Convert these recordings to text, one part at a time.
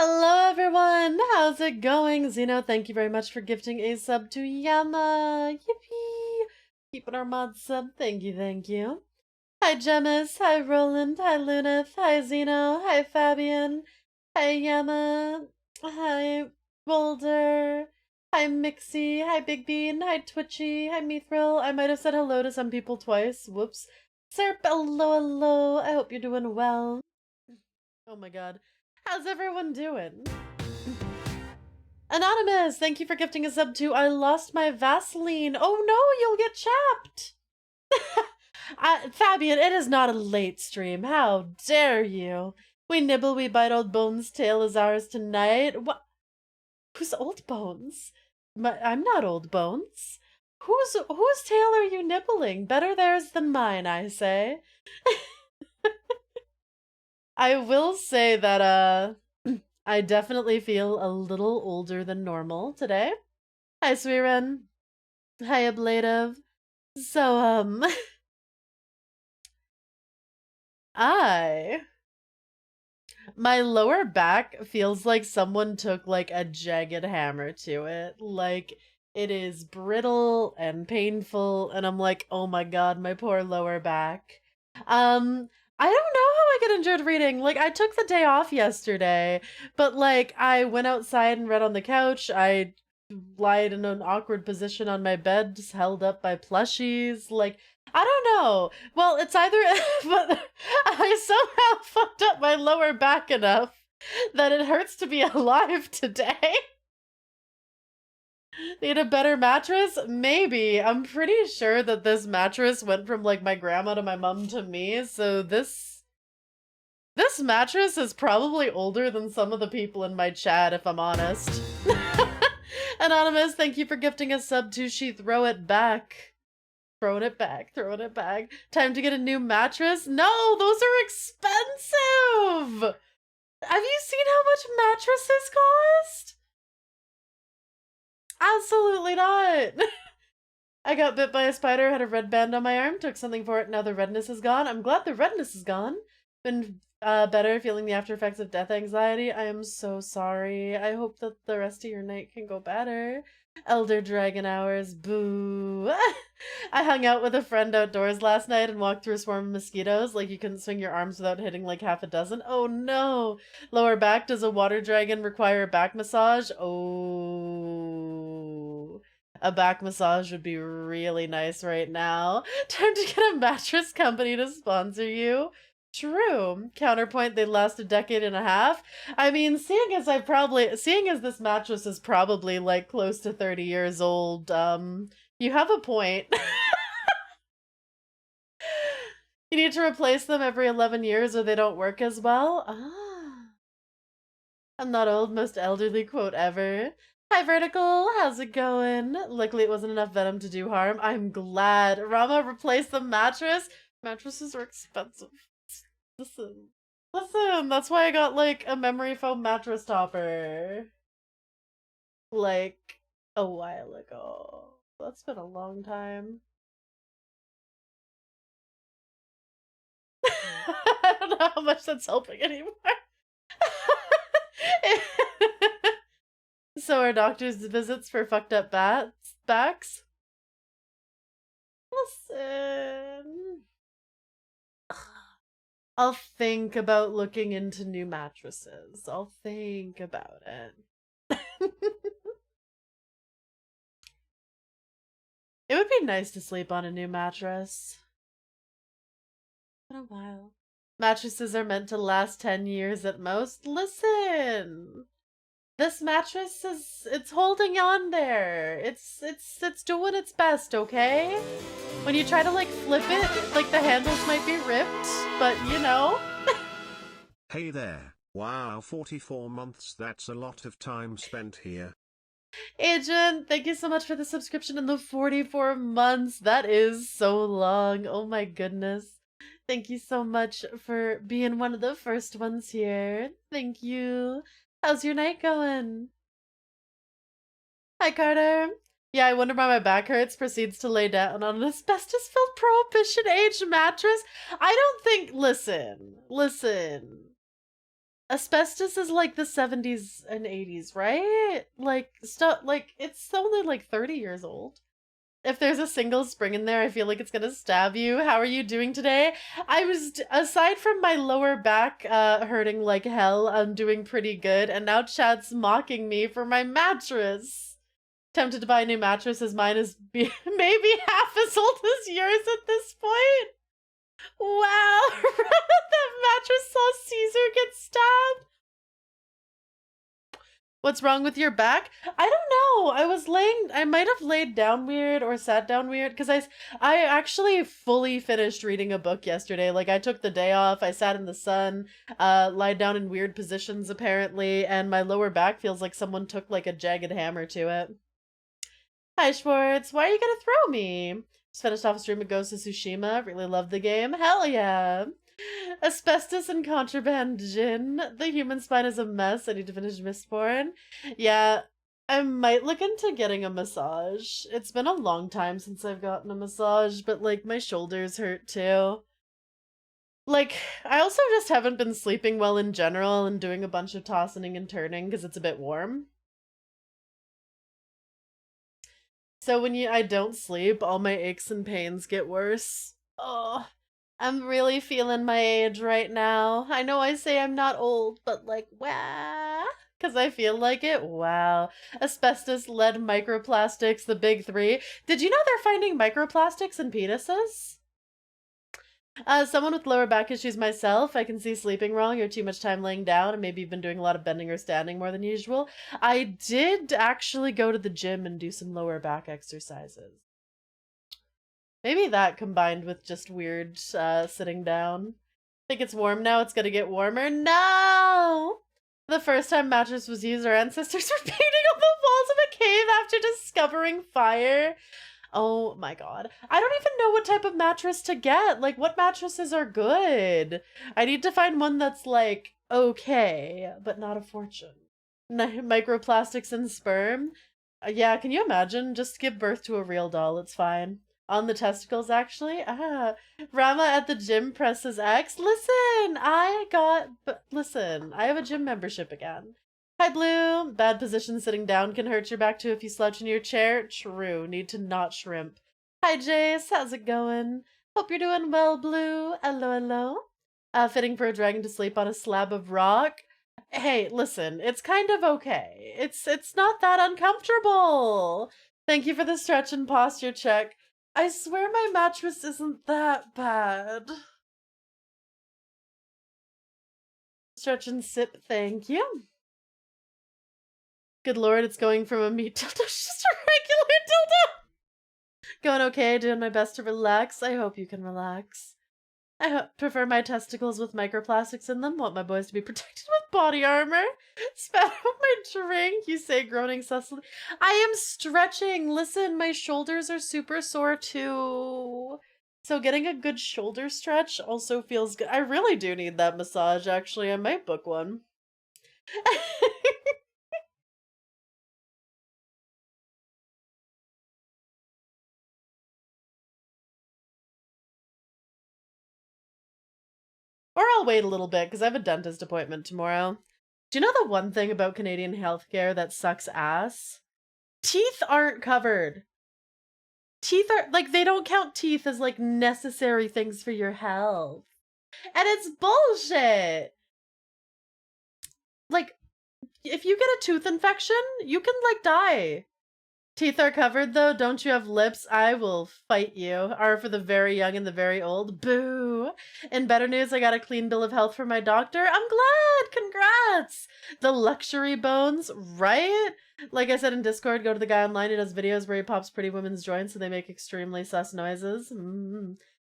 Hello everyone, how's it going? Zeno, thank you very much for gifting a sub to Yama. Yippee! Keeping our mod sub, thank you, thank you. Hi Gemmis, hi Roland, hi Lunith, hi Zeno, hi Fabian, hi Yama, hi Boulder, hi Mixie, hi Big Bean, hi Twitchy, hi Mithril. I might have said hello to some people twice, whoops. Serp, hello, hello, I hope you're doing well. Oh my god. How's everyone doing? Anonymous, thank you for gifting a sub to I lost my Vaseline. Oh no, you'll get chapped. Fabian, it is not a late stream. How dare you? We nibble, we bite, old bones' tail is ours tonight. What? Who's old bones? I'm not old bones. Whose tail are you nibbling? Better theirs than mine, I say. I will say that, I definitely feel a little older than normal today. Hi, Sweeren. Hi, Ablative. So, my lower back feels like someone took, like, a jagged hammer to it. Like, it is brittle and painful, and I'm like, oh my god, my poor lower back. I don't know how I get injured reading. Like, I took the day off yesterday, but, like, I went outside and read on the couch. I lied in an awkward position on my bed, just held up by plushies. Like, I don't know. Well, it's either, but I somehow fucked up my lower back enough that it hurts to be alive today. Need a better mattress? Maybe. I'm pretty sure that this mattress went from, like, my grandma to my mom to me, so this mattress is probably older than some of the people in my chat, if I'm honest. Anonymous, thank you for gifting a sub to She Throw It Back. Throwing it back, throwing it back. Time to get a new mattress? No, those are expensive! Have you seen how much mattresses cost? Absolutely not. I got bit by a spider, had a red band on my arm, took something for it, now the redness is gone. I'm glad the redness is gone. Been better, feeling the after effects of death anxiety. I am so sorry. I hope that the rest of your night can go better. Elder Dragon Hours, boo. I hung out with a friend outdoors last night and walked through a swarm of mosquitoes. Like, you couldn't swing your arms without hitting like half a dozen. Oh no! Lower back, does a water dragon require a back massage? Oh. A back massage would be really nice right now. Time to get a mattress company to sponsor you. True. Counterpoint, they last a decade and a half. I mean, seeing as this mattress is probably like close to 30 years old, you have a point. You need to replace them every 11 years or they don't work as well. Ah. I'm not old, most elderly quote ever. Hi, Vertical. How's it going? Luckily, it wasn't enough venom to do harm. I'm glad. Rama replaced the mattress. Mattresses are expensive. Listen. That's why I got, like, a memory foam mattress topper. Like, a while ago. That's been a long time. I don't know how much that's helping anymore. So are doctors' visits for fucked up backs? Listen. I'll think about looking into new mattresses. I'll think about it. It would be nice to sleep on a new mattress. Been a while. Mattresses are meant to last 10 years at most. Listen! This mattress it's holding on there. It's doing its best, okay? When you try to, like, flip it, like, the handles might be ripped, but you know. Hey there. Wow, 44 months, that's a lot of time spent here. Agent, thank you so much for the subscription and the 44 months. That is so long. Oh my goodness. Thank you so much for being one of the first ones here. Thank you. How's your night going? Hi, Carter. Yeah, I wonder why my back hurts. Proceeds to lay down on an asbestos-filled prohibition-age mattress. I don't think... Listen. Asbestos is like the 70s and 80s, right? Like stuff like it's only like 30 years old. If there's a single spring in there, I feel like it's gonna stab you. How are you doing today? I was, aside from my lower back hurting like hell, I'm doing pretty good. And now Chad's mocking me for my mattress. Tempted to buy a new mattress as mine is maybe half as old as yours at this point. Wow, that mattress saw Caesar get stabbed. What's wrong with your back? I don't know. I might have laid down weird or sat down weird because I actually fully finished reading a book yesterday. Like I took the day off, I sat in the sun, lied down in weird positions apparently, and my lower back feels like someone took like a jagged hammer to it. Hi Schwartz, why are you gonna throw me? Just finished off a stream of Ghost of Tsushima. Really loved the game. Hell yeah. Asbestos and contraband gin. The human spine is a mess. I need to finish Mistborn. Yeah, I might look into getting a massage. It's been a long time since I've gotten a massage, but like my shoulders hurt too. Like, I also just haven't been sleeping well in general and doing a bunch of tossing and turning because it's a bit warm. So when I don't sleep, all my aches and pains get worse. Oh, I'm really feeling my age right now. I know I say I'm not old, but like, wow. Because I feel like it. Wow. Asbestos, lead, microplastics, the big three. Did you know they're finding microplastics in penises? Someone with lower back issues myself. I can see sleeping wrong or too much time laying down, and maybe you've been doing a lot of bending or standing more than usual. I did actually go to the gym and do some lower back exercises. Maybe that combined with just weird sitting down. Think it's warm now? It's gonna get warmer? No! The first time mattress was used, our ancestors were painting on the walls of a cave after discovering fire. Oh my god. I don't even know what type of mattress to get. Like, what mattresses are good? I need to find one that's, like, okay, but not a fortune. Microplastics and sperm? Yeah, can you imagine? Just give birth to a real doll, it's fine. On the testicles, actually? Ah. Rama at the gym presses X. Listen, listen, I have a gym membership again. Hi, Blue. Bad position sitting down can hurt your back too if you slouch in your chair. True. Need to not shrimp. Hi, Jace. How's it going? Hope you're doing well, Blue. Hello, hello. Fitting for a dragon to sleep on a slab of rock. Hey, listen, it's kind of okay. It's not that uncomfortable. Thank you for the stretch and posture check. I swear my mattress isn't that bad. Stretch and sip, thank you. Good lord, it's going from a meat dildo to just a regular dildo. Going okay, doing my best to relax. I hope you can relax. I prefer my testicles with microplastics in them. Want my boys to be protected with body armor. Spat out my drink, you say, groaning sussily. I am stretching. Listen, my shoulders are super sore too. So getting a good shoulder stretch also feels good. I really do need that massage, actually. I might book one. Or I'll wait a little bit because I have a dentist appointment tomorrow. Do you know the one thing about Canadian healthcare that sucks ass? Teeth aren't covered. Teeth are, like, they don't count teeth as, like, necessary things for your health. And it's bullshit. Like, if you get a tooth infection, you can, like, die. Teeth are covered, though. Don't you have lips? I will fight you. Are for the very young and the very old. Boo. In better news, I got a clean bill of health from my doctor. I'm glad. Congrats. The luxury bones, right? Like I said in Discord, go to the guy online who does videos where he pops pretty women's joints and they make extremely sus noises.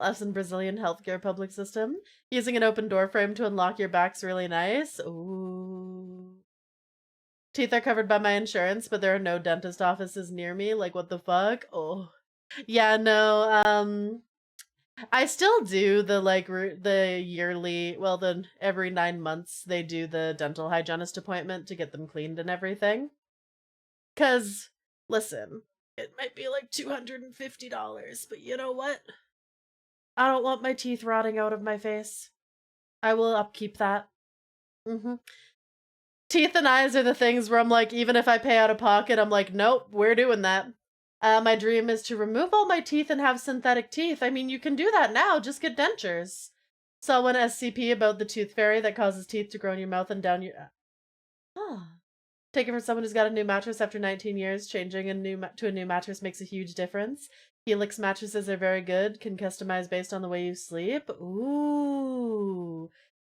Lesson Brazilian healthcare public system. Using an open door frame to unlock your back's really nice. Ooh. Teeth are covered by my insurance, but there are no dentist offices near me. Like, what the fuck? Oh. Yeah, no, I still do the, like, the yearly, well, the every 9 months they do the dental hygienist appointment to get them cleaned and everything. 'Cause, listen, it might be like $250, but you know what? I don't want my teeth rotting out of my face. I will upkeep that. Mm-hmm. Teeth and eyes are the things where I'm like, even if I pay out of pocket, I'm like, nope, we're doing that. My dream is to remove all my teeth and have synthetic teeth. I mean, you can do that now. Just get dentures. Saw one SCP about the tooth fairy that causes teeth to grow in your mouth and down your. Oh. Take it from someone who's got a new mattress after 19 years. Changing to a new mattress makes a huge difference. Helix mattresses are very good. Can customize based on the way you sleep. Ooh.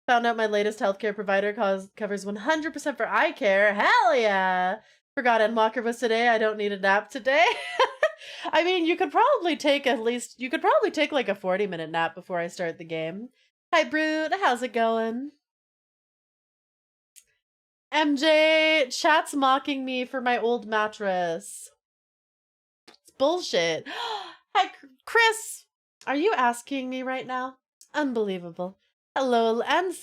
Found out my latest healthcare provider covers 100% for eye care. Hell yeah! Forgot Endwalker was today. I don't need a nap today. I mean, you could probably take like a 40-minute nap before I start the game. Hi, Brood. How's it going? MJ, chat's mocking me for my old mattress. It's bullshit. Hi, Chris. Are you asking me right now? Unbelievable. Hello, and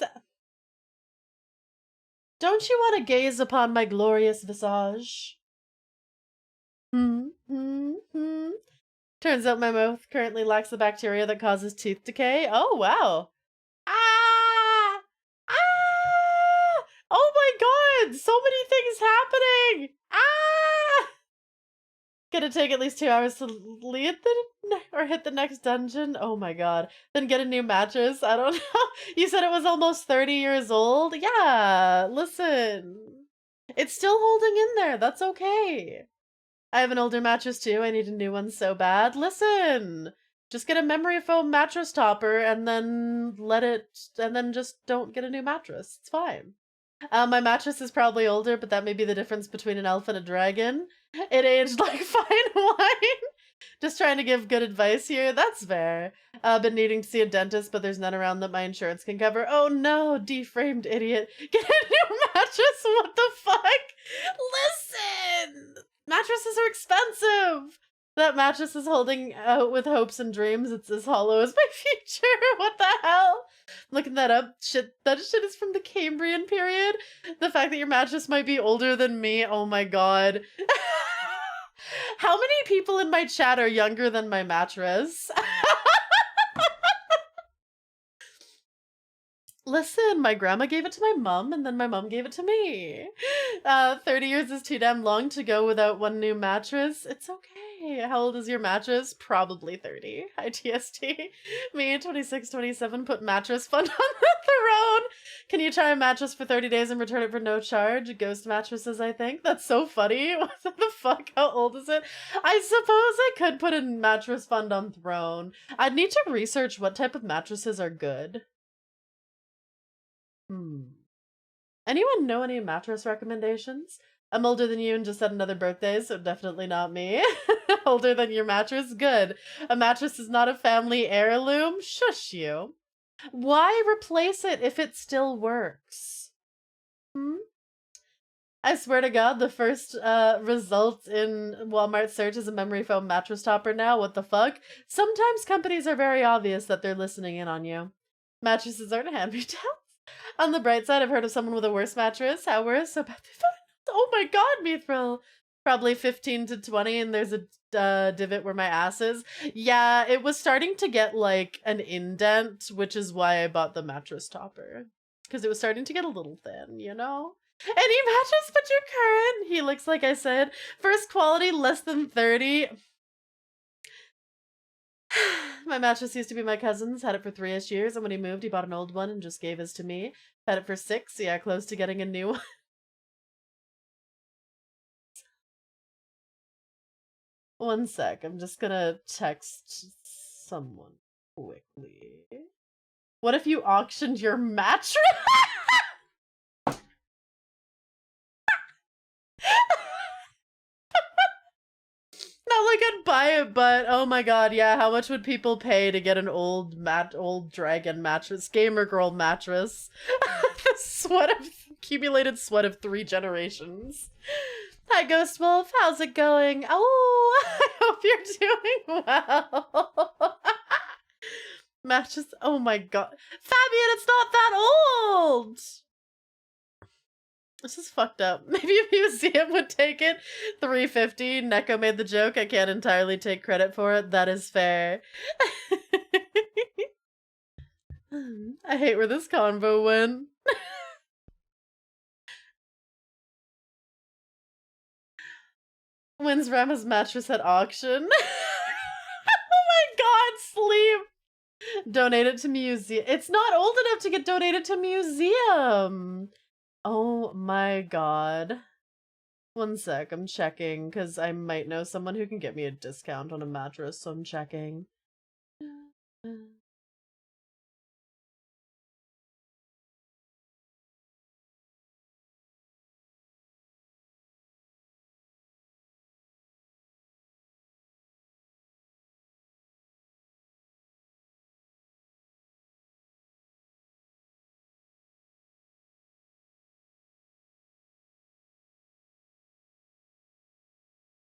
don't you want to gaze upon my glorious visage? Turns out my mouth currently lacks the bacteria that causes tooth decay. Oh, wow. Ah! Ah! Oh my god! So many things happening! Ah! Gonna take at least 2 hours to lead or hit the next dungeon. Oh my god. Then get a new mattress. I don't know. You said it was almost 30 years old? Yeah, listen. It's still holding in there. That's okay. I have an older mattress too. I need a new one so bad. Listen. Just get a memory foam mattress topper and then just don't get a new mattress. It's fine. My mattress is probably older, but that may be the difference between an elf and a dragon. It aged like fine wine. Just trying to give good advice here. That's fair. Been needing to see a dentist, but there's none around that my insurance can cover. Oh no, deframed idiot. Get a new mattress. What the fuck? Listen! Mattresses are expensive. That mattress is holding out with hopes and dreams. It's as hollow as my future. What the hell? Looking that up. That shit is from the Cambrian period. The fact that your mattress might be older than me. Oh my god. How many people in my chat are younger than my mattress? Listen, my grandma gave it to my mom, and then my mom gave it to me. 30 years is too damn long to go without one new mattress. It's okay. How old is your mattress? Probably 30. Hi, TST. Me, 26, 27, put mattress fund on the throne. Can you try a mattress for 30 days and return it for no charge? Ghost mattresses, I think. That's so funny. What the fuck? How old is it? I suppose I could put a mattress fund on throne. I'd need to research what type of mattresses are good. Anyone know any mattress recommendations? I'm older than you and just had another birthday, so definitely not me. Older than your mattress? Good. A mattress is not a family heirloom? Shush you. Why replace it if it still works? I swear to God, the first result in Walmart search is a memory foam mattress topper now. What the fuck? Sometimes companies are very obvious that they're listening in on you. Mattresses aren't hand-me-downs. On the bright side, I've heard of someone with a worse mattress. How worse? So bad. Oh my god, Mithril. Probably 15 to 20, and there's a divot where my ass is. Yeah, it was starting to get like an indent, which is why I bought the mattress topper. Because it was starting to get a little thin, you know? Any mattress but your current? Helix, like I said. First quality, less than 30. My mattress used to be my cousin's, had it for 3-ish years, and when he moved, he bought an old one and just gave his to me. Had it for 6, yeah, close to getting a new one. One sec, I'm just gonna text someone quickly. What if you auctioned your mattress? Not like I'd buy it, but oh my god, yeah, how much would people pay to get an old dragon mattress, gamer girl mattress? The accumulated sweat of 3 generations. Hi, Ghost Wolf, how's it going? Oh, I hope you're doing well. Mattress, oh my god. Fabian, it's not that old! This is fucked up. Maybe a museum would take it. 350. Neko made the joke. I can't entirely take credit for it. That is fair. I hate where this convo went. Wins Rama's mattress at auction. Oh my god, sleep! Donate it to museum. It's not old enough to get donated to museum! Oh my god. One sec, I'm checking, because I might know someone who can get me a discount on a mattress, so I'm checking.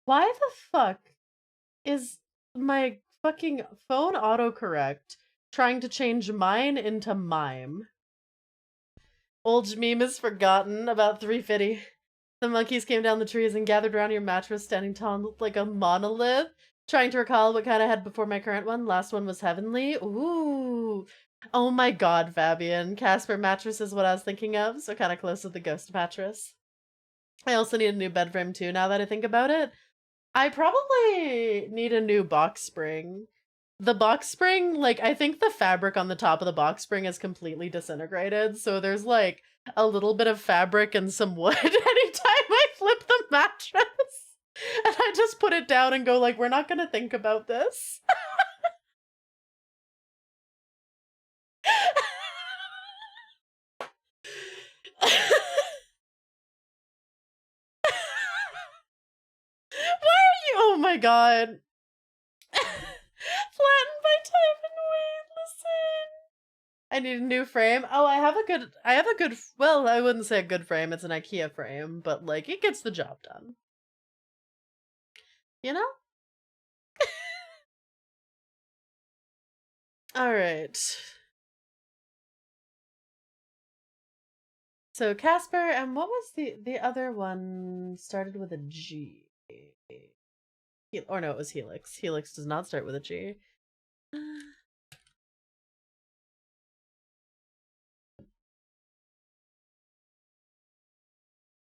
Why the fuck is my fucking phone autocorrect trying to change mine into mime? Old meme is forgotten, about 350. The monkeys came down the trees and gathered around your mattress, standing tall like a monolith. Trying to recall what kind I had before my current one. Last one was heavenly. Ooh. Oh my god, Fabian. Casper mattress is what I was thinking of, so kind of close to the ghost mattress. I also need a new bed frame too, now that I think about it. I probably need a new box spring. The box spring, like, I think the fabric on the top of the box spring is completely disintegrated, so there's, like, a little bit of fabric and some wood anytime I flip the mattress. And I just put it down and go, like, we're not gonna think about this. Why are you? Oh my god. Flattened by type and weight. Listen. I need a new frame. Oh, I have a good, well, I wouldn't say a good frame. It's an IKEA frame, but like it gets the job done. You know? All right. So Casper, and what was the other one? Started with a G. Or no, it was Helix. Helix does not start with a G.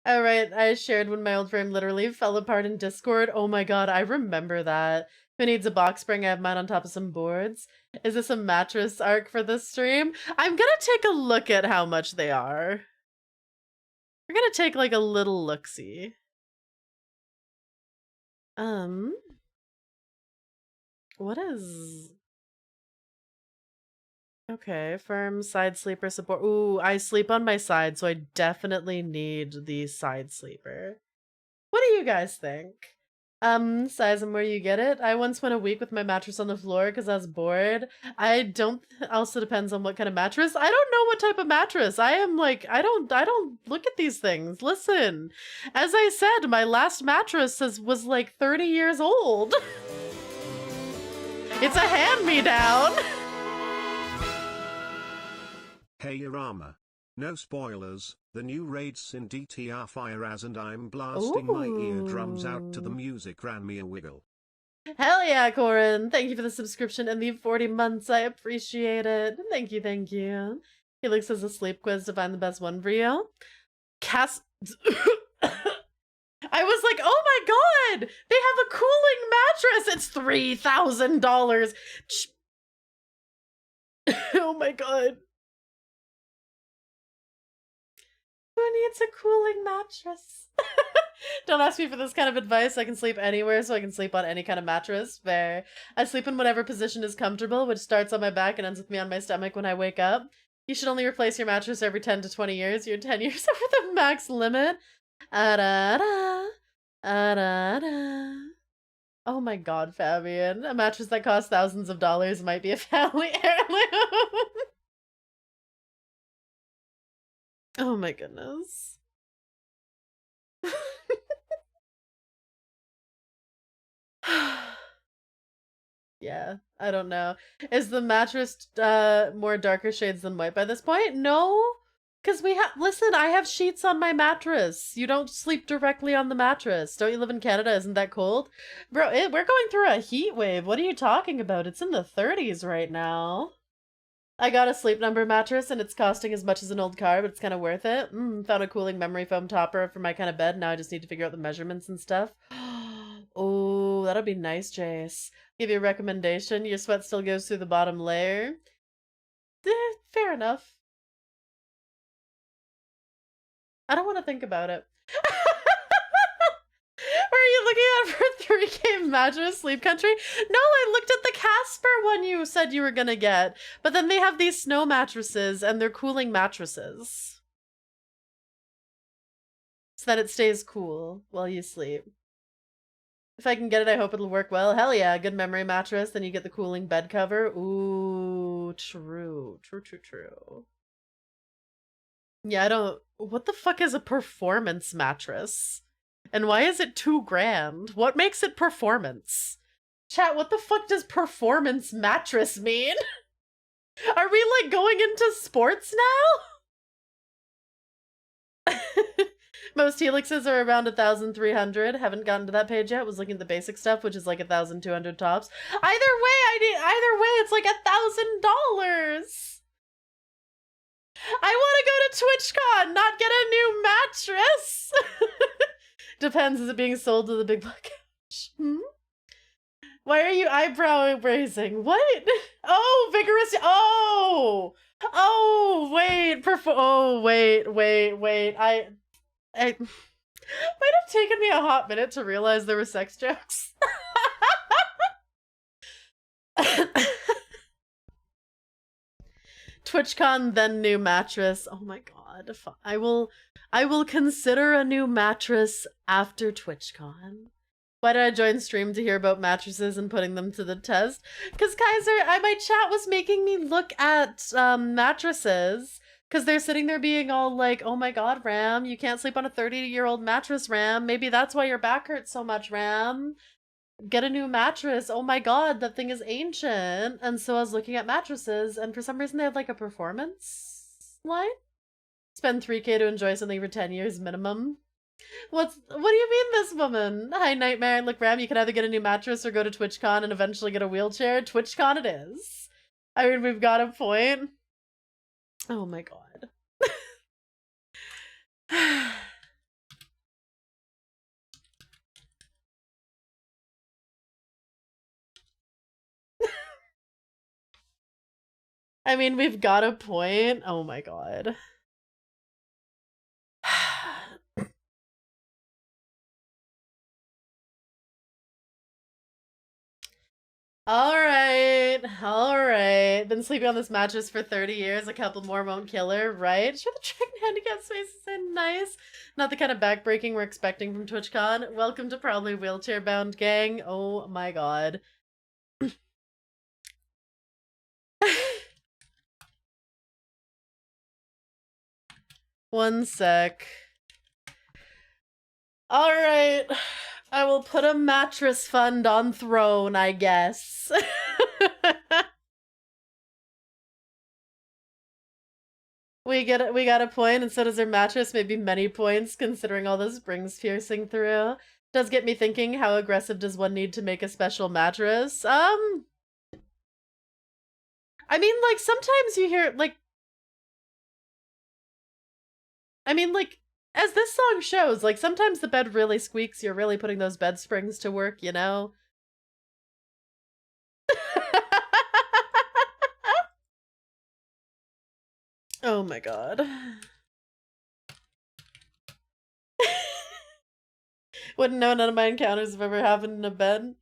All right, I shared when my old frame literally fell apart in Discord. Oh my god, I remember that. Who needs a box spring? I have mine on top of some boards. Is this a mattress arc for this stream? I'm gonna take a look at how much they are. We're gonna take like a little look-see. What is... Okay, firm side sleeper support. Ooh, I sleep on my side, so I definitely need the side sleeper. What do you guys think? Size and where you get it. I once went a week with my mattress on the floor because I was bored. I don't, also depends on what kind of mattress. I don't know what type of mattress. I am like, I don't look at these things. Listen, as I said, my last mattress was like 30 years old. It's a hand-me-down. Hey Rama. No spoilers, the new raids in DT are fire as and I'm blasting my eardrums out to the music Ramaea wiggle. Hell yeah, Corin. Thank you for the subscription and the 40 months. I appreciate it. Thank you, thank you. Helix has a sleep quiz to find the best one for you. I was like, oh my god! They have a cooling mattress! It's $3,000! Oh my god. Who needs a cooling mattress? Don't ask me for this kind of advice. I can sleep anywhere, so I can sleep on any kind of mattress. Fair. I sleep in whatever position is comfortable, which starts on my back and ends with me on my stomach when I wake up. You should only replace your mattress every 10 to 20 years. You're 10 years over the max limit. Ah-da-da. Ah-da-da. Oh my god, Fabian. A mattress that costs thousands of dollars might be a family heirloom. Oh my goodness. Yeah, I don't know. Is the mattress more darker shades than white by this point? No, because listen, I have sheets on my mattress. You don't sleep directly on the mattress. Don't you live in Canada? Isn't that cold? Bro, we're going through a heat wave. What are you talking about? It's in the 30s right now. I got a Sleep Number mattress and it's costing as much as an old car, but it's kind of worth it. Found a cooling memory foam topper for my kind of bed. Now I just need to figure out the measurements and stuff. Oh, that'll be nice, Jace. Give you a recommendation. Your sweat still goes through the bottom layer. Fair enough. I don't want to think about it. What are you looking at for 3K mattress Sleep Country? No, I looked at the Casper one you said you were gonna get. But then they have these snow mattresses and they're cooling mattresses. So that it stays cool while you sleep. If I can get it, I hope it'll work well. Hell yeah, good memory mattress. Then you get the cooling bed cover. Ooh, true. True. Yeah, I don't... What the fuck is a performance mattress? And why is it $2,000? What makes it performance? Chat, what the fuck does performance mattress mean? Are we, like, going into sports now? Most helixes are around 1,300. Haven't gotten to that page yet. Was looking at the basic stuff, which is like 1,200 tops. Either way, it's like $1,000. I want to go to TwitchCon, not get a new mattress. Depends. Is it being sold to the big black couch? Why are you eyebrow raising? What? Oh, vigorous. Oh, wait. Wait. It might have taken me a hot minute to realize there were sex jokes. TwitchCon, then new mattress. Oh my god. I will consider a new mattress after TwitchCon. Why did I join stream to hear about mattresses and putting them to the test? Because Kaiser, my chat was making me look at mattresses. Because they're sitting there being all like, oh my god, Ram, you can't sleep on a 30-year-old mattress, Ram. Maybe that's why your back hurts so much, Ram. Get a new mattress. Oh my god, that thing is ancient. And so I was looking at mattresses, and for some reason they had like a performance line. Spend 3K to enjoy something for 10 years minimum. What do you mean, this woman? Hi, Nightmare. Look, Ram, you can either get a new mattress or go to TwitchCon and eventually get a wheelchair. TwitchCon it is. I mean, we've got a point. Oh my god. I mean, we've got a point. Oh my god. Alright. Been sleeping on this mattress for 30 years. A couple more won't kill her, right? Sure, the chicken handicap space is so nice. Not the kind of backbreaking we're expecting from TwitchCon. Welcome to probably wheelchair-bound gang. Oh my god. One sec. Alright. I will put a mattress fund on throne, I guess. We got a point, and so does her mattress, maybe many points, considering all the springs piercing through. Does get me thinking, how aggressive does one need to make a special mattress? I mean, like, sometimes you hear, like... I mean, like, as this song shows, like, sometimes the bed really squeaks, you're really putting those bed springs to work, you know? Oh my god. Wouldn't know, none of my encounters have ever happened in a bed.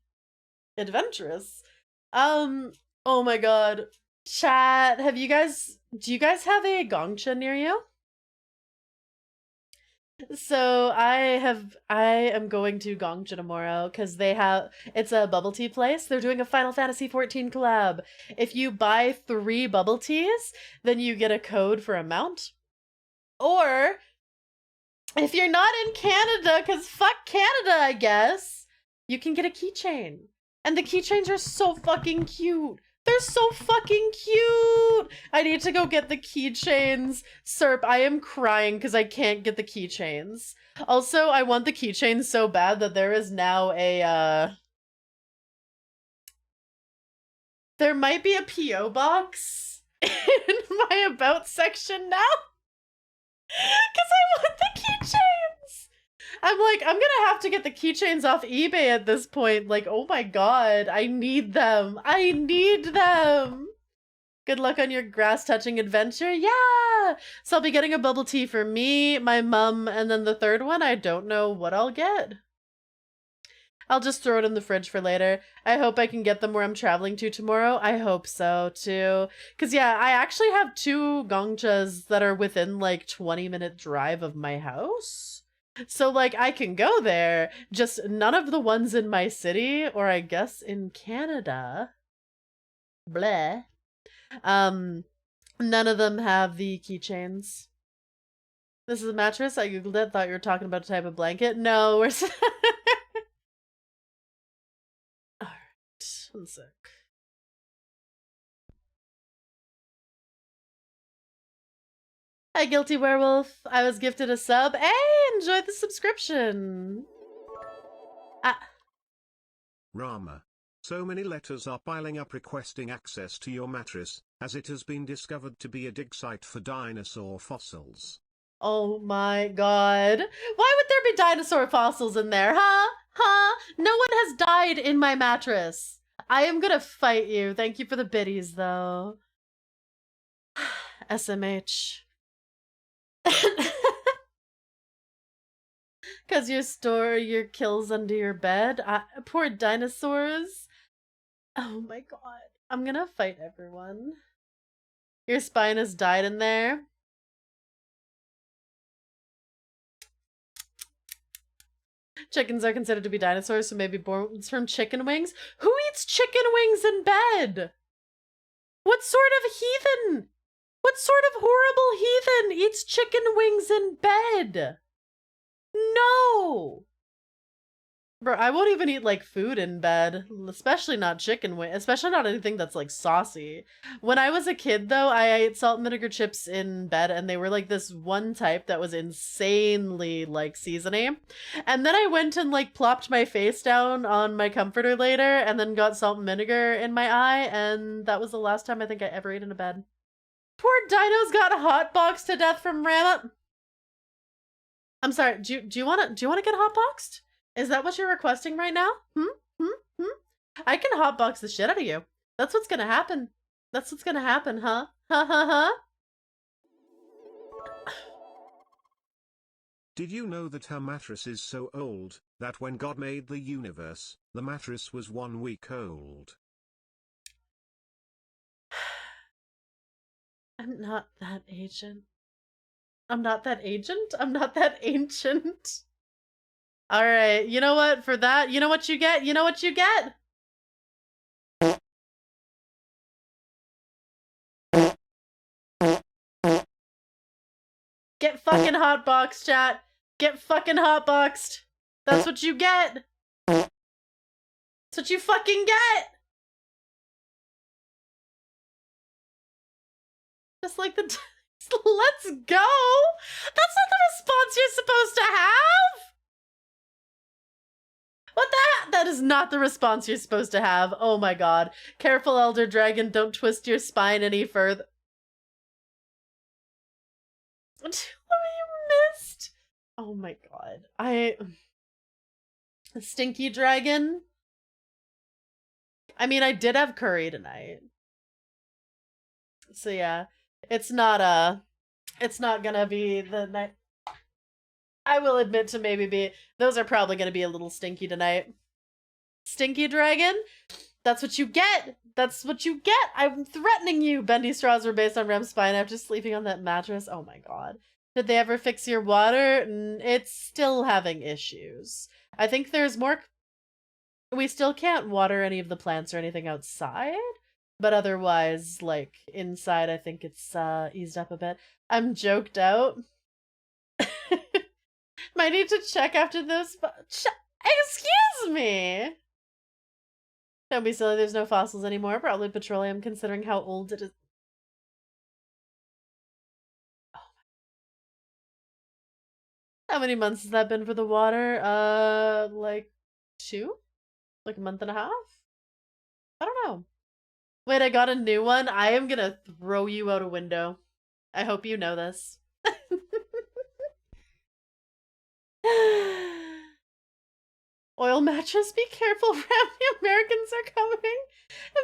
Adventurous. Oh my god. Chat, do you guys have a gongcha near you? So I am going to Gongcha tomorrow because it's a bubble tea place. They're doing a Final Fantasy XIV collab. If you buy 3 bubble teas, then you get a code for a mount. Or if you're not in Canada, because fuck Canada, I guess, you can get a keychain. And the keychains are so fucking cute. They're so fucking cute! I need to go get the keychains. Serp, I am crying because I can't get the keychains. Also, I want the keychains so bad that there is now a, there might be a P.O. box in my About section now. Because I want the keychains! I'm like, I'm gonna have to get the keychains off eBay at this point. Like, oh my god, I need them. I need them. Good luck on your grass-touching adventure. Yeah! So I'll be getting a bubble tea for me, my mum, and then the third one, I don't know what I'll get. I'll just throw it in the fridge for later. I hope I can get them where I'm traveling to tomorrow. I hope so, too. Because, yeah, I actually have 2 gongchas that are within, like, 20-minute drive of my house. So, like, I can go there. Just none of the ones in my city, or I guess in Canada. Bleh. None of them have the keychains. This is a mattress? I googled it, thought you were talking about a type of blanket. No, we're... Alright, one sec. Hi, Guilty Werewolf. I was gifted a sub. Hey, enjoy the subscription. Rama. So many letters are piling up requesting access to your mattress, as it has been discovered to be a dig site for dinosaur fossils. Oh my god. Why would there be dinosaur fossils in there, huh? Huh? No one has died in my mattress. I am gonna fight you. Thank you for the biddies, though. SMH. Because you store your kills under your bed? Poor dinosaurs. Oh my god. I'm gonna fight everyone. Your spine has died in there. Chickens are considered to be dinosaurs, so maybe born from chicken wings? Who eats chicken wings in bed? What sort of heathen? What sort of horrible heathen eats chicken wings in bed? No! Bro, I won't even eat, like, food in bed. Especially not chicken wing. Especially not anything that's, like, saucy. When I was a kid, though, I ate salt and vinegar chips in bed, and they were, like, this one type that was insanely, like, seasony. And then I went and, like, plopped my face down on my comforter later, and then got salt and vinegar in my eye, and that was the last time I think I ever ate in a bed. Poor dinos got hotboxed to death from Rama. I'm sorry, do you wanna get hotboxed? Is that what you're requesting right now? I can hotbox the shit out of you. That's what's gonna happen. That's what's gonna happen, huh? Ha ha ha. Did you know that her mattress is so old, that when God made the universe, the mattress was 1 week old? I'm not that ancient. I'm not that ancient? I'm not that ancient. Alright, you know what? For that, you know what you get? You know what you get? Get fucking hotboxed, chat. Get fucking hotboxed. That's what you get. That's what you fucking get. Just like the... Let's go. That's not the response you're supposed to have. What that is not the response you're supposed to have. Oh my god. Careful, Elder Dragon. Don't twist your spine any further. What you missed? Oh my god. Stinky Dragon? I mean, I did have curry tonight. So yeah. It's not gonna be the night. I will admit to maybe those are probably gonna be a little stinky tonight. Stinky Dragon? That's what you get! That's what you get! I'm threatening you! Bendy straws were based on Rem's spine after sleeping on that mattress. Oh my god. Did they ever fix your water? It's still having issues. I think there's more... We still can't water any of the plants or anything outside, but otherwise, like, inside, I think it's eased up a bit. I'm joked out. Might need to check after this, but... Excuse me! Don't be silly, there's no fossils anymore. Probably petroleum, considering how old it is. Oh my... How many months has that been for the water? Like 2? Like a month and a half? I don't know. Wait, I got a new one? I am gonna throw you out a window. I hope you know this. Oil mattress, be careful, Ram. The Americans are coming.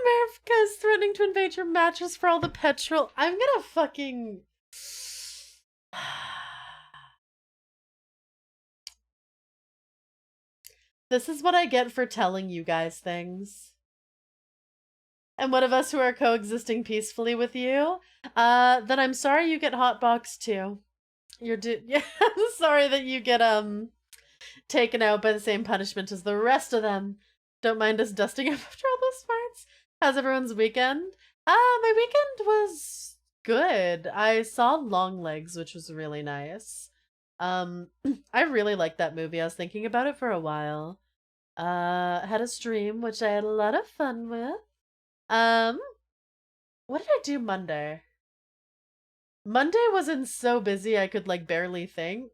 America is threatening to invade your mattress for all the petrol. I'm gonna fucking... This is what I get for telling you guys things. And one of us who are coexisting peacefully with you, then I'm sorry you get hotboxed too. Yeah, I'm sorry that you get, taken out by the same punishment as the rest of them. Don't mind us dusting up after all those farts. How's everyone's weekend? My weekend was good. I saw Longlegs, which was really nice. I really liked that movie. I was thinking about it for a while. Had a stream, which I had a lot of fun with. What did I do Monday? Monday wasn't so busy I could like barely think.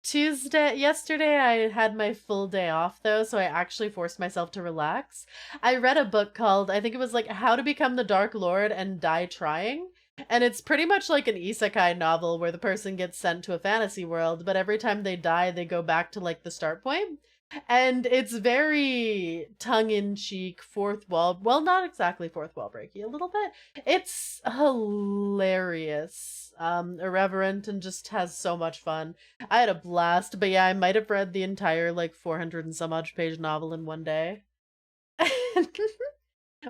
Yesterday I had my full day off though, so I actually forced myself to relax. I read a book called, I think it was like How to Become the Dark Lord and Die Trying. And it's pretty much like an isekai novel where the person gets sent to a fantasy world, but every time they die, they go back to like the start point. And it's very tongue-in-cheek, fourth wall, well, not exactly fourth wall breaky, a little bit. It's hilarious, irreverent, and just has so much fun. I had a blast, but yeah, I might have read the entire, like, 400 and some odd page novel in one day.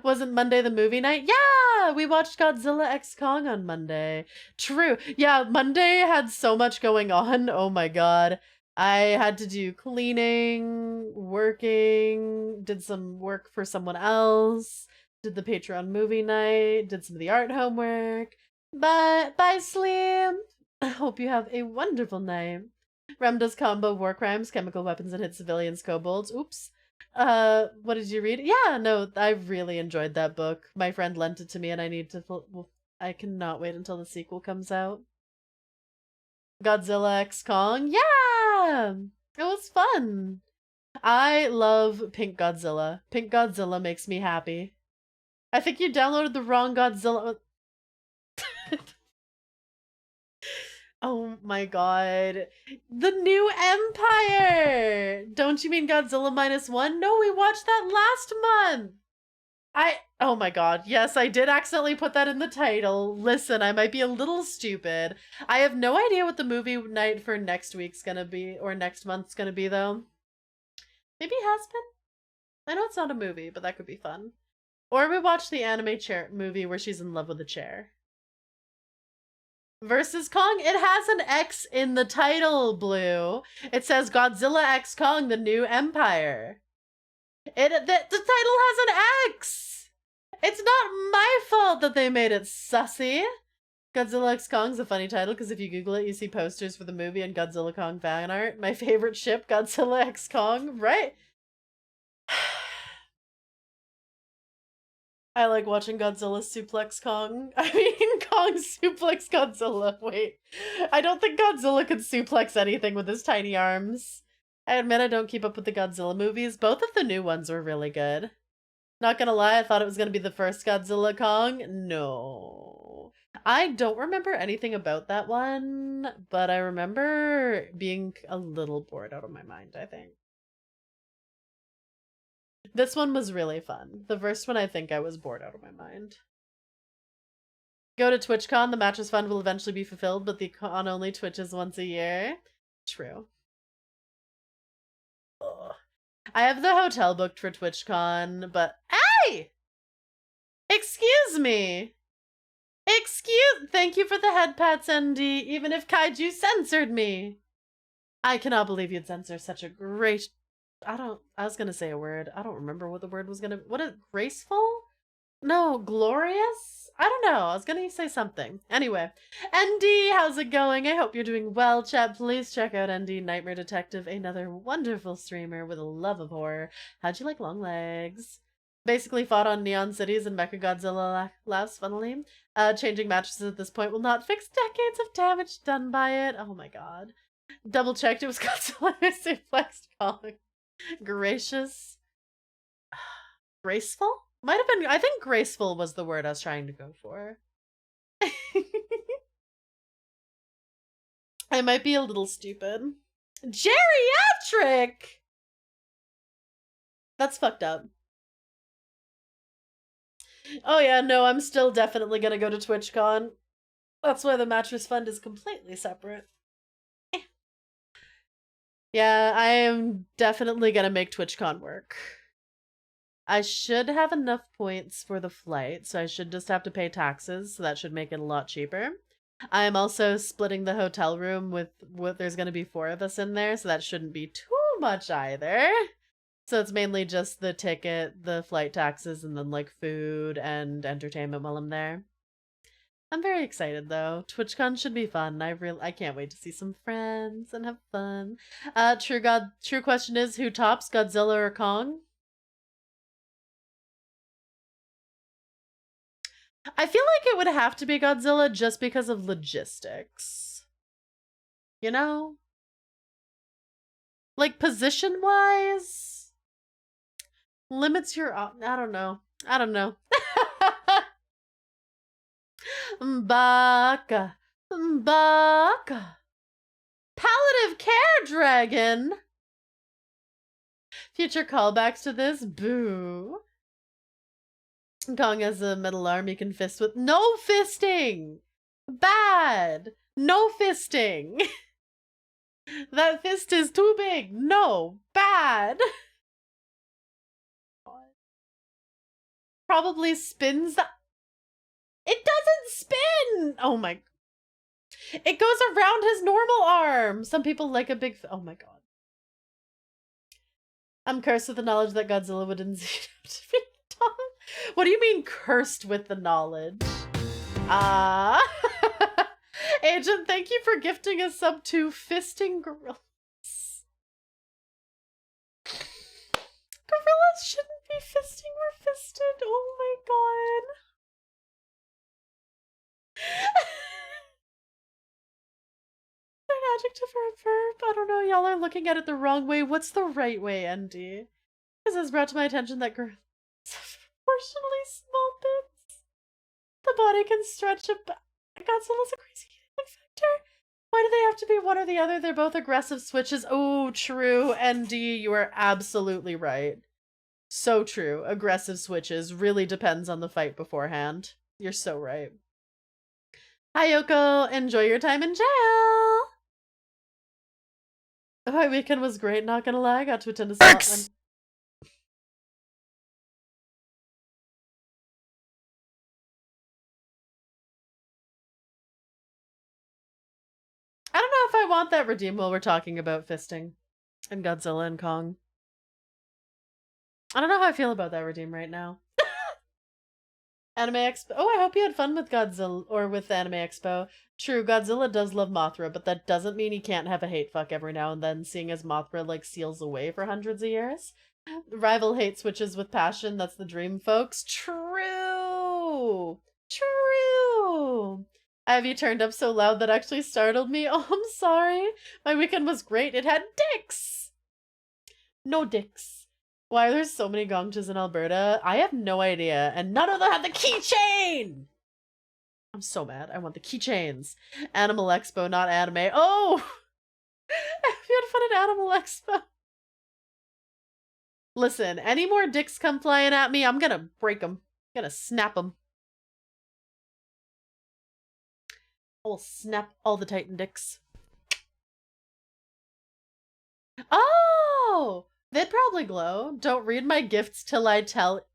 Wasn't Monday the movie night? Yeah! We watched Godzilla X Kong on Monday. True. Yeah, Monday had so much going on. Oh my god. I had to do cleaning, working, did some work for someone else, did the Patreon movie night, did some of the art homework. But bye, Slim. I hope you have a wonderful night. Rem does combo war crimes, chemical weapons, and hit civilians, kobolds. Oops. What did you read? Yeah, no, I really enjoyed that book. My friend lent it to me and I need to, well, I cannot wait until the sequel comes out. Godzilla X Kong? Yeah! It was fun. I love Pink Godzilla. Pink Godzilla makes me happy. I think you downloaded the wrong Godzilla. Oh my god. The new Empire! Don't you mean Godzilla -1? No, we watched that last month! Oh my god, yes, I did accidentally put that in the title. Listen, I might be a little stupid. I have no idea what the movie night for next week's gonna be, or next month's gonna be, though. Maybe it has been? I know it's not a movie, but that could be fun. Or we watch the anime chair movie where she's in love with a chair. Versus Kong, it has an X in the title, Blue. It says Godzilla X Kong, the New Empire. The title has an X! It's not my fault that they made it sussy. Godzilla X Kong's a funny title because if you Google it, you see posters for the movie and Godzilla Kong fan art. My favorite ship, Godzilla X Kong, right? I like watching Godzilla suplex Kong. I mean, Kong suplex Godzilla. Wait. I don't think Godzilla could suplex anything with his tiny arms. I admit I don't keep up with the Godzilla movies. Both of the new ones were really good. Not gonna lie, I thought it was gonna be the first Godzilla Kong. No. I don't remember anything about that one, but I remember being a little bored out of my mind, I think. This one was really fun. The first one, I think I was bored out of my mind. Go to TwitchCon. The mattress fund will eventually be fulfilled, but the con only twitches once a year. True. Ugh. I have the hotel booked for TwitchCon, but... Hey! Excuse me! Thank you for the head pats, ND, even if Kaiju censored me! I cannot believe you'd censor such a great... I was gonna say a word. I don't remember what the word was gonna... graceful? No, glorious? I don't know. I was gonna say something. Anyway, ND, how's it going? I hope you're doing well, chat. Please check out ND Nightmare Detective, another wonderful streamer with a love of horror. How'd you like Longlegs? Basically fought on Neon Cities and Mechagodzilla laughs, funnily. Changing mattresses at this point will not fix decades of damage done by it. Oh my god. Double checked, it was Godzilla suplexed Kong. Gracious. Graceful? Might have been, I think graceful was the word I was trying to go for. I might be a little stupid. Geriatric! That's fucked up. Oh yeah, no, I'm still definitely gonna go to TwitchCon. That's why the mattress fund is completely separate. Yeah, I am definitely gonna make TwitchCon work. I should have enough points for the flight, so I should just have to pay taxes, so that should make it a lot cheaper. I am also splitting the hotel room with what there's going to be 4 of us in there, so that shouldn't be too much either. So it's mainly just the ticket, the flight taxes, and then like food and entertainment while I'm there. I'm very excited though. TwitchCon should be fun. I can't wait to see some friends and have fun. True question is, who tops, Godzilla or Kong? I feel like it would have to be Godzilla just because of logistics. You know? Like position-wise? Limits your I don't know. I don't know. Mbaka. Mbaka. Palliative care dragon. Future callbacks to this? Boo. Kong has a metal arm he can fist with. No fisting! Bad! No fisting! That fist is too big! No! Bad! Probably spins the... It doesn't spin! Oh my... It goes around his normal arm! Some people like a big... Oh my god. I'm cursed with the knowledge that Godzilla would indeed have to be Tom. What do you mean cursed with the knowledge? Agent, thank you for gifting a sub to Fisting Gorillas. Gorillas shouldn't be fisting or fisted. Oh my god. An adjective or a verb? I don't know. Y'all are looking at it the wrong way. What's the right way, ND? This has brought to my attention that gorillas have proportionally small bits. The body can stretch a Godzilla's a crazy factor. Why do they have to be one or the other? They're both aggressive switches. Oh, true. ND, you are absolutely right. So true. Aggressive switches really depends on the fight beforehand. You're so right. Hi, Yoko. Enjoy your time in jail. My weekend was great, not gonna lie. I got to attend a salon. I don't know if I want that redeem while we're talking about fisting and Godzilla and Kong. I don't know how I feel about that redeem right now. Anime Expo. Oh, I hope you had fun with Godzilla or with Anime Expo. True, Godzilla does love Mothra, but that doesn't mean he can't have a hate fuck every now and then, seeing as Mothra like seals away for hundreds of years. Rival hate switches with passion. That's the dream, folks. True. True. Have you turned up so loud that actually startled me? Oh, I'm sorry. My weekend was great. It had dicks. No dicks. Why are there so many gongchas in Alberta? I have no idea. And none of them have the keychain! I'm so mad. I want the keychains. Animal Expo, not anime. Oh! Have you had fun at Animal Expo? Listen, any more dicks come flying at me, I'm gonna break them. I'm gonna snap them. I'll snap all the Titan dicks. Oh! They'd probably glow. Don't read my gifts till I tell...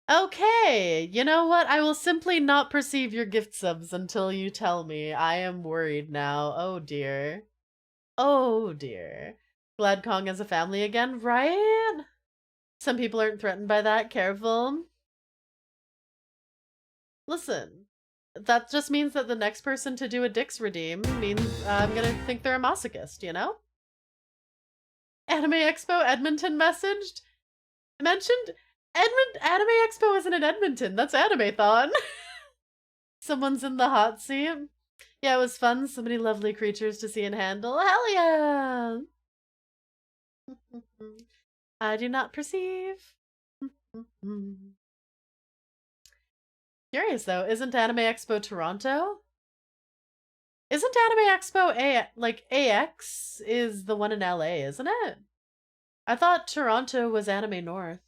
Okay, you know what? I will simply not perceive your gift subs until you tell me. I am worried now. Oh dear. Oh dear. Glad Kong has a family again, right? Some people aren't threatened by that. Careful. Listen, that just means that the next person to do a Dix redeem means I'm gonna think they're a masochist, you know? Anime Expo Edmonton mentioned Anime Expo isn't in Edmonton. That's Anime-thon. Someone's in the hot seat. Yeah, it was fun. So many lovely creatures to see and handle. Hell yeah! I do not perceive. Curious though, isn't Anime Expo Toronto? Isn't Anime Expo AX is the one in LA, isn't it? I thought Toronto was Anime North.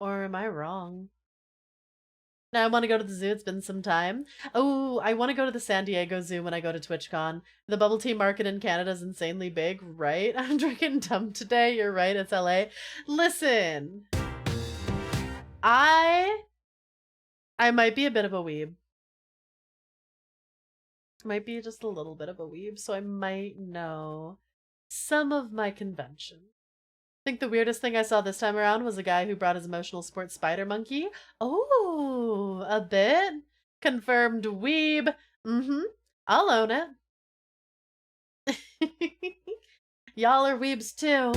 Or am I wrong? Now I want to go to the zoo. It's been some time. Oh, I want to go to the San Diego Zoo when I go to TwitchCon. The bubble tea market in Canada is insanely big, right? I'm drinking dumb today. You're right. It's LA. Listen, I might be a bit of a weeb. Might be just a little bit of a weeb, so I might know some of my convention. I think the weirdest thing I saw this time around was a guy who brought his emotional sports spider monkey. Oh, a bit. Confirmed weeb. I'll own it. Y'all are weebs too.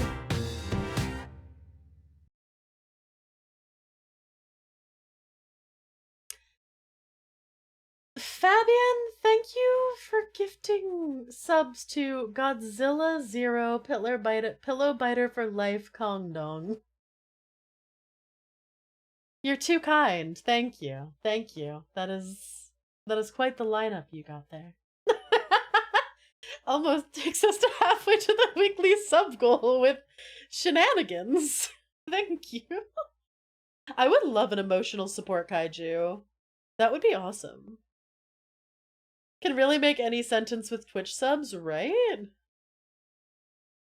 Fabian, thank you for gifting subs to Godzilla Zero, Pillow Biter for Life, Kong Dong. You're too kind. Thank you. Thank you. That is quite the lineup you got there. Almost takes us to halfway to the weekly sub goal with shenanigans. Thank you. I would love an emotional support kaiju. That would be awesome. Can really make any sentence with Twitch subs, right?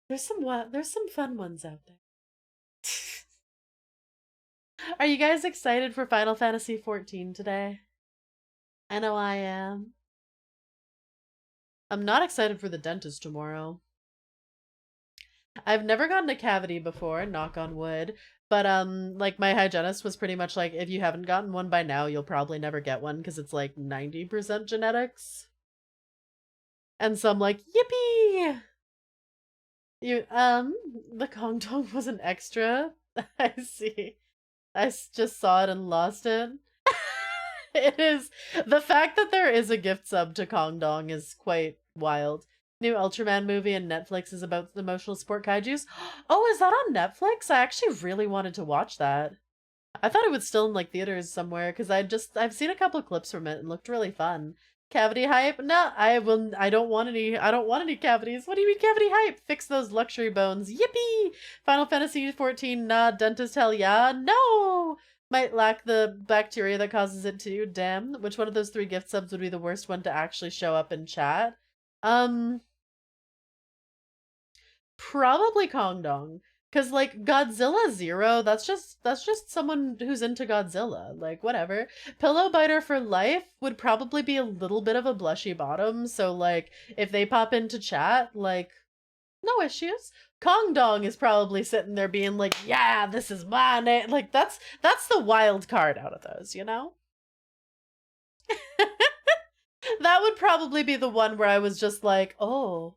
There's some fun ones out there. Are you guys excited for Final Fantasy XIV today? I know I am. I'm not excited for the dentist tomorrow. I've never gotten a cavity before, knock on wood, but like my hygienist was pretty much like, if you haven't gotten one by now, you'll probably never get one because it's like 90% genetics. And so I'm like, yippee! The Kong Dong was an extra. I see. I just saw it and lost it. It is. The fact that there is a gift sub to Kong Dong is quite wild. New Ultraman movie and Netflix is about the emotional sport kaijus. Oh, is that on Netflix? I actually really wanted to watch that. I thought it was still in like theaters somewhere because I've seen a couple clips from it and looked really fun. Cavity hype? No, I don't want any cavities. What do you mean cavity hype? Fix those luxury bones. Yippee! Final Fantasy XIV, nah, dentist hell yeah. No! Might lack the bacteria that causes it too. Damn. Which one of those 3 gift subs would be the worst one to actually show up in chat? Probably Kong Dong. Cause like Godzilla Zero, that's just someone who's into Godzilla. Like whatever. Pillow Biter for Life would probably be a little bit of a blushy bottom. So like if they pop into chat, like no issues. Kong Dong is probably sitting there being like, yeah, this is my name. Like that's the wild card out of those, you know? That would probably be the one where I was just like, oh,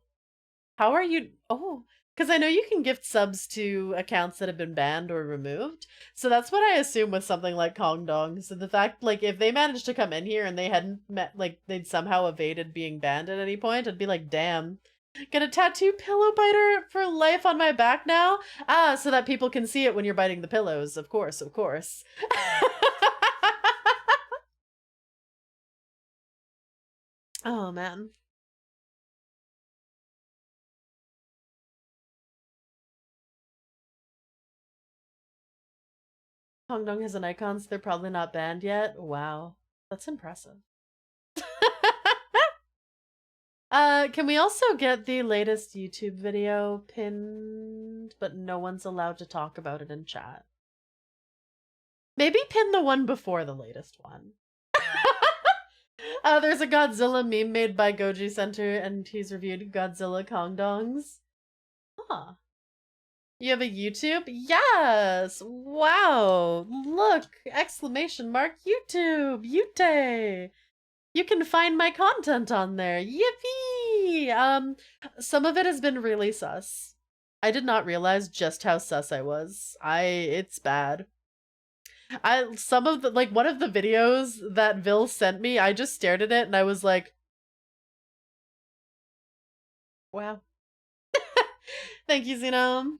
how are you? Oh, because I know you can gift subs to accounts that have been banned or removed. So that's what I assume with something like Kong Dong. So the fact, like, if they managed to come in here and they hadn't met, like, they'd somehow evaded being banned at any point, I'd be like, damn. Get a tattoo Pillow Biter for Life on my back now? Ah, so that people can see it when you're biting the pillows. Of course, of course. Oh, man. Kong Dong has an icon, so they're probably not banned yet. Wow. That's impressive. Can we also get the latest YouTube video pinned, but no one's allowed to talk about it in chat? Maybe pin the one before the latest one. There's a Godzilla meme made by Goji Center, and he's reviewed Godzilla Kong Dongs. Huh. You have a YouTube? Yes! Wow! Look! Exclamation mark YouTube! Yute! You can find my content on there. Yippee! Some of it has been really sus. I did not realize just how sus I was. It's bad. Some of the, like, one of the videos that Vil sent me, I just stared at it and I was like, wow. Thank you, Xenome.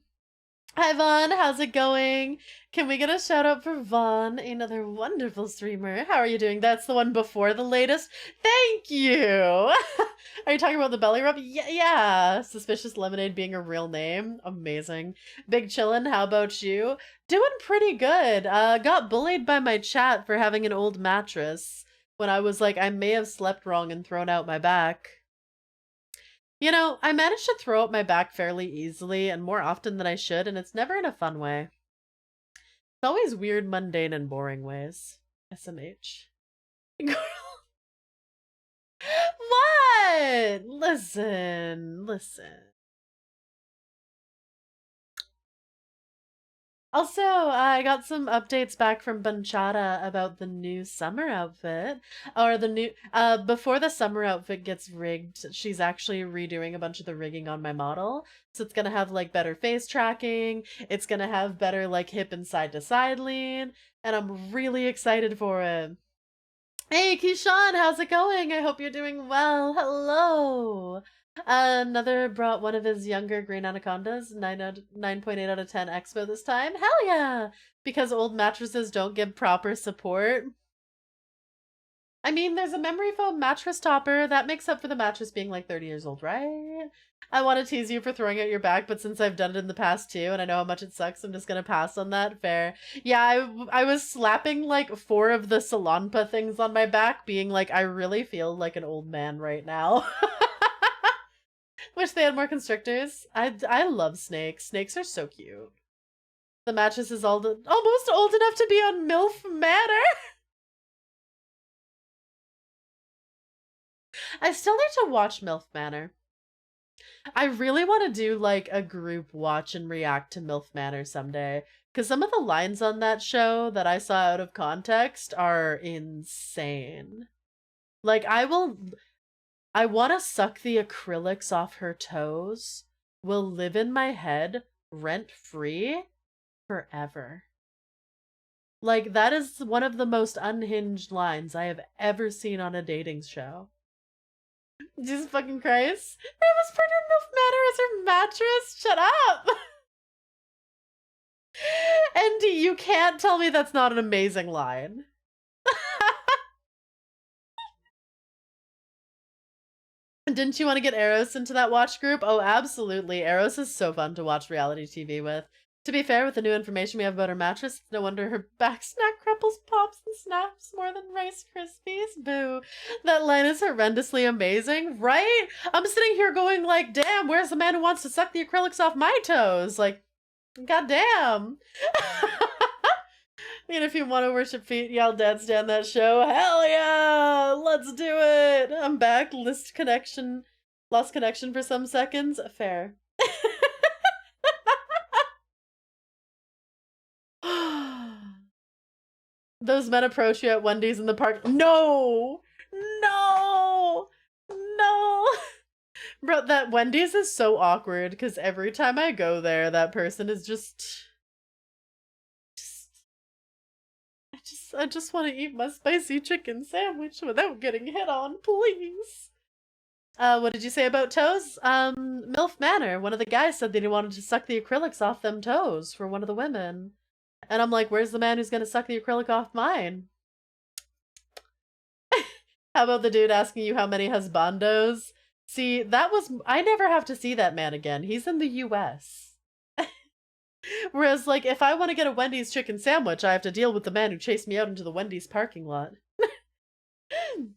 Hi Vaughn, how's it going? Can we get a shout out for Vaughn, another wonderful streamer? How are you doing? That's the one before the latest. Thank you. Are you talking about the belly rub? Yeah. Suspicious Lemonade being a real name. Amazing. Big Chillin', how about you? Doing pretty good. Got bullied by my chat for having an old mattress when I was like, I may have slept wrong and thrown out my back. You know, I managed to throw up my back fairly easily and more often than I should, and it's never in a fun way. It's always weird, mundane, and boring ways. SMH. What? Listen. Also, I got some updates back from Banchata about the new summer outfit. Or the new, before the summer outfit gets rigged, she's actually redoing a bunch of the rigging on my model. So it's gonna have like better face tracking, it's gonna have better like hip and side to side lean, and I'm really excited for it. Hey, Keyshawn, how's it going? I hope you're doing well. Hello. Another brought one of his younger green anacondas, 9.8 out of 10 expo this time. Hell yeah! Because old mattresses don't give proper support. I mean, there's a memory foam mattress topper. That makes up for the mattress being like 30 years old, right? I want to tease you for throwing out your back, but since I've done it in the past too, and I know how much it sucks, I'm just gonna pass on that. Fair. Yeah, I was slapping like 4 of the Salonpa things on my back, being like, I really feel like an old man right now. Wish they had more constrictors. I love snakes. Snakes are so cute. The mattress is almost old enough to be on MILF Manor. I still need to watch MILF Manor. I really want to do like a group watch and react to MILF Manor someday. Because some of the lines on that show that I saw out of context are insane. Like, I want to suck the acrylics off her toes, will live in my head rent free forever. Like, that is one of the most unhinged lines I have ever seen on a dating show. Jesus fucking Christ. It was put in MILF Manor as her mattress. Shut up. And you can't tell me that's not an amazing line. Didn't you want to get Eros into that watch group? Oh, absolutely. Eros is so fun to watch reality TV with. To be fair, with the new information we have about her mattress, it's no wonder her back snack crumples, pops, and snaps more than Rice Krispies. Boo. That line is horrendously amazing, right? I'm sitting here going like, damn, where's the man who wants to suck the acrylics off my toes? Like, goddamn. And if you want to worship feet, y'all dance down that show. Hell yeah! Let's do it! I'm back. Lost connection for some seconds. Fair. Those men approach you at Wendy's in the park. No! No! No! Bro, that Wendy's is so awkward because every time I go there, that person is just I just want to eat my spicy chicken sandwich without getting hit on, please. What did you say about toes? MILF Manor, one of the guys said that he wanted to suck the acrylics off them toes for one of the women. And I'm like, where's the man who's gonna suck the acrylic off mine? How about the dude asking you how many husbandos? See, I never have to see that man again. He's in the US. Whereas, like, if I want to get a Wendy's chicken sandwich, I have to deal with the man who chased me out into the Wendy's parking lot. It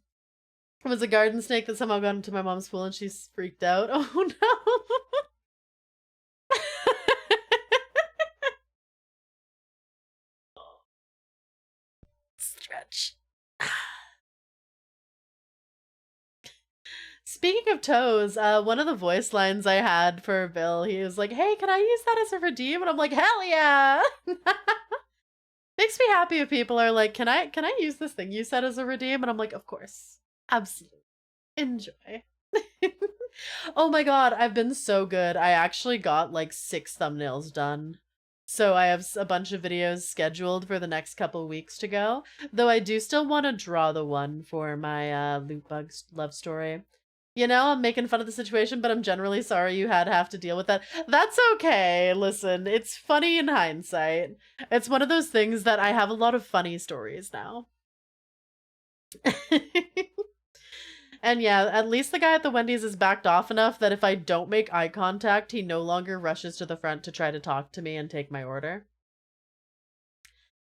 was a garden snake that somehow got into my mom's pool and she's freaked out. Oh no! Stretch. Speaking of toes, one of the voice lines I had for Bill, he was like, hey, can I use that as a redeem? And I'm like, hell yeah! Makes me happy if people are like, can I use this thing you said as a redeem? And I'm like, of course. Absolutely. Enjoy. Oh my god, I've been so good. I actually got like 6 thumbnails done. So I have a bunch of videos scheduled for the next couple weeks to go. Though I do still want to draw the one for my Loot Bugs love story. You know, I'm making fun of the situation, but I'm generally sorry you had to have to deal with that. That's okay. Listen, it's funny in hindsight. It's one of those things that I have a lot of funny stories now. And yeah, at least the guy at the Wendy's is backed off enough that if I don't make eye contact, he no longer rushes to the front to try to talk to me and take my order.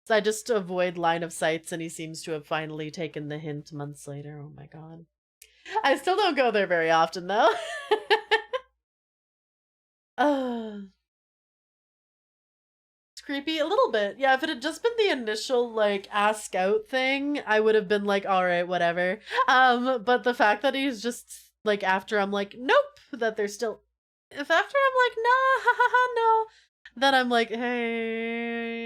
So I just avoid line of sights, and he seems to have finally taken the hint months later. Oh my god. I still don't go there very often, though. It's creepy a little bit. Yeah, if it had just been the initial, like, ask out thing, I would have been like, alright, whatever. But the fact that he's just, like, after I'm like, nope, that they're still... If after I'm like, no, no, then I'm like, hey...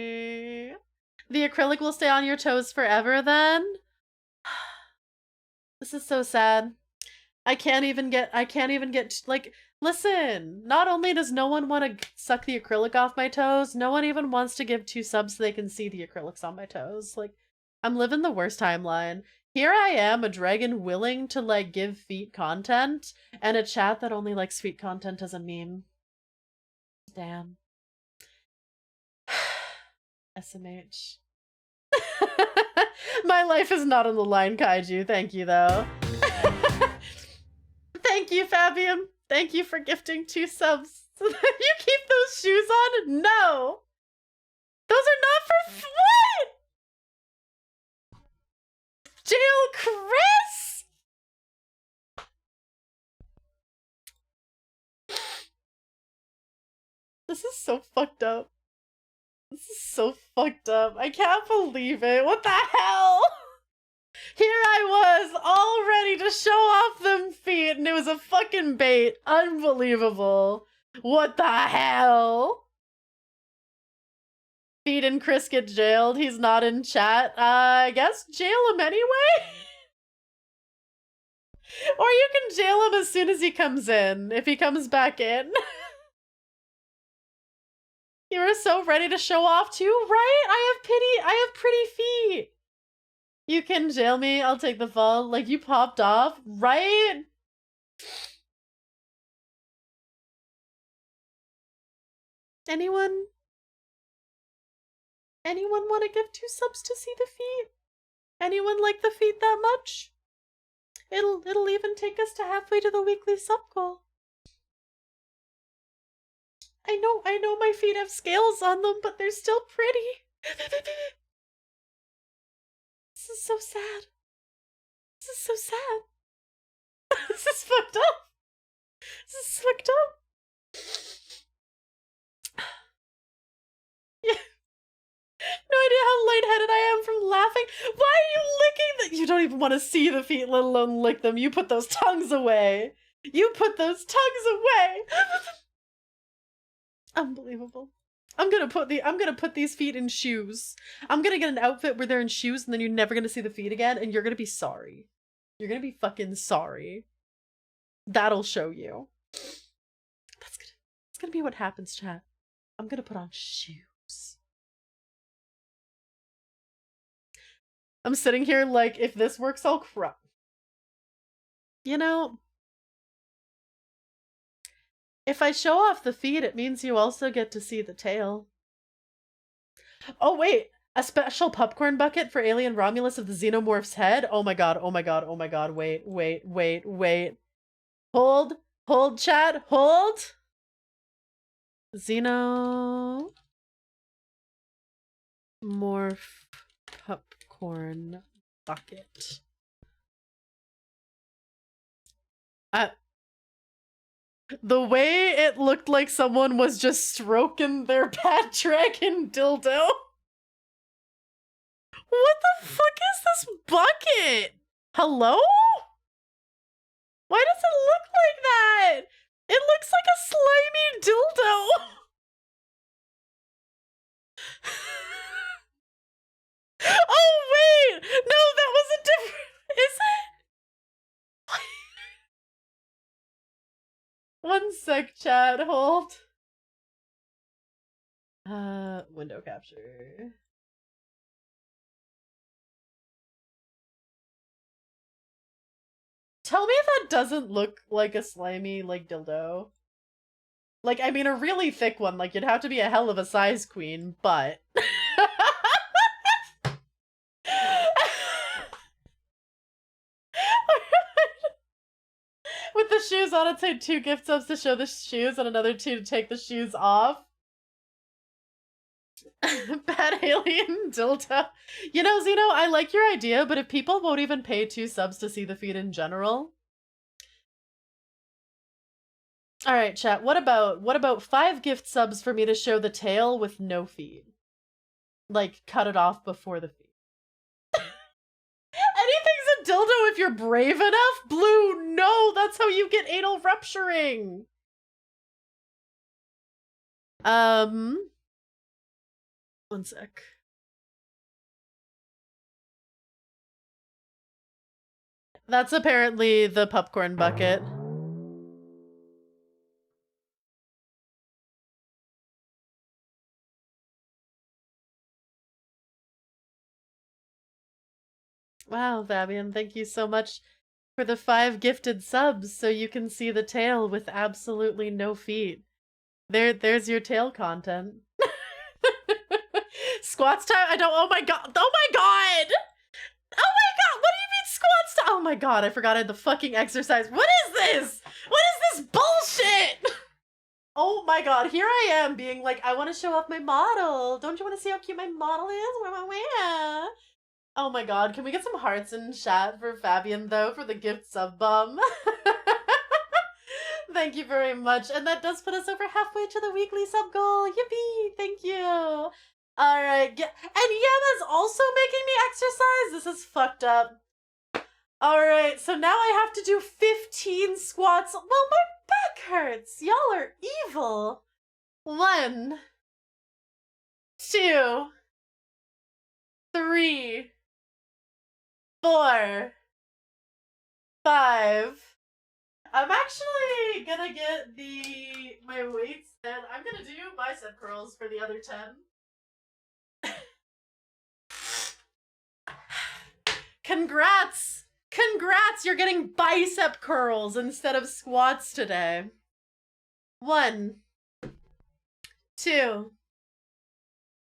The acrylic will stay on your toes forever, then? This is so sad. I can't even get, like, listen, not only does no one want to suck the acrylic off my toes, no one even wants to give 2 subs so they can see the acrylics on my toes. Like, I'm living the worst timeline. Here I am, a dragon willing to, like, give feet content, and a chat that only likes feet content as a meme. Damn. SMH. My life is not on the line, Kaiju. Thank you, though. Thank you, Fabian. Thank you for gifting 2 subs. You keep those shoes on? No. Those are not for what? Jail Chris? This is so fucked up. This is so fucked up. I can't believe it. What the hell? Here I was, all ready to show off them feet, and it was a fucking bait. Unbelievable. What the hell? Feet and Chris get jailed. He's not in chat. I guess jail him anyway? Or you can jail him as soon as he comes in, if he comes back in. You were so ready to show off too, right? I have pretty feet. You can jail me, I'll take the fall. Like, you popped off, right? Anyone want to give 2 subs to see the feet? Anyone like the feet that much? It'll even take us to halfway to the weekly sub goal. I know my feet have scales on them, but they're still pretty. This is so sad. This is so sad. This is fucked up. This is fucked up. Yeah. No idea how lightheaded I am from laughing. Why are you licking the— You don't even want to see the feet, let alone lick them. You put those tongues away. You put those tongues away. Unbelievable. I'm gonna put these feet in shoes. I'm gonna get an outfit where they're in shoes, and then you're never gonna see the feet again, and you're gonna be sorry. You're gonna be fucking sorry. That'll show you. It's gonna be what happens, chat. I'm gonna put on shoes. I'm sitting here like, if this works, I'll cry. You know, if I show off the feet, it means you also get to see the tail. Oh, wait. A special popcorn bucket for alien Romulus of the Xenomorph's head? Oh my god, oh my god, oh my god. Wait. Hold, chat, hold. Xenomorph popcorn bucket. The way it looked like someone was just stroking their bad dragon dildo. What the fuck is this bucket? Hello? Why does it look like that? It looks like a slimy dildo. Oh wait! No, that was a different— Is it? One sec, chat, hold. Window capture. Tell me if that doesn't look like a slimy, like, dildo. Like, I mean, a really thick one. Like, you'd have to be a hell of a size queen, but... With the shoes on it, say 2 gift subs to show the shoes and another 2 to take the shoes off. Bad alien dildo. You know, Zeno, I like your idea, but if people won't even pay 2 subs to see the feed in general... Alright, chat, what about 5 gift subs for me to show the tail with no feed? Like, cut it off before the feed. Anything's a dildo if you're brave enough? Blue, no, that's how you get anal rupturing. One sec. That's apparently the popcorn bucket. Wow, Fabian, thank you so much for the 5 gifted subs so you can see the tail with absolutely no feet. There's your tail content. Squats time? Oh my god! Oh my god! Oh my god! What do you mean squats time? Oh my god, I forgot I had the fucking exercise. What is this? What is this bullshit? Oh my god, here I am being like, I want to show off my model. Don't you want to see how cute my model is? Oh my god, can we get some hearts in chat for Fabian, though, for the gift sub bum? Thank you very much. And that does put us over halfway to the weekly sub goal. Yippee! Thank you. Alright, and Yama's also making me exercise? This is fucked up. Alright, so now I have to do 15 squats. Well, my back hurts. Y'all are evil. 1, 2, 3, 4, 5. I'm actually gonna get my weights and I'm gonna do bicep curls for the other 10. Congrats! Congrats! You're getting bicep curls instead of squats today. 1, 2,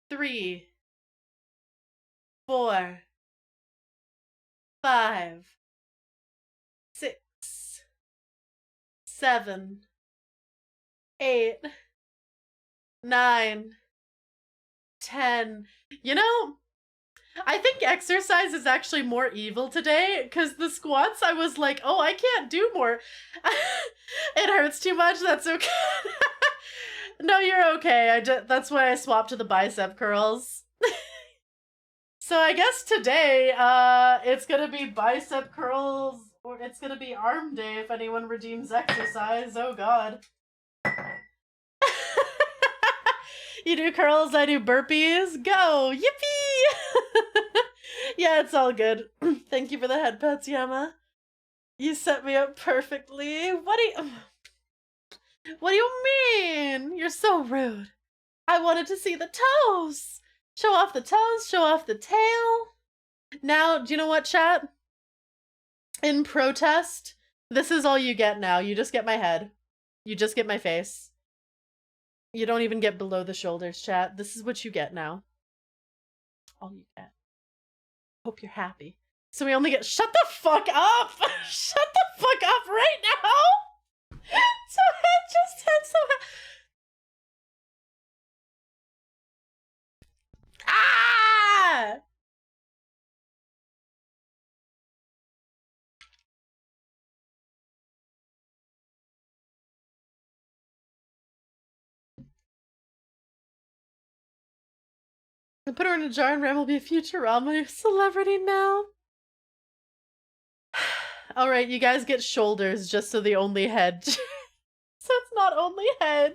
3, 4, 5, 6, 7, 8, 9, 10. You know, I think exercise is actually more evil today, because the squats, I was like, oh, I can't do more. It hurts too much, that's okay. No, you're okay. That's why I swapped to the bicep curls. So I guess today, it's gonna be bicep curls, or it's gonna be arm day if anyone redeems exercise. Oh god. You do curls, I do burpees. Go! Yippee! Yeah, it's all good. Thank you for the head pets, Yama. You set me up perfectly. What do you mean? You're so rude. I wanted to see the toes. Show off the toes, show off the tail. Now, do you know what, chat? In protest, this is all you get now. You just get my head. You just get my face. You don't even get below the shoulders, chat. This is what you get now. All you get. Hope you're happy. So we only get— shut the fuck up! Shut the fuck up right now! So head, just head, so head. Ah! I put her in a jar and Ram will be a Futurama celebrity now. Alright, you guys get shoulders just so the only head. So it's not only head.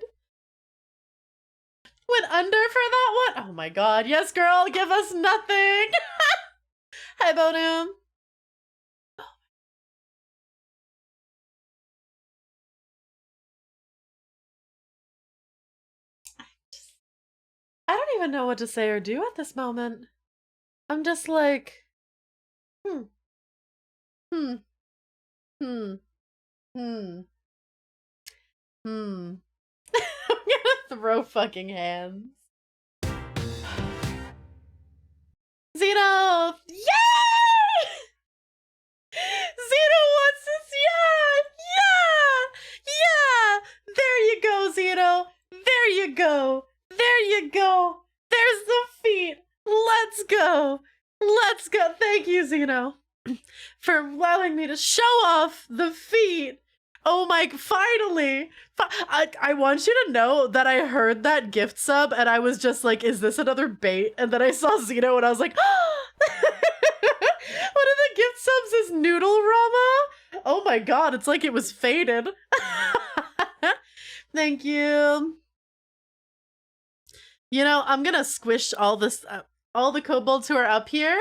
Went under for that one? Oh my god. Yes, girl, give us nothing. Hi, Bonum. I don't even know what to say or do at this moment. I'm just like, Hmm. Hmm. Hmm. I'm gonna throw fucking hands. Zeno! Yay! Zeno wants this. Yeah! Yeah! There you go, Zeno. There you go. There you go. There's the feet. Let's go. Let's go. Thank you, Zeno, for allowing me to show off the feet. Oh my, finally. I want you to know that I heard that gift sub and I was just like, is this another bait? And then I saw Zeno and I was like, oh! One of the gift subs is Noodle Rama. Oh my god, it's like it was faded. Thank you. You know, I'm gonna squish all this, all the kobolds who are up here.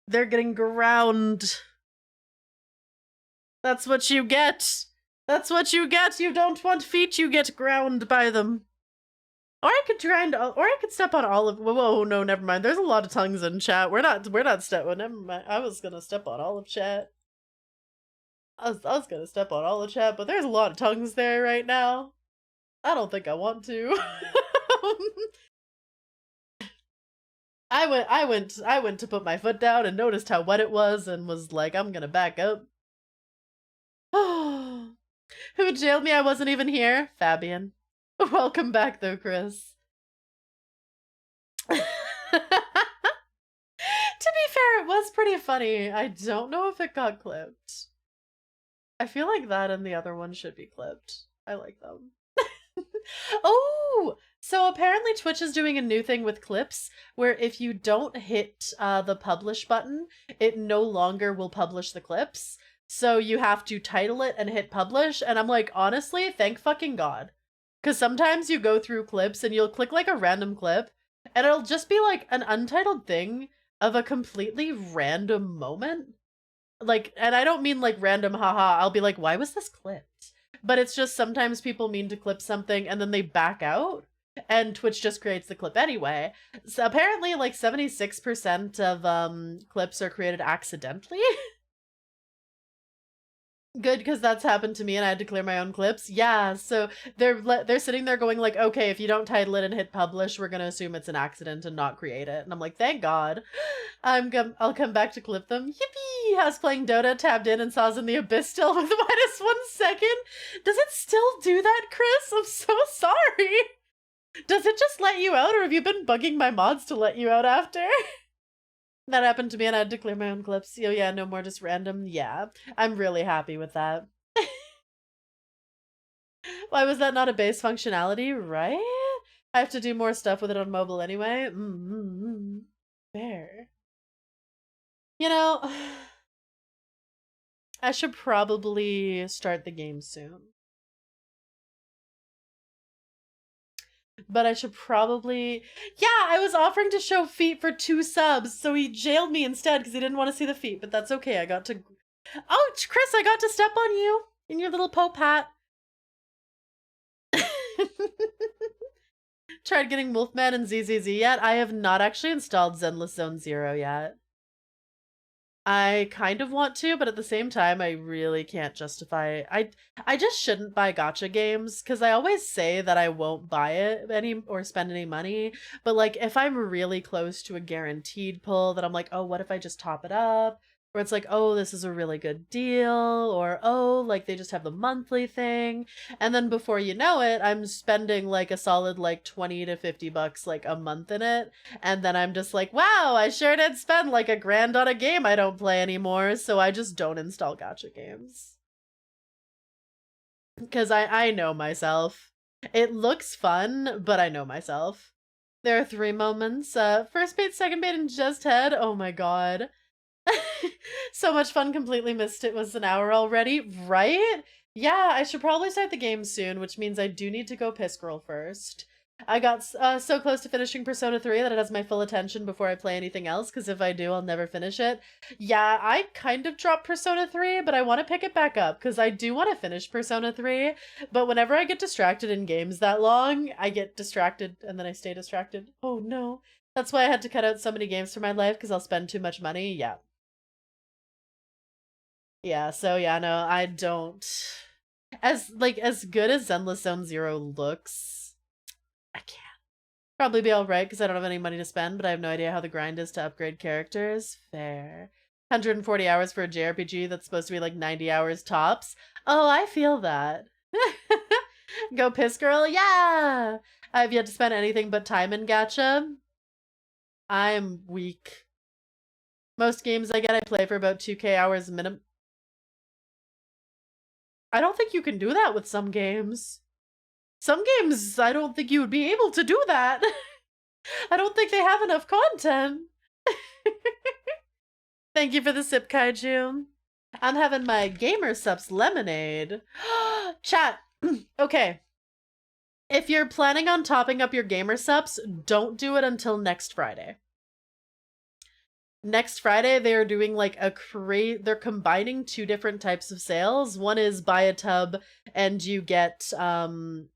They're getting ground. That's what you get. That's what you get. You don't want feet, you get ground by them. Or I could grind, or I could step on all of. Whoa, no, never mind. There's a lot of tongues in chat. We're not stepping. Never mind. I was gonna step on all of chat. I was gonna step on all of chat, but there's a lot of tongues there right now. I don't think I want to. I went to put my foot down and noticed how wet it was and was like, I'm gonna back up. Who jailed me? I wasn't even here. Fabian. Welcome back though, Chris. To be fair, it was pretty funny. I don't know if it got clipped. I feel like that and the other one should be clipped. I like them. Oh, so apparently Twitch is doing a new thing with clips where if you don't hit the publish button, it no longer will publish the clips. So you have to title it and hit publish. And I'm like, honestly, thank fucking God. Because sometimes you go through clips and you'll click like a random clip and it'll just be like an untitled thing of a completely random moment. Like, and I don't mean like random haha. I'll be like, why was this clipped? But it's just sometimes people mean to clip something and then they back out and Twitch just creates the clip anyway. So apparently like 76% of clips are created accidentally. Good, because that's happened to me and I had to clear my own clips. Yeah, so they're sitting there going like, okay, if you don't title it and hit publish, we're gonna assume it's an accident and not create it. And I'm like, thank God. I'll come back to clip them. Yippee! I was playing Dota, tabbed in, and saw us in the abyss still with -1 second. Does it still do that, Chris? I'm so sorry. Does it just let you out, or have you been bugging my mods to let you out after? That happened to me and I had to clear my own clips. Oh yeah, no more just random. Yeah, I'm really happy with that. Why was that not a base functionality, right? I have to do more stuff with it on mobile anyway. Fair. You know, I should probably start the game soon. But I should probably... Yeah, I was offering to show feet for 2 subs, so he jailed me instead because he didn't want to see the feet, but that's okay. I got to... Oh, Chris, I got to step on you in your little Pope hat. Tried getting Wolfman and ZZZ yet? I have not actually installed Zenless Zone Zero yet. I kind of want to, but at the same time, I really can't justify... I just shouldn't buy gacha games, because I always say that I won't buy it or spend any money, but like, if I'm really close to a guaranteed pull, then I'm like, oh, what if I just top it up? Or it's like, oh, this is a really good deal, or oh, like they just have the monthly thing, and then before you know it, I'm spending like a solid like 20 to 50 bucks like a month in it, and then I'm just like, wow, I sure did spend like $1,000 on a game I don't play anymore, so I just don't install gacha games. Because I know myself. It looks fun, but I know myself. There are 3 moments. First bait, second bait, and just head. Oh my god. So much fun, completely missed it. Was an hour already, right? Yeah, I should probably start the game soon, which means I do need to go piss girl first. I got so close to finishing Persona 3 that it has my full attention before I play anything else, because if I do, I'll never finish it. Yeah, I kind of dropped Persona 3, but I want to pick it back up, because I do want to finish Persona 3, but whenever I get distracted in games that long, I get distracted, and then I stay distracted. Oh no. That's why I had to cut out so many games from my life, because I'll spend too much money. Yeah. Yeah, so yeah, no, I don't. As good as Endless Zone Zero looks, I can't. Probably be alright because I don't have any money to spend, but I have no idea how the grind is to upgrade characters. Fair. 140 hours for a JRPG that's supposed to be like 90 hours tops. Oh, I feel that. Go piss girl, yeah! I've yet to spend anything but time in gacha. I'm weak. Most games I get, I play for about 2K hours minimum. I don't think you can do that with some games. Some games, I don't think you would be able to do that. I don't think they have enough content. Thank you for the sip, Kaiju. I'm having my Gamer Subs lemonade. Chat. Okay. If you're planning on topping up your Gamer Subs, don't do it until next Friday. Next Friday, they're doing like they're combining two different types of sales. One is buy a tub and you get a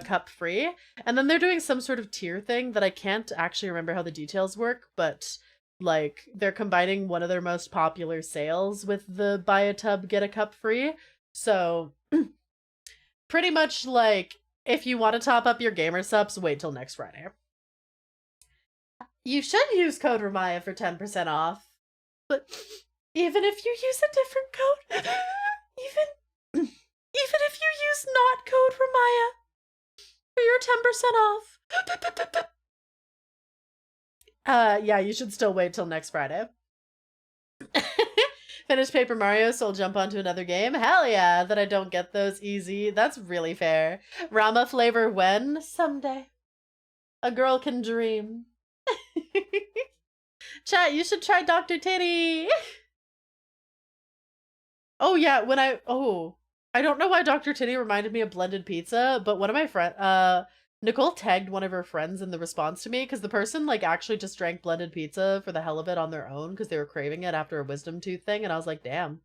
cup free. And then they're doing some sort of tier thing that I can't actually remember how the details work, but like they're combining one of their most popular sales with the buy a tub, get a cup free. So pretty much like if you want to top up your gamer subs, wait till next Friday. You should use code Ramaea for 10% off. But even if you use a different code, even if you use not code Ramaea for your 10% off. Yeah, you should still wait till next Friday. Finish Paper Mario, so I'll jump onto another game. Hell yeah, that I don't get those easy. That's really fair. Rama flavor when? Someday. A girl can dream. Chat, you should try Dr. Titty. Oh yeah, I don't know why Dr. Titty reminded me of blended pizza, but one of my friends, Nicole tagged one of her friends in the response to me because the person like actually just drank blended pizza for the hell of it on their own because they were craving it after a wisdom tooth thing, and I was like, damn.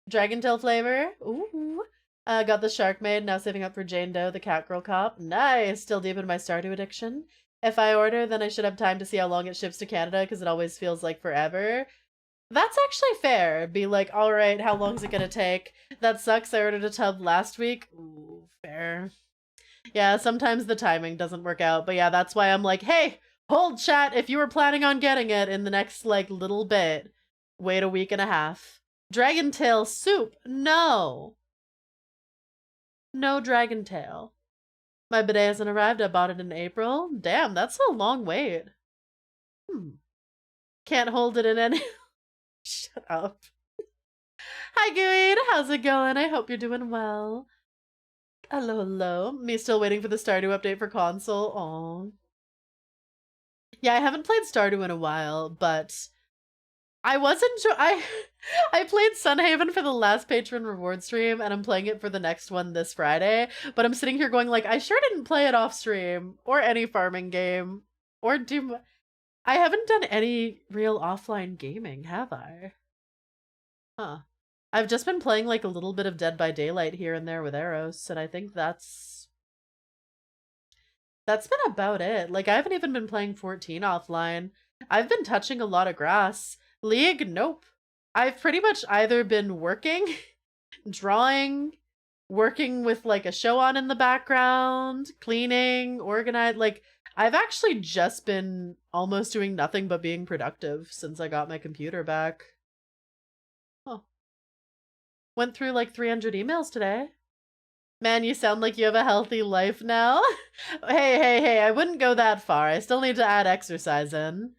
Dragon tail flavor. Ooh. Got the shark maid, now saving up for Jane Doe, the cat girl cop. Nice. Still deep in my Stardew addiction. If I order, then I should have time to see how long it ships to Canada because it always feels like forever. That's actually fair. Be like, all right, how long is it gonna take? That sucks. I ordered a tub last week. Ooh, fair. Yeah, sometimes the timing doesn't work out, but yeah, that's why I'm like, hey, hold chat. If you were planning on getting it in the next like little bit, wait a week and a half. Dragon tail soup? No. No dragon tail. My bidet hasn't arrived. I bought it in April. Damn, that's a long wait. Can't hold it in any. Shut up. Hi, Gooey. How's it going? I hope you're doing well. Hello, hello. Me still waiting for the Stardew update for console. Aw. Yeah, I haven't played Stardew in a while, but I played Sunhaven for the last patron reward stream, and I'm playing it for the next one this Friday. But I'm sitting here going like, I sure didn't play it off stream or any farming game or do. I haven't done any real offline gaming, have I? Huh. I've just been playing like a little bit of Dead by Daylight here and there with Eros, and I think that's been about it. Like I haven't even been playing 14 offline. I've been touching a lot of grass. League, nope. I've pretty much either been working, drawing, working with like a show on in the background, cleaning, organize. Like I've actually just been almost doing nothing but being productive since I got my computer back. Huh. Went through like 300 emails today. Man, you sound like you have a healthy life now. Hey, I wouldn't go that far. I still need to add exercise in.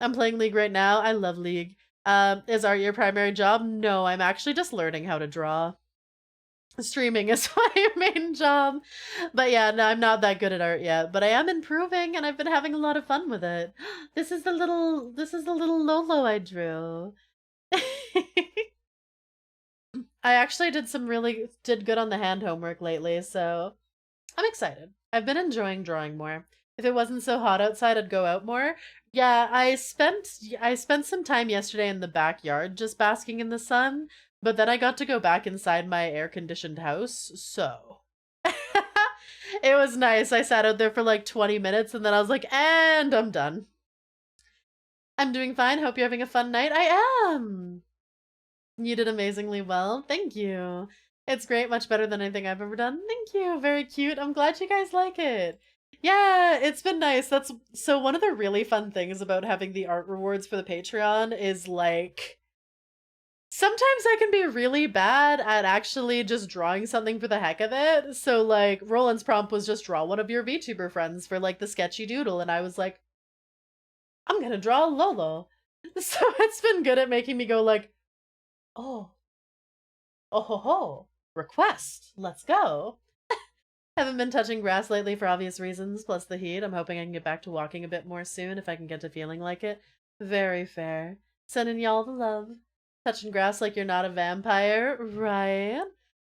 I'm playing League right now. I love League. Is art your primary job? No, I'm actually just learning how to draw. Streaming is my main job. But yeah, no, I'm not that good at art yet. But I am improving and I've been having a lot of fun with it. This is the little Lolo I drew. I actually did good on the hand homework lately, so I'm excited. I've been enjoying drawing more. If it wasn't so hot outside, I'd go out more. Yeah, I spent some time yesterday in the backyard just basking in the sun, but then I got to go back inside my air-conditioned house, so it was nice. I sat out there for like 20 minutes and then I was like, and I'm done. I'm doing fine. Hope you're having a fun night. I am. You did amazingly well. Thank you. It's great, much better than anything I've ever done. Thank you. Very cute. I'm glad you guys like it. Yeah, it's been nice. That's so one of the really fun things about having the art rewards for the Patreon is like sometimes I can be really bad at actually just drawing something for the heck of it. So like Roland's prompt was just draw one of your VTuber friends for like the sketchy doodle, and I was like, I'm gonna draw Lolo. So it's been good at making me go like, oh, oh ho ho, request, let's go. Haven't been touching grass lately for obvious reasons, plus the heat. I'm hoping I can get back to walking a bit more soon if I can get to feeling like it. Very fair. Sending y'all the love. Touching grass like you're not a vampire, right?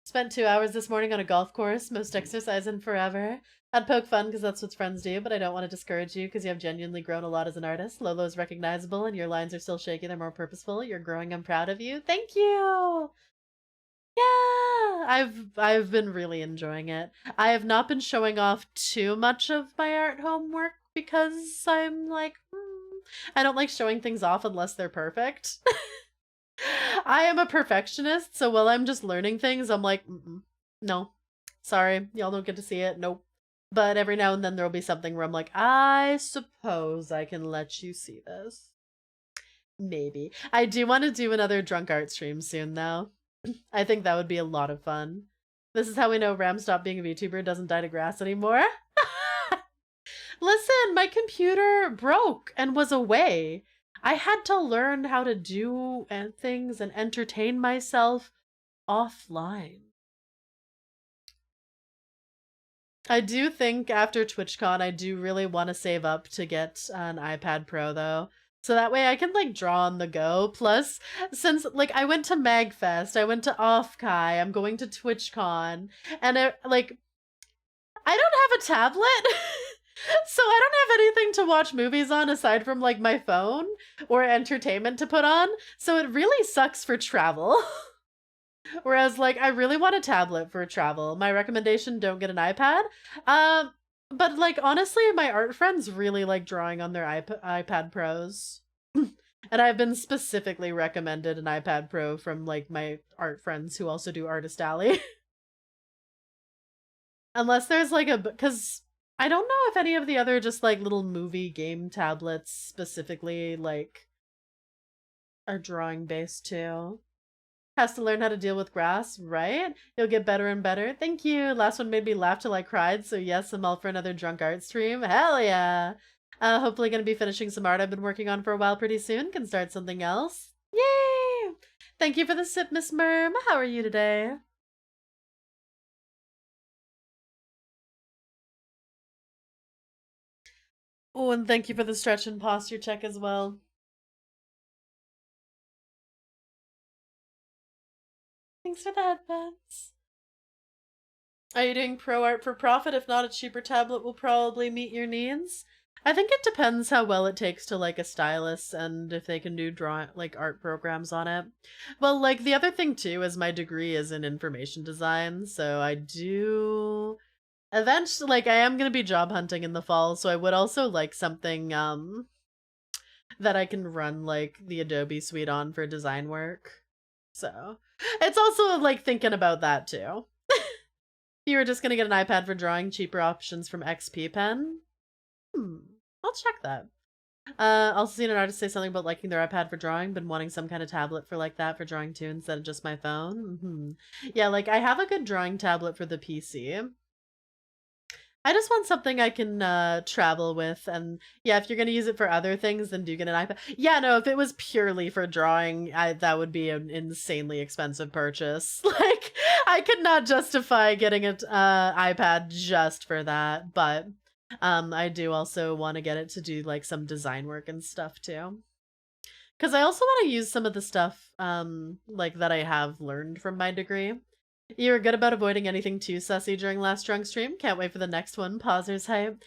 Spent 2 hours this morning on a golf course, most exercise in forever. I'd poke fun because that's what friends do, but I don't want to discourage you because you have genuinely grown a lot as an artist. Lolo's recognizable and your lines are still shaky, they're more purposeful. You're growing, I'm proud of you. Thank you! Yeah, I've been really enjoying it. I have not been showing off too much of my art homework because I'm like, I don't like showing things off unless they're perfect. I am a perfectionist, so while I'm just learning things, I'm like, no, sorry, y'all don't get to see it. Nope. But every now and then there'll be something where I'm like, I suppose I can let you see this. Maybe. I do want to do another drunk art stream soon, though. I think that would be a lot of fun. This is how we know Ram stopped being a VTuber, doesn't die to grass anymore. Listen, my computer broke and was away. I had to learn how to do things and entertain myself offline. I do think after TwitchCon, I do really want to save up to get an iPad Pro, though. So that way I can, like, draw on the go. Plus, since, like, I went to MagFest, I went to Offkai, I'm going to TwitchCon, and, I don't have a tablet, so I don't have anything to watch movies on aside from, like, my phone or entertainment to put on, so it really sucks for travel. Whereas, like, I really want a tablet for travel. My recommendation, don't get an iPad. But, like, honestly, my art friends really like drawing on their iPad Pros. And I've been specifically recommended an iPad Pro from, like, my art friends who also do Artist Alley. Unless there's, like, because I don't know if any of the other just, like, little movie game tablets specifically, like, are drawing based too. Has to learn how to deal with grass, right? You'll get better and better. Thank you. Last one made me laugh till I cried, so yes, I'm all for another drunk art stream. Hell yeah. Hopefully gonna be finishing some art I've been working on for a while pretty soon. Can start something else. Yay! Thank you for the sip, Miss Merm. How are you today? Oh, and thank you for the stretch and posture check as well. Thanks for the headbands. Are you doing pro art for profit? If not, a cheaper tablet will probably meet your needs. I think it depends how well it takes to like a stylist and if they can do like art programs on it. Well, like the other thing too is my degree is in information design, so I do eventually like I am going to be job hunting in the fall, so I would also like something that I can run like the Adobe suite on for design work. So, it's also like thinking about that too. You were just gonna get an iPad for drawing, cheaper options from XP Pen? I'll check that. Also seen an artist say something about liking their iPad for drawing, been wanting some kind of tablet for like that for drawing too instead of just my phone. Yeah, like I have a good drawing tablet for the PC. I just want something I can travel with, and yeah, if you're gonna use it for other things, then do get an iPad. Yeah, no, if it was purely for drawing, that would be an insanely expensive purchase. Like, I could not justify getting an iPad just for that, but I do also want to get it to do like some design work and stuff too. Because I also want to use some of the stuff like that I have learned from my degree. You were good about avoiding anything too sussy during last drunk stream. Can't wait for the next one. Pausers hype.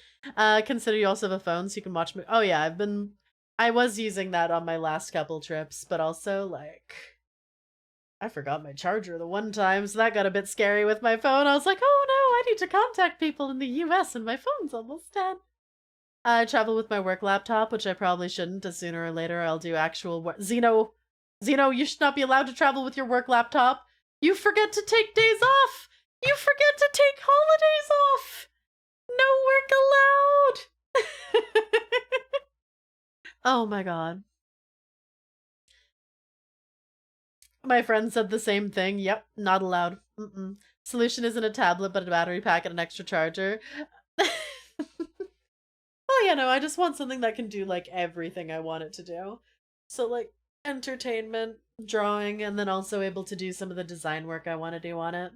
Consider you also have a phone so you can watch me. Oh yeah, I was using that on my last couple trips, but also like I forgot my charger the one time, so that got a bit scary with my phone. I was like, oh no, I need to contact people in the US and my phone's almost dead. I travel with my work laptop, which I probably shouldn't, as sooner or later I'll do actual work. Xeno, Zeno, you should not be allowed to travel with your work laptop. You forget to take days off. You forget to take holidays off. No work allowed. Oh my god. My friend said the same thing. Yep, not allowed. Solution isn't a tablet, but a battery pack and an extra charger. Well, yeah, no, I just want something that can do, like, everything I want it to do. So, like, entertainment, drawing, and then also able to do some of the design work I want to do on it.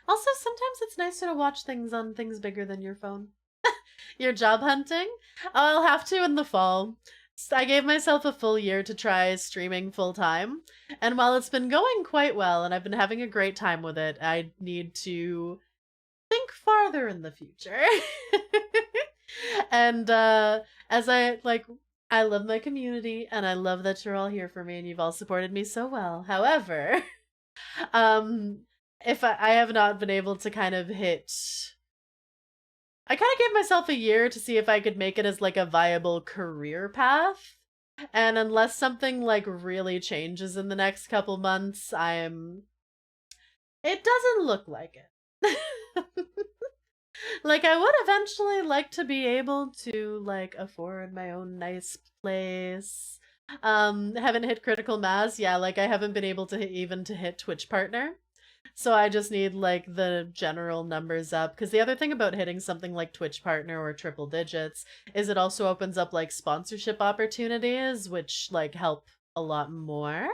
Also, sometimes it's nicer to watch things on things bigger than your phone. You're job hunting? I'll have to in the fall. I gave myself a full year to try streaming full time, and while it's been going quite well and I've been having a great time with it, I need to think farther in the future. And as I love my community and I love that you're all here for me and you've all supported me so well. However, um if I have not been able to kind of hit, I kind of gave myself a year to see if I could make it as like a viable career path. And unless something like really changes in the next couple months, it doesn't look like it. Like, I would eventually like to be able to, like, afford my own nice place. Haven't hit critical mass. Yeah, like, I haven't been able to even to hit Twitch partner. So I just need, like, the general numbers up. Because the other thing about hitting something like Twitch partner or triple digits is it also opens up, like, sponsorship opportunities, which, like, help a lot more.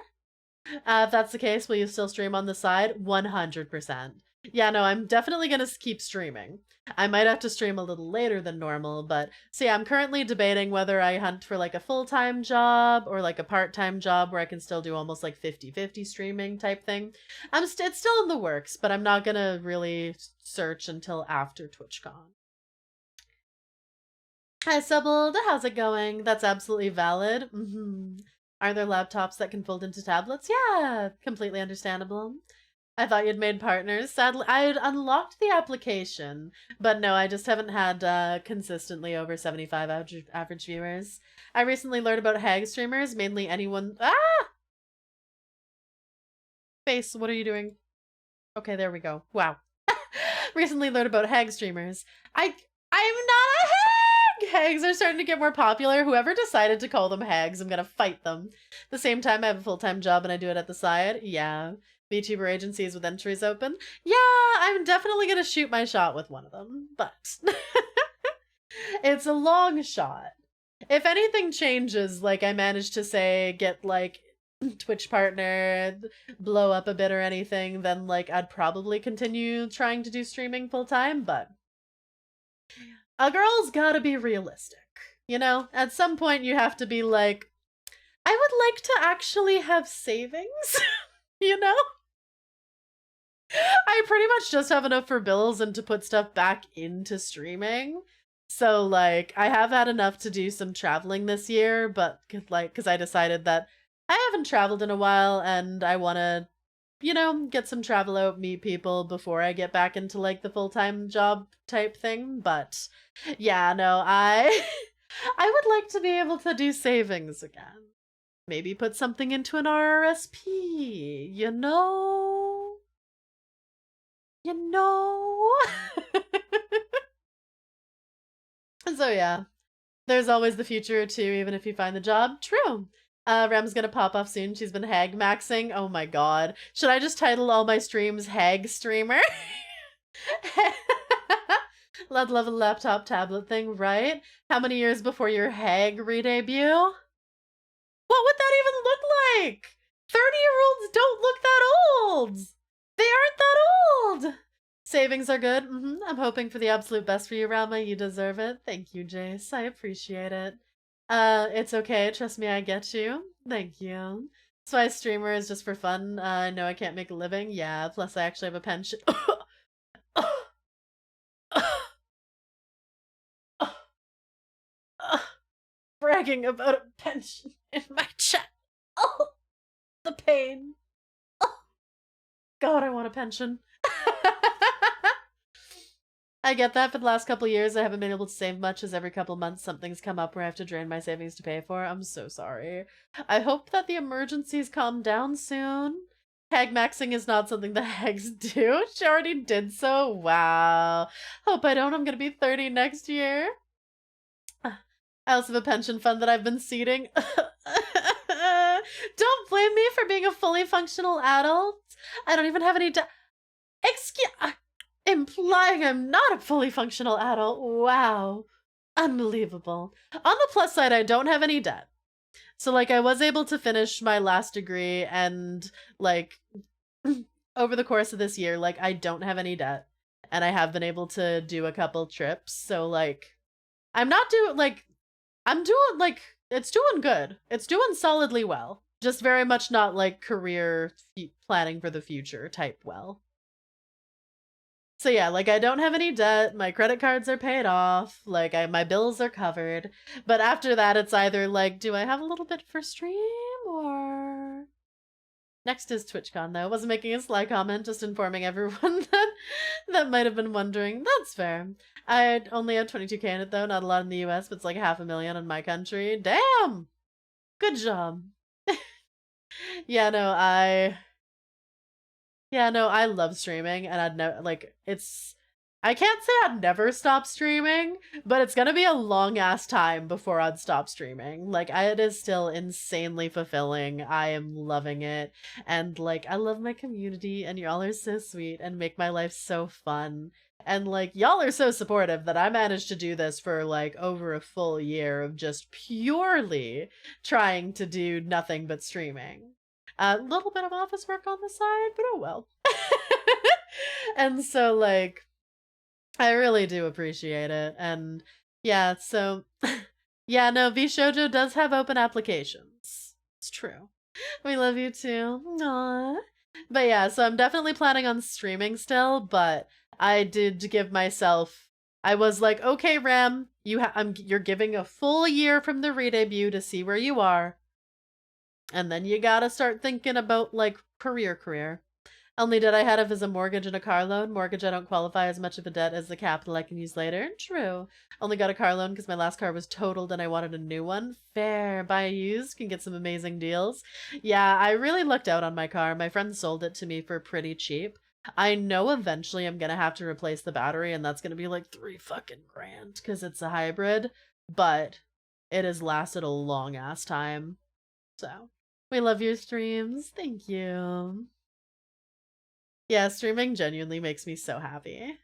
If that's the case, will you still stream on the side? 100%. Yeah, no, I'm definitely gonna keep streaming. I might have to stream a little later than normal, but see, I'm currently debating whether I hunt for like a full-time job or like a part-time job where I can still do almost like 50-50 streaming type thing. It's still in the works, but I'm not gonna really search until after TwitchCon. Hi, Subbled. How's it going? That's absolutely valid. Are there laptops that can fold into tablets? Yeah, completely understandable. I thought you'd made partners. Sadly, I had unlocked the application, but no, I just haven't had consistently over 75 average viewers. I recently learned about hag streamers, mainly anyone. Ah! Face, what are you doing? Okay, there we go. Wow. Recently learned about hag streamers. I'm not a hag! Hags are starting to get more popular. Whoever decided to call them hags, I'm gonna fight them. At the same time, I have a full-time job and I do it at the side. Yeah. VTuber agencies with entries open. Yeah, I'm definitely gonna shoot my shot with one of them, but it's a long shot. If anything changes, like I managed to say, get like Twitch partner, blow up a bit or anything, then like I'd probably continue trying to do streaming full time, but a girl's gotta be realistic. You know, at some point you have to be like, I would like to actually have savings, you know? I pretty much just have enough for bills and to put stuff back into streaming. So, like, I have had enough to do some traveling this year, but, because I decided that I haven't traveled in a while and I want to, you know, get some travel out, meet people before I get back into, like, the full-time job type thing. But, yeah, no, I would like to be able to do savings again. Maybe put something into an RRSP, you know? You know? So yeah, there's always the future too, even if you find the job. True. Rem's gonna pop off soon. She's been hag maxing. Oh my god. Should I just title all my streams Hag Streamer? Let's love a laptop tablet thing, right? How many years before your hag re-debut? What would that even look like? 30-year-olds don't look that old! They aren't that old! Savings are good. I'm hoping for the absolute best for you, Rama. You deserve it. Thank you, Jace. I appreciate it. It's okay. Trust me, I get you. Thank you. That's why streamer is just for fun. I know I can't make a living. Yeah, plus I actually have a pension. Bragging about a pension in my chat. Oh, the pain. Oh, God, I want a pension. I get that for the last couple of years I haven't been able to save much as every couple months something's come up where I have to drain my savings to pay for. I'm so sorry. I hope that the emergencies calm down soon. Hag maxing is not something the hags do. She already did so. Wow. Hope I don't. I'm gonna be 30 next year. I also have a pension fund that I've been seeding. Don't blame me for being a fully functional adult. I don't even have any excuse implying I'm not a fully functional adult. Wow. Unbelievable. On the plus side, I don't have any debt. So, like, I was able to finish my last degree and, like, over the course of this year, like, I don't have any debt. And I have been able to do a couple trips. So, like, I'm not doing, like, I'm doing, like, it's doing good. It's doing solidly well. Just very much not, like, career planning for the future type well. So yeah, like I don't have any debt, my credit cards are paid off, like my bills are covered. But after that it's either like, do I have a little bit for stream or next is TwitchCon though. I wasn't making a sly comment, just informing everyone that might have been wondering. That's fair. I only have 22K in it though, not a lot in the US, but it's like 500,000 in my country. Damn! Good job. Yeah, no, I love streaming, and I'd never, like, I can't say I'd never stop streaming, but it's gonna be a long-ass time before I'd stop streaming. Like, it is still insanely fulfilling. I am loving it, and, like, I love my community, and y'all are so sweet, and make my life so fun. And, like, y'all are so supportive that I managed to do this for, like, over a full year of just purely trying to do nothing but streaming. A little bit of office work on the side, but oh well. And so, like, I really do appreciate it. And yeah, so, yeah, no, VShojo does have open applications. It's true. We love you too. Aww. But yeah, so I'm definitely planning on streaming still, but I did give myself, I was like, okay, Ram, you're giving a full year from the re-debut to see where you are. And then you gotta start thinking about, like, career. Only debt I have is a mortgage and a car loan. Mortgage I don't qualify as much of a debt as the capital I can use later. True. Only got a car loan because my last car was totaled and I wanted a new one. Fair. Buy a used, can get some amazing deals. Yeah, I really lucked out on my car. My friend sold it to me for pretty cheap. I know eventually I'm gonna have to replace the battery and that's gonna be like $3 fucking grand because it's a hybrid, but it has lasted a long ass time. So, we love your streams. Thank you. Yeah, streaming genuinely makes me so happy.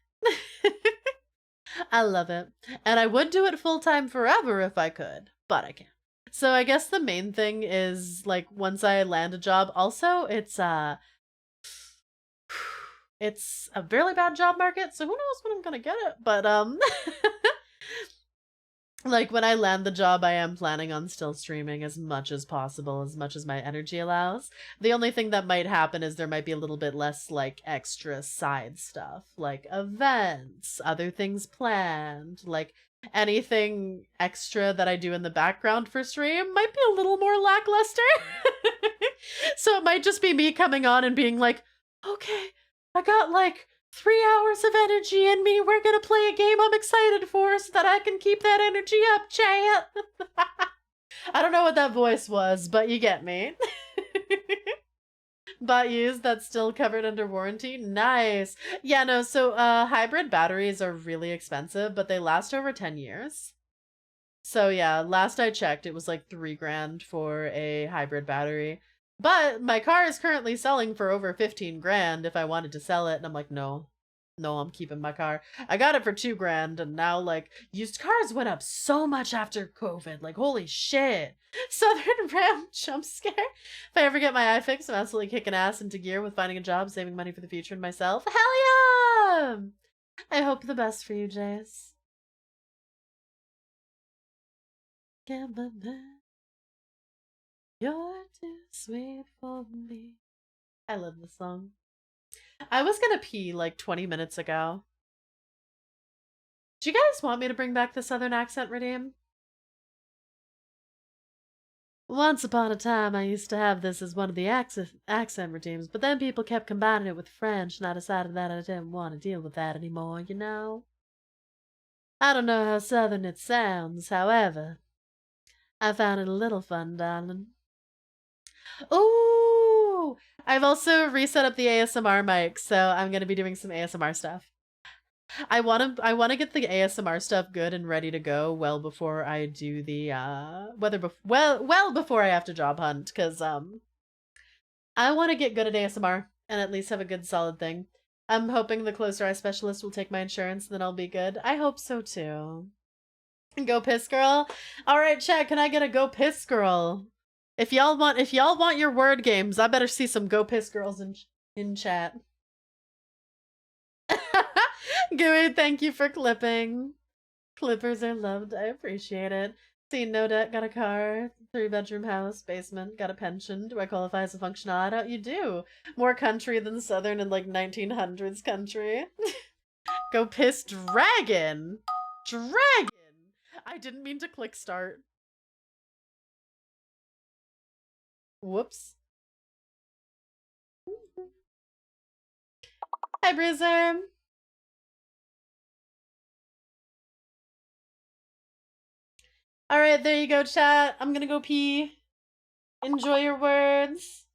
I love it. And I would do it full time forever if I could, but I can't. So I guess the main thing is, like, once I land a job, also it's a really bad job market, so who knows when I'm gonna get it, but like, when I land the job, I am planning on still streaming as much as possible, as much as my energy allows. The only thing that might happen is there might be a little bit less, like, extra side stuff, like events, other things planned, like, anything extra that I do in the background for stream might be a little more lackluster. So it might just be me coming on and being like, okay, I got, like, 3 hours of energy in me. We're gonna play a game I'm excited for so that I can keep that energy up, chat. I don't know what that voice was, but you get me. Bought used, that's still covered under warranty. Nice. Yeah, no, so hybrid batteries are really expensive, but they last over 10 years. So yeah, last I checked, it was like 3 grand for a hybrid battery. But my car is currently selling for over 15 grand if I wanted to sell it. And I'm like, no, I'm keeping my car. I got it for 2 grand. And now, like, used cars went up so much after COVID. Like, holy shit. Southern Ram jump scare. If I ever get my iFix, I'm absolutely kicking ass into gear with finding a job, saving money for the future and myself. Hell yeah! I hope the best for you, Jace. Get my man. You're too sweet for me. I love this song. I was gonna pee like 20 minutes ago. Do you guys want me to bring back the Southern accent redeem? Once upon a time, I used to have this as one of the accent redeems, but then people kept combining it with French, and I decided that I didn't want to deal with that anymore, you know? I don't know how southern it sounds, however, I found it a little fun, darling. Ooh! I've also reset up the ASMR mic, so I'm gonna be doing some ASMR stuff. I wanna get the ASMR stuff good and ready to go well before I do the well before I have to job hunt, because I want to get good at ASMR and at least have a good solid thing. I'm hoping the closer eye specialist will take my insurance, and then I'll be good. I hope so too. Go piss girl. All right, chat. Can I get a go piss girl? If y'all want your word games, I better see some go piss girls in chat. Gooey, thank you for clipping. Clippers are loved. I appreciate it. See, no debt, got a car, 3-bedroom house, basement, got a pension. Do I qualify as a functional adult? You do. More country than southern and like 1900s country. Go piss dragon. Dragon. I didn't mean to click start. Whoops. Hi, Bruiser. All right, there you go, chat. I'm gonna go pee. Enjoy your words.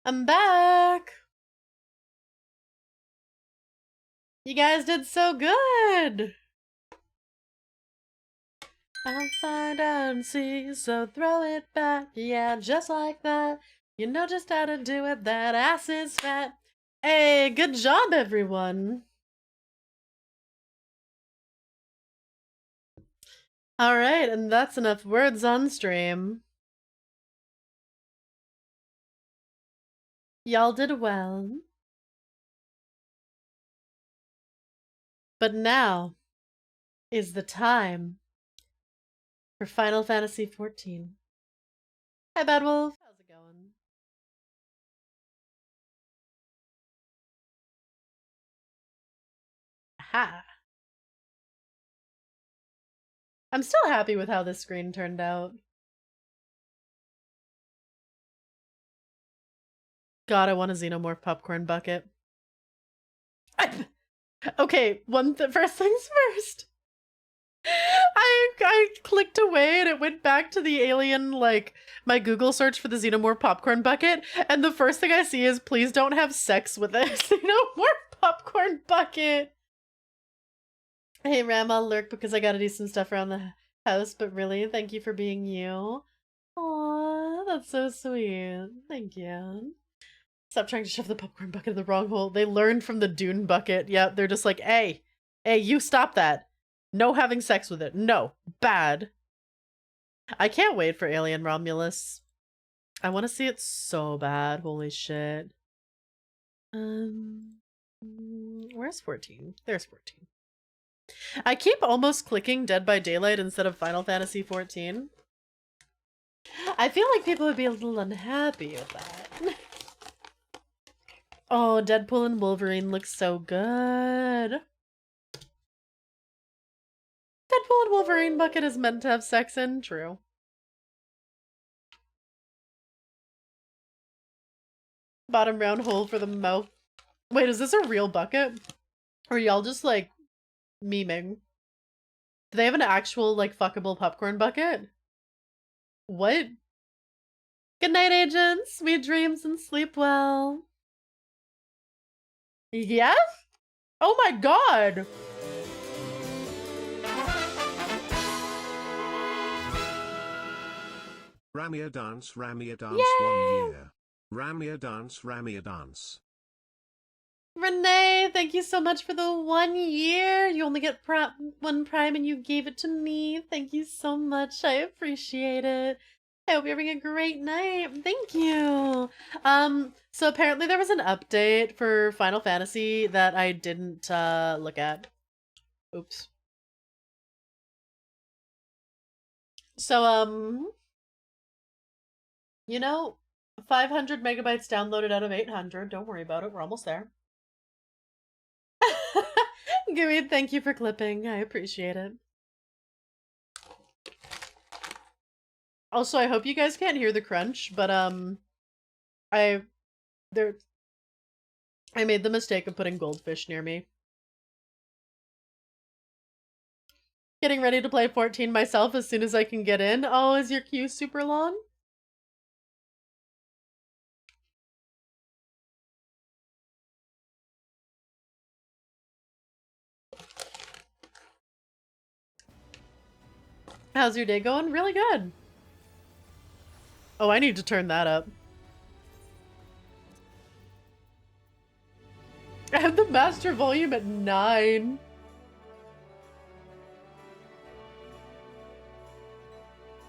I'm back! You guys did so good! I'll find out and see, so throw it back, yeah, just like that. You know just how to do it, that ass is fat. Hey, good job, everyone! Alright, and that's enough words on stream. Y'all did well. But now is the time for Final Fantasy XIV. Hi, Bad Wolf. How's it going? Ha! I'm still happy with how this screen turned out. God, I want a Xenomorph popcorn bucket. Okay, first things first. I clicked away and it went back to the alien, like, my Google search for the Xenomorph popcorn bucket, and the first thing I see is, please don't have sex with it. Xenomorph popcorn bucket. Hey, Ram, I'll lurk because I gotta do some stuff around the house, but really, thank you for being you. Aww, that's so sweet. Thank you. Stop trying to shove the popcorn bucket in the wrong hole. They learned from the Dune bucket. Yeah, they're just like, hey, you stop that. No having sex with it. No. Bad. I can't wait for Alien Romulus. I want to see it so bad. Holy shit. Where's 14? There's 14. I keep almost clicking Dead by Daylight instead of Final Fantasy XIV. I feel like people would be a little unhappy with that. Oh, Deadpool and Wolverine look so good. Deadpool and Wolverine bucket is meant to have sex in, true. Bottom round hole for the mouth. Wait, is this a real bucket? Or y'all just, like, memeing? Do they have an actual, like, fuckable popcorn bucket? What? Good night, agents. Sweet dreams and sleep well. Yes? Oh my god! Ramaea dance, Yay! 1 year. Ramaea dance. Renee, thank you so much for the 1 year. You only get one prime and you gave it to me. Thank you so much. I appreciate it. I hope you're having a great night. Thank you. So apparently there was an update for Final Fantasy that I didn't look at. Oops. So, you know, 500 megabytes downloaded out of 800. Don't worry about it. We're almost there. Gooey, thank you for clipping. I appreciate it. Also, I hope you guys can't hear the crunch, but I made the mistake of putting goldfish near me. Getting ready to play 14 myself as soon as I can get in. Oh, is your queue super long? How's your day going? Really good. Oh, I need to turn that up. I have the master volume at 9.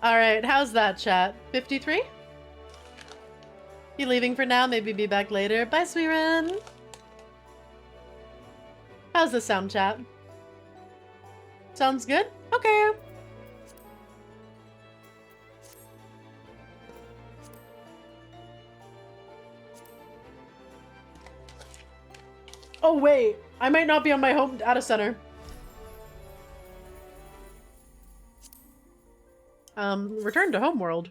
Alright, how's that, chat? 53? You leaving for now? Maybe be back later. Bye, Sweerin. How's the sound, chat? Sounds good? Okay. Oh, wait. I might not be on my home data center. Return to homeworld.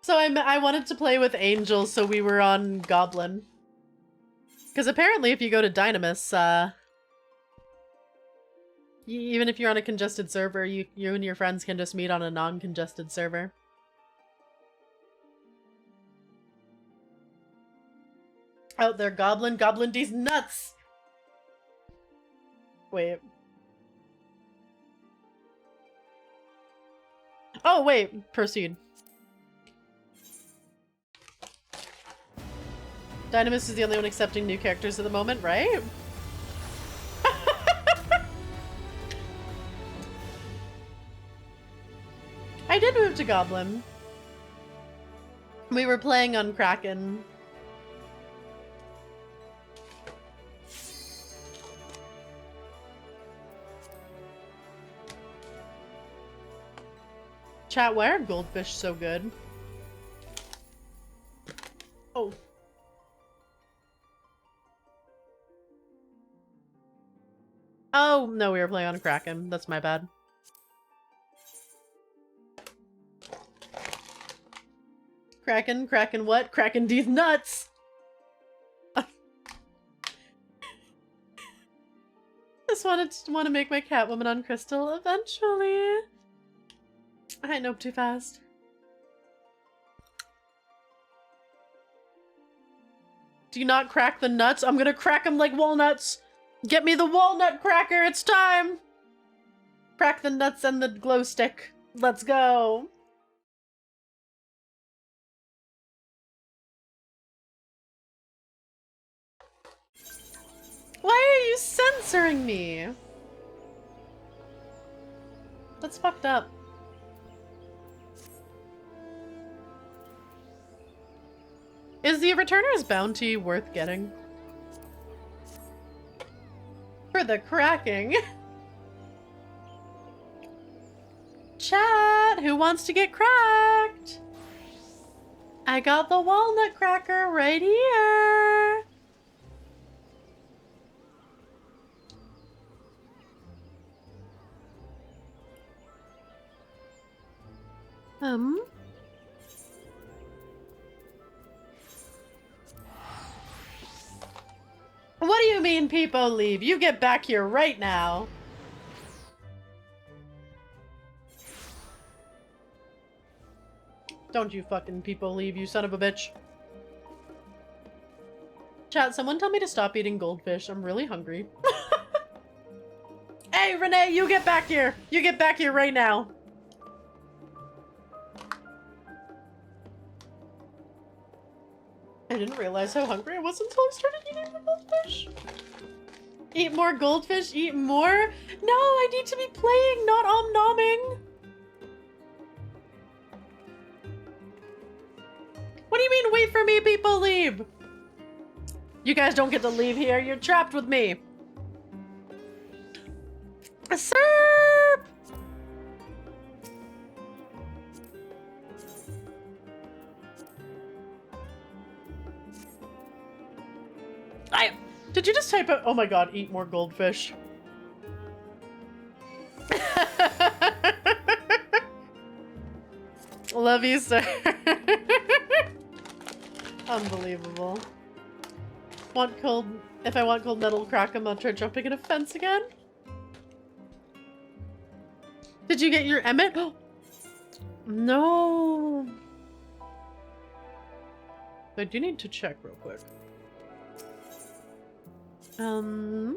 So I wanted to play with Angel, so we were on Goblin. Because apparently if you go to Dynamis, Even if you're on a congested server, you and your friends can just meet on a non-congested server. Out there, Goblin. Goblin D's nuts! Wait. Oh, wait. Proceed. Dynamis is the only one accepting new characters at the moment, right? I did move to Goblin. We were playing on Kraken. Chat, why are goldfish so good? Oh. Oh, no, we were playing on Kraken. That's my bad. Kraken? Kraken what? Kraken D's nuts! Just want to make my Catwoman on Crystal eventually. I nope too fast. Do you not crack the nuts? I'm gonna crack them like walnuts! Get me the walnut cracker, it's time! Crack the nuts and the glow stick. Let's go! Why are you censoring me? That's fucked up. Is the Returner's bounty worth getting? For the cracking. Chat, who wants to get cracked? I got the walnut cracker right here. What do you mean people leave? You get back here right now. Don't you fucking people leave, you son of a bitch. Chat, someone tell me to stop eating goldfish. I'm really hungry. Hey, Renee, you get back here. You get back here right now. I didn't realize how hungry I was until I started eating the goldfish. Eat more goldfish, eat more? No, I need to be playing, not om-nomming. What do you mean, wait for me, people leave? You guys don't get to leave here, you're trapped with me. Sir! Did you just type out, oh my god, eat more goldfish? Love you, sir. Unbelievable. Want cold, if I want cold metal crack, I'm gonna try jumping in a fence again. Did you get your Emmett? No. I do need to check real quick. Oh.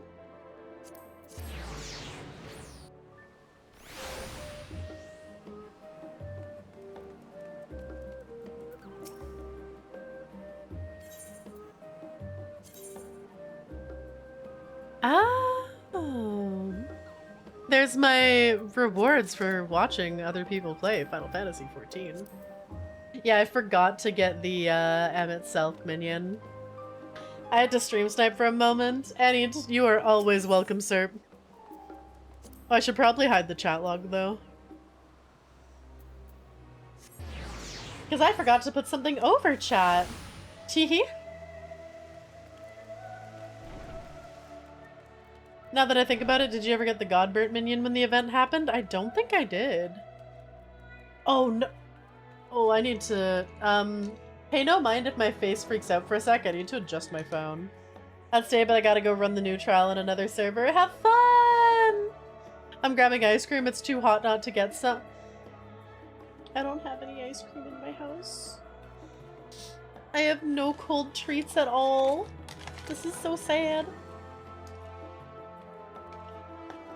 There's my rewards for watching other people play Final Fantasy XIV. Yeah, I forgot to get the Emmett Self minion. I had to stream snipe for a moment. Annie, you are always welcome, sir. Oh, I should probably hide the chat log, though. Because I forgot to put something over chat. Teehee. Now that I think about it, did you ever get the Godbert minion when the event happened? I don't think I did. Oh, no. Oh, I need to, Pay no mind if my face freaks out for a sec. I need to adjust my phone. That's today, but I gotta go run the new trial on another server. Have fun! I'm grabbing ice cream. It's too hot not to get some. I don't have any ice cream in my house. I have no cold treats at all. This is so sad.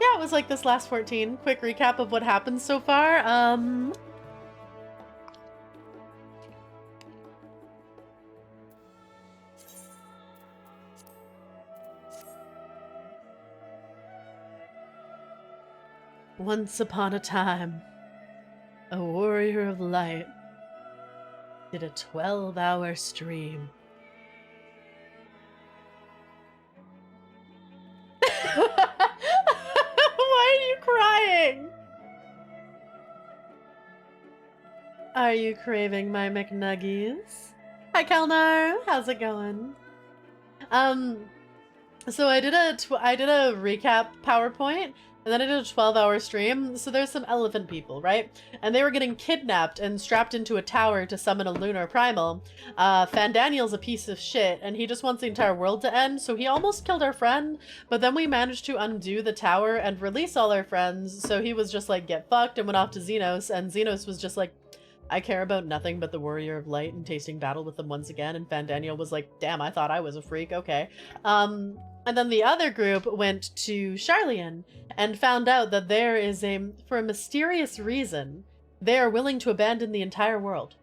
Yeah, it was like this last 14. Quick recap of what happened so far. Once upon a time, a warrior of light did a 12-hour stream. Why are you crying? Are you craving my McNuggies? Hi, Kelnar. How's it going? So I did a recap PowerPoint, and then I did a 12-hour stream. So there's some elephant people, right? And they were getting kidnapped and strapped into a tower to summon a lunar primal. Fandaniel's a piece of shit, and he just wants the entire world to end, so he almost killed our friend, but then we managed to undo the tower and release all our friends, so he was just like, get fucked, and went off to Xenos, and Xenos was just like, I care about nothing but the Warrior of Light and tasting battle with them once again, and Fandaniel was like, damn, I thought I was a freak, okay. And then the other group went to Charlian and found out that there is for a mysterious reason, they are willing to abandon the entire world.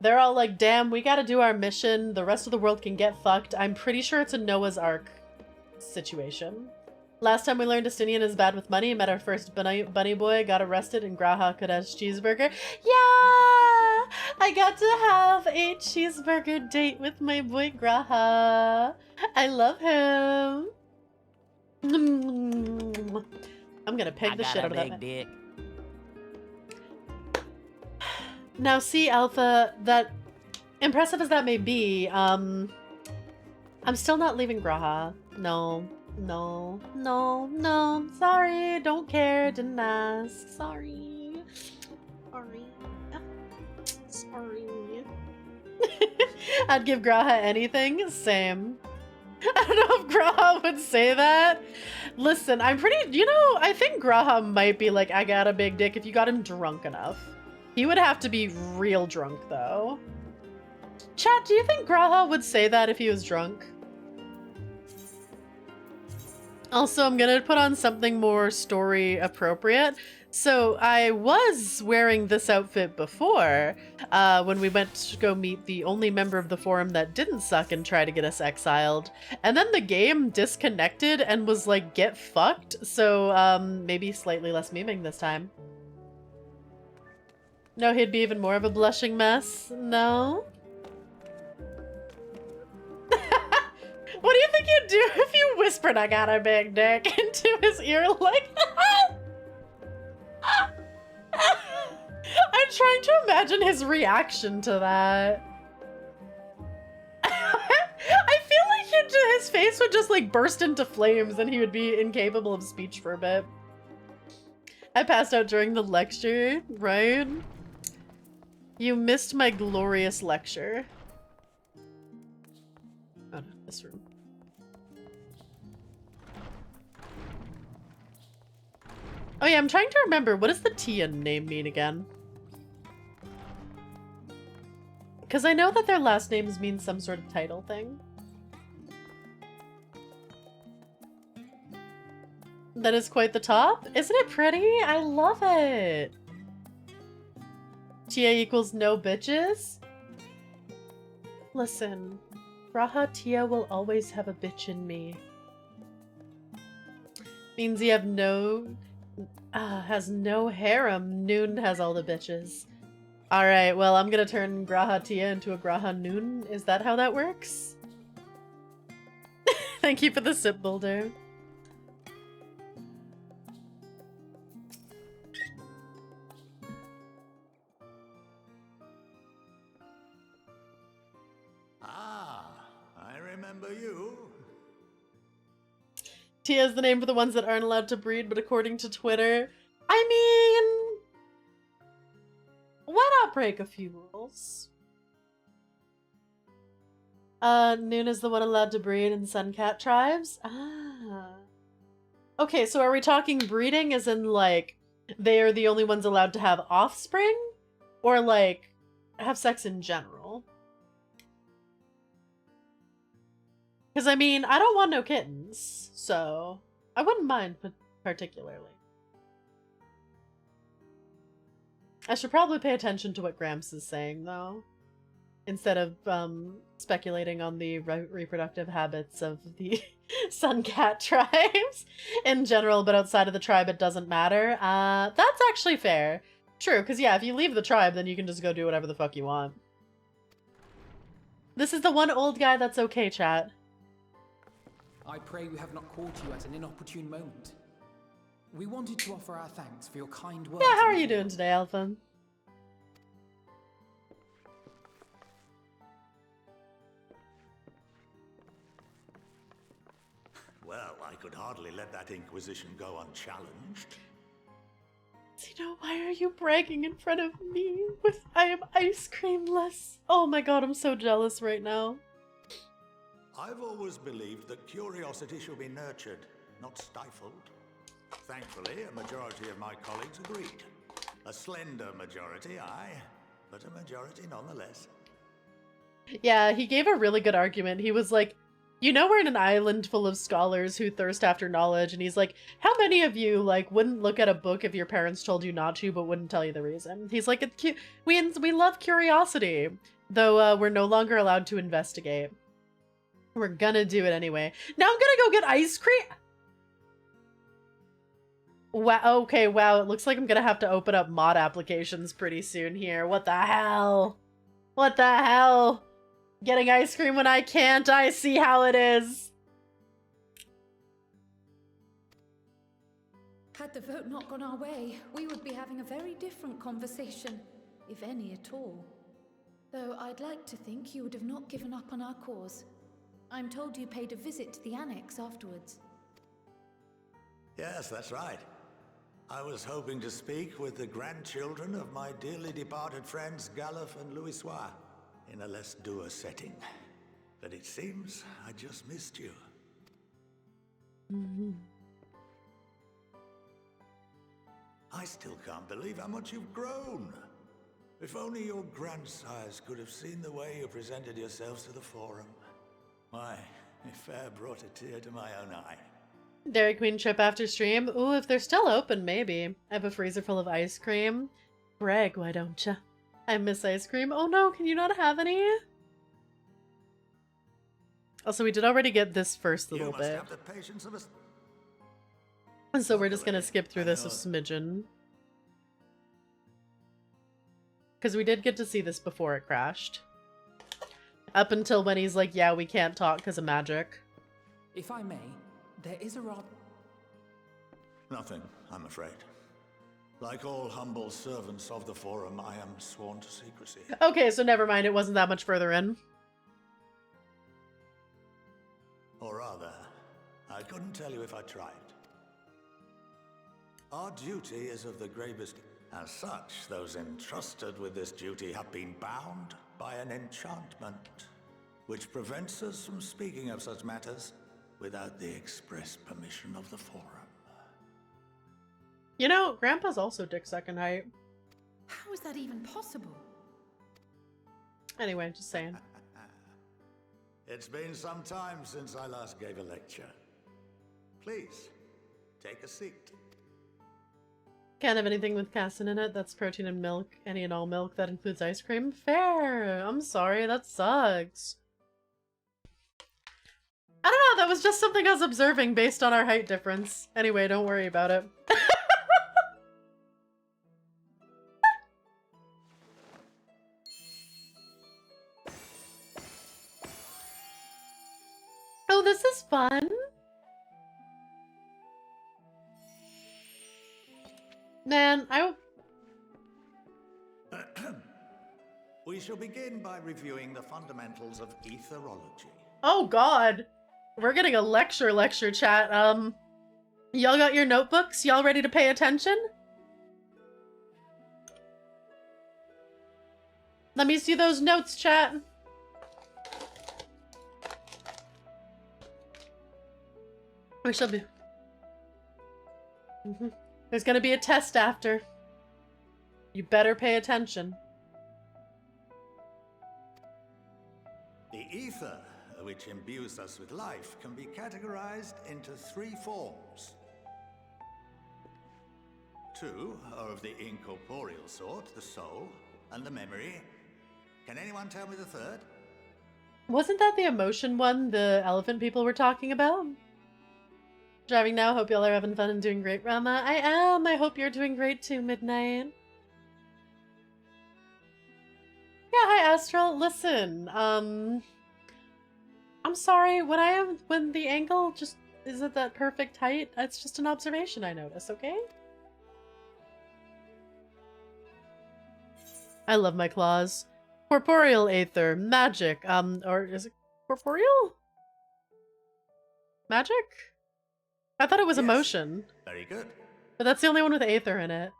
They're all like, damn, we gotta do our mission. The rest of the world can get fucked. I'm pretty sure it's a Noah's Ark situation. Last time we learned Estinian is bad with money, met our first bunny boy, got arrested, and Graha could have cheeseburger. Yeah! I got to have a cheeseburger date with my boy Graha. I love him. I'm gonna peg the shit out of that man. Dick. Now see, Alpha, that impressive as that may be, I'm still not leaving Graha. No. Sorry, don't care, didn't ask. Sorry. I'd give Graha anything. Same. I don't know if Graha would say that. Listen, I think Graha might be like, I got a big dick if you got him drunk enough. He would have to be real drunk, though. Chat, do you think Graha would say that if he was drunk? Also, I'm gonna put on something more story appropriate. So I was wearing this outfit before when we went to go meet the only member of the forum that didn't suck and try to get us exiled. And then the game disconnected and was like, get fucked. So maybe slightly less memeing this time. No, he'd be even more of a blushing mess. No? What do you think you'd do if you whispered, I got a big dick, into his ear like that? I'm trying to imagine his reaction to that. I feel like his face would just like burst into flames and he would be incapable of speech for a bit. I passed out during the lecture, right? You missed my glorious lecture. Oh no, this room. Oh yeah, I'm trying to remember, what does the Tia name mean again? Because I know that their last names mean some sort of title thing. That is quite the top. Isn't it pretty? I love it. Tia equals no bitches? Listen, Raha Tia will always have a bitch in me. Means you have has no harem. Noon has all the bitches. Alright, well, I'm gonna turn Graha Tia into a Graha Noon. Is that how that works? Thank you for the sip builder. Ah, I remember you. Tia is the name for the ones that aren't allowed to breed, but according to Twitter, I mean, why not break a few rules? Noon is the one allowed to breed in Suncat tribes. Ah. Okay, so are we talking breeding as in, like, they are the only ones allowed to have offspring? Or, like, have sex in general? Because, I mean, I don't want no kittens, so I wouldn't mind particularly. I should probably pay attention to what Gramps is saying, though, instead of speculating on the reproductive habits of the sun cat tribes in general, but outside of the tribe it doesn't matter. That's actually fair. True, because yeah, if you leave the tribe, then you can just go do whatever the fuck you want. This is the one old guy that's okay, chat. I pray we have not caught you at an inopportune moment. We wanted to offer our thanks for your kind words. Yeah, how are you doing today, Alpha? Well, I could hardly let that inquisition go unchallenged. Tina, why are you bragging in front of me? I am ice creamless. Oh my god, I'm so jealous right now. I've always believed that curiosity should be nurtured, not stifled. Thankfully, a majority of my colleagues agreed. A slender majority, aye, but a majority nonetheless. Yeah, he gave a really good argument. He was like, you know, we're in an island full of scholars who thirst after knowledge, and he's like, how many of you, like, wouldn't look at a book if your parents told you not to, but wouldn't tell you the reason? He's like, we love curiosity, though we're no longer allowed to investigate. We're gonna do it anyway. Now I'm gonna go get ice cream! Wow, okay, wow, it looks like I'm gonna have to open up mod applications pretty soon here. What the hell? What the hell? Getting ice cream when I can't, I see how it is. Had the vote not gone our way, we would be having a very different conversation, if any at all. Though I'd like to think you would have not given up on our cause. I'm told you paid a visit to the annex afterwards. Yes, that's right. I was hoping to speak with the grandchildren of my dearly departed friends Galuf and Louisoix in a less dour setting. But it seems I just missed you. I still can't believe how much you've grown. If only your grandsires could have seen the way you presented yourselves to the forum. Why, it fair brought a tear to my own eye. Dairy Queen trip after stream? Ooh, if they're still open, maybe. I have a freezer full of ice cream. Brag, why don't ya? I miss ice cream. Oh no, can you not have any? Also, we did already get this first little bit. Have the patience of So we're just gonna skip through this a smidgen. Because we did get to see this before it crashed. Up until when he's like, yeah, we can't talk because of magic. If I may, there is a rather... Nothing, I'm afraid. Like all humble servants of the Forum, I am sworn to secrecy. Okay, so never mind, it wasn't that much further in. Or rather, I couldn't tell you if I tried. Our duty is of the gravest. As such, those entrusted with this duty have been bound by an enchantment, which prevents us from speaking of such matters without the express permission of the Forum. You know, Grandpa's also dick second height. How is that even possible? Anyway, just saying. It's been some time since I last gave a lecture. Please, take a seat. Can't have anything with casein in it. That's protein and milk. Any and all milk. That includes ice cream. Fair. I'm sorry. That sucks. I don't know. That was just something I was observing based on our height difference. Anyway, don't worry about it. Oh, this is fun. Man, We shall begin by reviewing the fundamentals of etherology. Oh god. We're getting a lecture chat. Y'all got your notebooks? Y'all ready to pay attention? Let me see those notes, chat. We shall be... There's gonna be a test after. You better pay attention. The ether, which imbues us with life, can be categorized into 3 forms. 2 are of the incorporeal sort, the soul and the memory. Can anyone tell me the third? Wasn't that the emotion one the elephant people were talking about? Driving now, hope y'all are having fun and doing great, Rama. I am! I hope you're doing great too, Midnight. Yeah, hi Astral. Listen, I'm sorry, when the angle just isn't that perfect height, it's just an observation I notice, okay? I love my claws. Corporeal aether, magic, or is it corporeal? Magic? I thought it was Yes. emotion. Very good. But that's the only one with aether in it.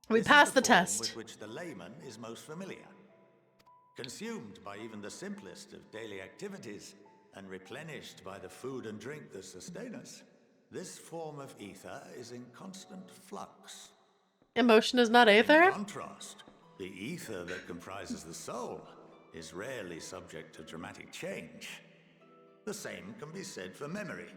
We This is passed the form test. with which the layman is most familiar. Consumed by even the simplest of daily activities, and replenished by the food and drink that sustain us, this form of ether is in constant flux. Emotion is not aether? In contrast, the ether that comprises the soul is rarely subject to dramatic change. The same can be said for memory,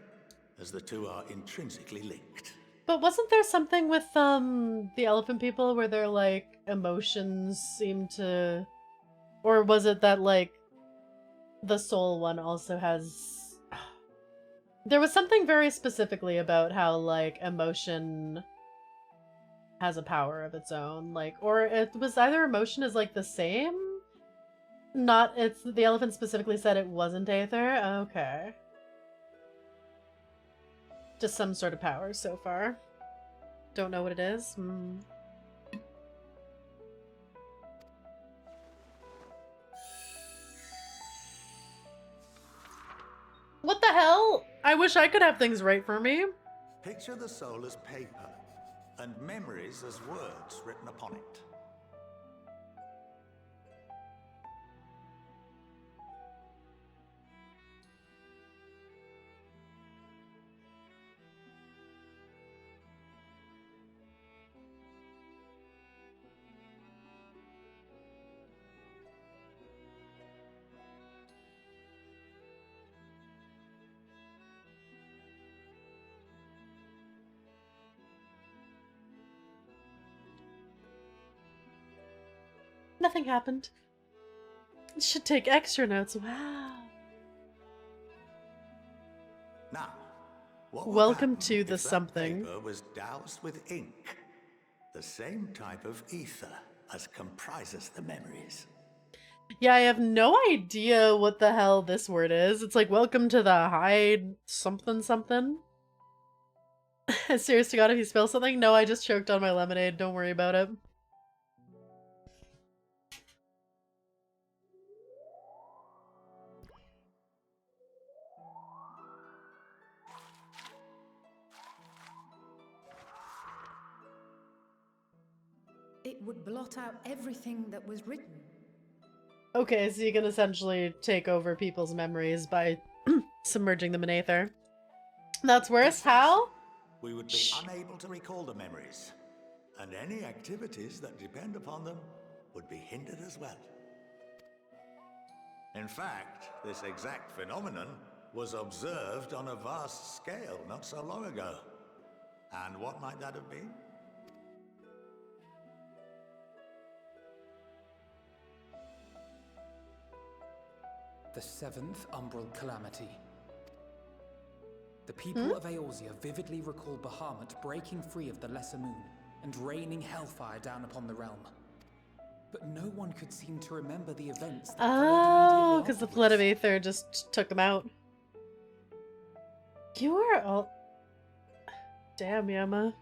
as the two are intrinsically linked. But wasn't there something with the elephant people where their like emotions seem to, or was it that like the soul one also has? There was something very specifically about how like emotion has a power of its own, like, or it was either emotion is like the same. Not, it's the elephant specifically said it wasn't aether. Okay. Just some sort of power so far. Don't know what it is. What the hell? I wish I could have things right for me. Picture the soul as paper, and memories as words written upon it. Nothing happened. Should take extra notes. Wow. Now, what would Welcome happen to the if that something. paper was doused with ink, the same type of ether as comprises the memories? Yeah, I have no idea what the hell this word is. It's like, welcome to the high something something. Serious to God, if you spell something? No, I just choked on my lemonade. Don't worry about it. It would blot out everything that was written. Okay, so you can essentially take over people's memories by submerging them in aether. That's worse. How? We would be unable to recall the memories, and any activities that depend upon them would be hindered as well. In fact, this exact phenomenon was observed on a vast scale not so long ago. And what might that have been? The 7th Umbral Calamity. The people of Eorzea vividly recall Bahamut breaking free of the Lesser Moon and raining hellfire down upon the realm. But no one could seem to remember the events that followed Oh, immediately because the flood of afterwards. aether just took them out. You are all... Damn, Yama.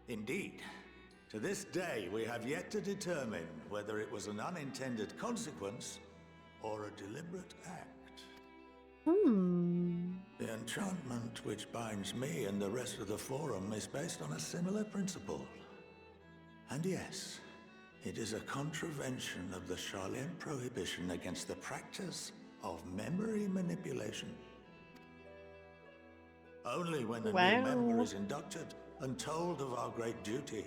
Indeed. To this day, we have yet to determine whether it was an unintended consequence or a deliberate act. The enchantment which binds me and the rest of the Forum is based on a similar principle. And yes, it is a contravention of the Sharlayan prohibition against the practice of memory manipulation. Only when a new member is inducted and told of our great duty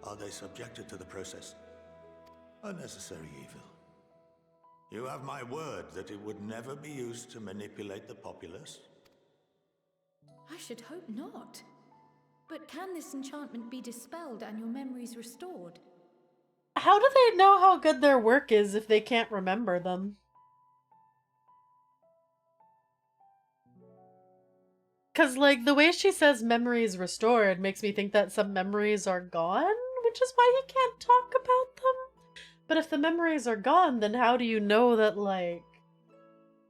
are they subjected to the process. A necessary evil. You have my word that it would never be used to manipulate the populace? I should hope not. But can this enchantment be dispelled and your memories restored? How do they know how good their work is if they can't remember them? Because, like, the way she says memories restored makes me think that some memories are gone, which is why he can't talk about them. But if the memories are gone, then how do you know that, like,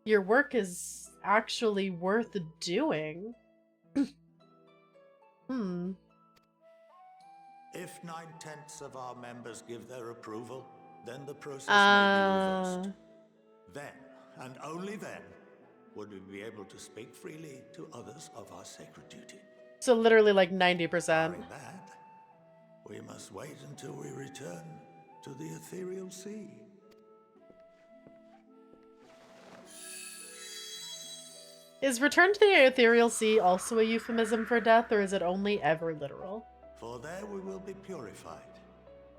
your work is actually worth doing? If 9/10 of our members give their approval, then the process may be reversed. Then, and only then, would we be able to speak freely to others of our sacred duty. So literally like 90%. Barring that, we must wait until we return to the ethereal sea. Is return to the ethereal sea also a euphemism for death, or is it only ever literal? For there we will be purified,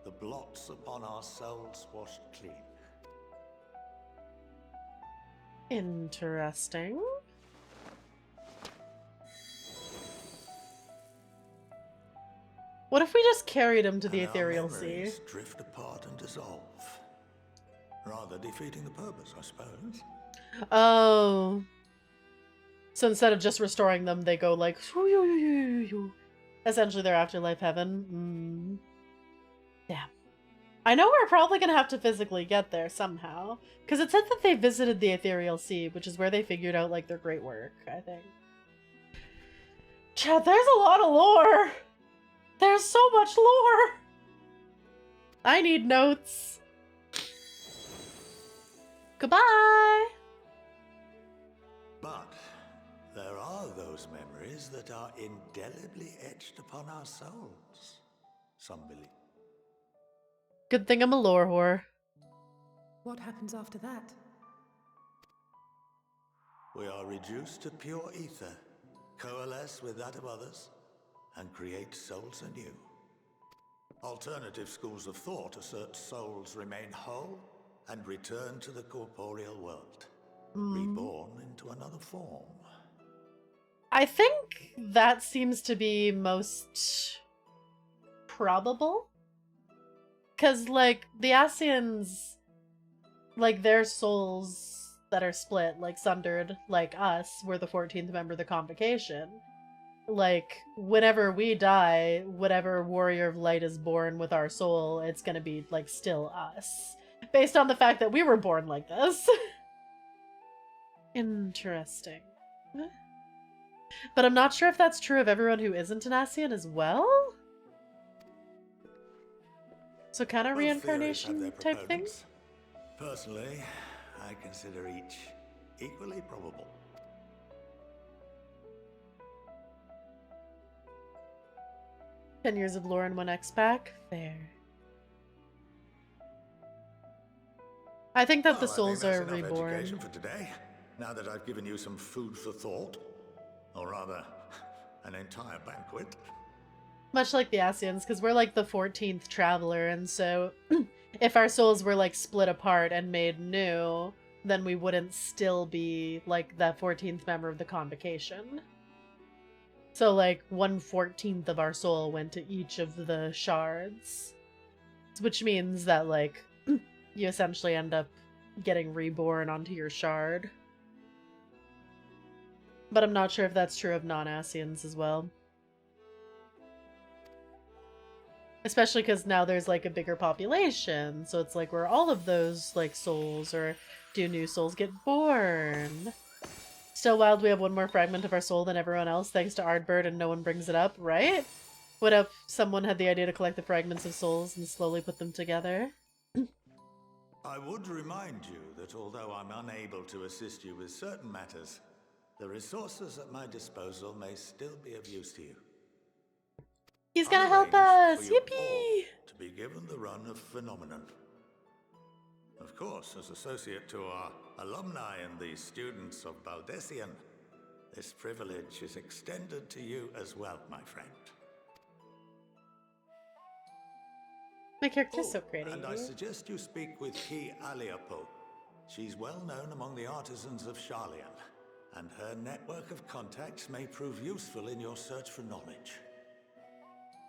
the blots upon our souls washed clean. Interesting. What if we just carried him to the ethereal sea? Drift apart and dissolve, rather defeating the purpose, I suppose. Oh. So instead of just restoring them, they go like... Essentially their afterlife heaven. Damn. I know we're probably going to have to physically get there somehow. Because it said that they visited the ethereal sea, which is where they figured out like their great work, I think. Chad, there's a lot of lore! There's so much lore! I need notes. Goodbye! But there are those memories that are indelibly etched upon our souls, some believe. Good thing I'm a lore whore. What happens after that? We are reduced to pure ether, coalesce with that of others, and create souls anew. Alternative schools of thought assert souls remain whole and return to the corporeal world, reborn into another form. I think that seems to be most probable. Because, like, the Ascians, like, their souls that are split, like, sundered, like us, we're the 14th member of the Convocation. Like, whenever we die, whatever Warrior of Light is born with our soul, it's gonna be, like, still us. Based on the fact that we were born like this. Interesting. But I'm not sure if that's true of everyone who isn't an Ascian as well? So kind of reincarnation type thing? Personally, I consider each equally probable. "10 years of lore and 1 X pack? Fair. I think that the souls are reborn. Education for today, now that I've given you some food for thought. Or rather, an entire banquet. Much like the Ascians, because we're like the 14th traveler, and so if our souls were like split apart and made new, then we wouldn't still be like the 14th member of the Convocation. So like 1/14 of our soul went to each of the shards, which means that like you essentially end up getting reborn onto your shard. But I'm not sure if that's true of non-Ascians as well. Especially because now there's like a bigger population, so it's like where all of those like souls, or do new souls get born? Still wild we have one more fragment of our soul than everyone else thanks to Ardbird and no one brings it up, right? What if someone had the idea to collect the fragments of souls and slowly put them together? I would remind you that although I'm unable to assist you with certain matters, the resources at my disposal may still be of use to you. He's gonna help us! For you Yippee! all to be given the run of Phenomenon. Of course, as associate to our alumni and the students of Baldessian, this privilege is extended to you as well, my friend. My character's so pretty. And I suggest you speak with Ki Aliapo. She's well known among the artisans of Sharlayan, and her network of contacts may prove useful in your search for knowledge.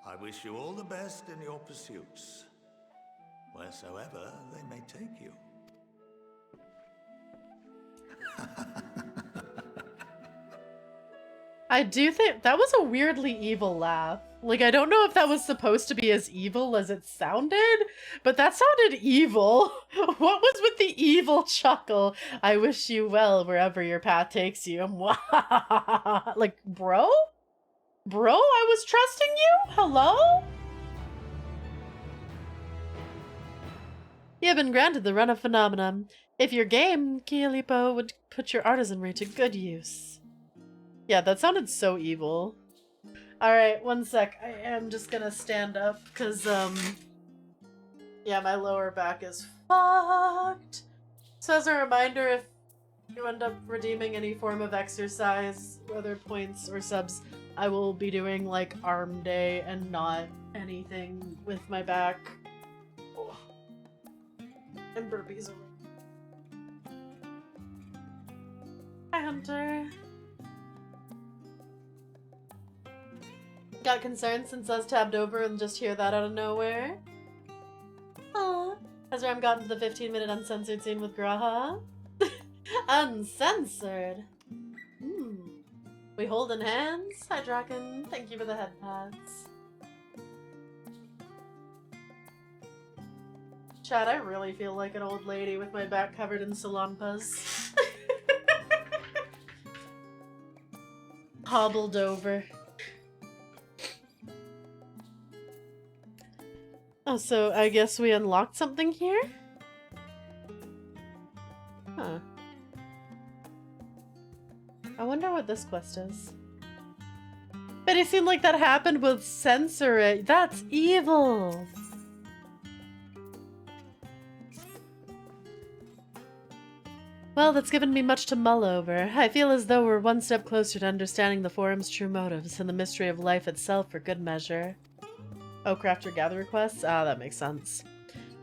I wish you all the best in your pursuits, wheresoever they may take you. I do think that was a weirdly evil laugh. Like, I don't know if that was supposed to be as evil as it sounded, but that sounded evil. What was with the evil chuckle? I wish you well wherever your path takes you. Like, bro? Bro, I was trusting you? Hello? You have been granted the run of phenomenon. If you're game, Kialipo would put your artisanry to good use. Yeah, that sounded so evil. Alright, one sec. I am just gonna stand up, because, yeah, my lower back is fucked. So as a reminder, if you end up redeeming any form of exercise, whether points or subs, I will be doing, like, arm day and not anything with my back. Oh. And burpees. Hi, Hunter. Got concerned since I was tabbed over and just hear that out of nowhere. Aww. Has Ram gotten to the 15-minute uncensored scene with Graha? Uncensored? We holding hands? Hi, Draken. Thank you for the head pads. Chad, I really feel like an old lady with my back covered in salonpas. Hobbled over. Oh, so I guess we unlocked something here? Huh. I wonder what this quest is. But it seemed like that happened with Censor It. That's evil! Well, that's given me much to mull over. I feel as though we're one step closer to understanding the Forum's true motives and the mystery of life itself for good measure. Oh, craft your gather requests? Ah, that makes sense.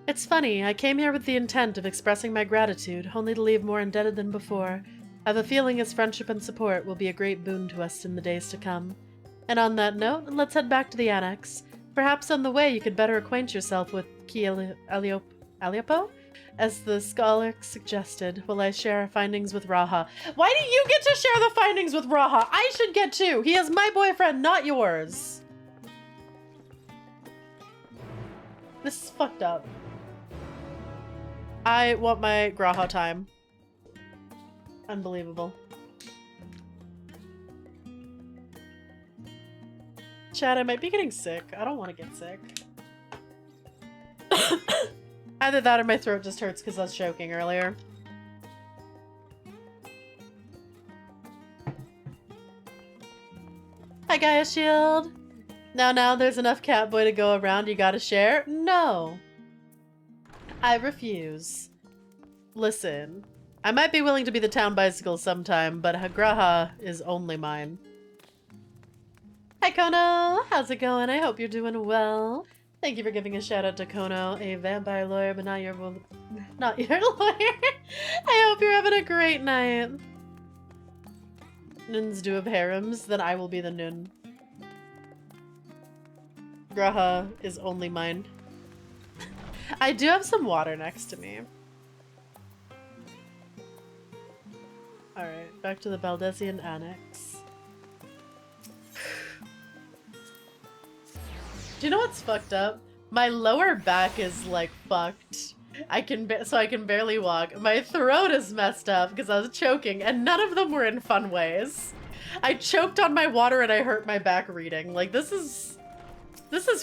It's funny, I came here with the intent of expressing my gratitude, only to leave more indebted than before. I have a feeling his friendship and support will be a great boon to us in the days to come. And on that note, let's head back to the Annex. Perhaps on the way you could better acquaint yourself with Ki Aliapo? As the scholar suggested, while I share our findings with Raha. Why do you get to share the findings with Raha? I should get too! He is my boyfriend, not yours! This is fucked up. I want my Graha time. Unbelievable. Chad, I might be getting sick. I don't want to get sick. Either that or my throat just hurts because I was choking earlier. Hi, Gaia Shield. Now, there's enough Catboy to go around. You gotta share? No. I refuse. Listen, I might be willing to be the town bicycle sometime, but Graha is only mine. Hi, Kono. How's it going? I hope you're doing well. Thank you for giving a shout out to Kono, a vampire lawyer, but not your lawyer. I hope you're having a great night. Nuns do have harems, then I will be the nun. Graha is only mine. I do have some water next to me. Alright, back to the Baldesian Annex. Do you know what's fucked up? My lower back is like fucked. I can barely walk. My throat is messed up because I was choking, and none of them were in fun ways. I choked on my water and I hurt my back reading. Like, this is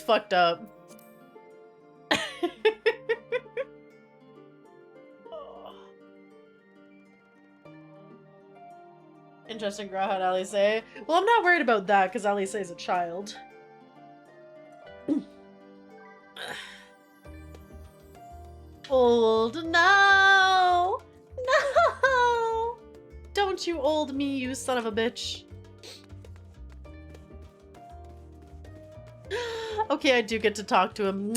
fucked up. Interesting, Graha and Alice. Well, I'm not worried about that because Alice is a child. Old, no! No! Don't don't, you old me, you son of a bitch. Okay, I do get to talk to him.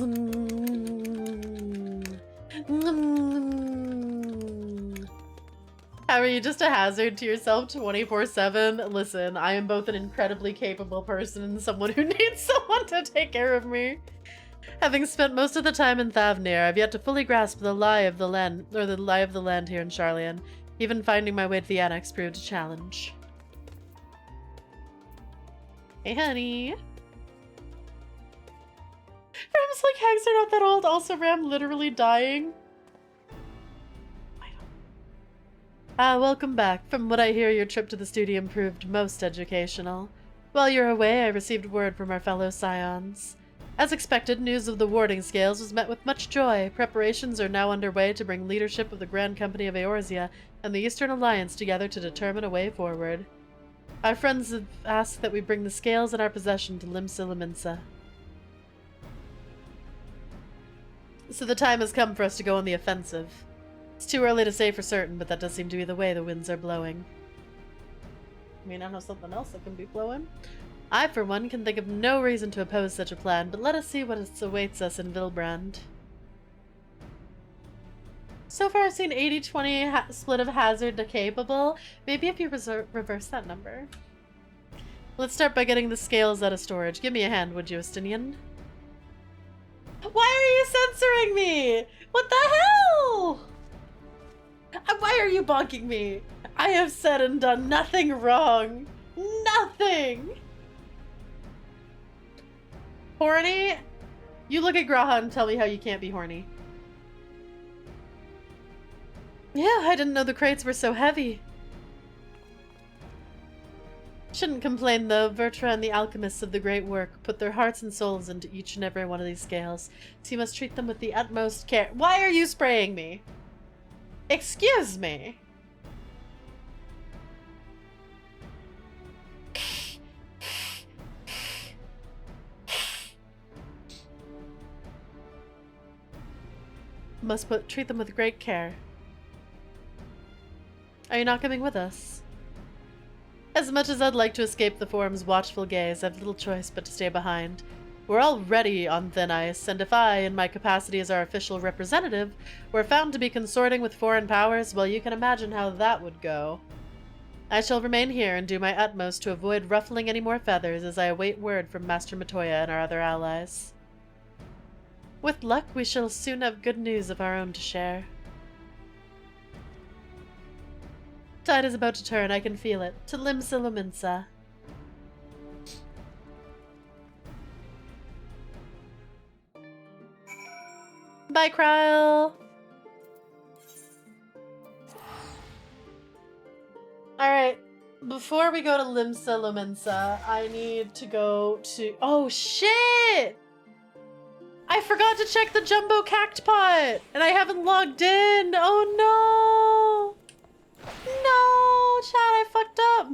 How are you? Just a hazard to yourself 24/7? Listen, I am both an incredibly capable person and someone who needs someone to take care of me. Having spent most of the time in Thavnir, I've yet to fully grasp the lie of the land, or the lie of the land here in Sharlayan. Even finding my way to the Annex proved a challenge. Hey, honey. Ram's like, hags are not that old. Also, Ram literally dying. Welcome back. From what I hear, your trip to the studium proved most educational. While you were away, I received word from our fellow scions. As expected, news of the warding scales was met with much joy. Preparations are now underway to bring leadership of the Grand Company of Eorzea and the Eastern Alliance together to determine a way forward. Our friends have asked that we bring the scales in our possession to Limsa Lominsa. So the time has come for us to go on the offensive. It's too early to say for certain, but that does seem to be the way the winds are blowing. I mean, I know something else that can be blowing. I, for one, can think of no reason to oppose such a plan, but let us see what awaits us in Vilbrand. So far I've seen 80-20 split of hazard to capable. Maybe if you reverse that number. Let's start by getting the scales out of storage. Give me a hand, would you, Estinian? Why are you censoring me? What the hell? Why are you bonking me? I have said and done nothing wrong. Nothing! Horny? You look at Graha and tell me how you can't be horny. Yeah, I didn't know the crates were so heavy. Shouldn't complain though. Vertra and the alchemists of the great work put their hearts and souls into each and every one of these scales, so you must treat them with the utmost care. Why are you spraying me? Excuse me. Must treat them with great care. Are you not coming with us? As much as I'd like to escape the Forum's watchful gaze, I've little choice but to stay behind. We're already on thin ice, and if I, in my capacity as our official representative, were found to be consorting with foreign powers, well, you can imagine how that would go. I shall remain here and do my utmost to avoid ruffling any more feathers as I await word from Master Matoya and our other allies. With luck, we shall soon have good news of our own to share. Tide is about to turn, I can feel it. To Limsa Lominsa. Bye, Kryl! Alright, before we go to Limsa Lominsa, I need to go to... Oh, shit! I forgot to check the jumbo cactpot, and I haven't logged in. Oh, no! No, chat, I fucked up.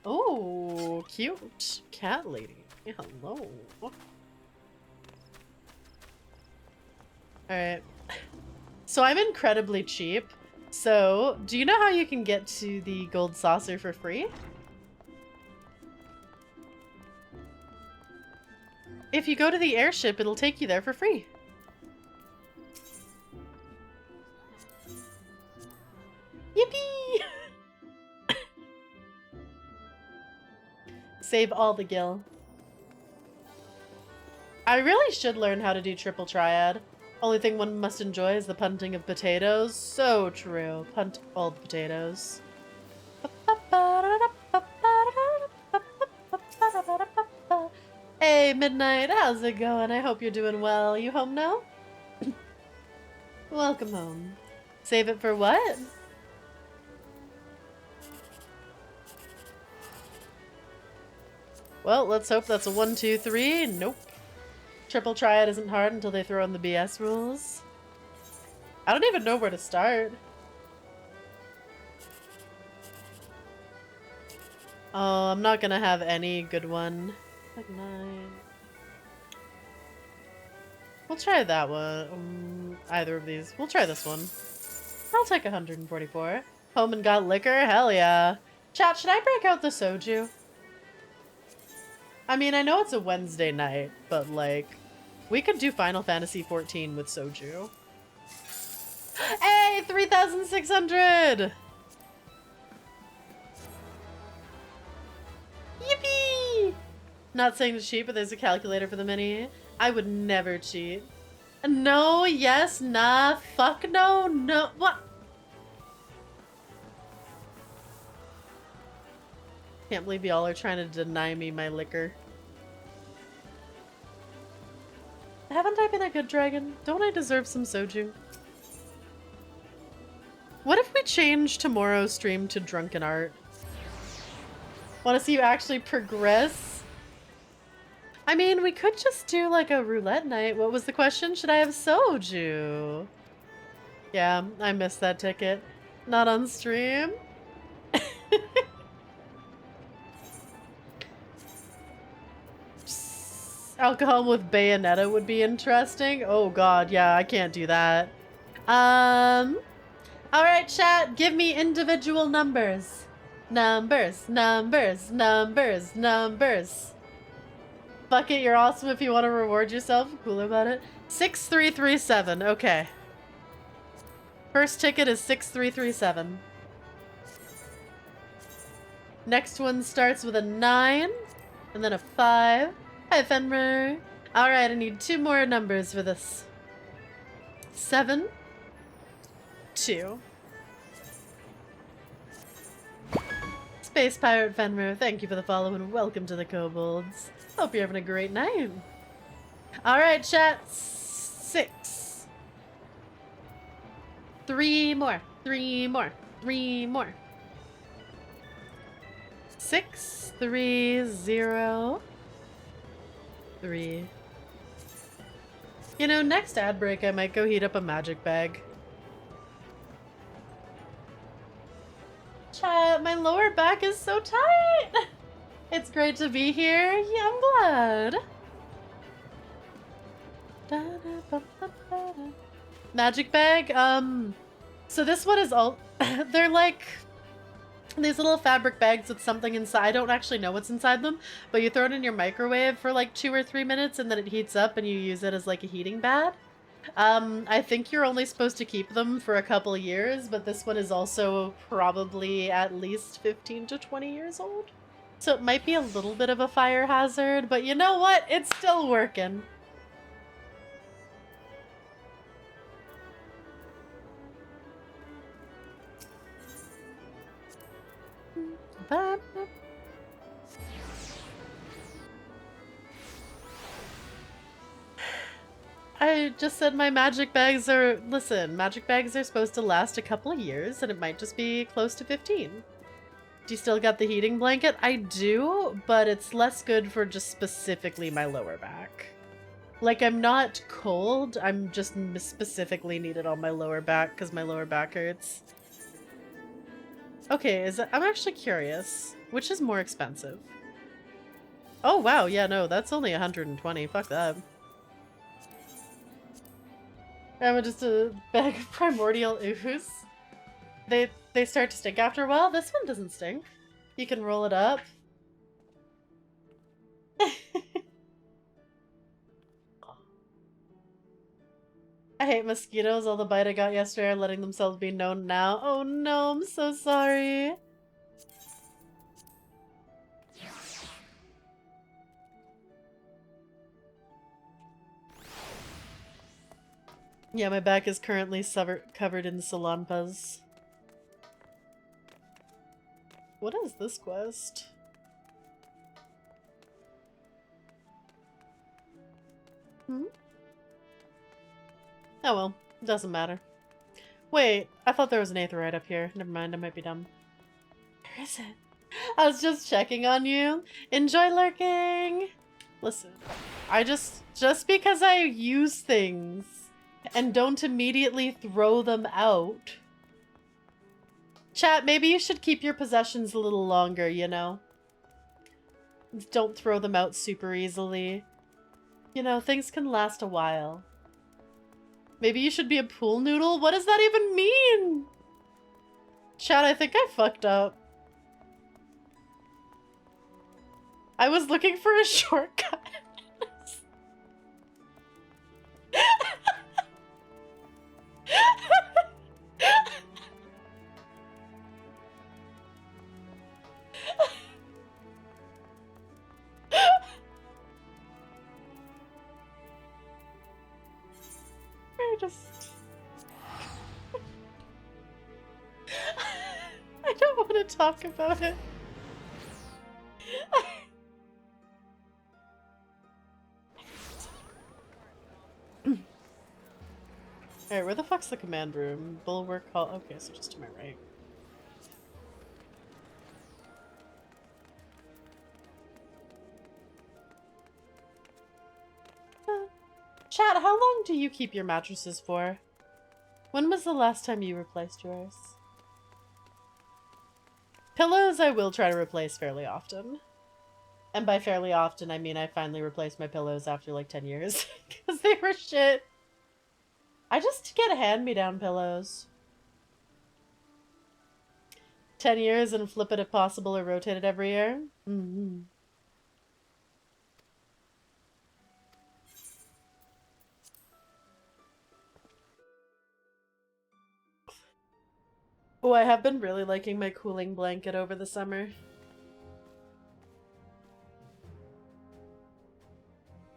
Oh, cute. Cat lady. Hello. Alright. So I'm incredibly cheap. So, do you know how you can get to the gold saucer for free? If you go to the airship, it'll take you there for free. Yippee! Save all the gil. I really should learn how to do triple triad. Only thing one must enjoy is the punting of potatoes. So true. Punt all the potatoes. Hey, Midnight, how's it going? I hope you're doing well. You home now? Welcome home. Save it for what? Well, let's hope that's a 1, 2, 3. Nope. Triple triad isn't hard until they throw in the BS rules. I don't even know where to start. Oh, I'm not gonna have any good one. Like 9. We'll try that one. Either of these. We'll try this one. I'll take 144. Home and got liquor? Hell yeah. Chat, should I break out the soju? I mean, I know it's a Wednesday night, but like, we could do Final Fantasy XIV with soju. Hey, 3,600! Yippee! Not saying to cheat, but there's a calculator for the mini. I would never cheat. No, yes, nah, fuck no, no, what? Can't believe y'all are trying to deny me my liquor. Haven't I been a good dragon? Don't I deserve some soju? What if we change tomorrow's stream to drunken art? Want to see you actually progress? I mean, we could just do like a roulette night. What was the question? Should I have soju? Yeah, I missed that ticket. Not on stream. Alcohol with Bayonetta would be interesting. Oh god, yeah, I can't do that. Alright, chat, give me individual numbers. Numbers, numbers, numbers, numbers. Fuck it, you're awesome if you want to reward yourself. Cool about it. 6337, okay. First ticket is 6337. Next one starts with a 9, and then a 5. Hi, Fenrir. Alright, I need 2 more numbers for this. 7, 2. Space Pirate Fenrir, thank you for the follow and welcome to the Kobolds. Hope you're having a great night. Alright, chat. 6. 3 more. 3 more. 3 more. 6, 3, 0. 3. You know, next ad break I might go heat up a magic bag. Chat, my lower back is so tight! It's great to be here. Yeah, I'm glad. Magic bag? So this one is all... They're like... these little fabric bags with something inside. I don't actually know what's inside them, but you throw it in your microwave for like 2 or 3 minutes and then it heats up and you use it as like a heating pad. I think you're only supposed to keep them for a couple of years, but this one is also probably at least 15 to 20 years old. So it might be a little bit of a fire hazard, but you know what? It's still working. I just said my magic bags are... Listen, magic bags are supposed to last a couple of years, and it might just be close to 15. Do you still got the heating blanket? I do, but it's less good for just specifically my lower back. Like, I'm not cold, I'm just specifically needed on my lower back because my lower back hurts. Okay, I'm actually curious. Which is more expensive? Oh, wow, yeah, no, that's only 120. Fuck that. I'm just a bag of primordial ooze. They start to stink after a while. This one doesn't stink. You can roll it up. I hate mosquitoes. All the bite I got yesterday are letting themselves be known now. Oh no, I'm so sorry. Yeah, my back is currently covered in salampas. What is this quest? Hmm? Oh well, doesn't matter. Wait, I thought there was an aetheryte up here. Never mind, I might be dumb. Where is it? I was just checking on you. Enjoy lurking! Listen, just because I use things and don't immediately throw them out. Chat, maybe you should keep your possessions a little longer, you know? Don't throw them out super easily. You know, things can last a while. Maybe you should be a pool noodle? What does that even mean? Chad, I think I fucked up. I was looking for a shortcut. I don't want to talk about it. Alright, where the fuck's the command room? Bulwark Hall. Okay, so just to my right. Chat, how long do you keep your mattresses for? When was the last time you replaced yours? Pillows I will try to replace fairly often. And by fairly often, I mean I finally replaced my pillows after like 10 years. Because they were shit. I just get hand-me-down pillows. 10 years and flip it if possible or rotate it every year. Mm-hmm. Oh, I have been really liking my cooling blanket over the summer.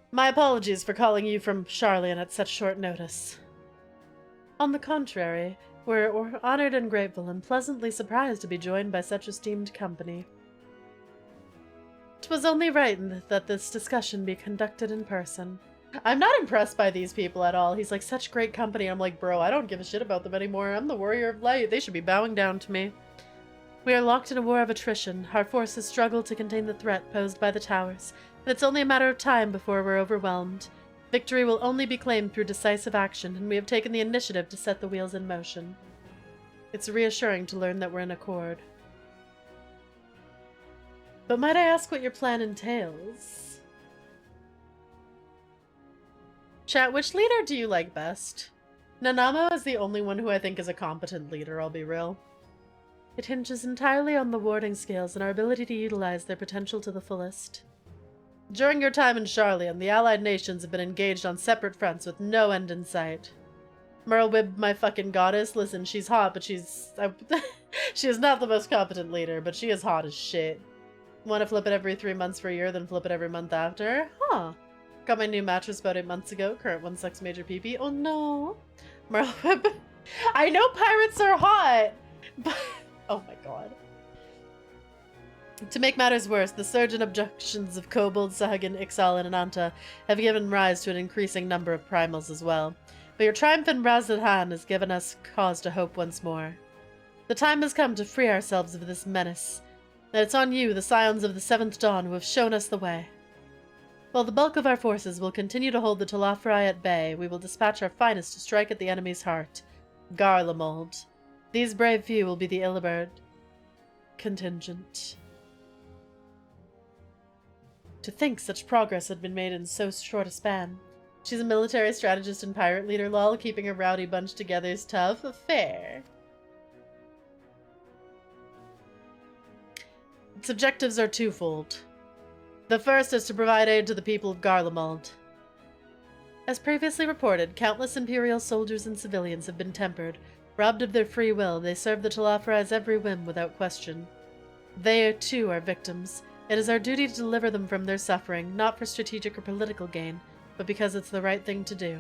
My apologies for calling you from Charlian at such short notice. On the contrary, we're honored and grateful and pleasantly surprised to be joined by such esteemed company. 'Twas only right that this discussion be conducted in person. I'm not impressed by these people at all. He's like, such great company. I'm like, bro, I don't give a shit about them anymore. I'm the warrior of light. They should be bowing down to me. We are locked in a war of attrition. Our forces struggle to contain the threat posed by the towers, and it's only a matter of time before we're overwhelmed. Victory will only be claimed through decisive action, and we have taken the initiative to set the wheels in motion. It's reassuring to learn that we're in accord. But might I ask what your plan entails? Chat, which leader do you like best? Nanamo is the only one who I think is a competent leader, I'll be real. It hinges entirely on the warding scales and our ability to utilize their potential to the fullest. During your time in Charlian, the allied nations have been engaged on separate fronts with no end in sight. Merlwib, my fucking goddess, listen, she's hot, but she's she is not the most competent leader, but she is hot as shit. Want to flip it every 3 months for a year, then flip it every month after? Huh. Got my new mattress about 8 months ago. Current one sucks major pee-pee. Oh no. Merlwib. I know pirates are hot, but... Oh my god. To make matters worse, the surge in abductions of Kobold, Sahagin, Ixal, and Ananta have given rise to an increasing number of primals as well. But your triumph in Razadhan has given us cause to hope once more. The time has come to free ourselves of this menace, and it's on you, the scions of the Seventh Dawn, who have shown us the way. While the bulk of our forces will continue to hold the Talafrai at bay, we will dispatch our finest to strike at the enemy's heart, Garlemald. These brave few will be the Illibird contingent. To think such progress had been made in so short a span. She's a military strategist and pirate leader, lol. Keeping a rowdy bunch together is tough. Fair. Its objectives are twofold. The first is to provide aid to the people of Garlemald. As previously reported, countless Imperial soldiers and civilians have been tempered. Robbed of their free will, they serve the Talafrai's every whim without question. They, too, are victims. It is our duty to deliver them from their suffering, not for strategic or political gain, but because it's the right thing to do.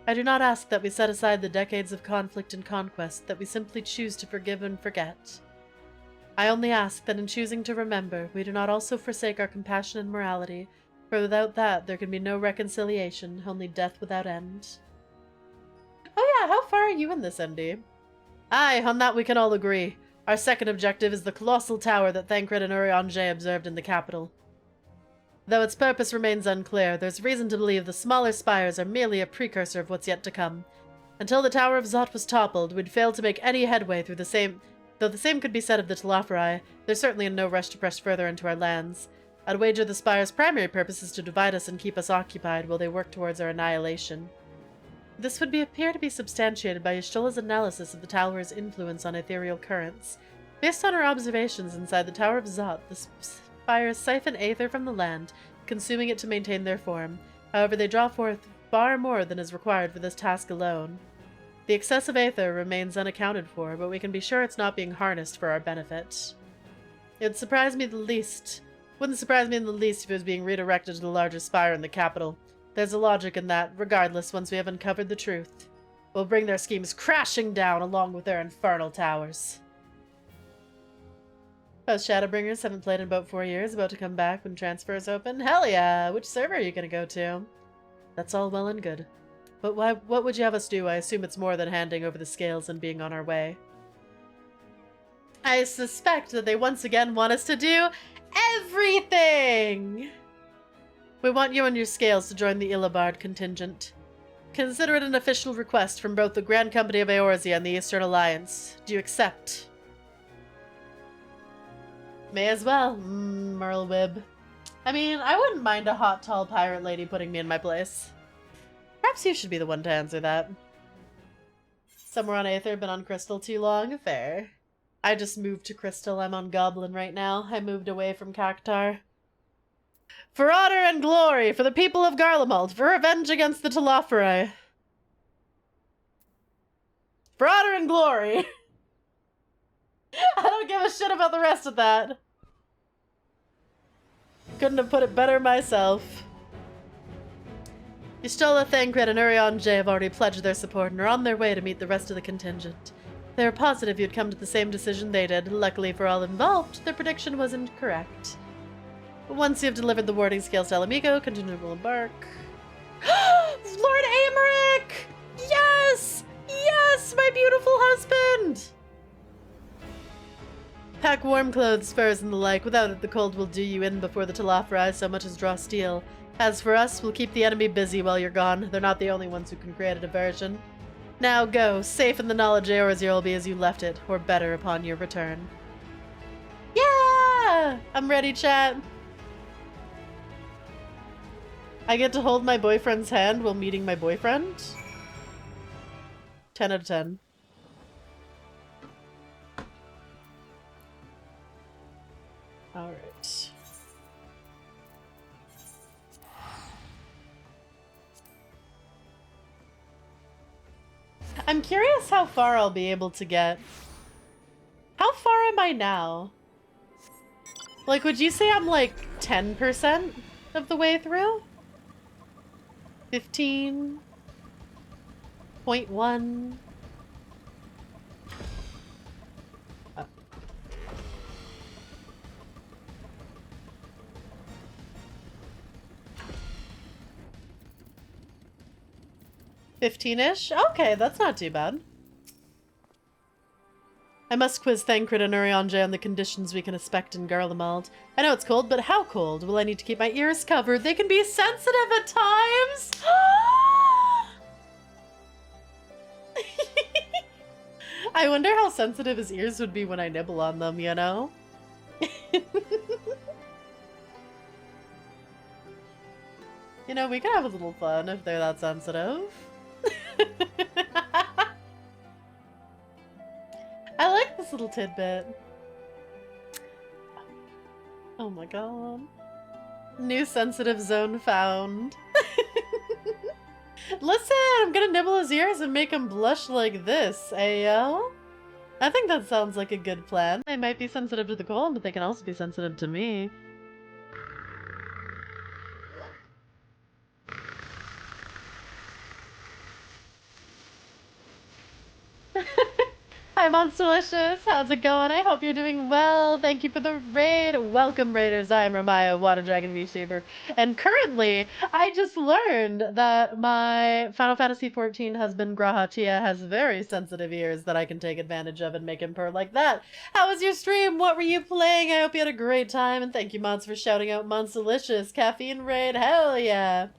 I do not ask that we set aside the decades of conflict and conquest, that we simply choose to forgive and forget. I only ask that in choosing to remember, we do not also forsake our compassion and morality, for without that there can be no reconciliation, only death without end. Oh yeah, how far are you in this, ND? Aye, on that we can all agree. Our second objective is the colossal tower that Thancred and Urianger observed in the capital. Though its purpose remains unclear, there's reason to believe the smaller spires are merely a precursor of what's yet to come. Until the Tower of Zot was toppled, we'd failed to make any headway through the same... Though the same could be said of the Talafrai, they're certainly in no rush to press further into our lands. I'd wager the spire's primary purpose is to divide us and keep us occupied while they work towards our annihilation. This would appear to be substantiated by Y'shtola's analysis of the tower's influence on ethereal currents. Based on her observations inside the Tower of Zot, the spires siphon aether from the land, consuming it to maintain their form. However, they draw forth far more than is required for this task alone. The excessive aether remains unaccounted for, but we can be sure it's not being harnessed for our benefit. Wouldn't surprise me in the least if it was being redirected to the larger spire in the capital. There's a logic in that, regardless, once we have uncovered the truth. We'll bring their schemes crashing down along with their infernal towers. Post Shadowbringers, haven't played in about 4 years, about to come back when transfers open. Hell yeah! Which server are you gonna go to? That's all well and good. But what would you have us do? I assume it's more than handing over the scales and being on our way. I suspect that they once again want us to do everything! We want you and your scales to join the Illabard contingent. Consider it an official request from both the Grand Company of Eorzea and the Eastern Alliance. Do you accept? May as well, Merlwib. I mean, I wouldn't mind a hot, tall pirate lady putting me in my place. Perhaps you should be the one to answer that. Somewhere on Aether, been on Crystal too long? Fair. I just moved to Crystal. I'm on Goblin right now. I moved away from Cactar. For honor and glory, for the people of Garlemald, for revenge against the Telophori. For honor and glory. I don't give a shit about the rest of that. Couldn't have put it better myself. Y'shtola, Thancred, and Urianger have already pledged their support and are on their way to meet the rest of the contingent. They were positive you'd come to the same decision they did. Luckily for all involved, their prediction was incorrect. Once you have delivered the warding scales to Alamigo, contingent will embark. Lord Aymeric! Yes! Yes, my beautiful husband! Pack warm clothes, furs, and the like. Without it, the cold will do you in before the Telophori so much as draw steel. As for us, we'll keep the enemy busy while you're gone. They're not the only ones who can create a diversion. Now go, safe in the knowledge Eorzea will be as you left it, or better upon your return. Yeah! I'm ready, chat. I get to hold my boyfriend's hand while meeting my boyfriend? 10 out of 10. Alright. I'm curious how far I'll be able to get. How far am I now? Like, would you say I'm like 10% of the way through? 15.1. Oh. 15-ish? Okay, that's not too bad. I must quiz Thancred and Urianger on the conditions we can expect in Garlemald. I know it's cold, but how cold? Will I need to keep my ears covered? They can be sensitive at times! I wonder how sensitive his ears would be when I nibble on them, you know? You know, we can have a little fun if they're that sensitive. I like this little tidbit. Oh my god. New sensitive zone found. Listen, I'm gonna nibble his ears and make him blush like this, ayo? I think that sounds like a good plan. They might be sensitive to the cold, but they can also be sensitive to me. Hi Monsterlicious, how's it going? I hope you're doing well. Thank you for the raid. Welcome Raiders, I am Ramaea, Water Dragon VTuber. And currently, I just learned that my Final Fantasy XIV husband Graha Tia has very sensitive ears that I can take advantage of and make him purr like that. How was your stream? What were you playing? I hope you had a great time, and thank you Mods for shouting out Monsterlicious. Caffeine raid, hell yeah.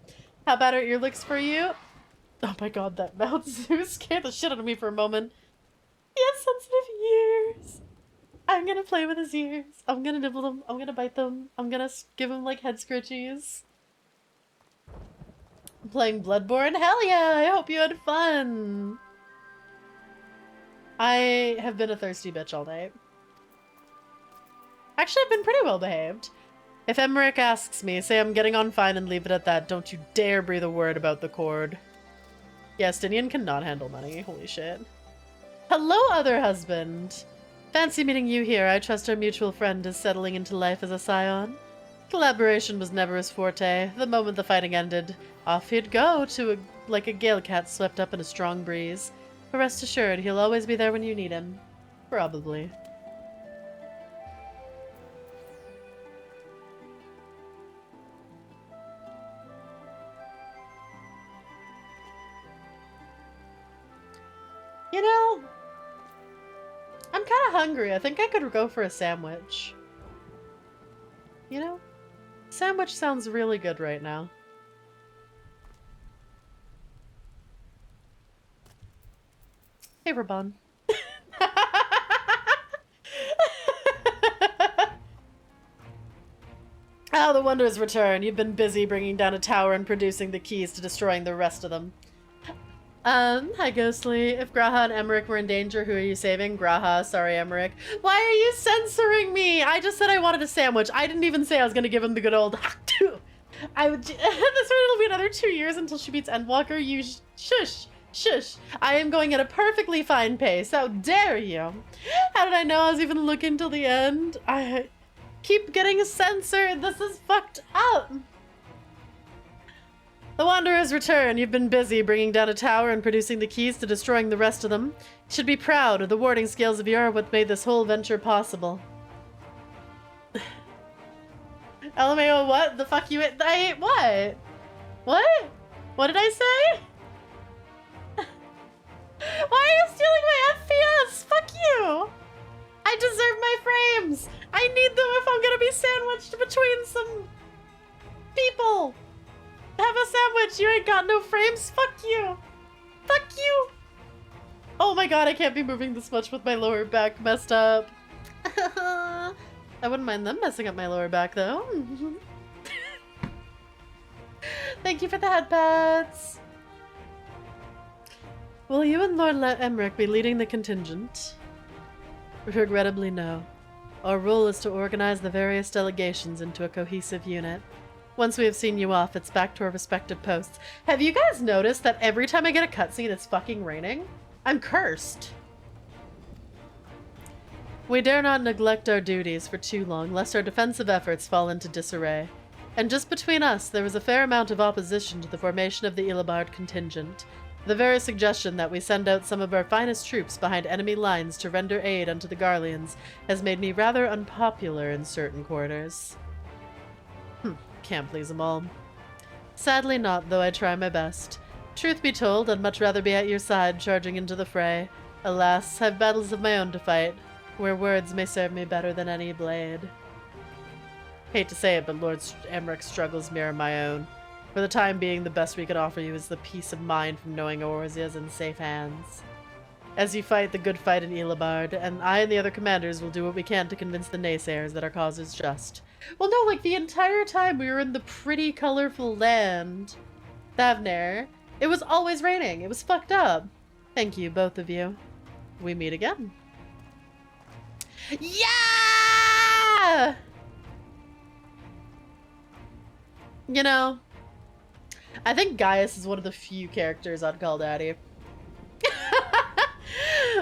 How about our ear licks for you? Oh my god, that mouth zoo scared the shit out of me for a moment. He has sensitive ears. I'm gonna play with his ears. I'm gonna nibble them. I'm gonna bite them. I'm gonna give him like head scritchies. Playing Bloodborne? Hell yeah! I hope you had fun! I have been a thirsty bitch all night. Actually, I've been pretty well behaved. If Emmerich asks me, say I'm getting on fine and leave it at that. Don't you dare breathe a word about the cord. Yeah, Stinian cannot handle money. Holy shit. Hello, other husband. Fancy meeting you here. I trust our mutual friend is settling into life as a scion. Collaboration was never his forte. The moment the fighting ended, off he'd go like a gale cat swept up in a strong breeze. But rest assured, he'll always be there when you need him. Probably. You know, I'm kind of hungry. I think I could go for a sandwich. You know? Sandwich sounds really good right now. Hey, Raban. Oh, the Wanderers return. You've been busy bringing down a tower and producing the keys to destroying the rest of them. Hi, Ghostly. If Graha and Emmerich were in danger, who are you saving? Graha, sorry, Emmerich. Why are you censoring me? I just said I wanted a sandwich. I didn't even say I was gonna give him the good old I would. This it'll be another 2 years until she beats Endwalker. You shush. Shush. I am going at a perfectly fine pace. How dare you? How did I know I was even looking till the end? I keep getting censored. This is fucked up. The Wanderers return. You've been busy bringing down a tower and producing the keys to destroying the rest of them. You should be proud. The warding skills of you are what made this whole venture possible. LMAO, what the fuck you I what? What? What did I say? Why are you stealing my FPS? Fuck you! I deserve my frames! I need them if I'm gonna be sandwiched between some people! Have a sandwich, you ain't got no frames, fuck you! Fuck you! Oh my god, I can't be moving this much with my lower back messed up. I wouldn't mind them messing up my lower back though. Thank you for the head pats! Will you and Lord Emmerich be leading the contingent? Regrettably, no. Our role is to organize the various delegations into a cohesive unit. Once we have seen you off, it's back to our respective posts. Have you guys noticed that every time I get a cutscene, it's fucking raining? I'm cursed. We dare not neglect our duties for too long, lest our defensive efforts fall into disarray. And just between us, there was a fair amount of opposition to the formation of the Ilabard contingent. The very suggestion that we send out some of our finest troops behind enemy lines to render aid unto the Garleans has made me rather unpopular in certain quarters. Can't please them all. Sadly not, though I try my best. Truth be told, I'd much rather be at your side, charging into the fray. Alas, I've battles of my own to fight, where words may serve me better than any blade. Hate to say it, but Lord Emmerich's struggles mirror my own. For the time being, the best we could offer you is the peace of mind from knowing Orzia is in safe hands. As you fight the good fight in Ilabard, and I and the other commanders will do what we can to convince the naysayers that our cause is just. Well, no, like, the entire time we were in the pretty, colorful land, Thavnair, it was always raining. It was fucked up. Thank you, both of you. We meet again. Yeah! You know, I think Gaius is one of the few characters I'd call daddy.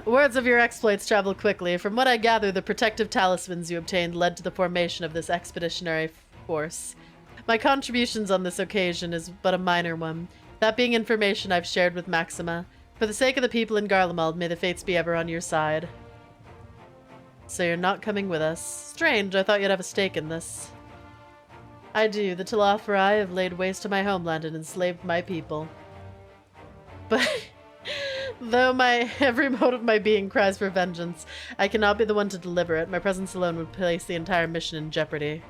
Words of your exploits travel quickly. From what I gather, the protective talismans you obtained led to the formation of this expeditionary force. My contributions on this occasion is but a minor one, that being information I've shared with Maxima. For the sake of the people in Garlemald, may the fates be ever on your side. So you're not coming with us. Strange, I thought you'd have a stake in this. I do. The Telafari have laid waste to my homeland and enslaved my people. But though every mode of my being cries for vengeance, I cannot be the one to deliver it. My presence alone would place the entire mission in jeopardy.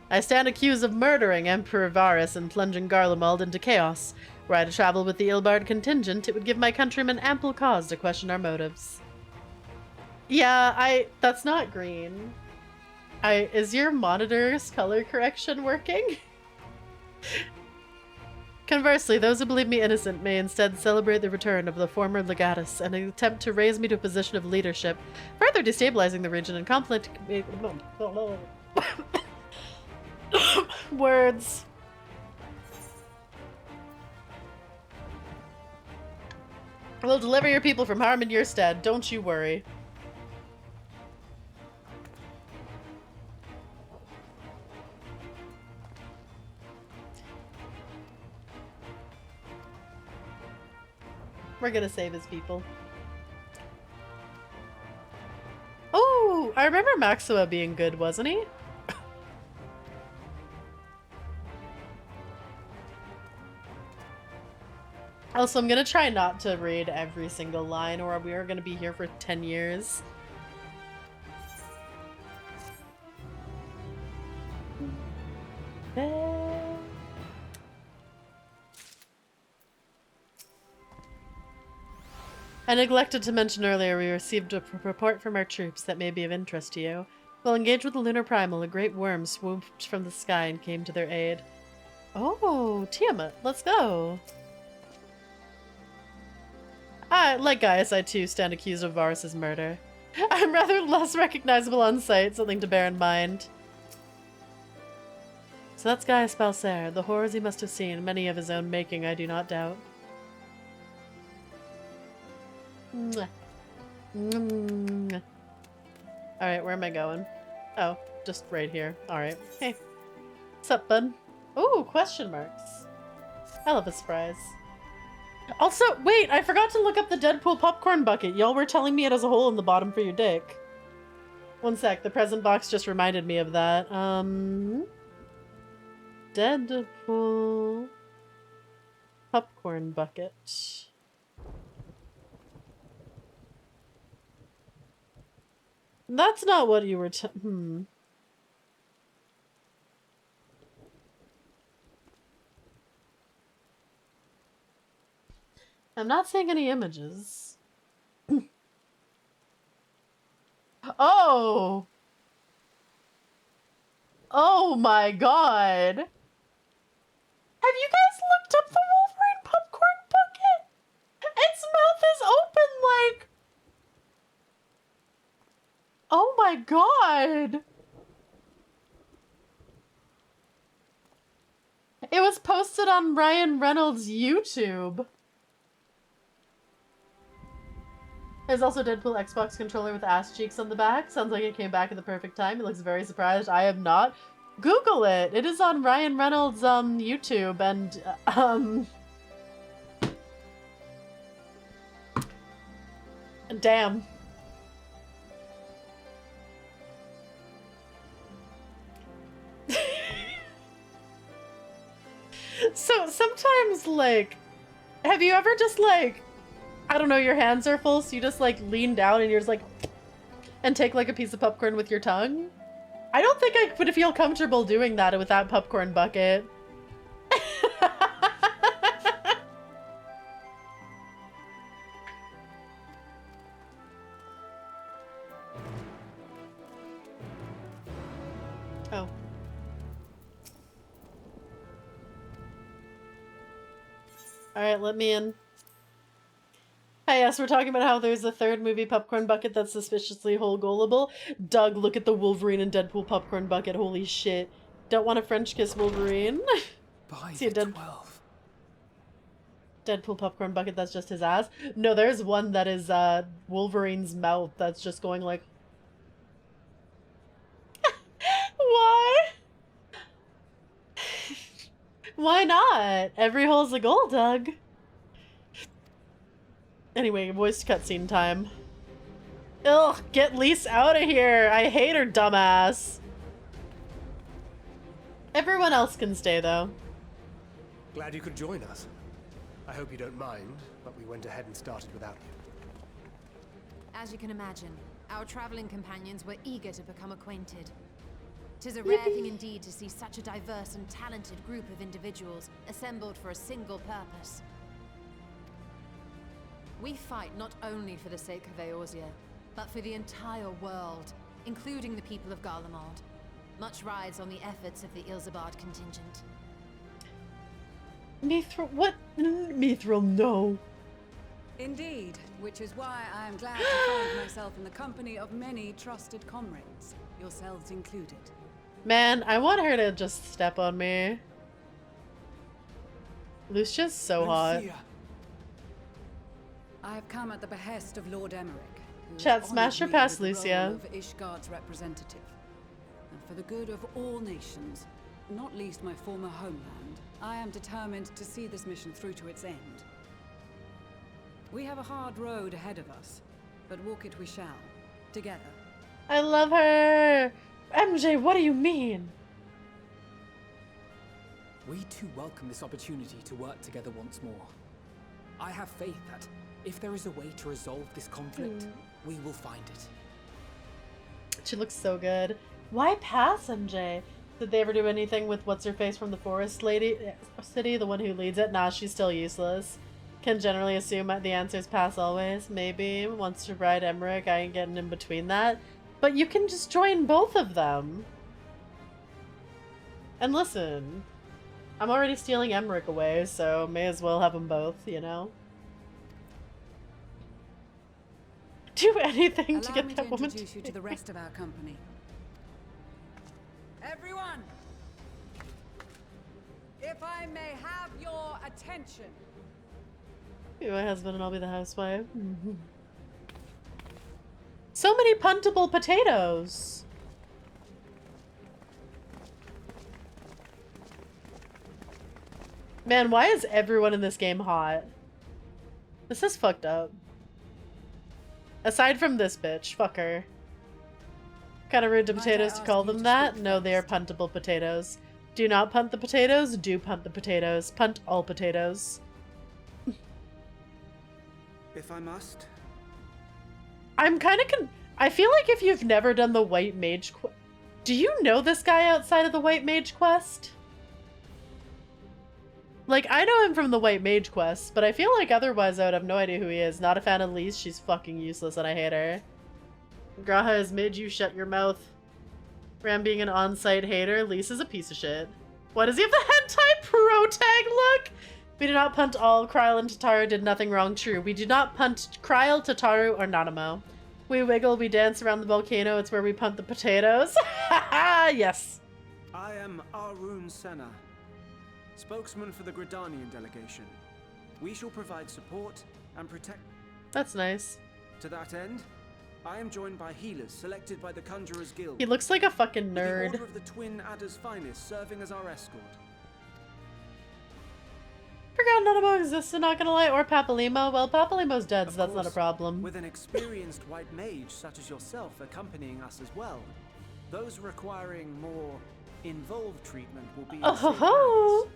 I stand accused of murdering Emperor Varus and plunging Garlemald into chaos. Were I to travel with the Ilbard contingent, it would give my countrymen ample cause to question our motives. Yeah, that's not green. Is your monitor's color correction working? Conversely, those who believe me innocent may instead celebrate the return of the former legatus and attempt to raise me to a position of leadership, further destabilizing the region and conflict. Words. We'll deliver your people from harm in your stead, don't you worry. We're gonna save his people. Oh, I remember Maxua being good, wasn't he? Also, I'm gonna try not to read every single line or we are gonna be here for 10 years. I neglected to mention earlier we received a report from our troops that may be of interest to you. While engaged with the lunar primal, a great worm swooped from the sky and came to their aid. Oh, Tiamat, let's go. Like Gaius, I too stand accused of Varus's murder. I'm rather less recognizable on sight, something to bear in mind. So that's Gaius Balser. The horrors he must have seen, many of his own making, I do not doubt. Mwah. Mwah. Alright, where am I going? Oh, just right here. Alright. Hey. What's up, bud? Ooh, question marks. I love a surprise. Also, wait, I forgot to look up the Deadpool popcorn bucket. Y'all were telling me it has a hole in the bottom for your dick. One sec, the present box just reminded me of that. Deadpool popcorn bucket. That's not what you were I'm not seeing any images. Oh! Oh my god! Have you guys looked up the Wolverine popcorn bucket? Its mouth is open like... Oh my god! It was posted on Ryan Reynolds' YouTube. There's also Deadpool Xbox controller with ass cheeks on the back. Sounds like it came back at the perfect time. He looks very surprised. I am not. Google it. It is on Ryan Reynolds' YouTube and damn. So sometimes, like, have you ever just, like, I don't know, your hands are full, so you just, like, lean down and you're just, like, and take, like, a piece of popcorn with your tongue? I don't think I would feel comfortable doing that with that popcorn bucket. Oh. Alright, let me in. Hi, yes, we're talking about how there's a third movie popcorn bucket that's suspiciously hole-goalable. Doug, look at the Wolverine and Deadpool popcorn bucket. Holy shit. Don't want to French kiss Wolverine. See a Deadpool popcorn bucket that's just his ass. No, there's one that is Wolverine's mouth that's just going like... Why? Why not? Every hole's a goal, Doug. Anyway, voice cutscene time. Ugh, get Lise out of here. I hate her dumbass. Everyone else can stay, though. Glad you could join us. I hope you don't mind, but we went ahead and started without you. As you can imagine, our traveling companions were eager to become acquainted. 'Tis a rare thing indeed to see such a diverse and talented group of individuals assembled for a single purpose. We fight not only for the sake of Eorzea, but for the entire world, including the people of Garlemald. Much rides on the efforts of the Ilzabard contingent. Mithril, what? Mithril, no. Indeed, which is why I am glad to find myself in the company of many trusted comrades, yourselves included. Man, I want her to just step on me. Lucia's so hot. I have come at the behest of Lord Emmerich, who Chat, has smash her honored me past with the Lucia. role of Ishgard's representative. And for the good of all nations, not least my former homeland, I am determined to see this mission through to its end. We have a hard road ahead of us, but walk it we shall, together. I love her! MJ, what do you mean? We too welcome this opportunity to work together once more. I have faith that if there is a way to resolve this conflict, we will find it. She looks so good. Why pass, MJ? Did they ever do anything with what's-her-face from the Forest City, the one who leads it? Nah, she's still useless. Can generally assume the answer is pass always. Maybe. Wants to ride Emmerich, I ain't getting in between that. But you can just join both of them. And listen, I'm already stealing Emmerich away, so may as well have them both, you know? Do anything to get that woman to introduce you to the rest of our company. Everyone! If I may have your attention. Be my husband and I'll be the housewife. So many puntable potatoes. Man, why is everyone in this game hot? This is fucked up. Aside from this bitch, fuck her. Kinda rude to potatoes to call them that? No, they are puntable potatoes. Do not punt the potatoes, do punt the potatoes. Punt all potatoes. If I must. I'm kind of I feel like if you've never done the White Mage do you know this guy outside of the White Mage quest? Like, I know him from the White Mage quest, but I feel like otherwise I would have no idea who he is. Not a fan of Lise, she's fucking useless and I hate her. Graha is mid, you shut your mouth. Ram being an on-site hater, Lise is a piece of shit. What does he have the hentai pro tag look? We do not punt all. Kryl and Tataru did nothing wrong. True. We do not punt Kryl, Tataru, or Nanamo. We wiggle, we dance around the volcano. It's where we punt the potatoes. Haha, yes. I am Arun Senna, spokesman for the Gridanian delegation. We shall provide support and protect. That's nice. To that end, I am joined by healers selected by the Conjurers Guild. He looks like a fucking With nerd. the Order of the Twin Adder's Finest serving as our escort. Forgot Nanamo existed, not gonna lie, or Papalimo. Well, Papalimo's dead, so that's not a course, problem. With an experienced white mage such as yourself accompanying us as well, those requiring more involved treatment will be. Oh ho ho!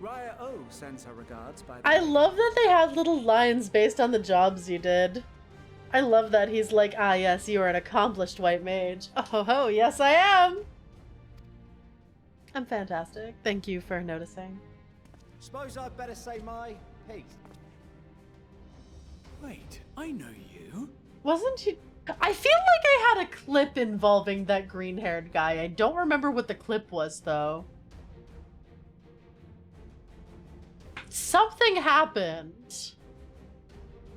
Raya O sends her regards by. I love that they had little lines based on the jobs you did. I love that he's like, ah yes, you are an accomplished white mage. Oh ho ho, yes I am! I'm fantastic. Thank you for noticing. Suppose I'd better say my piece. Wait, I know you. Wasn't you? I feel like I had a clip involving that green-haired guy. I don't remember what the clip was, though. Something happened.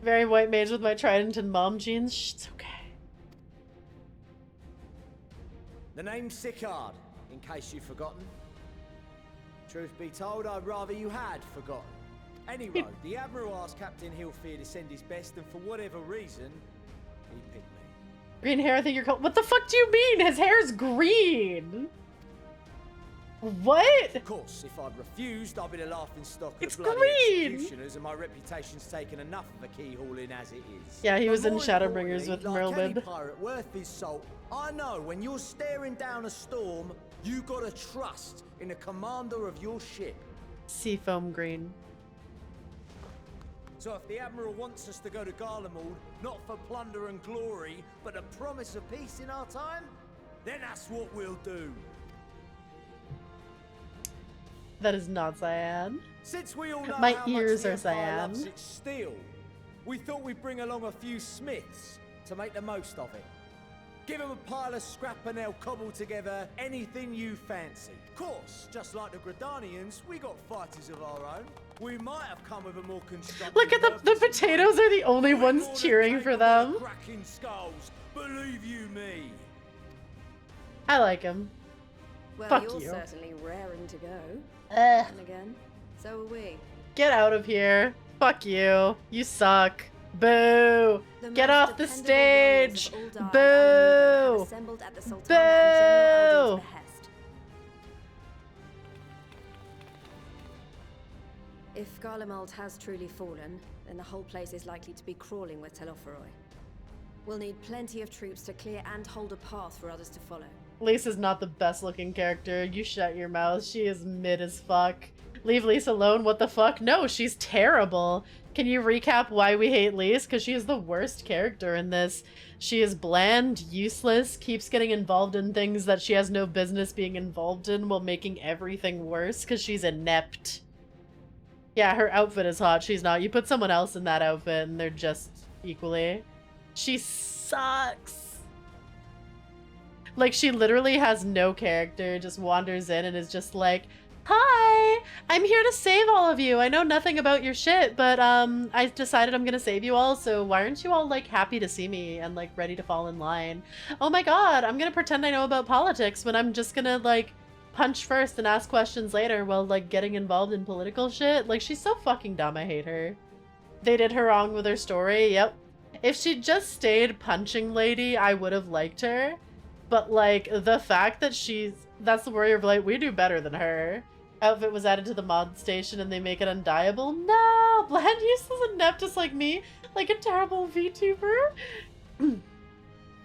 Very white mage with my trident and mom jeans. Shh, it's okay. The name's Sicard, in case you've forgotten. Truth be told, I'd rather you had forgotten. Anyway, the Admiral asked Captain Hilfear to send his best, and for whatever reason, he picked me. Green hair, I think you're called. What the fuck do you mean? His hair's green. What? Of course, if I'd refused, I'd be the laughing stock of It's the bloody green! executioners, and my reputation's taken enough of a keyhole in as it is. Yeah, he was But in more Shadowbringers importantly, with like any Merlbib. pirate worth his salt, I know when you're staring down a storm, you gotta trust in the commander of your ship. Seafoam green. So if the Admiral wants us to go to Garlemald, not for plunder and glory, but a promise of peace in our time, then that's what we'll do. That is not cyan. Since we all know My how ears much are the Empire cyan. loves its steel, we thought we'd bring along a few smiths to make the most of it. Give them a pile of scrap and they'll cobble together anything you fancy. Of course, just like the Gridanians, we got fighters of our own. We might have come with a more constructive... Look at the potatoes are the only ones cheering for them. Cracking skulls, believe you me. I like him. Well, Fuck you're you. certainly raring to go. And again, so are we. Get out of here. Fuck you. You suck. Boo. Get off the stage. Boo. Boo. If Garlemald has truly fallen, then the whole place is likely to be crawling with Telophoroi. We'll need plenty of troops to clear and hold a path for others to follow. Lisa's not the best looking character. You shut your mouth. She is mid as fuck. Leave Lisa alone. What the fuck? No, she's terrible. Can you recap why we hate Lisa? Because she is the worst character in this. She is bland, useless, keeps getting involved in things that she has no business being involved in while making everything worse because she's inept. Yeah, her outfit is hot. She's not. You put someone else in that outfit and they're just equally. She sucks. Like, she literally has no character, just wanders in and is just like, hi, I'm here to save all of you. I know nothing about your shit, but I decided I'm gonna save you all, so why aren't you all, like, happy to see me and, like, ready to fall in line? Oh my god, I'm gonna pretend I know about politics when I'm just gonna, like, punch first and ask questions later while, like, getting involved in political shit. Like, she's so fucking dumb, I hate her. They did her wrong with her story, yep. If she just stayed punching lady, I would have liked her. But, like, the fact that that's the warrior of light, we do better than her. Outfit was added to the mod station and they make it undiable. No! Bland useless and inept just like me. Like a terrible VTuber.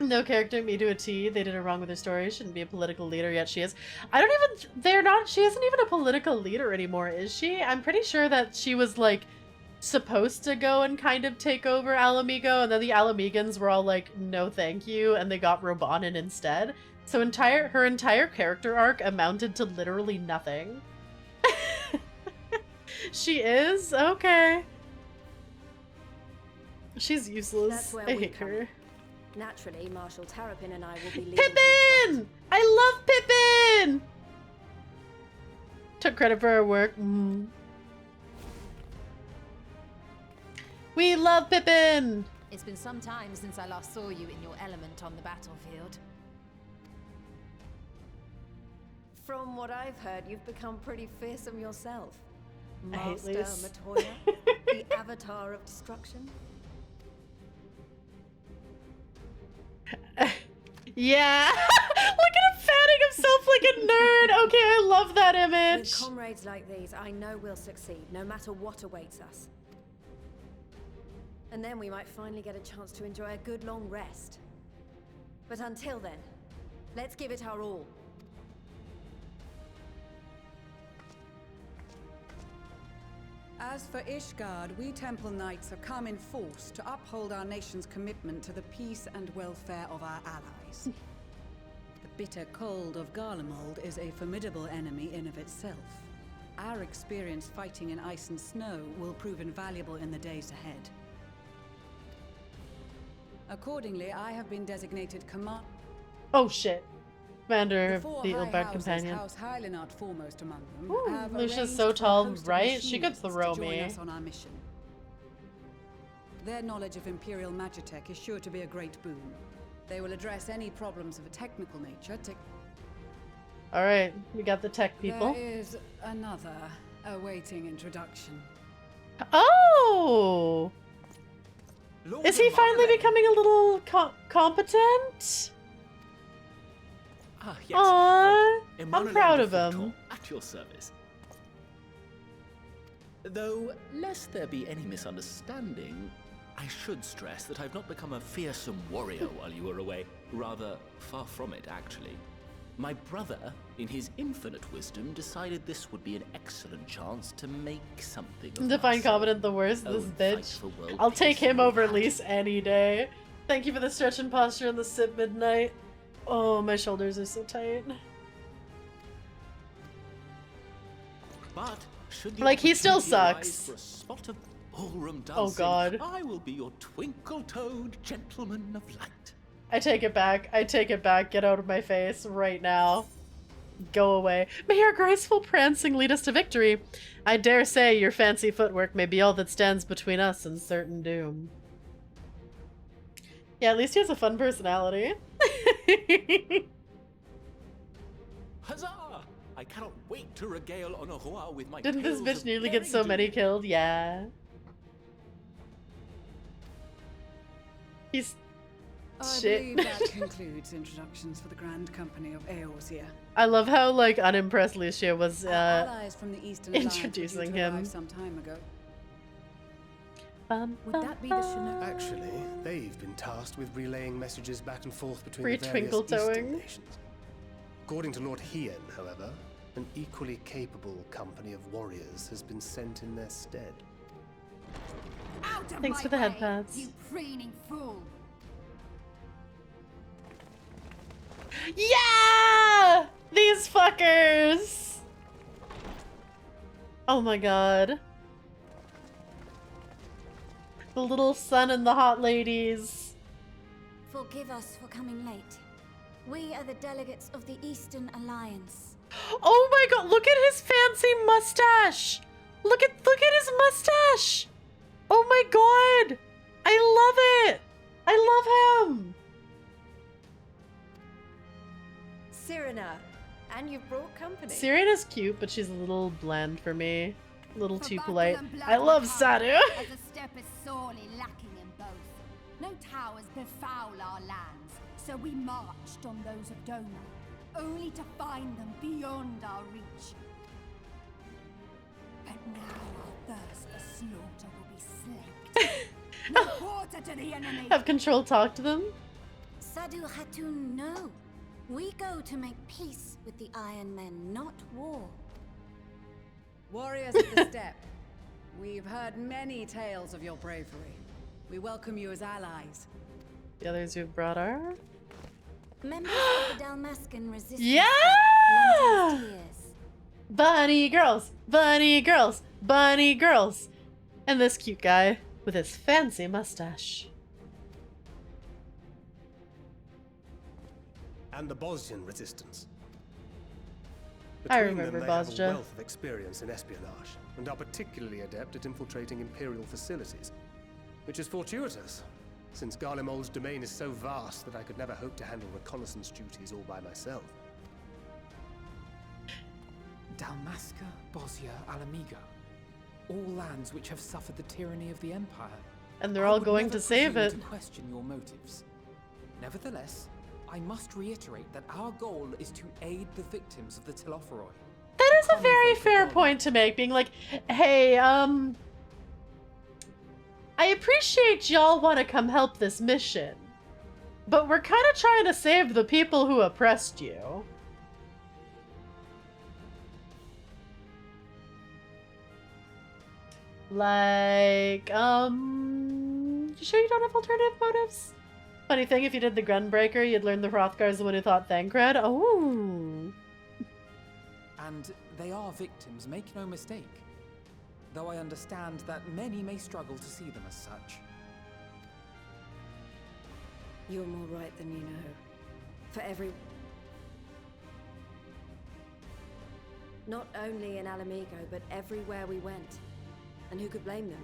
No character, me to a T. They did it wrong with her story. Shouldn't be a political leader, yet she is. She isn't even a political leader anymore, is she? I'm pretty sure that she was, like, supposed to go and kind of take over Alamigo, and then the Alamegans were all like, no thank you, and they got Robanin instead. So her entire character arc amounted to literally nothing. She is? Okay. She's useless. I hate her. Naturally, Marshal Terrapin and I will be leading. Pippin! I love Pippin! Took credit for her work. We love Pippin! It's been some time since I last saw you in your element on the battlefield. From what I've heard, you've become pretty fearsome yourself. I hate Master Lise. Matoya, the avatar of destruction. Yeah! Look at him fanning himself like a nerd! Okay, I love that image! With comrades like these, I know we'll succeed, no matter what awaits us. And then we might finally get a chance to enjoy a good long rest. But until then, let's give it our all. As for Ishgard, we Temple Knights have come in force to uphold our nation's commitment to the peace and welfare of our allies. The bitter cold of Garlemald is a formidable enemy in of itself. Our experience fighting in ice and snow will prove invaluable in the days ahead. Accordingly, I have been designated command. Oh shit. Commander of Four the high Ilbard houses, Companion. House Hylinard foremost among them, Ooh, have Lucia's arranged so for a tall, host of right? She could machinists throw to join me. us on our mission. Their knowledge of Imperial Magitech is sure to be a great boon. They will address any problems of a technical nature to... Alright, we got the tech people. There is another awaiting introduction. Oh! Lord Is he of finally Marley. becoming a little competent? Ah, yes. Aww, I'm Emmanuel proud de of him. Fulton, at your service. Though, lest there be any misunderstanding, I should stress that I've not become a fearsome warrior while you were away. Rather, far from it, actually. My brother, in his infinite wisdom, decided this would be an excellent chance to make something of Define myself. competent the worst, this and fight bitch. for world I'll take peace him and all over that. Lise any day. Thank you for the stretch and posture and the sit midnight. Oh, my shoulders are so tight. But should the Like, he still opportunity arise sucks. for a spot of ballroom Oh, dancing, God. I will be your twinkle-toed gentleman of light. I take it back. I take it back. Get out of my face right now. Go away. May our graceful prancing lead us to victory. I dare say your fancy footwork may be all that stands between us and certain doom. Yeah, at least he has a fun personality. Huzzah! I cannot wait to regale Onilne with my Didn't this tales bitch of nearly get so daring many do. killed? Yeah. He's... I shit. believe that concludes introductions for the Grand Company of Eorzea. I love how, like, unimpressed Lucia was, Our allies from the Eastern Alliance were due introducing to arrive him. some time ago. Would that be the Chinook? Actually, they've been tasked with relaying messages back and forth between Free the various twinkle Eastern toeing. nations. According to Lord Hien, however, an equally capable company of warriors has been sent in their stead. Out of Thanks my for the head way, pats. you preening fool! Yeah! These fuckers! Oh my god. The little son and the hot ladies. Forgive us for coming late. We are the delegates of the Eastern Alliance. Oh my god, look at his fancy mustache! Look at his mustache! Oh my god! I love it! I love him! Cyrena, and you've brought company. Sirena's cute, but she's a little bland for me. A little too For battle polite. and blood I love we come, Sadu! As a step is sorely lacking in both. No towers befoul our lands, so we marched on those of Doma, only to find them beyond our reach. But now our thirst for slaughter will be slaked. No quarter to the enemy! Have Control talk to them? Sadu Hatun, no. We go to make peace with the Iron Men, not war. Warriors of the Steppe, we've heard many tales of your bravery. We welcome you as allies. The others who've brought are? Members of the Dalmascan resistance. Yeah! lend us tears. Bunny girls! Bunny girls! Bunny girls! And this cute guy with his fancy mustache. And the Bosnian resistance. I Between remember them, they have a Bosnia. wealth of experience in espionage, and are particularly adept at infiltrating Imperial facilities. Which is fortuitous, since Garlemald's domain is so vast that I could never hope to handle reconnaissance duties all by myself. Dalmasca, Bosnia, Alamigo. All lands which have suffered the tyranny of the Empire. And they're I all would going never to save presume it. to question your motives. Nevertheless, I must reiterate that our goal is to aid the victims of the Telophoroi. That is a very fair point to make, being like, hey, I appreciate y'all want to come help this mission, but we're kind of trying to save the people who oppressed you. Like, you sure you don't have alternative motives? Funny thing, if you did the Gunbreaker, you'd learn the Hrothgar's the one who thought Thancred. Oh. And they are victims, make no mistake. Though I understand that many may struggle to see them as such. You're more right than you know. For every... Not only in Alamigo, but everywhere we went. And who could blame them?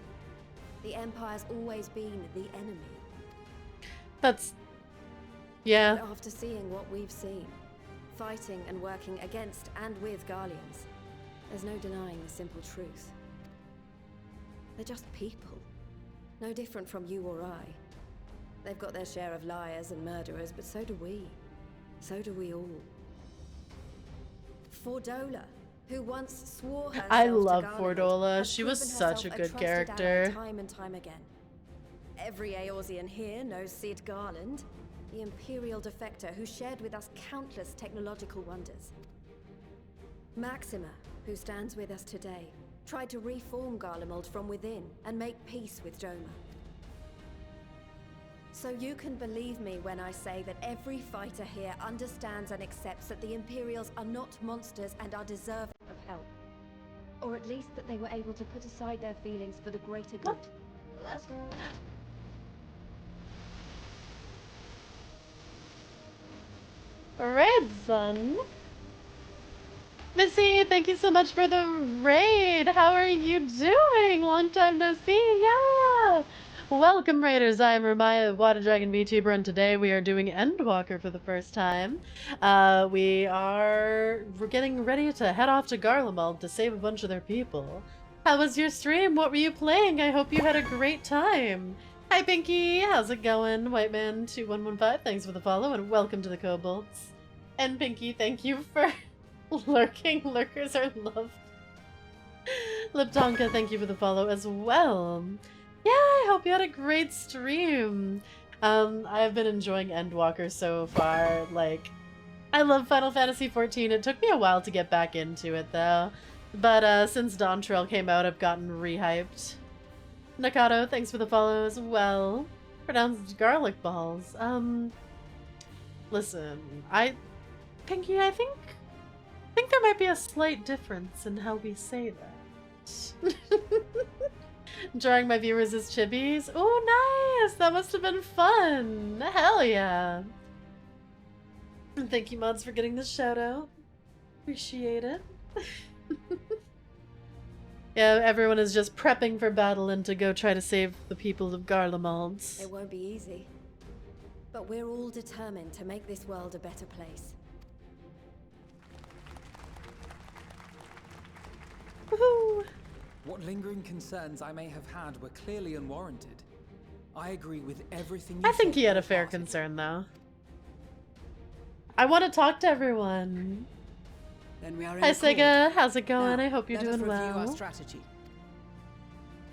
The Empire's always been the enemy. That's... yeah. But after seeing what we've seen, fighting and working against and with Garleans, there's no denying the simple truth. They're just people. No different from you or I. They've got their share of liars and murderers, but so do we. So do we all. Fordola, who once swore herself I to love Garlemald, Fordola. has She was proven such a herself good trusted ally character. time and time again. Every Eorzean here knows Cid Garland, the Imperial defector who shared with us countless technological wonders. Maxima, who stands with us today, tried to reform Garlemald from within and make peace with Doma. So you can believe me when I say that every fighter here understands and accepts that the Imperials are not monsters and are deserving of help. Or at least that they were able to put aside their feelings for the greater good. Red Sun. Missy, thank you so much for the raid. How are you doing? Long time no see. Yeah. Welcome, raiders. I am Ramaea VODS, and today we are doing Endwalker for the first time. We're getting ready to head off to Garlemald to save a bunch of their people. How was your stream? What were you playing? I hope you had a great time. Hi, Pinky. How's it going? Whiteman2115, thanks for the follow, and welcome to the Kobolds. And Pinky, thank you for lurking. Lurkers are loved. Liptonka, thank you for the follow as well. Yeah, I hope you had a great stream. I've been enjoying Endwalker so far. Like, I love Final Fantasy XIV. It took me a while to get back into it, though. But since Dawn Trail came out, I've gotten rehyped. Nakato, thanks for the follow as well. Pronounced garlic balls. Listen, Pinky, I think there might be a slight difference in how we say that. Drawing my viewers as chibis? Oh, nice! That must have been fun! Hell yeah! And thank you, mods, for getting the shout out. Appreciate it. Yeah, everyone is just prepping for battle and to go try to save the people of Garlemald. It won't be easy. But we're all determined to make this world a better place. Woohoo! What lingering concerns I may have had were clearly unwarranted. I agree with everything you I think said he had a fair concern, though. I want to talk to everyone. Then we are Hi, Sega. How's it going? I hope you're let us doing review well. our strategy.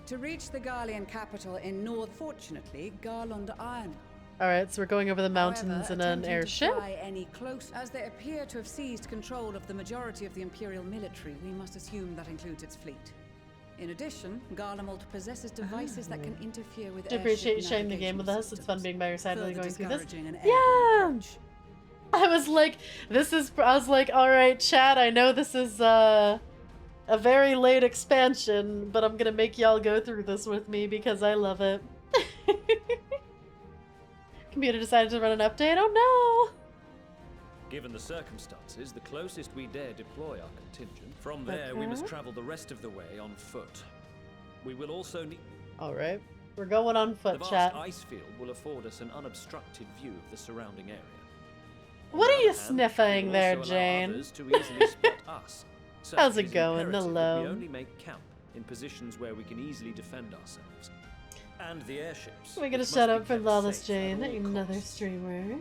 To reach the Garlean capital in north, fortunately, Garlond Iron. Alright, so we're going over the mountains However, in an attempting airship. To fly any close, as they appear to have seized control of the majority of the Imperial military, we must assume that includes its fleet. In addition, Garlemald possesses devices that can interfere with Do appreciate you airship sharing the game with us. systems, It's fun being by your side while you're further going through this. discouraging an Yeah! airborne approach. I was like, alright, chat, I know this is a very late expansion, but I'm gonna make y'all go through this with me because I love it. Computer decided to run an update? Oh no! Given the circumstances, the closest we dare deploy our contingent. From there, we must travel the rest of the way on foot. We will also need... Alright, we're going on foot, The vast chat. ice field will afford us an unobstructed view of the surrounding area. What are you hand, sniffing we there, will also allow Jane? others to easily spot us. So How's it it is going? imperative Hello. that we only make camp in positions where we can easily defend ourselves. And the airships. We're gonna which shut must up be for kept Lawless safe Jane, at all another costs. streamer.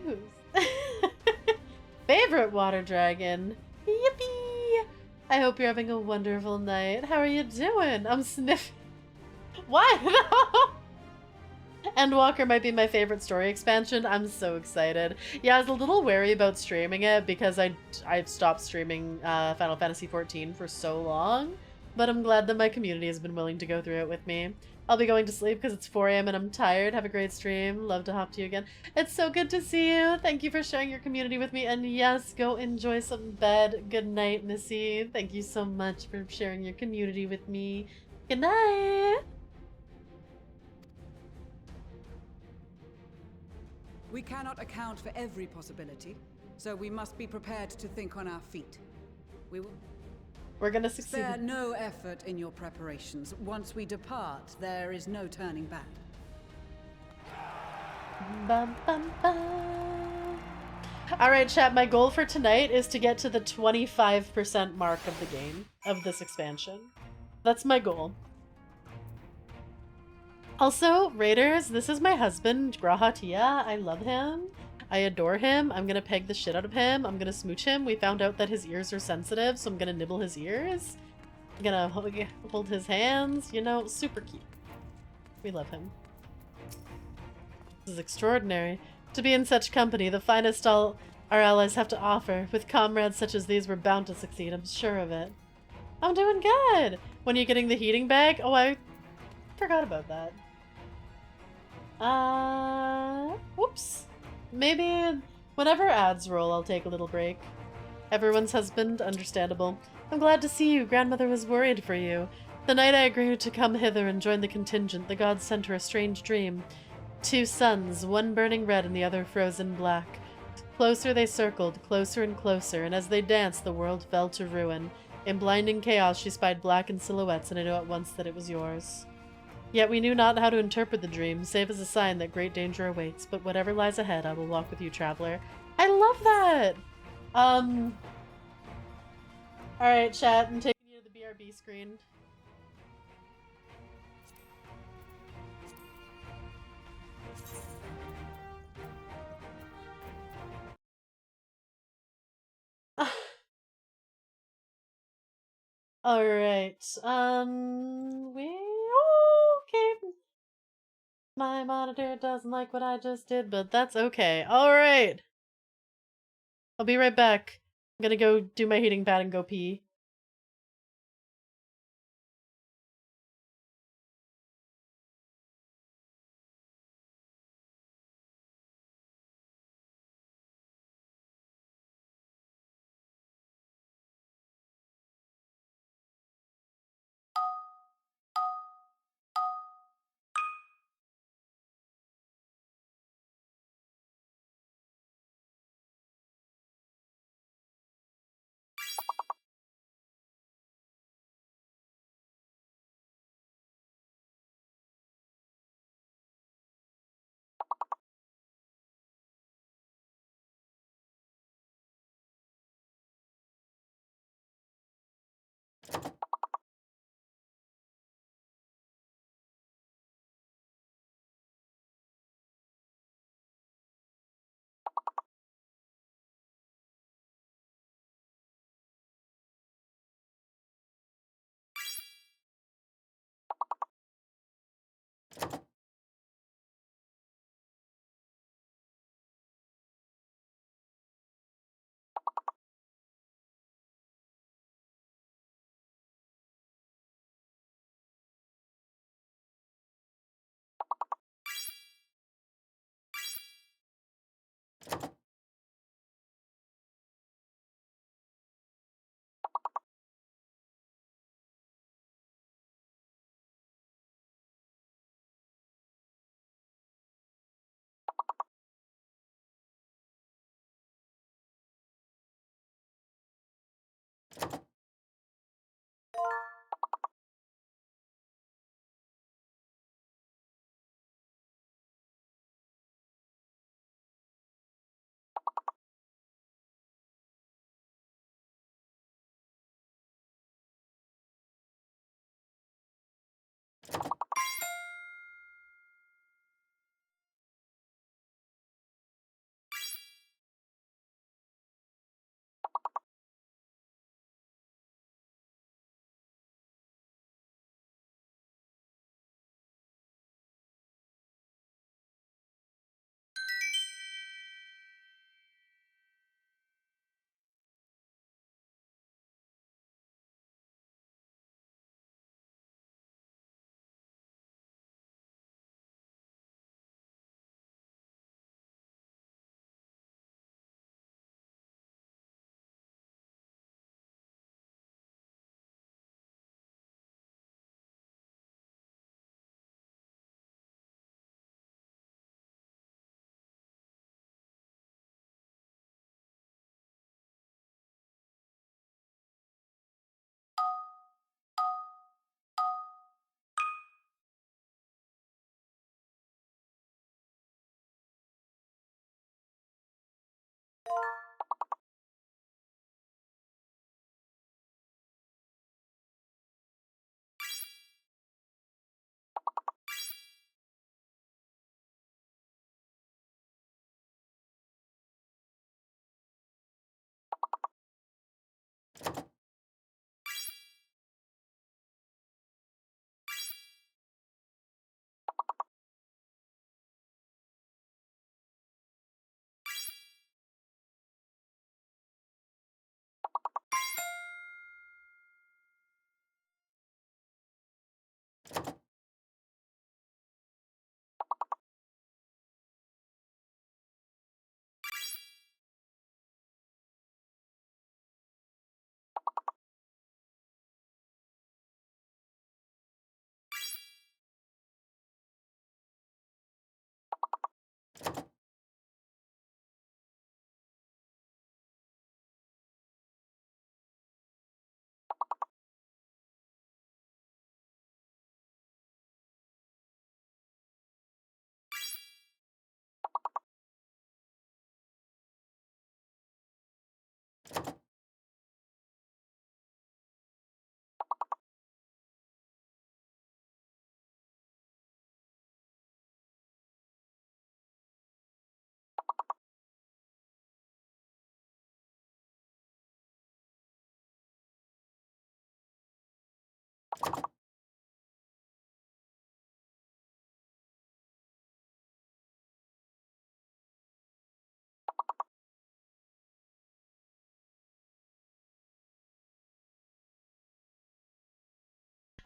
Favorite water dragon. Yippee! I hope you're having a wonderful night. How are you doing? I'm sniffing. What? Endwalker might be my favorite story expansion. I'm so excited. Yeah, I was a little wary about streaming it because I've stopped streaming Final Fantasy XIV for so long, but I'm glad that my community has been willing to go through it with me. I'll be going to sleep because it's 4 AM and I'm tired. Have a great stream. Love to hop to you again. It's so good to see you. Thank you for sharing your community with me. And yes, go enjoy some bed. Good night, Missy. Thank you so much for sharing your community with me. Good night. We cannot account for every possibility, so we must be prepared to think on our feet. We're gonna succeed. Spare no effort in your preparations. Once we depart, there is no turning back. Bum, bum, bum. Alright, chat, my goal for tonight is to get to the 25% mark of the game, of this expansion. That's my goal. Also, Raiders, this is my husband, Grahatia. I love him. I adore him. I'm gonna peg the shit out of him. I'm gonna smooch him. We found out that his ears are sensitive, so I'm gonna nibble his ears. I'm gonna hold his hands, you know, super cute. We love him. This is extraordinary. To be in such company, the finest all our allies have to offer. With comrades such as these, we're bound to succeed, I'm sure of it. I'm doing good! When are you getting the heating bag? Oh, I forgot about that. Whoops. Maybe whenever ads roll, I'll take a little break. Everyone's husband, understandable. I'm glad to see you. Grandmother was worried for you. The night I agreed to come hither and join the contingent, the gods sent her a strange dream. 2 suns, one burning red and the other frozen black. Closer they circled, closer and closer, and as they danced, the world fell to ruin. In blinding chaos, she spied blackened silhouettes, and I knew at once that it was yours. Yet we knew not how to interpret the dream, save as a sign that great danger awaits. But whatever lies ahead, I will walk with you, traveler. I love that! Alright, chat, I'm taking you to the BRB screen. Alright, okay. My monitor doesn't like what I just did, but that's okay. Alright. I'll be right back. I'm gonna go do my heating pad and go pee.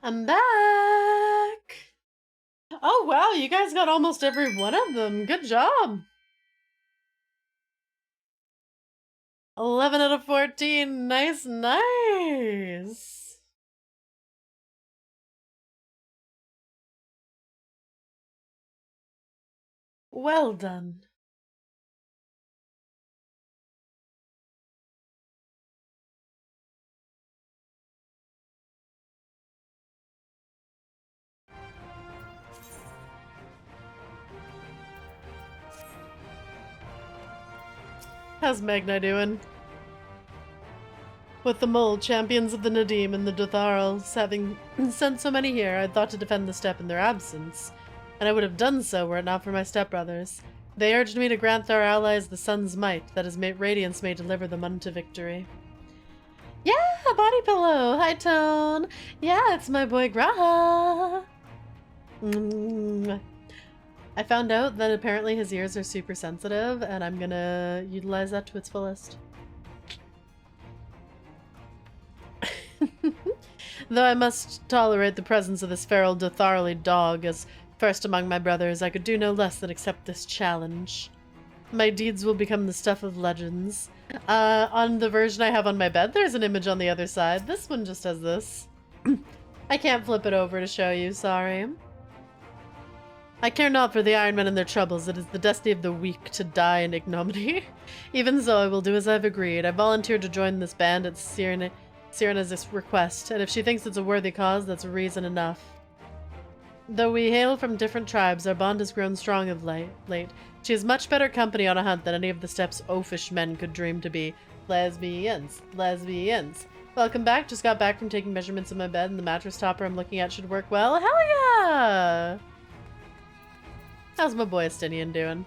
I'm back! Oh wow, you guys got almost every one of them. Good job! 11 out of 14. Nice, nice! Well done. How's Magna doing? With the Mole, champions of the Nadim and the Dotharls having sent so many here, I thought to defend the steppe in their absence. And I would have done so were it not for my stepbrothers. They urged me to grant their allies the sun's might, that his radiance may deliver them unto victory. Yeah, body pillow! Hi, Tone! Yeah, it's my boy Graha! I found out that apparently his ears are super sensitive, and I'm gonna utilize that to its fullest. Though I must tolerate the presence of this feral Dotharli dog as first among my brothers, I could do no less than accept this challenge. My deeds will become the stuff of legends. On the version I have on my bed, there's an image on the other side. This one just has this. I can't flip it over to show you, sorry. I care not for the Iron Men and their troubles. It is the destiny of the weak to die in ignominy. Even so, I will do as I've agreed. I volunteered to join this band at Cyrena's request, and if she thinks it's a worthy cause, that's reason enough. Though we hail from different tribes, our bond has grown strong of late. She is much better company on a hunt than any of the steppes oafish men could dream to be. Lesbians. Lesbians. Welcome back. Just got back from taking measurements of my bed, and the mattress topper I'm looking at should work well. Hell yeah! How's my boy Estinian doing?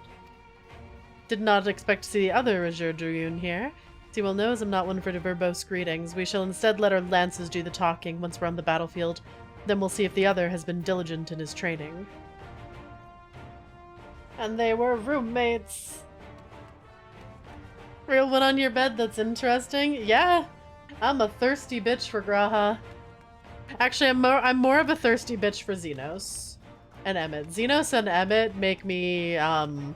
Did not expect to see the other Azure Dragoon here. As he well knows, I'm not one for verbose greetings. We shall instead let our lances do the talking once we're on the battlefield. Then we'll see if the other has been diligent in his training. And they were roommates. Real one on your bed, that's interesting. Yeah, I'm a thirsty bitch for Graha. Actually, I'm more of a thirsty bitch for Xenos and Emmett. Xenos and Emmett make me, Graha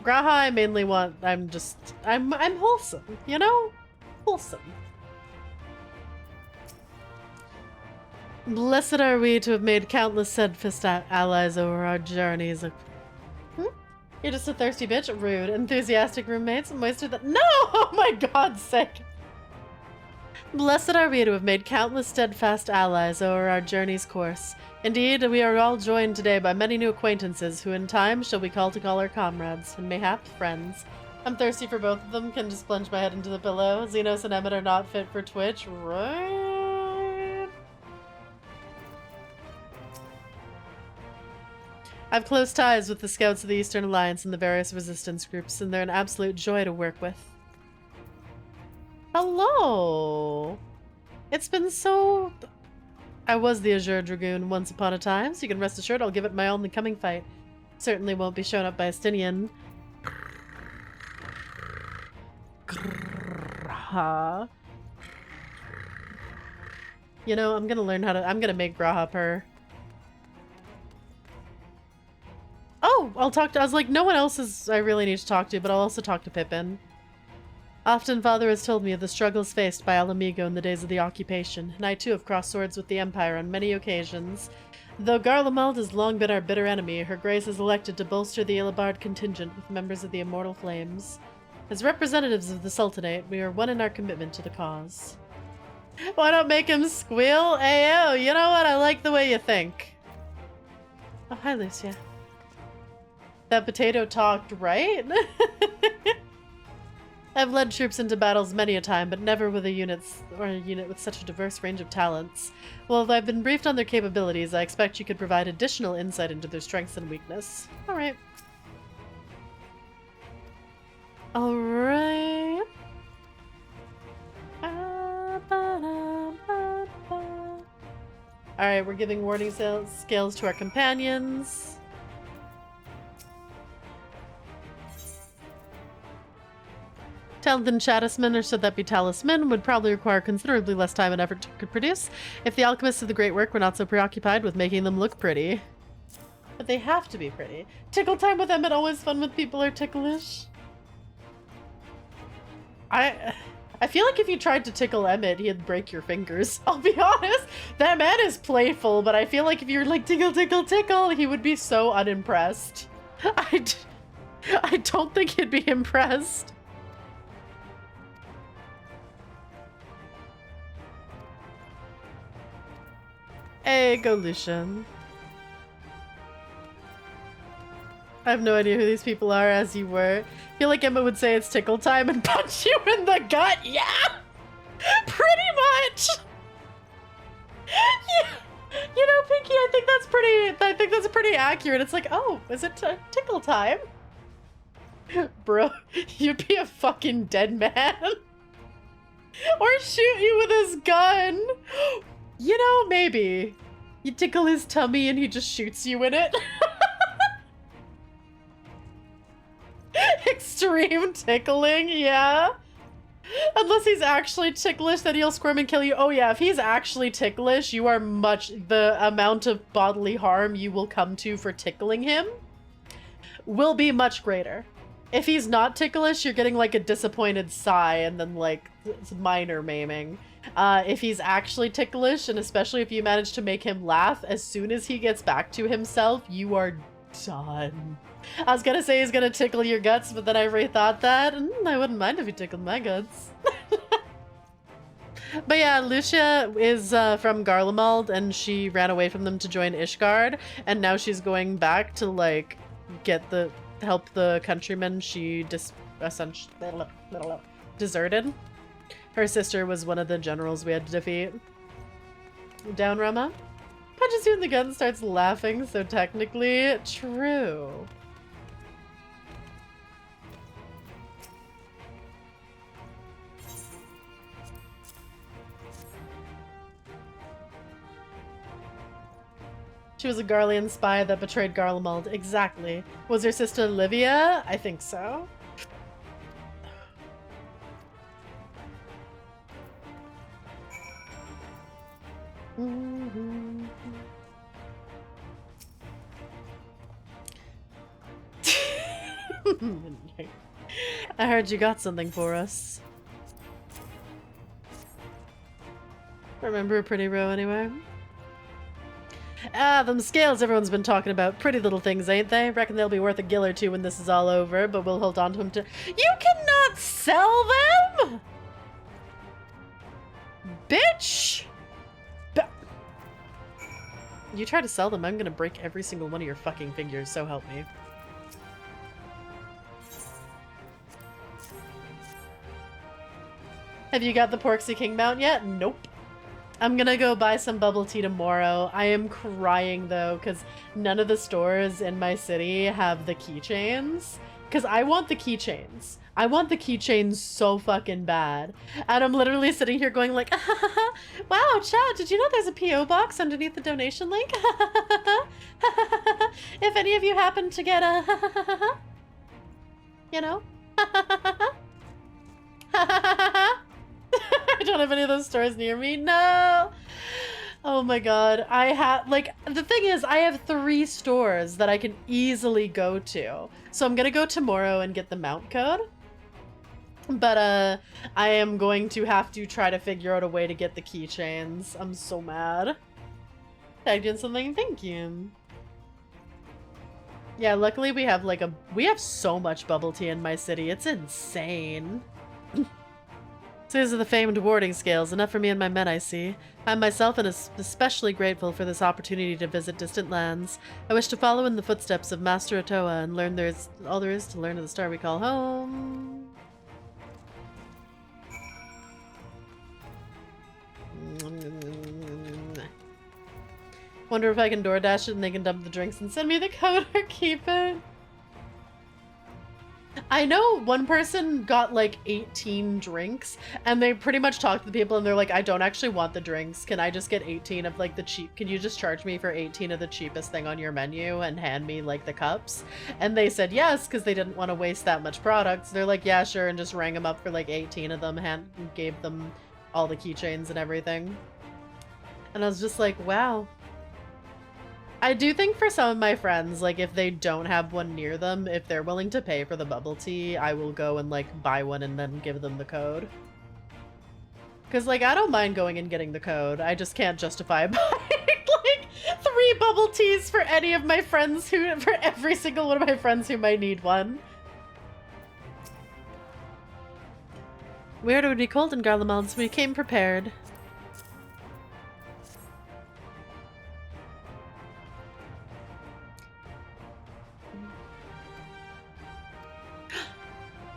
I mainly want, I'm wholesome, you know? Wholesome. Blessed are we to have made countless steadfast allies over our journeys. You're just a thirsty bitch? Rude. Enthusiastic roommates? Moisture that— No! Oh my God's sake! Blessed are we to have made countless steadfast allies over our journey's course. Indeed, we are all joined today by many new acquaintances who in time shall we call to call our comrades, and mayhap friends. I'm thirsty for both of them, can just plunge my head into the pillow. Xenos and Emmett are not fit for Twitch, right? I've close ties with the Scouts of the Eastern Alliance and the various resistance groups, and they're an absolute joy to work with. Hello! It's been so... I was the Azure Dragoon once upon a time, so you can rest assured I'll give it my only coming fight. Certainly won't be shown up by Estinian. Graha. You know, I'm gonna learn how to... I'm gonna make Graha purr. Oh! I'll talk to... I was like, no one else is I really need to talk to, but I'll also talk to Pippin. Often Father has told me of the struggles faced by Alamigo in the days of the occupation, and I too have crossed swords with the Empire on many occasions. Though Garlemald has long been our bitter enemy, Her Grace has elected to bolster the Illibard contingent with members of the Immortal Flames. As representatives of the Sultanate, we are one in our commitment to the cause. Why not make him squeal? Ayo, you know what? I like the way you think. Oh, hi, Lucia. That potato talked, right? I've led troops into battles many a time, but never with a unit with such a diverse range of talents. Well, if I've been briefed on their capabilities, I expect you could provide additional insight into their strengths and weakness. Alright. Alright. Alright, we're giving warding scales to our companions. Talented Chattisman, or should that be Talisman, would probably require considerably less time and effort to produce if the alchemists of the great work were not so preoccupied with making them look pretty. But they have to be pretty. Tickle time with Emmett, always fun when people are ticklish. I feel like if you tried to tickle Emmett, he'd break your fingers. I'll be honest. That man is playful, but I feel like if you were like, tickle, tickle, tickle, he would be so unimpressed. I don't think he'd be impressed. Hey, go Lucian. I have no idea who these people are, as you were. I feel like Emma would say it's tickle time and punch you in the gut. Yeah! Pretty much! Yeah. You know, Pinky, I think that's pretty accurate. It's like, oh, is it tickle time? Bro, you'd be a fucking dead man. Or shoot you with his gun. You know, maybe. You tickle his tummy and he just shoots you in it. Extreme tickling, yeah. Unless he's actually ticklish, then he'll squirm and kill you. Oh yeah, if he's actually ticklish, you are the amount of bodily harm you will come to for tickling him will be much greater. If he's not ticklish, you're getting like a disappointed sigh and then like minor maiming. If he's actually ticklish, and especially if you manage to make him laugh, as soon as he gets back to himself, you are done. I was gonna say he's gonna tickle your guts, but then I rethought that. I wouldn't mind if he tickled my guts. But yeah, Lucia is from Garlemald, and she ran away from them to join Ishgard, and now she's going back to like help the countrymen she essentially deserted. Her sister was one of the generals we had to defeat. Down, Rama? Punches you in the gut and starts laughing, so technically true. She was a Garlean spy that betrayed Garlemald. Exactly. Was her sister Olivia? I think so. I heard you got something for us. Remember a pretty row anywhere? Ah, them scales everyone's been talking about. Pretty little things, ain't they? Reckon they'll be worth a gill or two when this is all over, but we'll hold on to them to— You cannot sell them! Bitch! You try to sell them, I'm gonna break every single one of your fucking fingers, so help me. Have you got the Porksy King mount yet? Nope. I'm gonna go buy some bubble tea tomorrow. I am crying though, because none of the stores in my city have the keychains. Because I want the keychains. I want the keychains so fucking bad. And I'm literally sitting here going like, wow, chat, did you know there's a P.O. box underneath the donation link? If any of you happen to get a, you know? I don't have any of those stores near me. No! Oh my god. I have, like, the thing is, I have 3 stores that I can easily go to. So I'm gonna go tomorrow and get the mount code. But, I am going to have to try to figure out a way to get the keychains. I'm so mad. Tagged in something, thank you. Yeah, luckily we have, like, we have so much bubble tea in my city. It's insane. So these are the famed warding scales, enough for me and my men, I see. I myself am especially grateful for this opportunity to visit distant lands. I wish to follow in the footsteps of Master Otoa and learn all there is to learn of the star we call home. Wonder if I can DoorDash it and they can dump the drinks and send me the code or keep it. I know one person got like 18 drinks and they pretty much talked to the people and they're like, I don't actually want the drinks. Can I just get 18 of like the cheap? Can you just charge me for 18 of the cheapest thing on your menu and hand me like the cups? And they said yes, because they didn't want to waste that much product. So they're like, yeah, sure. And just rang them up for like 18 of them and gave them all the keychains and everything. And I was just like, wow. I do think for some of my friends, like if they don't have one near them, if they're willing to pay for the bubble tea, I will go and like buy one and then give them the code. Cause like I don't mind going and getting the code. I just can't justify buying like 3 bubble teas for any of my friends for every single one of my friends who might need one. We heard it would be cold in Garlemald, so we came prepared.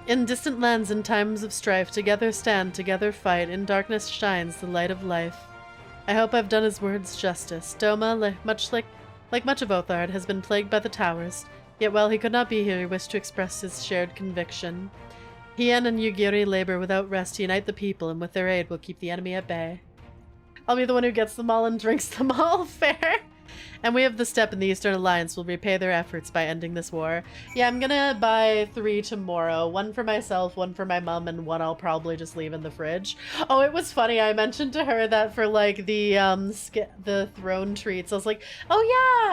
In distant lands and times of strife, together stand, together fight, in darkness shines the light of life. I hope I've done his words justice. Doma, much of Othard, has been plagued by the towers, yet while he could not be here, he wished to express his shared conviction. Hien and Yugiri labor without rest to unite the people, and with their aid will keep the enemy at bay. I'll be the one who gets them all and drinks them all, fair? And we have the step in the Eastern Alliance will repay their efforts by ending this war. Yeah, I'm gonna buy 3 tomorrow. 1 for myself, 1 for my mom, and 1 I'll probably just leave in the fridge. Oh, it was funny. I mentioned to her that for like the throne treats, I was like, oh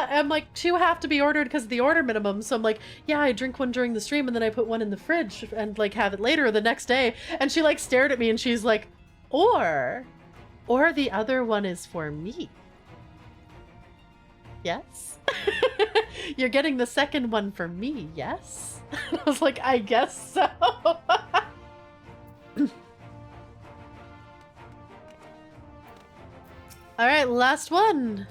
yeah, I'm like 2 have to be ordered because of the order minimum. So I'm like, yeah, I drink 1 during the stream and then I put 1 in the fridge and like have it later or the next day. And she like stared at me and she's like, or the other one is for me. Yes? You're getting the second one for me, yes? I was like, I guess so. Alright, last one.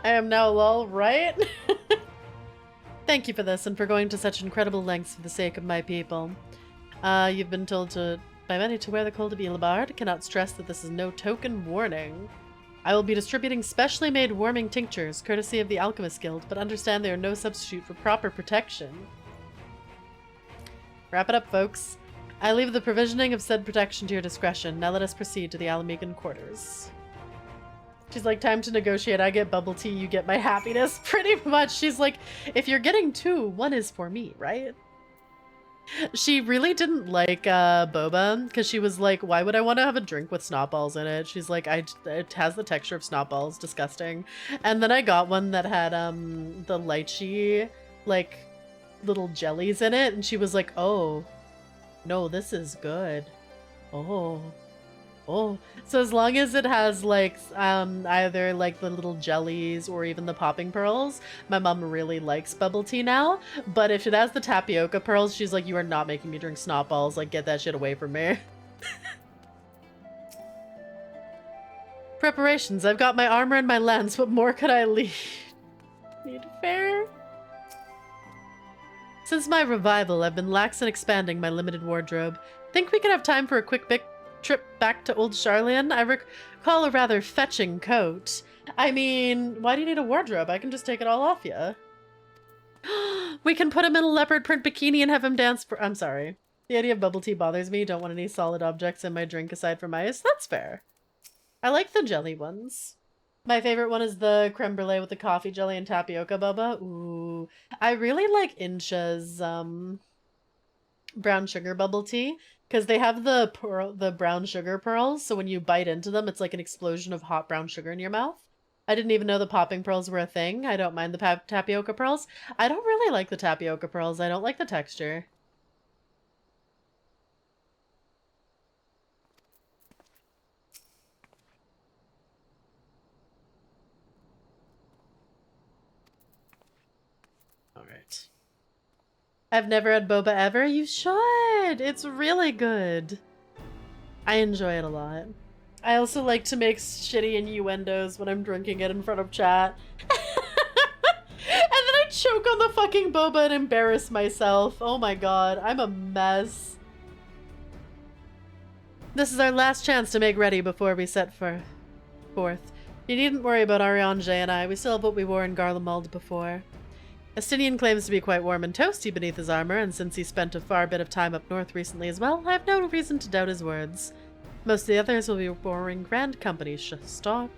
I am now lol, right? Thank you for this and for going to such incredible lengths for the sake of my people. You've been told by many to wear the Col de Villebard. Cannot stress that this is no token warning. I will be distributing specially made warming tinctures, courtesy of the Alchemist Guild, but understand they are no substitute for proper protection. Wrap it up, folks. I leave the provisioning of said protection to your discretion. Now let us proceed to the Alamegan quarters. She's like, time to negotiate. I get bubble tea, you get my happiness. Pretty much. She's like, if you're getting 2, 1 is for me, right? She really didn't like boba because she was like, why would I want to have a drink with snot balls in it? She's like, it has the texture of snot balls, disgusting. And then I got one that had the lychee like little jellies in it, and she was like, oh no, this is good. Oh, so as long as it has like either like the little jellies or even the popping pearls, my mom really likes bubble tea now. But if it has the tapioca pearls, she's like, you are not making me drink snot balls, like get that shit away from me. Preparations. I've got my armor and my lens. What more could I need fair? Since my revival, I've been lax in expanding my limited wardrobe. Think we could have time for a quick trip back to Old Charlian? I recall a rather fetching coat. I mean, why do you need a wardrobe? I can just take it all off you. We can put him in a leopard print bikini and have him dance for— I'm sorry. The idea of bubble tea bothers me. Don't want any solid objects in my drink aside from ice. That's fair. I like the jelly ones. My favorite one is the creme brulee with the coffee jelly and tapioca boba. Ooh. I really like Incha's brown sugar bubble tea. Because they have the brown sugar pearls, so when you bite into them, it's like an explosion of hot brown sugar in your mouth. I didn't even know the popping pearls were a thing. I don't mind the tapioca pearls. I don't really like the tapioca pearls. I don't like the texture. Alright. I've never had boba ever. You should. It's really good. I enjoy it a lot. I also like to make shitty innuendos when I'm drinking it in front of chat. And then I choke on the fucking boba and embarrass myself. Oh my god, I'm a mess. This is our last chance to make ready before we set forth. You needn't worry about Ariange and I. We still have what we wore in Garlemald before. Estinian claims to be quite warm and toasty beneath his armor, and since he spent a far bit of time up north recently as well, I have no reason to doubt his words. Most of the others will be wearing grand company stock.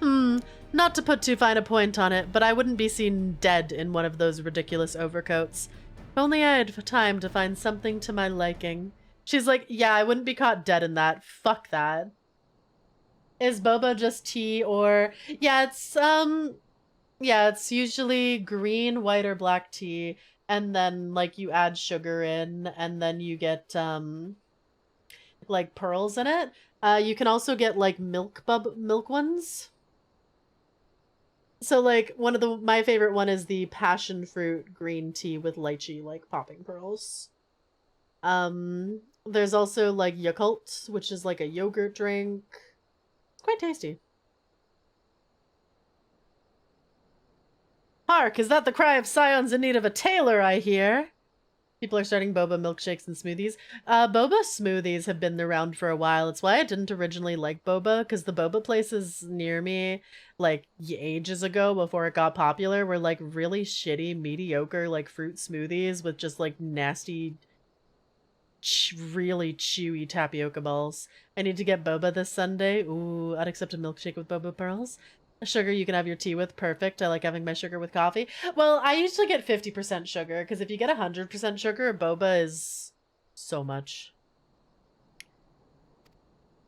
Not to put too fine a point on it, but I wouldn't be seen dead in one of those ridiculous overcoats. If only I had time to find something to my liking. She's like, yeah, I wouldn't be caught dead in that. Fuck that. Is boba just tea or... Yeah, it's usually green, white, or black tea. And then, like, you add sugar in, and then you get, like, pearls in it. You can also get, like, milk ones. So, like, my favorite one is the passion fruit green tea with lychee, like, popping pearls. There's also, like, Yakult, which is, like, a yogurt drink. It's quite tasty. Hark, is that the cry of scions in need of a tailor, I hear? People are starting boba milkshakes and smoothies. Boba smoothies have been around for a while. It's why I didn't originally like boba, because the boba places near me, like, ages ago, before it got popular, were, like, really shitty, mediocre, like, fruit smoothies with just, like, nasty, really chewy tapioca balls. I need to get boba this Sunday. Ooh, I'd accept a milkshake with boba pearls. A sugar you can have your tea with. Perfect. I like having my sugar with coffee. Well, I usually get 50% sugar, because if you get 100% sugar, boba is so much.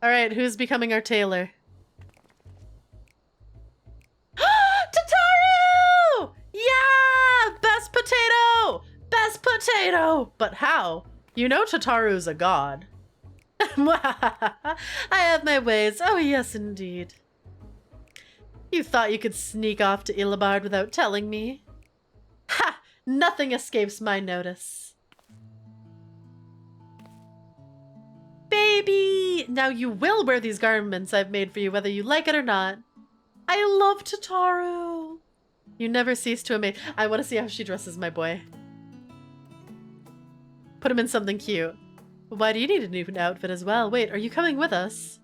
Alright, who's becoming our tailor? Tataru! Yeah! Best potato! Best potato! But how? You know Tataru's a god. I have my ways. Oh, yes, indeed. You thought you could sneak off to Illibard without telling me? Ha! Nothing escapes my notice. Baby! Now you will wear these garments I've made for you whether you like it or not. I love Tataru. You never cease to amaze. I want to see how she dresses my boy. Put him in something cute. Why do you need a new outfit as well? Wait, are you coming with us?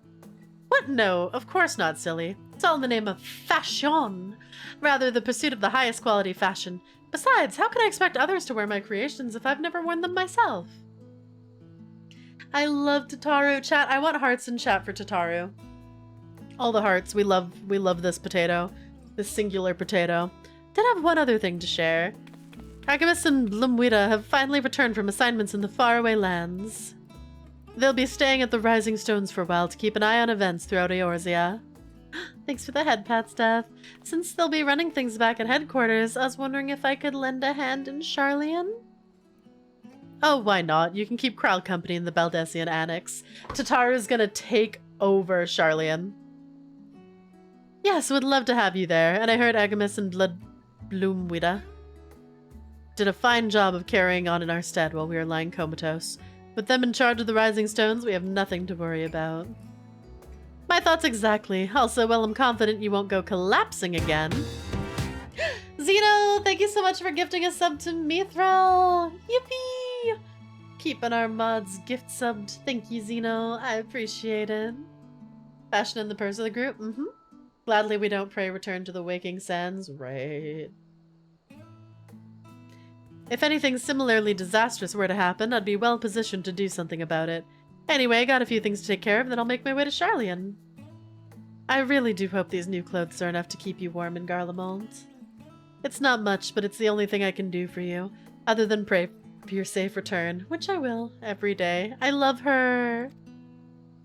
What? No, of course not, silly. It's all in the name of fashion. Rather, the pursuit of the highest quality fashion. Besides, how can I expect others to wear my creations if I've never worn them myself? I love Tataru. Chat, I want hearts in chat for Tataru. All the hearts. We love this potato. This singular potato. Did have one other thing to share. Agamis and Blumwida have finally returned from assignments in the faraway lands. They'll be staying at the Rising Stones for a while to keep an eye on events throughout Eorzea. Thanks for the head pat, Steph. Since they'll be running things back at headquarters, I was wondering if I could lend a hand in Sharlayan? Oh, why not? You can keep Kral company in the Baldessian Annex. Tataru's gonna take over Sharlayan. Yes, would love to have you there, and I heard Agamis and Blumwida did a fine job of carrying on in our stead while we were lying comatose. With them in charge of the Rising Stones, we have nothing to worry about. My thoughts exactly. Also, well, I'm confident you won't go collapsing again. Zeno, thank you so much for gifting a sub to Mithril. Yippee! Keeping our mods gift subbed. Thank you, Zeno. I appreciate it. Fashion in the purse of the group? Mm-hmm. Gladly we don't pray return to the waking sands. Right. If anything similarly disastrous were to happen, I'd be well positioned to do something about it. Anyway, I got a few things to take care of, then I'll make my way to Sharlayan. I really do hope these new clothes are enough to keep you warm in Garlemald. It's not much, but it's the only thing I can do for you, other than pray for your safe return, which I will, every day. I love her!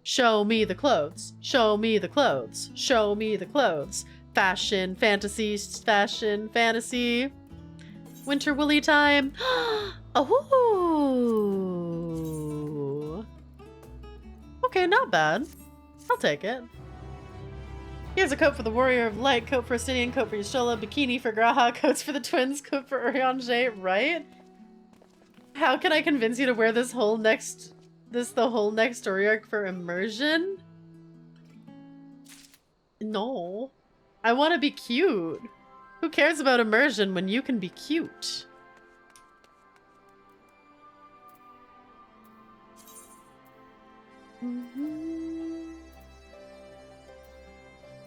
Show me the clothes. Show me the clothes. Show me the clothes. Fashion, fantasy, fashion, fantasy. Winter woolly time. Oh. Okay, not bad. I'll take it. Here's a coat for the Warrior of Light, coat for Estinian, coat for Yashola, bikini for Graha, coats for the twins, coat for Urianger, right? How can I convince you to wear the whole next story arc for immersion? No. I want to be cute. Who cares about immersion when you can be cute?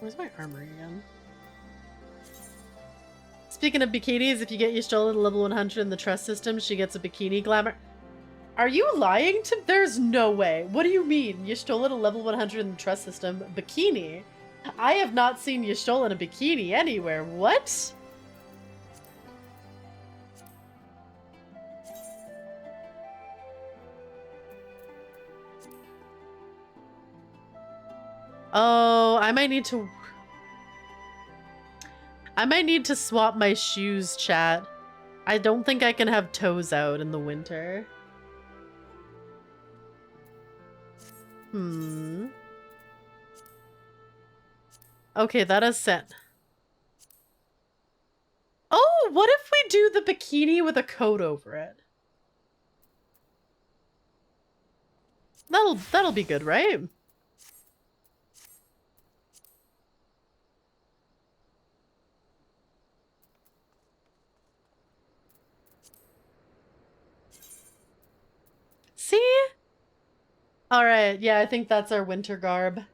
Where's my armor again? Speaking of bikinis, if you get Y'shtola to level 100 in the trust system, she gets a bikini glamour. Are you lying to? There's no way. What do you mean? Y'shtola to level 100 in the trust system? Bikini? I have not seen Y'shtola in a bikini anywhere. What? Oh, I might need to swap my shoes, chat. I don't think I can have toes out in the winter. Okay, that is set. Oh, what if we do the bikini with a coat over it? That'll be good, right? See? Alright, yeah, I think that's our winter garb.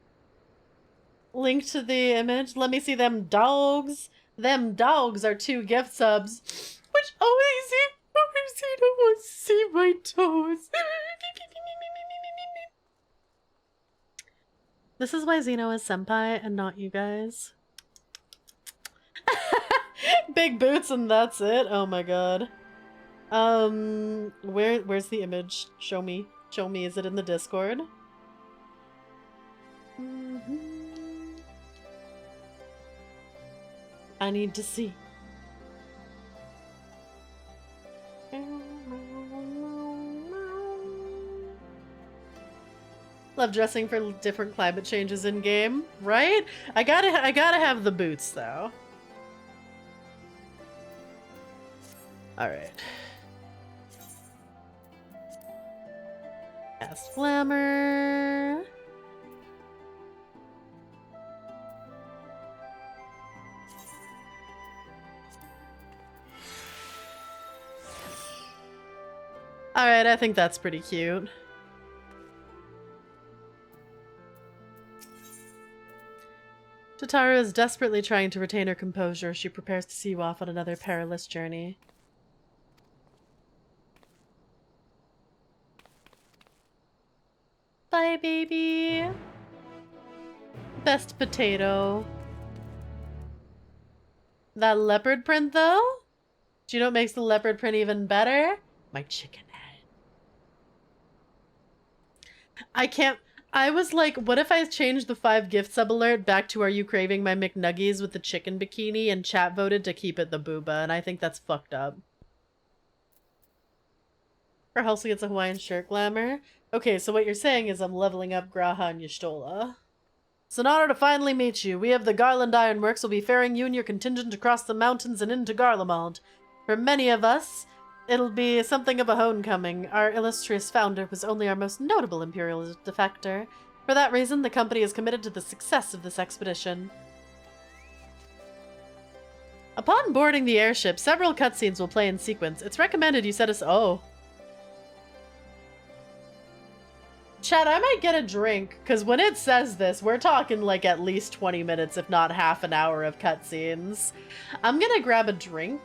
Link to the image. Let me see them dogs. Them dogs are 2 gift subs. Which always don't want to see my toes. This is why Xeno is senpai and not you guys. Big boots and that's it. Oh my god. Where's the image? Show me. Show me. Is it in the Discord? I need to see. Love dressing for different climate changes in game, right? I gotta have the boots though. All right. Cast Glamour. All right, I think that's pretty cute. Tataru is desperately trying to retain her composure. She prepares to see you off on another perilous journey. Bye, baby. Best potato. That leopard print, though? Do you know what makes the leopard print even better? My chicken head. I was like, what if I changed the 5 gift sub alert back to are you craving my McNuggies with the chicken bikini, and chat voted to keep it the booba, and I think that's fucked up. Or Halsey gets a Hawaiian shirt glamour. Okay, so what you're saying is I'm leveling up Graha and Y'shtola. It's an honor to finally meet you. We of the Garland Ironworks will be ferrying you and your contingent across the mountains and into Garlemald. For many of us, it'll be something of a homecoming. Our illustrious founder was only our most notable Imperial defector. For that reason, the company is committed to the success of this expedition. Upon boarding the airship, several cutscenes will play in sequence. It's recommended you set us- oh. Chat, I might get a drink, because when it says this, we're talking like at least 20 minutes, if not half an hour of cutscenes. I'm gonna grab a drink.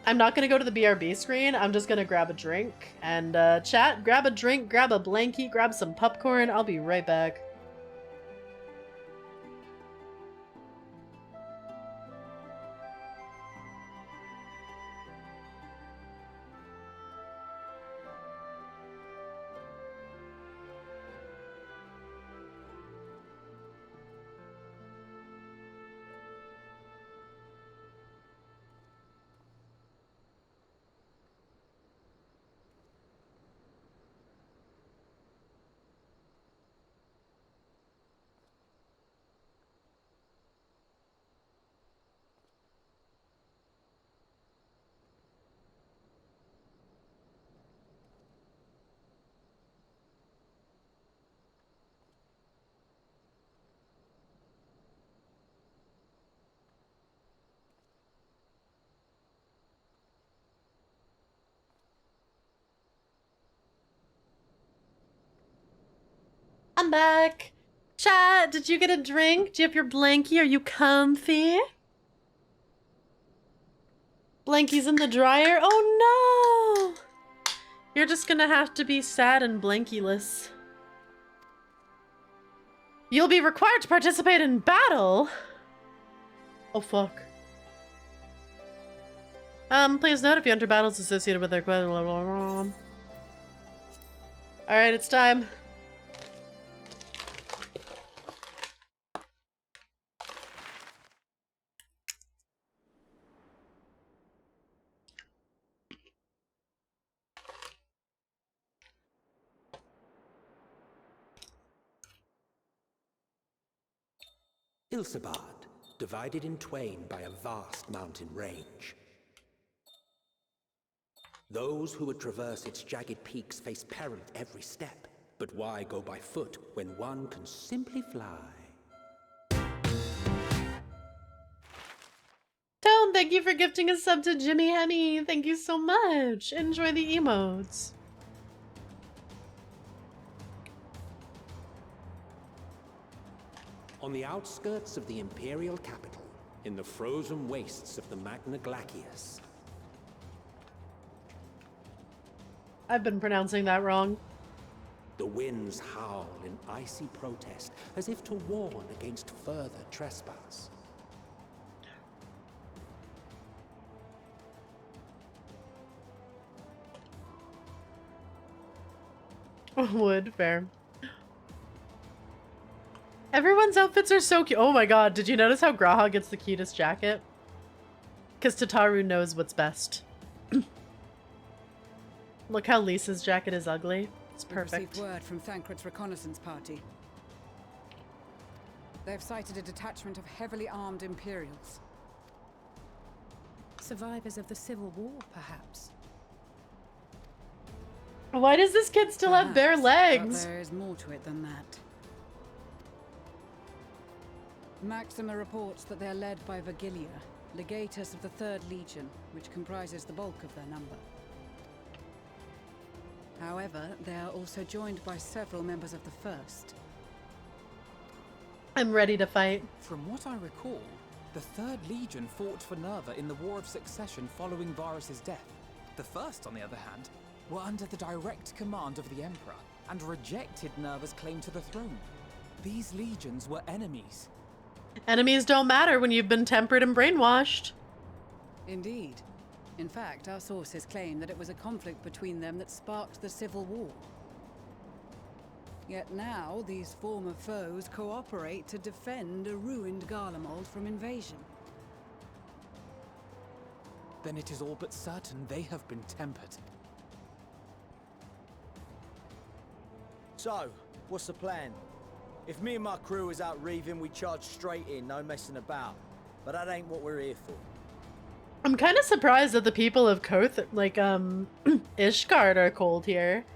I'm not gonna go to the BRB screen, I'm just gonna grab a drink. And chat, grab a drink, grab a blankie, grab some popcorn, I'll be right back. I'm back. Chat, did you get a drink? Do you have your blankie? Are you comfy? Blankie's in the dryer? Oh no! You're just gonna have to be sad and blankieless. You'll be required to participate in battle? Oh fuck. Please note if you enter battles associated with their quest. Alright, it's time. Ilsabad, divided in twain by a vast mountain range. Those who would traverse its jagged peaks face peril at every step. But why go by foot when one can simply fly? Tone, thank you for gifting a sub to Jimmy Henny. Thank you so much. Enjoy the emotes. On the outskirts of the Imperial capital, in the frozen wastes of the Magna Glacius. I've been pronouncing that wrong. The winds howl in icy protest, as if to warn against further trespass. Wood, fair. Everyone's outfits are so cute. Oh my god, did you notice how Graha gets the cutest jacket? Because Tataru knows what's best. Look how Lisa's jacket is ugly. It's perfect. Received word from Thancred's reconnaissance party. They've sighted a detachment of heavily armed Imperials. Survivors of the Civil War, perhaps. Why does this kid still have bare legs? But there is more to it than that. Maxima reports that they're led by Vergilia, legatus of the 3rd Legion, which comprises the bulk of their number. However, they are also joined by several members of the 1st. I'm ready to fight. From what I recall, the 3rd Legion fought for Nerva in the War of Succession following Varus's death. The 1st, on the other hand, were under the direct command of the Emperor and rejected Nerva's claim to the throne. These legions were enemies. Enemies don't matter when you've been tempered and brainwashed. Indeed. In fact, our sources claim that it was a conflict between them that sparked the Civil War. Yet now, these former foes cooperate to defend a ruined Garlemald from invasion. Then it is all but certain they have been tempered. So, what's the plan? If me and my crew is out reaving, we charge straight in, no messing about. But that ain't what we're here for. I'm kind of surprised that the people of Koth, like, Ishgard are cold here.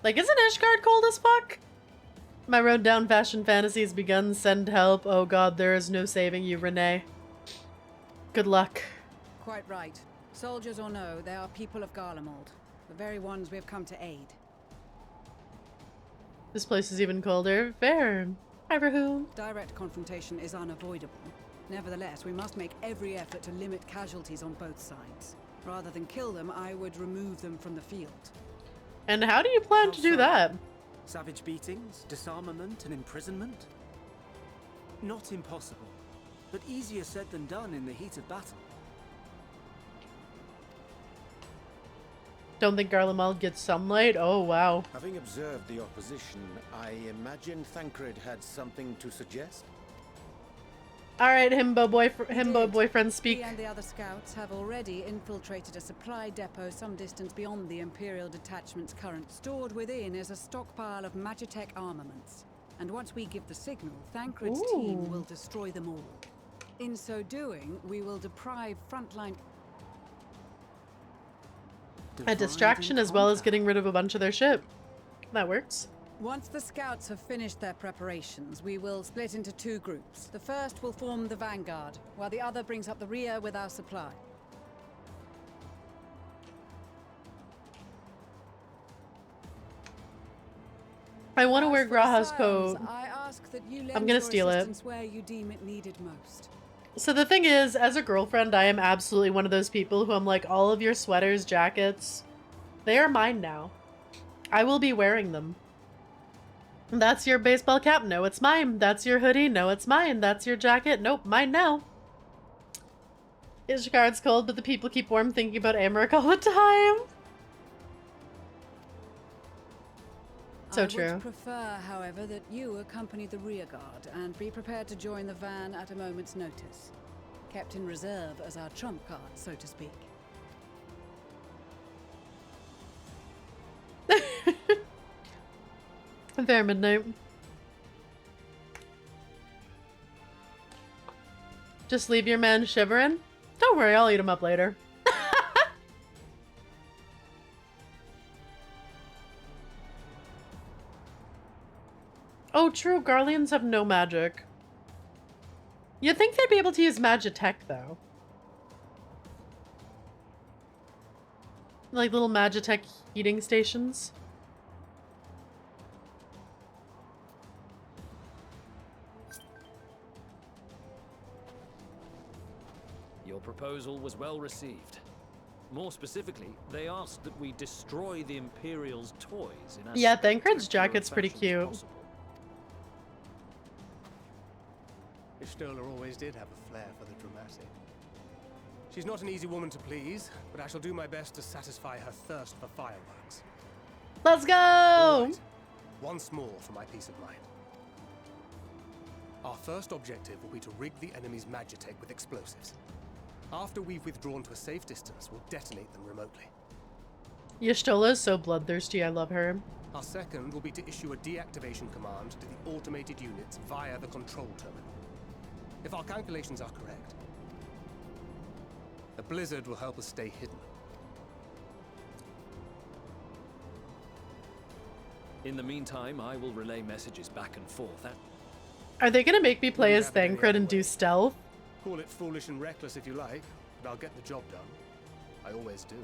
Like, isn't Ishgard cold as fuck? My road down fashion fantasies begun. Send help. Oh god, there is no saving you, Renee. Good luck. Quite right. Soldiers or no, they are people of Garlemald. The very ones we have come to aid. This place is even colder. Fair. Hi, Rahu. Direct confrontation is unavoidable. Nevertheless, we must make every effort to limit casualties on both sides. Rather than kill them, I would remove them from the field. And how do you plan to do that? Savage beatings, disarmament, and imprisonment? Not impossible, but easier said than done in the heat of battle. Don't think Garlemald gets sunlight? Oh, wow. Having observed the opposition, I imagine Thancred had something to suggest? Alright, himbo boyfriend speak. He and the other scouts have already infiltrated a supply depot some distance beyond the Imperial detachment's current. Stored within is a stockpile of Magitech armaments. And once we give the signal, Thancred's team will destroy them all. In so doing, we will deprive frontline... A distraction as well as getting rid of a bunch of their ship. That works. Once the scouts have finished their preparations, we will split into 2 groups. The first will form the vanguard, while the other brings up the rear with our supply. I want to wear Graha's Scions, coat. I ask that you lend I'm gonna your steal it. assistance where you deem it needed most. So the thing is, as a girlfriend, I am absolutely one of those people who I'm like, all of your sweaters, jackets, they are mine now. I will be wearing them. That's your baseball cap? No, it's mine. That's your hoodie? No, it's mine. That's your jacket? Nope, mine now. Ishgard's cold, but the people keep warm thinking about Amaric all the time. So true. I would prefer, however, that you accompany the rearguard and be prepared to join the van at a moment's notice. Kept in reserve as our trump card, so to speak. Fair midnight. Just leave your man shivering? Don't worry, I'll eat him up later. Oh, true. Garleans have no magic. You'd think they'd be able to use Magitech, though. Like little Magitech heating stations. Your proposal was well received. More specifically, they asked that we destroy the Imperial's toys in as Yeah, Thancred's spectacular jacket's pretty fashion as cute. possible. Ishtola always did have a flair for the dramatic. She's not an easy woman to please, but I shall do my best to satisfy her thirst for fireworks. Let's go! All right. Once more for my peace of mind. Our first objective will be to rig the enemy's Magitech with explosives. After we've withdrawn to a safe distance, we'll detonate them remotely. Y'shtola is so bloodthirsty, I love her. Our second will be to issue a deactivation command to the automated units via the control terminal. If our calculations are correct, the blizzard will help us stay hidden. In the meantime, I will relay messages back and forth. Are they gonna make me play as Thancred and do stealth? Call it foolish and reckless if you like, but I'll get the job done. I always do.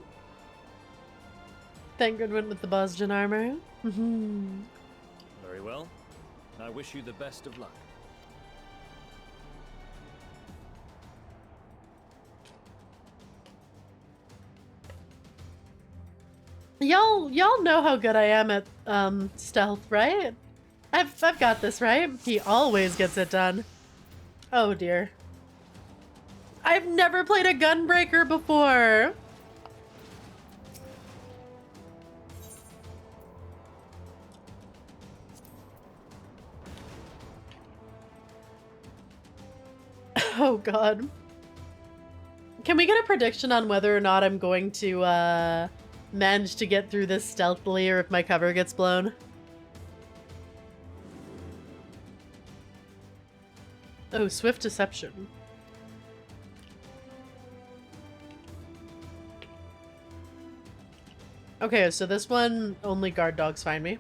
Thancred went with the Boston armor. Very well. I wish you the best of luck. Y'all know how good I am at stealth, right? I've got this, right? He always gets it done. Oh dear. I've never played a gunbreaker before. Oh god. Can we get a prediction on whether or not I'm going to manage to get through this stealthily or if my cover gets blown? Oh, swift deception. Okay, so this one, only guard dogs find me.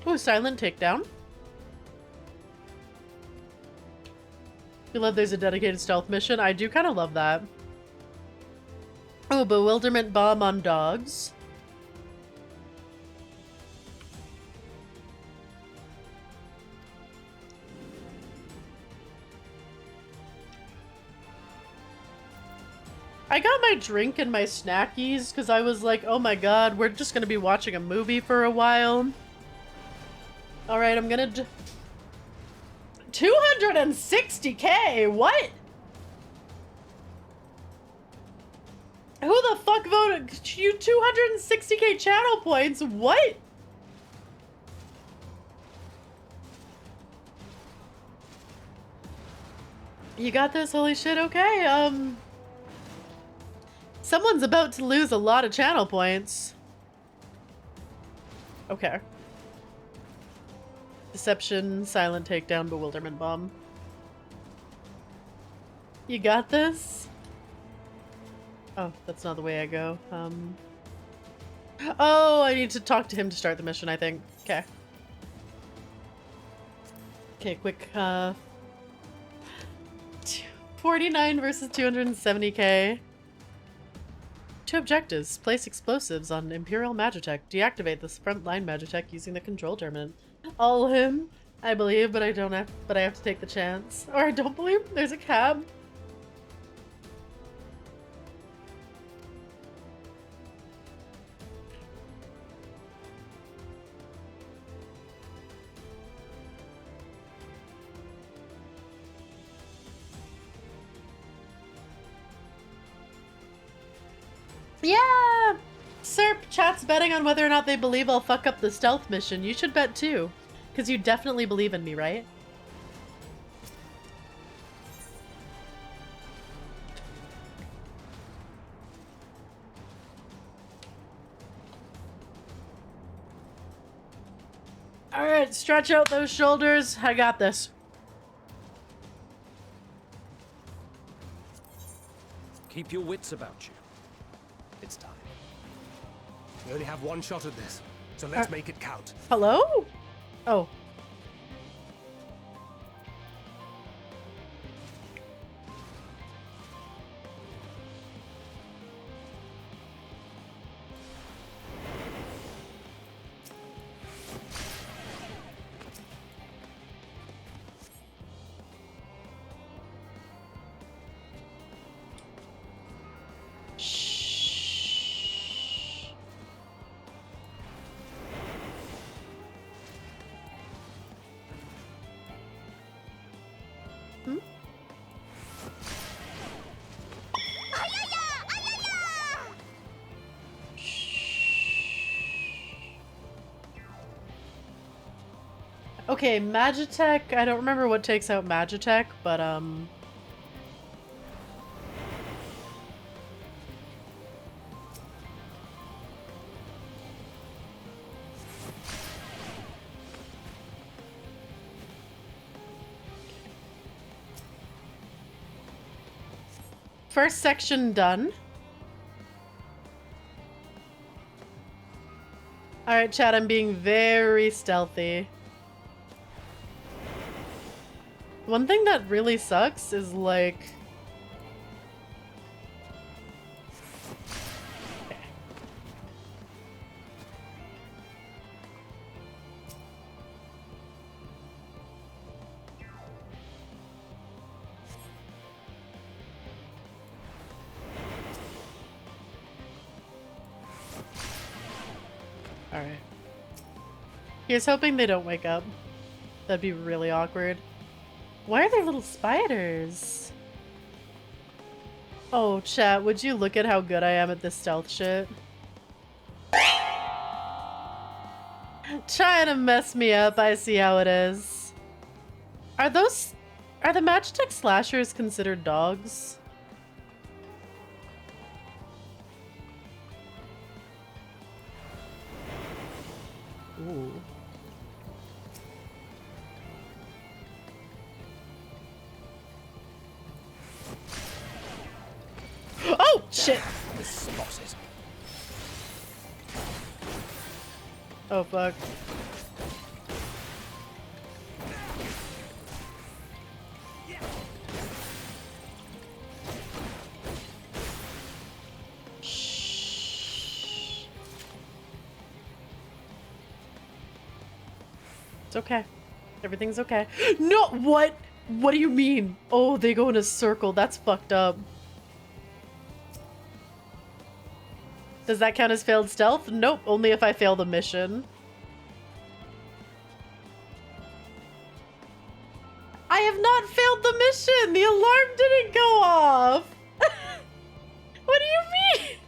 Oh, silent takedown. You love there's a dedicated stealth mission. I do kind of love that. Oh, bewilderment bomb on dogs. I got my drink and my snackies because I was like, oh my god, we're just going to be watching a movie for a while. Alright, I'm gonna 260k? What? Who the fuck voted you 260k channel points? What? You got this? Holy shit, okay. Someone's about to lose a lot of channel points. Okay. Deception, silent takedown, bewilderment bomb. You got this? Oh, that's not the way I go. Oh, I need to talk to him to start the mission, I think. Okay. Okay, quick, 2 49 versus 270k. 2 objectives. Place explosives on Imperial Magitech. Deactivate this frontline Magitech using the control terminal. All him, I believe, but I have to take the chance. Or I don't believe. There's a cab. Yeah! Serp, chat's betting on whether or not they believe I'll fuck up the stealth mission. You should bet too. Because you definitely believe in me, right? Alright, stretch out those shoulders. I got this. Keep your wits about you. It's time. We only have one shot at this, so let's make it count. Hello? Oh. Okay, Magitech, I don't remember what takes out Magitech, but first section done. Alright, chat, I'm being very stealthy. One thing that really sucks is, like... Alright. Here's hoping they don't wake up. That'd be really awkward. Why are there little spiders? Oh, chat, would you look at how good I am at this stealth shit? Trying to mess me up, I see how it is. Are the Magitech slashers considered dogs? Ooh. Oh, shit! Oh, fuck. Shh. It's okay. Everything's okay. No, what? What do you mean? Oh, they go in a circle. That's fucked up. Does that count as failed stealth? Nope, only if I fail the mission. I have not failed the mission! The alarm didn't go off! What do you mean?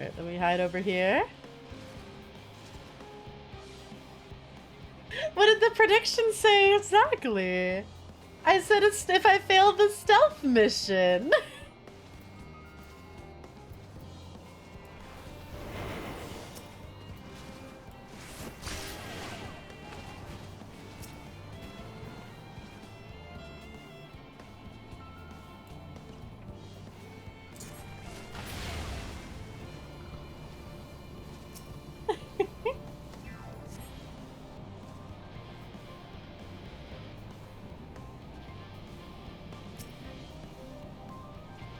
Alright, let me hide over here. What did the prediction say exactly? I said it's if I failed the stealth mission.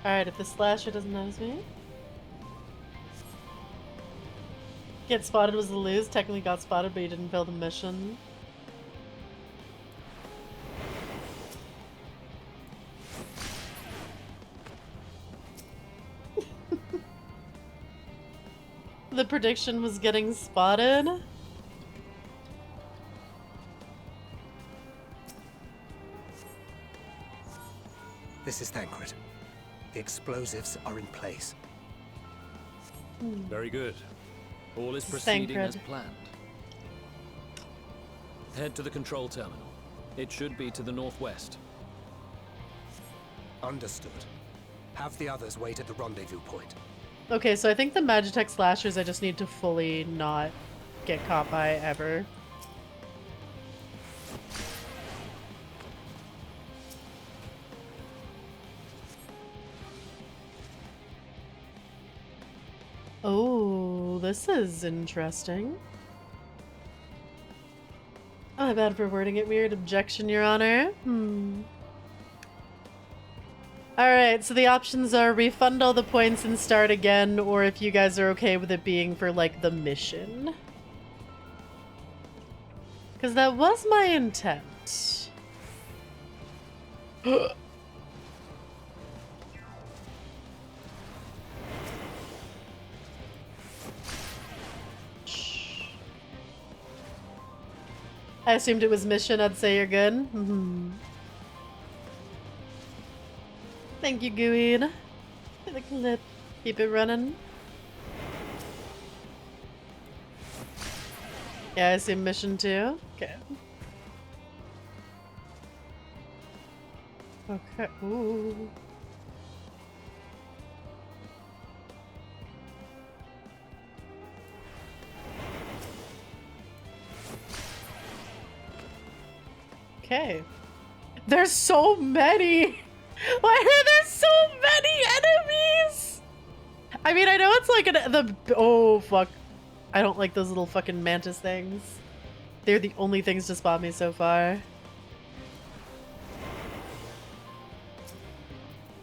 Alright, if the slasher doesn't notice me. Get spotted was the lose. Technically got spotted, but you didn't fail the mission. The prediction was getting spotted. This is Thancred. The explosives are in place. Very good. All is proceeding as Thancred. planned. Head to the control terminal. It should be to the northwest. Understood. Have the others wait at the rendezvous point. Okay, so I think the Magitech slashers I just need to fully not get caught by ever. Oh, this is interesting. Oh, my bad for wording it weird. Objection, Your Honor. Alright, so the options are refund all the points and start again, or if you guys are okay with it being for, like, the mission. Because that was my intent. I assumed it was mission, I'd say you're good. Thank you, Gooid. For the clip. Keep it running. Yeah, I assume mission 2. Okay. Okay. Ooh. Okay. There's so many! Why are there so many enemies? I mean, I know it's like oh, fuck. I don't like those little fucking mantis things. They're the only things to spot me so far.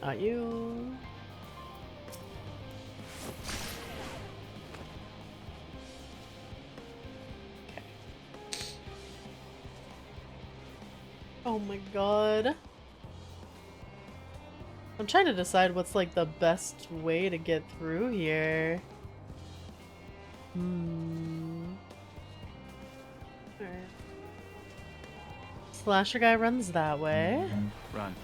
Not you. Oh my god. I'm trying to decide what's like the best way to get through here. Alright. Slasher guy runs that way. Run.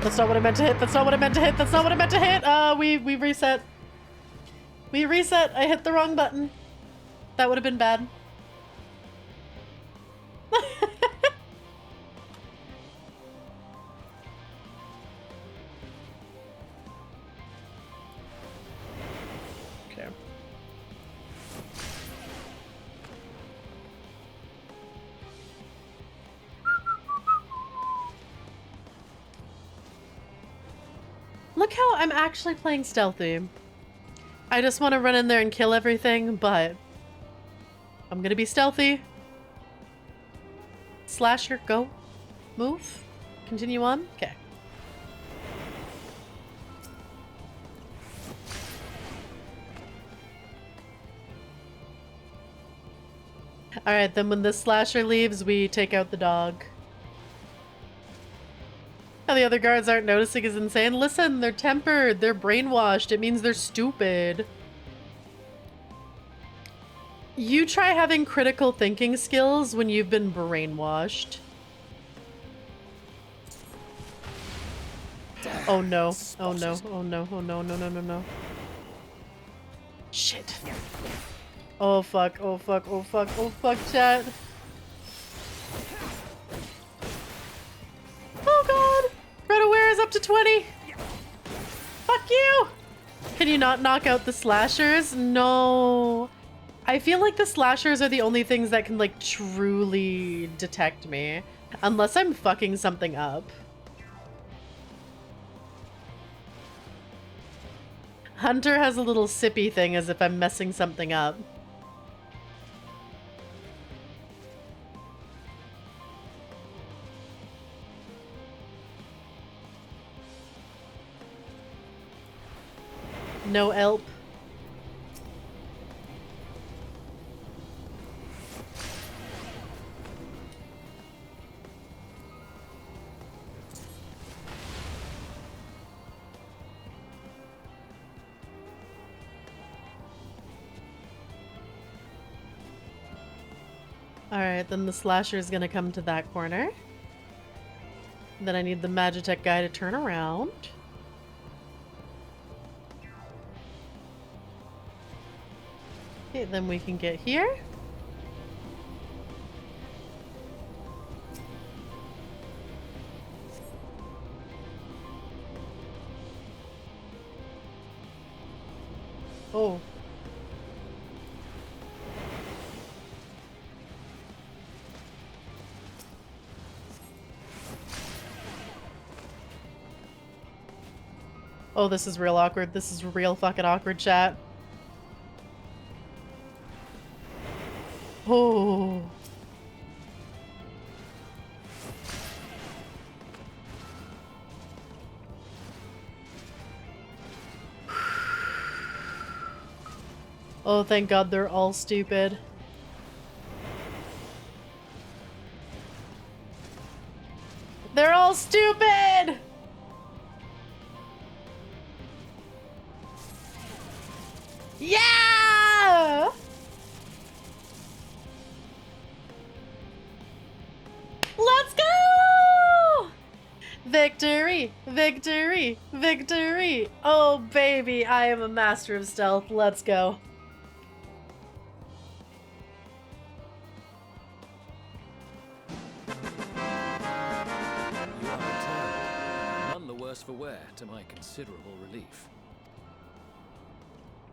That's not what I meant to hit. That's not what I meant to hit. That's not what I meant to hit. We reset. We reset. I hit the wrong button. That would have been bad. Okay. Look how I'm actually playing stealthy. I just want to run in there and kill everything, but I'm gonna be stealthy. Slasher, go. Move. Continue on. Okay. Alright, then when the slasher leaves, we take out the dog. How the other guards aren't noticing is insane. Listen, they're tempered. They're brainwashed. It means they're stupid. You try having critical thinking skills when you've been brainwashed. Oh no. Oh no. Oh no. Oh no. No, no, no, no. Shit. Oh fuck. Oh fuck. Oh fuck. Oh fuck, chat. Oh god. Red Aware is up to 20. Fuck you. Can you not knock out the slashers? No. I feel like the slashers are the only things that can, like, truly detect me. Unless I'm fucking something up. Hunter has a little sippy thing as if I'm messing something up. No help. Alright, then the slasher is gonna come to that corner. Then I need the Magitech guy to turn around. Okay, then we can get here. Oh. Oh, this is real awkward. This is real fucking awkward, chat. Oh. Oh, thank God they're all stupid. They're all stupid! Yeah! Let's go! Victory! Victory! Victory! Oh, baby, I am a master of stealth. Let's go. You are returned. None the worse for wear, to my considerable relief.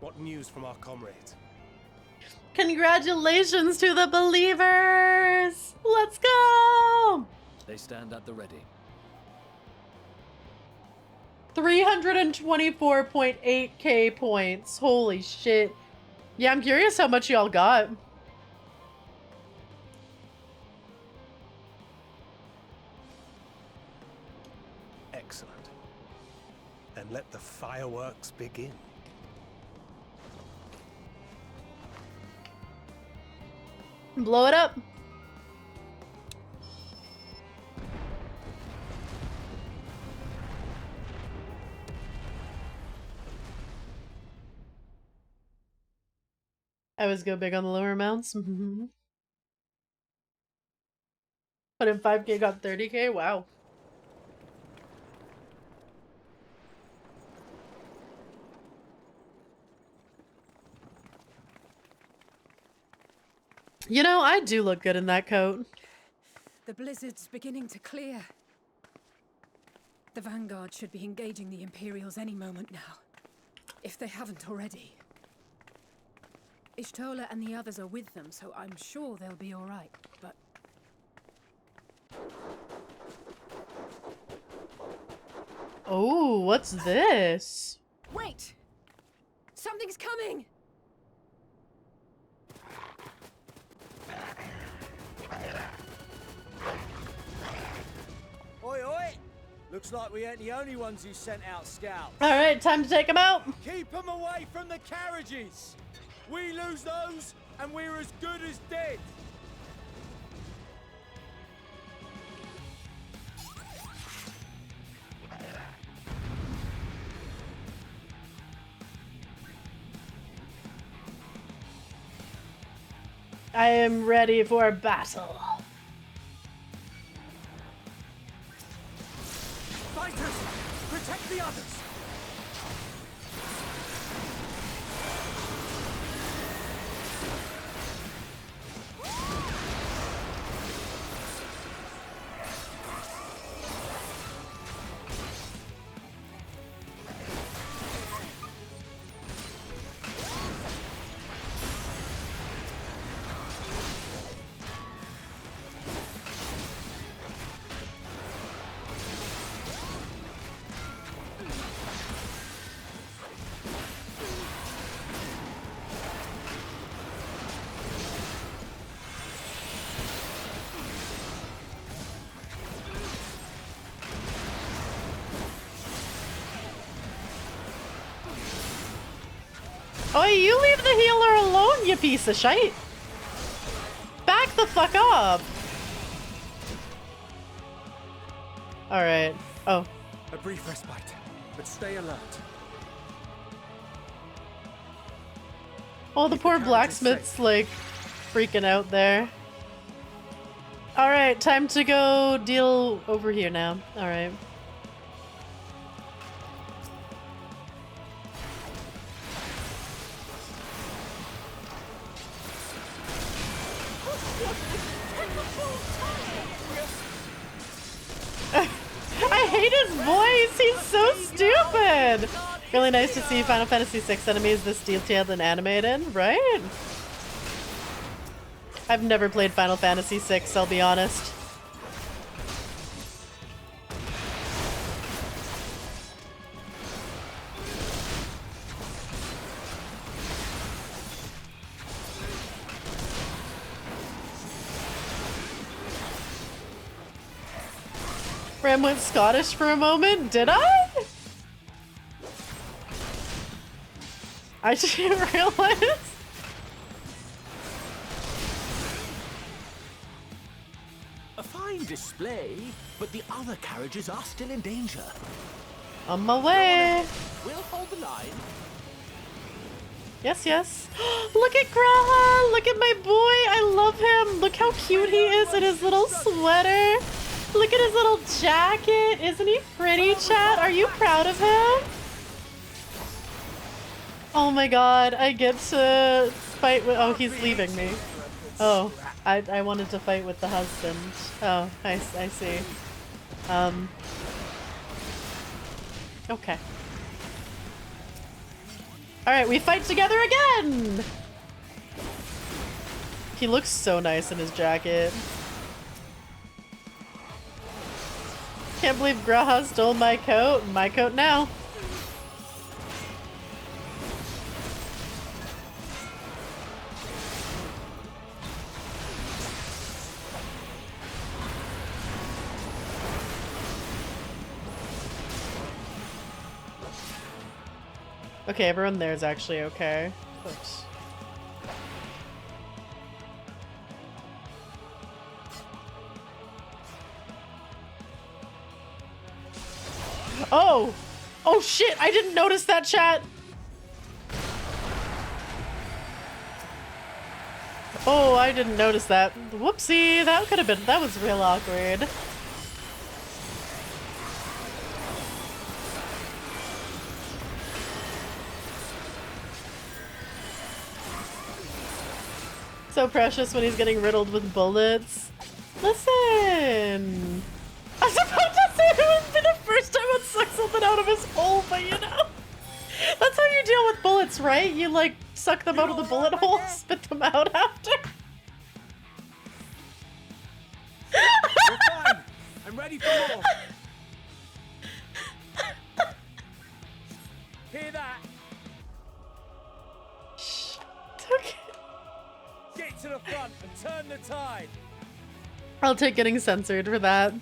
What news from our comrades? Congratulations to the believers! Let's go! They stand at the ready. 324.8k points. Holy shit. Yeah, I'm curious how much y'all got. Excellent. Then let the fireworks begin. Blow it up. I always go big on the lower amounts. Put in 5k, got 30k. Wow. You know, I do look good in that coat. The blizzard's beginning to clear. The Vanguard should be engaging the Imperials any moment now, if they haven't already. Ishtola and the others are with them, so I'm sure they'll be all right, but... Oh, what's this? Wait! Something's coming! Oi, oi! Looks like we ain't the only ones who sent out scouts. Alright, time to take them out. Keep them away from the carriages! We lose those, and we're as good as dead! I am ready for battle. Fighters! Protect the others! Oh, you leave the healer alone, you piece of shite. Back the fuck up. Alright. Oh. A brief respite, but stay alert. Oh, the poor blacksmith's like freaking out there. Alright, time to go deal over here now. Alright. I hate his voice! He's so stupid! Really nice to see Final Fantasy VI enemies this detailed and animated, right? I've never played Final Fantasy VI, I'll be honest. Ram went Scottish for a moment, did I? I didn't realize. A fine display, but the other carriages are still in danger. On my way. We'll hold the line. Yes, yes. Look at Graha! Look at my boy! I love him! Look how cute he is in his little sweater! Look at his little jacket! Isn't he pretty, chat? Are you proud of him? Oh my god, I get to fight with- oh, he's leaving me. Oh, I wanted to fight with the husband. Oh, I see. Okay. Alright, we fight together again! He looks so nice in his jacket. Can't believe Graha stole my coat. My coat now. Okay, everyone there is actually okay. But... oh! Oh shit! I didn't notice that, chat! Oh, I didn't notice that. Whoopsie! That could have been- that was real awkward. So precious when he's getting riddled with bullets. Listen! I was about to say it would be the first time I'd suck something out of his hole, but you know. That's how you deal with bullets, right? You like suck them out of the bullet hole, spit them out after. You're fine. I'm ready for more. Hear that? Shh. Okay. Get to the front and turn the tide. I'll take getting censored for that.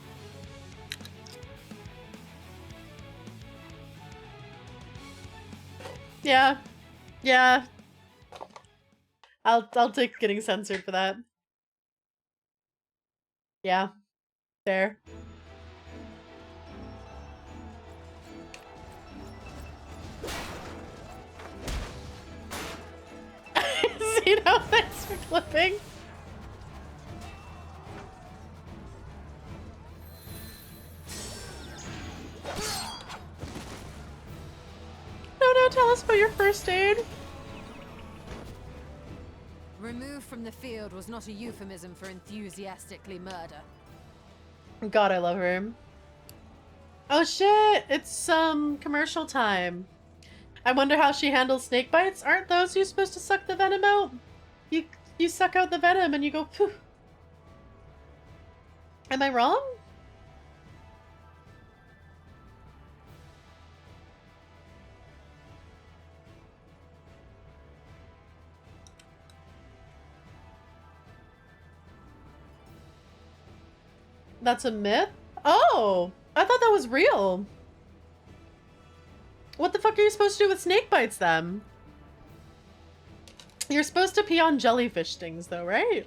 Yeah. Yeah. I'll take getting censored for that. Yeah. Fair. See now, thanks for flipping. No, tell us about your first aid. Removed from the field was not a euphemism for enthusiastically murder. God, I love her. Oh shit, it's commercial time. I wonder how she handles snake bites. Aren't those you supposed to suck the venom out? You suck out the venom and you go poof. Am I wrong? That's a myth? Oh, I thought that was real. What the fuck are you supposed to do with snake bites then? You're supposed to pee on jellyfish stings, though, right?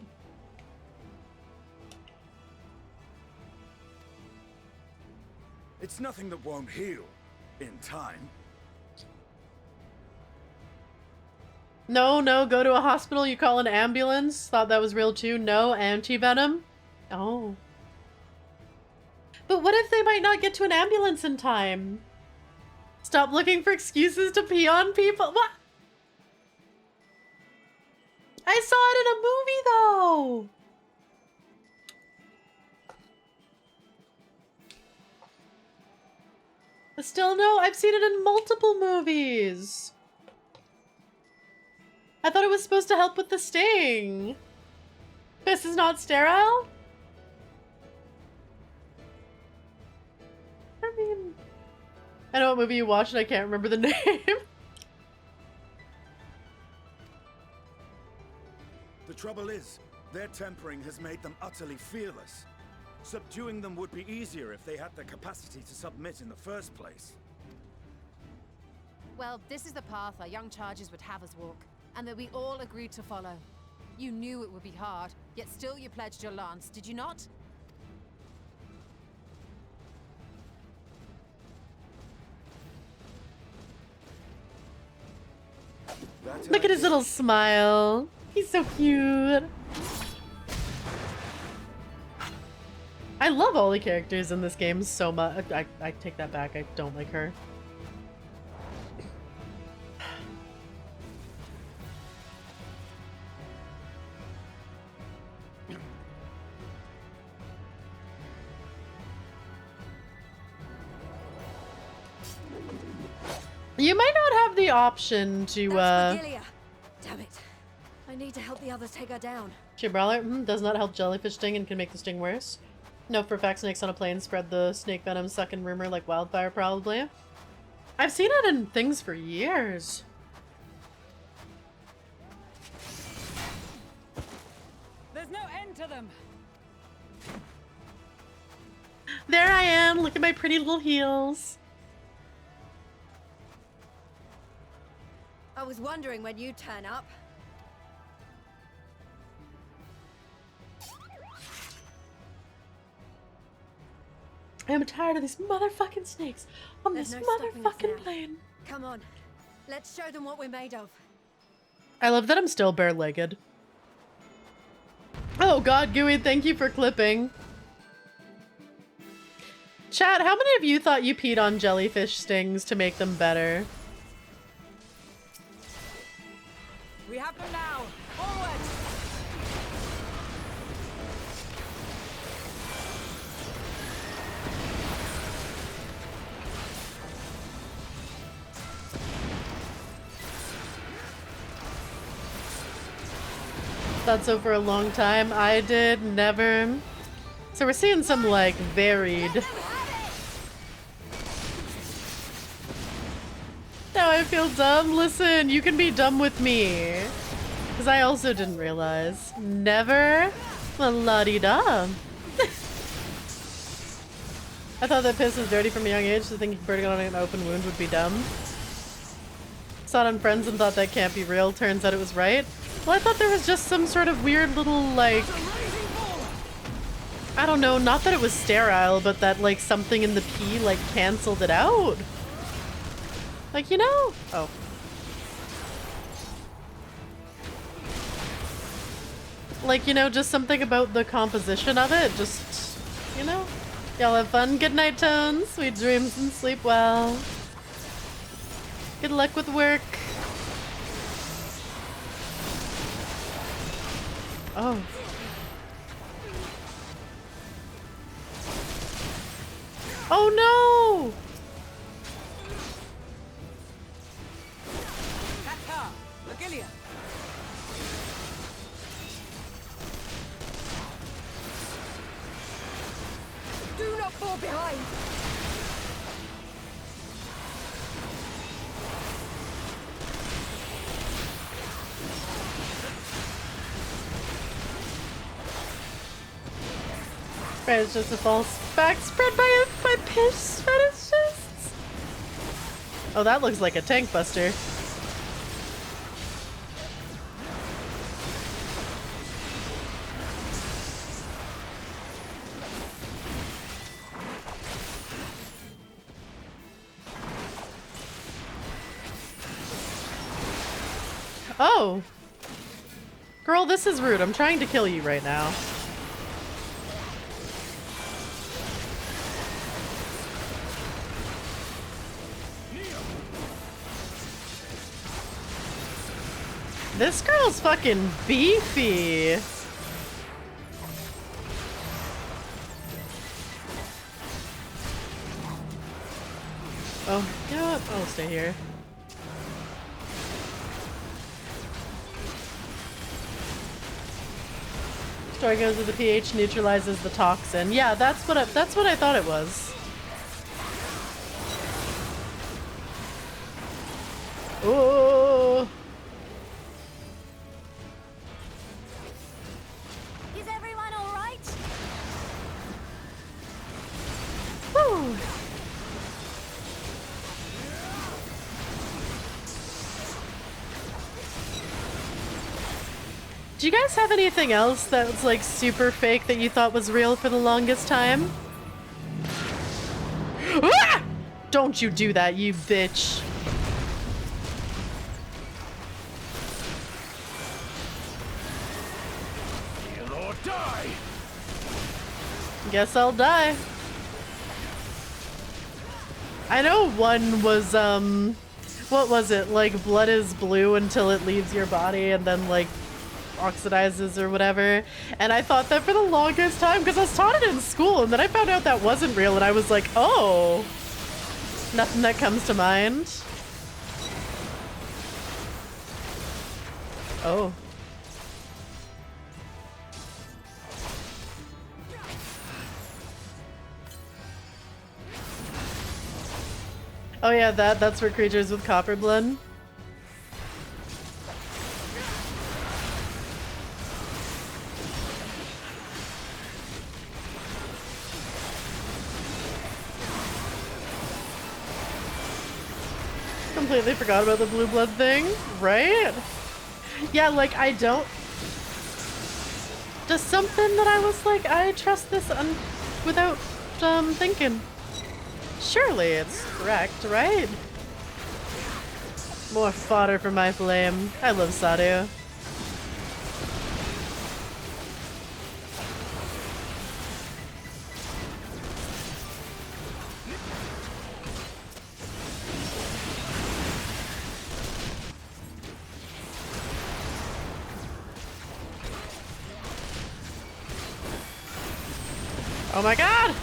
It's nothing that won't heal in time. No, go to a hospital, you call an ambulance. Thought that was real too. No, anti-venom. Oh. But what if they might not get to an ambulance in time? Stop looking for excuses to pee on people. What? I saw it in a movie, though. Still no, I've seen it in multiple movies. I thought it was supposed to help with the sting. This is not sterile? I mean, I know what movie you watched and I can't remember the name. The trouble is, their tempering has made them utterly fearless. Subduing them would be easier if they had the capacity to submit in the first place. Well, this is the path our young charges would have us walk, and that we all agreed to follow. You knew it would be hard, yet still you pledged your lance, did you not? Look at his little smile. He's so cute. I love all the characters in this game so much. I take that back. I don't like her. You might not have the option to, Damn it. I need to help the others take her down. She brawler does not help jellyfish sting and can make the sting worse. No, for a fact snakes on a plane spread the snake venom sucking rumor like wildfire, probably. I've seen it in things for years. There's no end to them. There I am. Look at my pretty little heels. I was wondering when you'd turn up. I'm tired of these motherfucking snakes on There's this no stopping us motherfucking now. plane. Come on. Let's show them what we're made of. I love that I'm still bare-legged. Oh god, Gooey, thank you for clipping. Chat, how many of you thought you peed on jellyfish stings to make them better? We have them now. Forward! Thought so for a long time. I did never. So we're seeing some like varied. Now I feel dumb. Listen, you can be dumb with me. Because I also didn't realize. Never. La-di-da. I thought that piss was dirty from a young age, so thinking burning on an open wound would be dumb. Saw it on Friends and thought that can't be real. Turns out it was right. Well, I thought there was just some sort of weird little, like... I don't know, not that it was sterile, but that, like, something in the pee, like, canceled it out. Like, you know? Oh. Like, you know, just something about the composition of it. Just, you know? Y'all have fun. Good night, Tones. Sweet dreams and sleep well. Good luck with work. Oh. Oh no! That's her. Agilia. Do not fall behind! It's just a false fact spread by piss fetishists. Oh, that looks like a tank buster. Oh! Girl, this is rude. I'm trying to kill you right now. This girl's fucking beefy. Oh, you know what? I'll stay here. Story goes that the pH neutralizes the toxin. Yeah, that's what I thought it was. Oh. Is everyone all right? Woo. Do you guys have anything else that was like super fake that you thought was real for the longest time? Ah! Don't you do that, you bitch. Kill or die. Guess I'll die. I know one was, what was it? Like, blood is blue until it leaves your body and then, like, oxidizes or whatever. And I thought that for the longest time because I was taught it in school, and then I found out that wasn't real, and I was like, oh. Nothing that comes to mind. Oh. Oh yeah, that's for creatures with copper blood. Completely forgot about the blue blood thing, right? Yeah, like I don't. Just something that I was like, I trust this without thinking. Surely it's correct, right? More fodder for my flame. I love Sadu. Oh my god!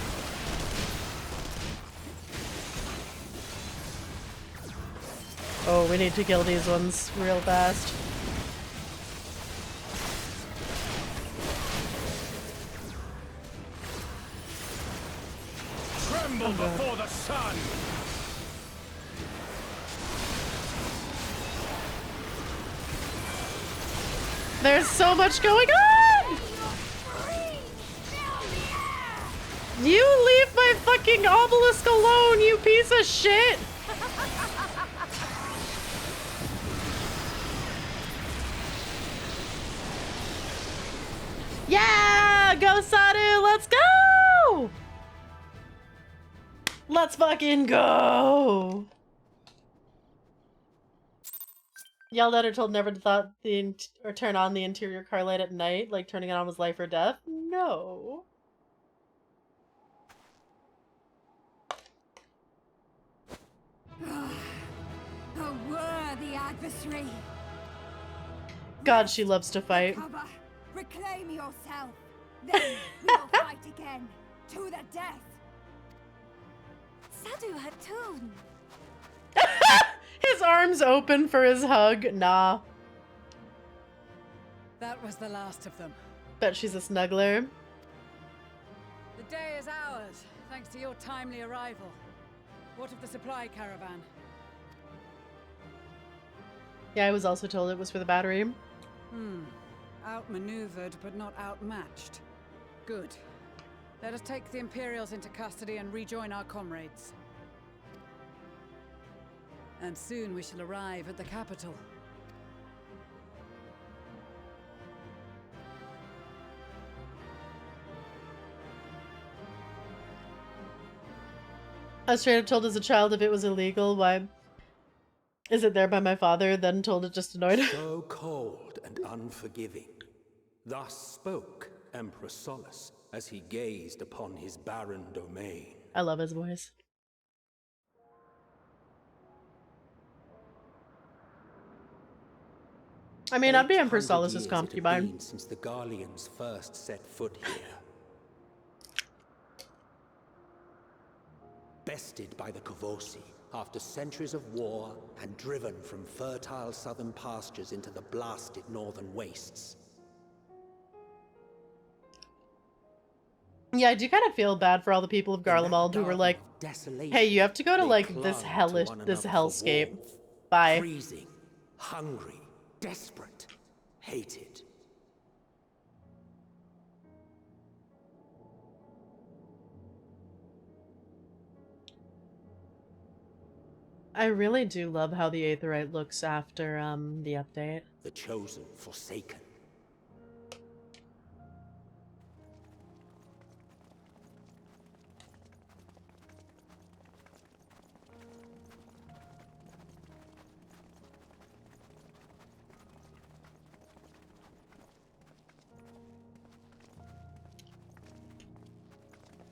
Oh, we need to kill these ones real fast. Tremble before the sun! There's so much going on! You leave my fucking obelisk alone, you piece of shit! Yeah! Go Sadu! Let's go! Let's fucking go! Yelled at or told never to thought or turn on the interior car light at night, like turning it on was life or death? No. A worthy adversary. God, she loves to fight. Cover. Reclaim yourself. Then we will fight again. To the death. Sadu Hatun. His arms open for his hug. Nah. That was the last of them. Bet she's a snuggler. The day is ours, thanks to your timely arrival. What of the supply caravan? Yeah, I was also told it was for the battery. Outmaneuvered, but not outmatched. Good. Let us take the Imperials into custody and rejoin our comrades. And soon we shall arrive at the capital. I was straight up told as a child if it was illegal, why Is it there by my father, then told it just annoyed him? So cold and unforgiving. Thus spoke Emperor Solus as he gazed upon his barren domain. I love his voice. I mean, I'd be Emperor Solus's concubine. Since the Garleans first set foot here. Bested by the Kavosi after centuries of war and driven from fertile southern pastures into the blasted northern wastes. Yeah, I do kind of feel bad for all the people of Garlemald who were like, hey, you have to go to, like, this hellscape. Bye. Freezing, hungry, desperate, hated. I really do love how the Aetheryte looks after, the update. The chosen, forsaken.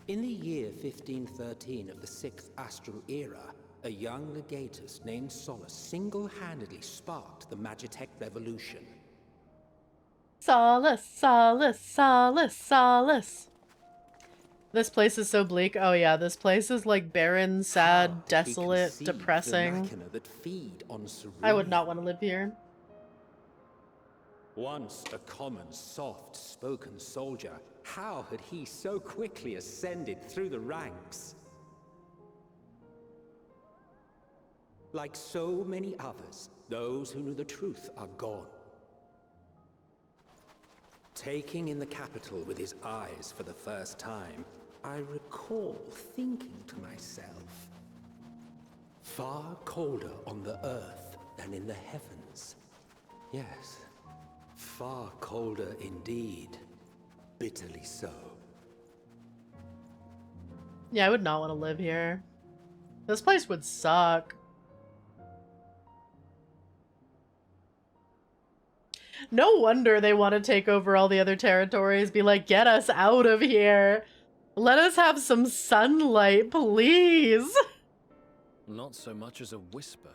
In the year 1513 of the 6th Astral Era, a young legatus named Solus single-handedly sparked the Magitech Revolution. Solus, Solus, Solus, Solus. This place is so bleak. Oh yeah, this place is like barren, sad, desolate, depressing. That feed on I would not want to live here. Once a common, soft-spoken soldier, how had he so quickly ascended through the ranks? Like so many others, those who knew the truth are gone. Taking in the capital with his eyes for the first time, I recall thinking to myself, far colder on the earth than in the heavens. Yes, far colder indeed. Bitterly so. Yeah, I would not want to live here. This place would suck. No wonder they want to take over all the other territories. Be like, get us out of here. Let us have some sunlight, please. Not so much as a whisper.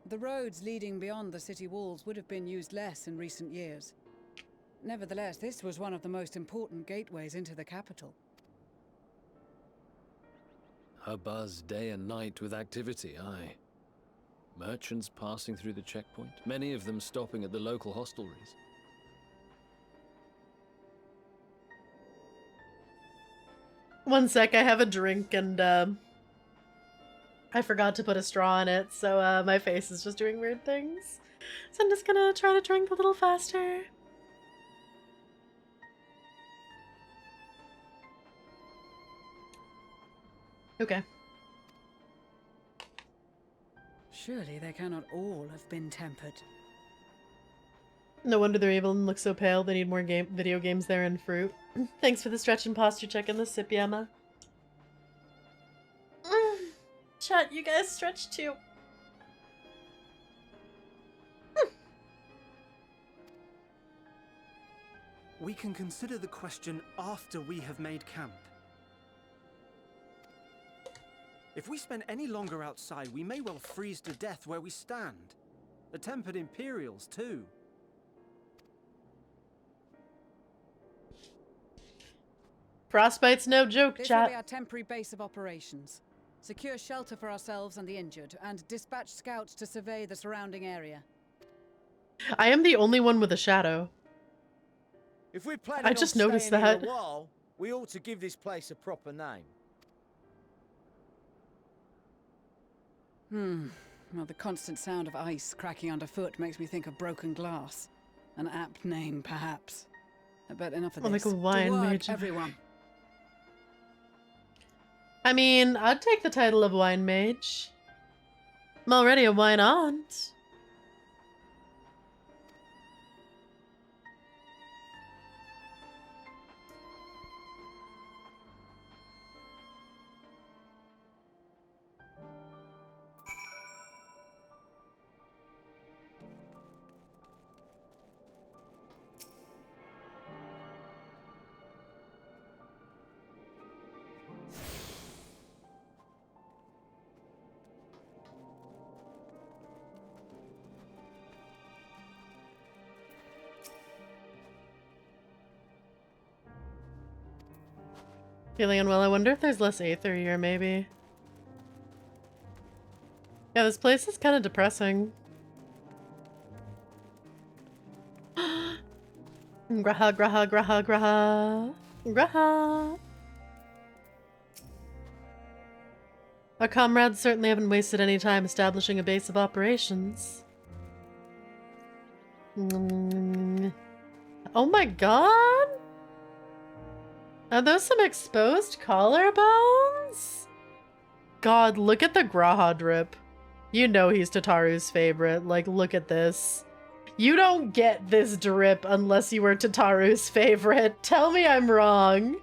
The roads leading beyond the city walls would have been used less in recent years. Nevertheless, this was one of the most important gateways into the capital. A buzz day and night with activity, aye. Merchants passing through the checkpoint, many of them stopping at the local hostelries. One sec, I have a drink and I forgot to put a straw in it, so my face is just doing weird things. So I'm just gonna try to drink a little faster. Okay. Surely they cannot all have been tempered. No wonder they're evil and look so pale. They need more video games there and fruit. Thanks for the stretch and posture check and the sip, Yama. Chat, you guys stretch too. We can consider the question after we have made camp. If we spend any longer outside, we may well freeze to death where we stand. The tempered Imperials, too. Frostbite's no joke, This chat. will be our temporary base of operations. Secure shelter for ourselves and the injured, and dispatch scouts to survey the surrounding area. I am the only one with a shadow. If we're planning I just on noticed staying here that. a while, we ought to give this place a proper name. Well, the constant sound of ice cracking underfoot makes me think of broken glass. An apt name, perhaps. But enough of Or this. like a wine To work, mage. everyone. I mean, I'd take the title of wine mage. I'm already a wine aunt. Feeling unwell. I wonder if there's less Aether here, maybe. Yeah, this place is kind of depressing. Graha, graha, graha, graha. Graha. Our comrades certainly haven't wasted any time establishing a base of operations. Oh my god! Are those some exposed collarbones? God, look at the Graha drip. You know he's Tataru's favorite. Like, look at this. You don't get this drip unless you were Tataru's favorite. Tell me I'm wrong.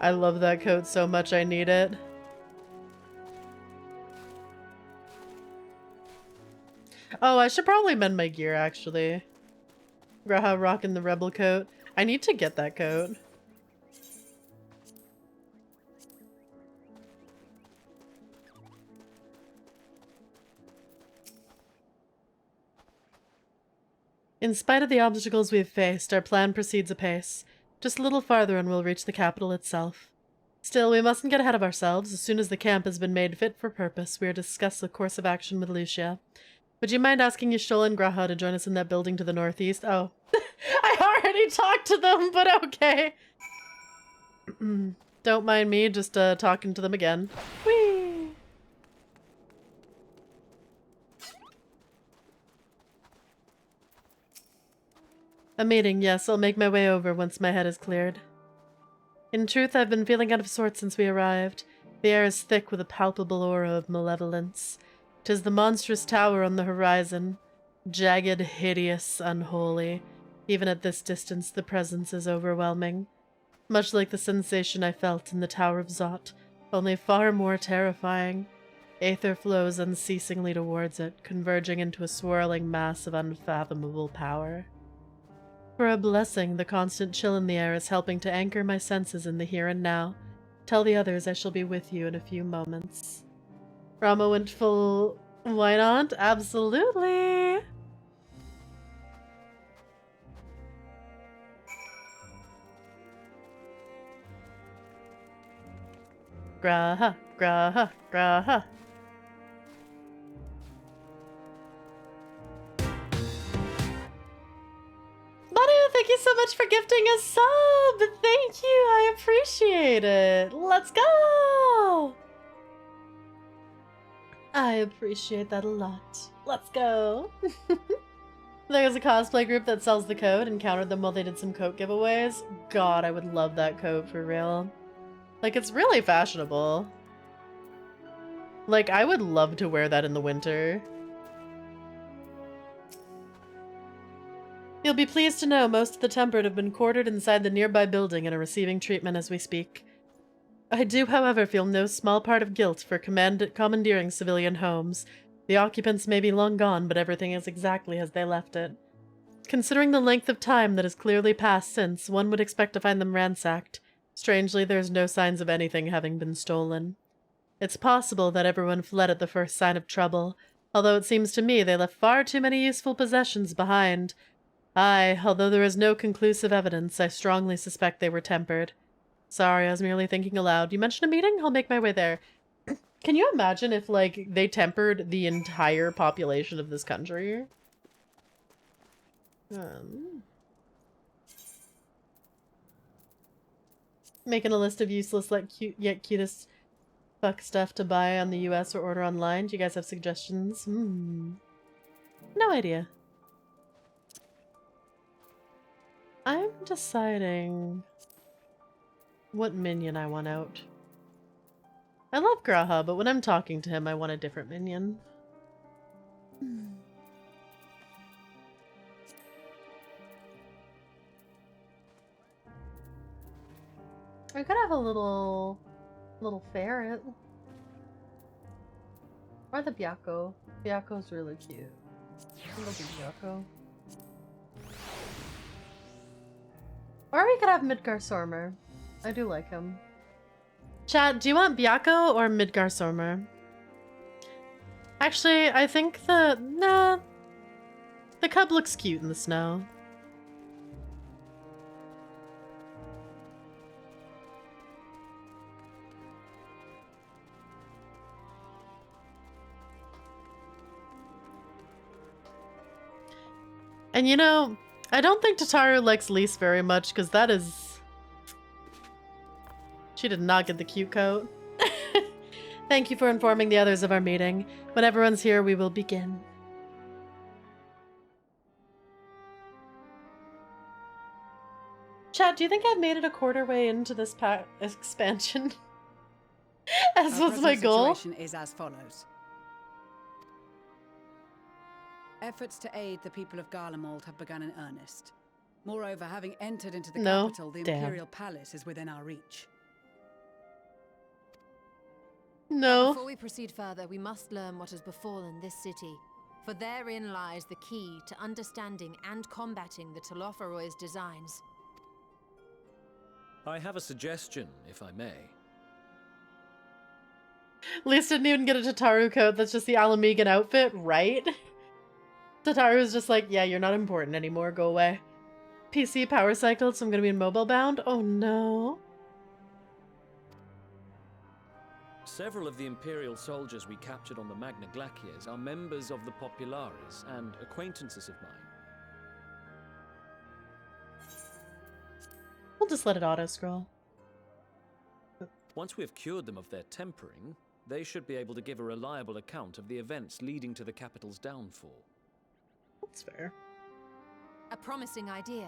I love that coat so much I need it. Oh, I should probably mend my gear, actually. Graha rocking the rebel coat. I need to get that coat. In spite of the obstacles we've faced, our plan proceeds apace. Just a little farther and we'll reach the capital itself. Still, we mustn't get ahead of ourselves. As soon as the camp has been made fit for purpose, we are to discuss the course of action with Lucia. Would you mind asking Y'shtola and Graha to join us in that building to the northeast? Oh. I already talked to them, but okay. Don't mind me just talking to them again. Whee! A meeting, yes. I'll make my way over once my head is cleared. In truth, I've been feeling out of sorts since we arrived. The air is thick with a palpable aura of malevolence. 'Tis the monstrous tower on the horizon. Jagged, hideous, unholy. Even at this distance, the presence is overwhelming. Much like the sensation I felt in the Tower of Zot, only far more terrifying. Aether flows unceasingly towards it, converging into a swirling mass of unfathomable power. For a blessing, the constant chill in the air is helping to anchor my senses in the here and now. Tell the others I shall be with you in a few moments. Rama went full... Why not? Absolutely! Graha, graha, graha. Manu, thank you so much for gifting a sub! Thank you, I appreciate it! Let's go! I appreciate that a lot. Let's go! There's a cosplay group that sells the coat. Encountered them while they did some coat giveaways. God, I would love that coat for real. Like, it's really fashionable. Like, I would love to wear that in the winter. You'll be pleased to know most of the Tempered have been quartered inside the nearby building and are receiving treatment as we speak. I do, however, feel no small part of guilt for commandeering civilian homes. The occupants may be long gone, but everything is exactly as they left it. Considering the length of time that has clearly passed since, one would expect to find them ransacked. Strangely, there's no signs of anything having been stolen. It's possible that everyone fled at the first sign of trouble, although it seems to me they left far too many useful possessions behind. Aye, although there is no conclusive evidence, I strongly suspect they were tempered. Sorry, I was merely thinking aloud. You mentioned a meeting? I'll make my way there. Can you imagine if, like, they tempered the entire population of this country? Making a list of useless yet cutest fuck stuff to buy on the US or order online. Do you guys have suggestions? No idea. I'm deciding what minion I want out. I love Graha, but when I'm talking to him, I want a different minion. I could have a little ferret. Or the Byakko. Byakko's really cute. Little Byakko. Or we could have Midgar Sormer. I do like him. Chat, do you want Byakko or Midgar Sormer? Actually, I think the cub looks cute in the snow. And you know, I don't think Tataru likes Lise very much, because that is... She did not get the cute coat. Thank you for informing the others of our meeting. When everyone's here, we will begin. Chat, do you think I've made it a quarter way into this expansion? As was my goal. The situation is as follows. Efforts to aid the people of Garlemald have begun in earnest. Moreover, having entered into the capital, the Imperial Palace is within our reach. No. Before we proceed further, we must learn what has befallen this city. For therein lies the key to understanding and combating the Telophoroid's designs. I have a suggestion, if I may. Lise didn't even get a Tataru coat, that's just the Alamegan outfit, right? Tataru's just like, yeah, you're not important anymore, go away. PC power cycled, so I'm gonna be mobile bound? Oh no. Several of the Imperial soldiers we captured on the Magna Glaciers are members of the Populares and acquaintances of mine. We'll just let it auto-scroll. Once we have cured them of their tempering, they should be able to give a reliable account of the events leading to the capital's downfall. That's fair. A promising idea.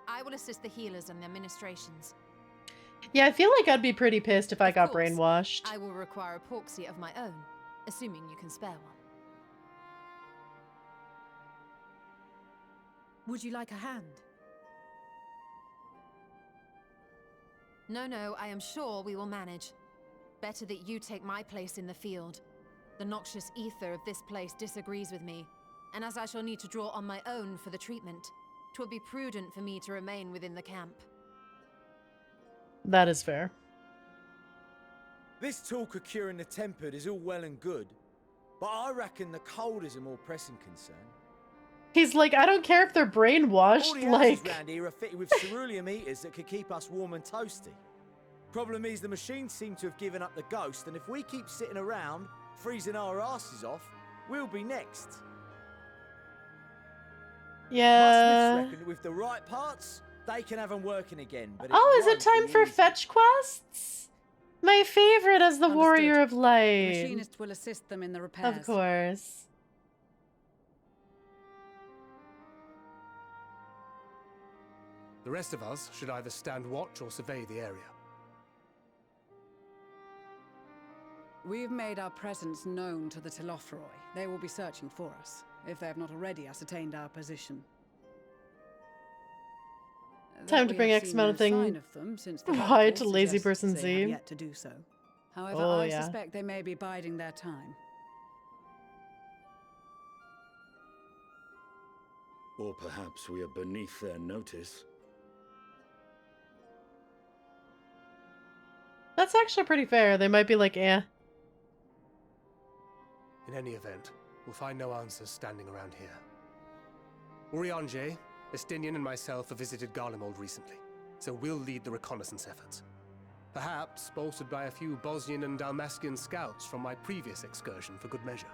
I will assist the healers and their ministrations. Yeah, I feel like I'd be pretty pissed if I got brainwashed. I will require a proxy of my own, assuming you can spare one. Would you like a hand? No, I am sure we will manage. Better that you take my place in the field. The noxious ether of this place disagrees with me, and as I shall need to draw on my own for the treatment, 'twill be prudent for me to remain within the camp. That is fair. This talk of curing the tempered is all well and good, but I reckon the cold is a more pressing concern. He's like, I don't care if they're brainwashed, All the like... houses round here are fitted with cerulean heaters that could keep us warm and toasty. Problem is, the machines seem to have given up the ghost, and if we keep sitting around, freezing our asses off, we'll be next. Yeah. Smiths reckon with the right parts, they can have them working again. But Oh, is it time for fetch quests? My favorite as the Warrior of The Light. machinist will assist them in the repairs. Of course. The rest of us should either stand watch or survey the area. We've made our presence known to the Telophoroi. They will be searching for us, if they have not already ascertained our position. Time to bring X amount of thing. Why to lazy person they Z? have yet to do so. However, Oh, I yeah. suspect they may be biding their time. Or perhaps we are beneath their notice. That's actually pretty fair. They might be like, eh. In any event, we'll find no answers standing around here. Urianger, Estinian and myself have visited Garlemald recently, so we'll lead the reconnaissance efforts. Perhaps bolstered by a few Bosnian and Dalmatian scouts from my previous excursion for good measure.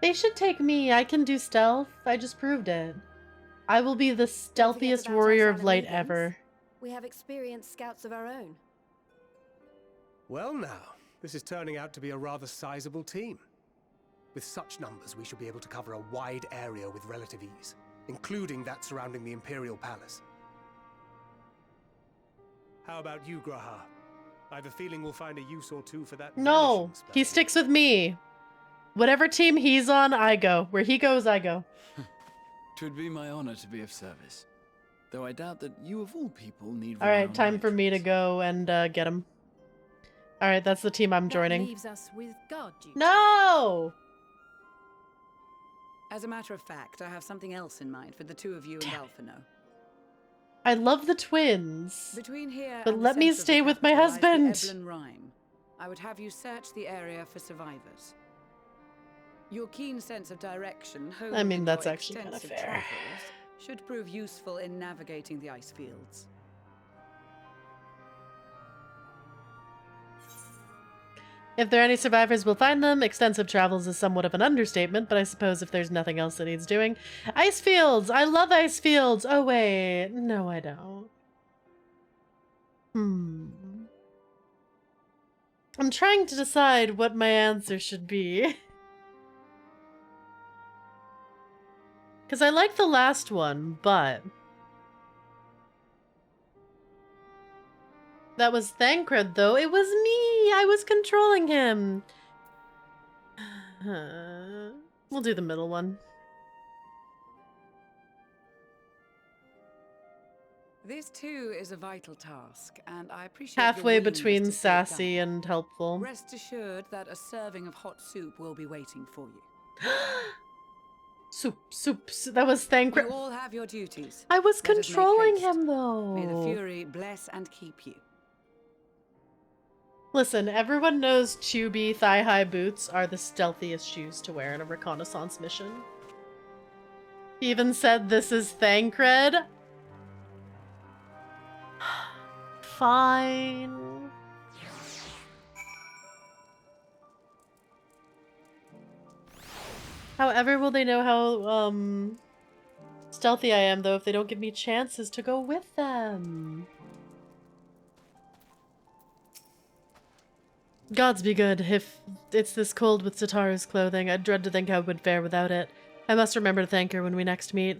They should take me. I can do stealth. I just proved it. I will be the stealthiest about Warrior us of Light Alamegans. ever. We have experienced scouts of our own. Well now, this is turning out to be a rather sizable team. With such numbers, we should be able to cover a wide area with relative ease, including that surrounding the Imperial Palace. How about you, Graha? I have a feeling we'll find a use or two for that. No, he sticks with me. Whatever team he's on, I go. Where he goes, I go. 'Twould be my honor to be of service. Though I doubt that you of all people need Alright, time for me to go and get him. Alright, that's the team I'm joining. Leaves us with guard duty. No! As a matter of fact, I have something else in mind for the two of you and Alphino. I love the twins. Between here But and the let me center of the stay with my capital lies the husband. Eblan Rhyme, I would have you search the area for survivors. Your keen sense of direction, I mean, that's your actually kind of extensive fair. travels, should prove useful in navigating the ice fields. If there are any survivors, we'll find them. Extensive travels is somewhat of an understatement, but I suppose if there's nothing else that needs doing. Ice fields! I love ice fields! Oh, wait. No, I don't. I'm trying to decide what my answer should be. Because I like the last one, but... That was Thancred, though. It was me! I was controlling him! We'll do the middle one. This too is a vital task, and I appreciate your Halfway willingness between to see it sassy done. and helpful. Rest assured that a serving of hot soup will be waiting for you. Soup. That was Thancred. You all have your duties. I was Let us make controlling haste. him, though. May the Fury bless and keep you. Listen, everyone knows chubby thigh-high boots are the stealthiest shoes to wear in a reconnaissance mission. He even said this is Thancred. Fine. However, will they know how, stealthy I am, though, if they don't give me chances to go with them? Gods be good. If it's this cold with Sataru's clothing, I dread to think how I would fare without it. I must remember to thank her when we next meet.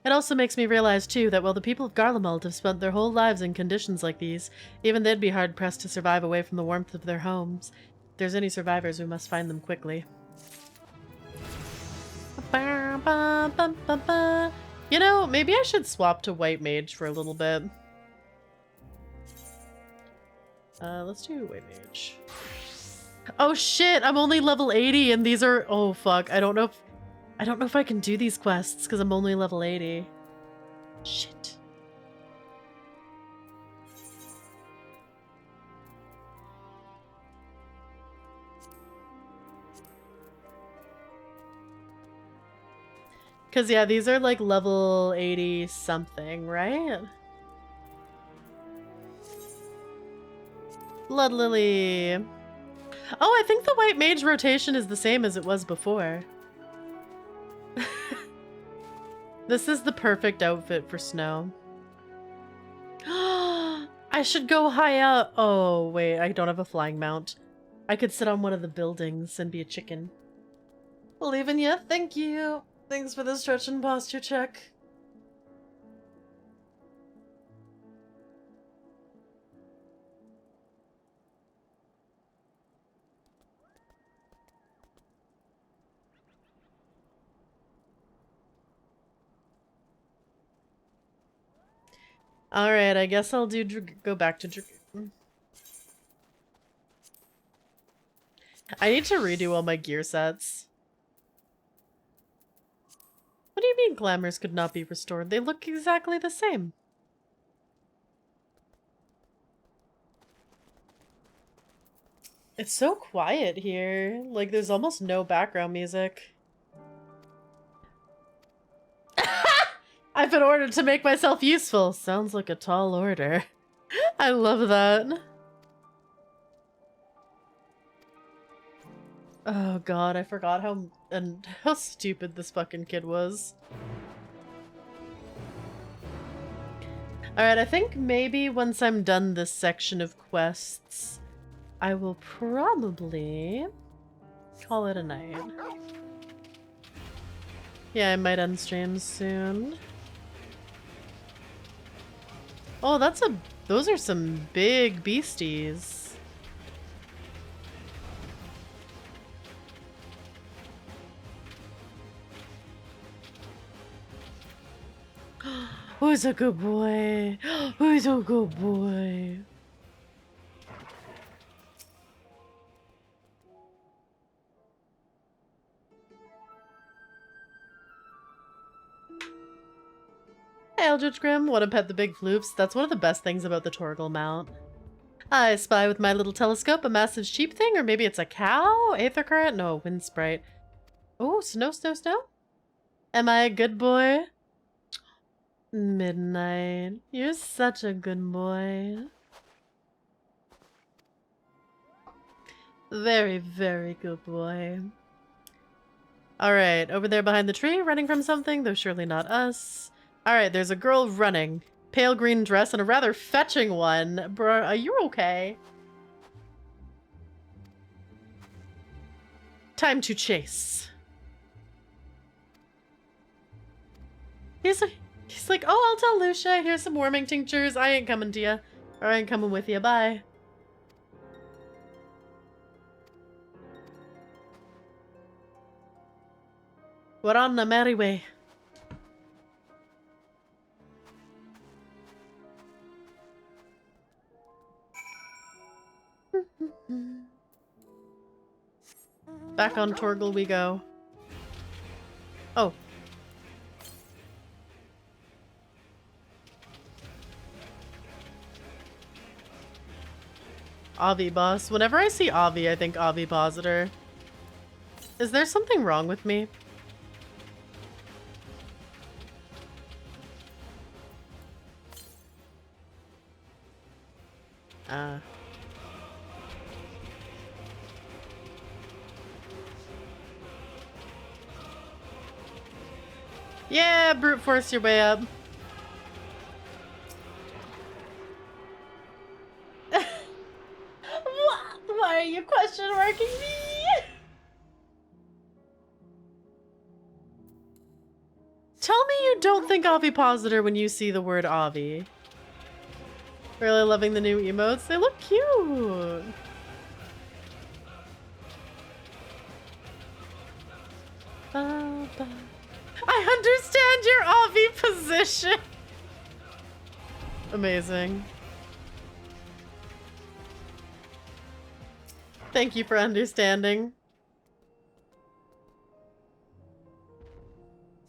It also makes me realize, too, that while the people of Garlemald have spent their whole lives in conditions like these, even they'd be hard-pressed to survive away from the warmth of their homes. If there's any survivors, we must find them quickly. You know, maybe I should swap to White Mage for a little bit. Let's do White Mage. Oh shit, I'm only level 80 and these are... Oh fuck, I don't know if I can do these quests because I'm only level 80. Shit. Because, yeah, these are like level 80 something, right? Blood Lily. Oh, I think the White Mage rotation is the same as it was before. This is the perfect outfit for snow. I should go high up. Oh, wait, I don't have a flying mount. I could sit on one of the buildings and be a chicken. Believe in you. Thank you. Thanks for the stretch and posture check. Alright, I guess I'll go back to Dragoon. I need to redo all my gear sets. What do you mean glamours could not be restored? They look exactly the same. It's so quiet here. Like, there's almost no background music. I've been ordered to make myself useful. Sounds like a tall order. I love that. Oh god, I forgot how stupid this fucking kid was. Alright, I think maybe once I'm done this section of quests, I will probably call it a night. Yeah, I might end streams soon. Oh, those are some big beasties. Who's a good boy? Who's a good boy? Hey, Eldritch Grim, want to pet the big floops? That's one of the best things about the Torgal mount. I spy with my little telescope a massive sheep thing, or maybe it's a cow? Aether current? No, wind sprite. Oh, snow, snow, snow? Am I a good boy? Midnight. You're such a good boy. Very, very good boy. Alright, over there behind the tree, running from something, though surely not us. Alright, there's a girl running. Pale green dress and a rather fetching one. Bruh, are you okay? Time to chase. He's like, oh, I'll tell Lucia. Here's some warming tinctures. I ain't coming to ya. Or I ain't coming with ya. Bye. We're on the merry way. Back on Torgal we go. Oh. Avi boss. Whenever I see Avi, I think Avi Positor. Is there something wrong with me? Yeah, brute force your way up. Why are you question marking me? Tell me you don't think Avipositor when you see the word Avi. Really loving the new emotes. They look cute. I understand your Avi position. Amazing. Thank you for understanding.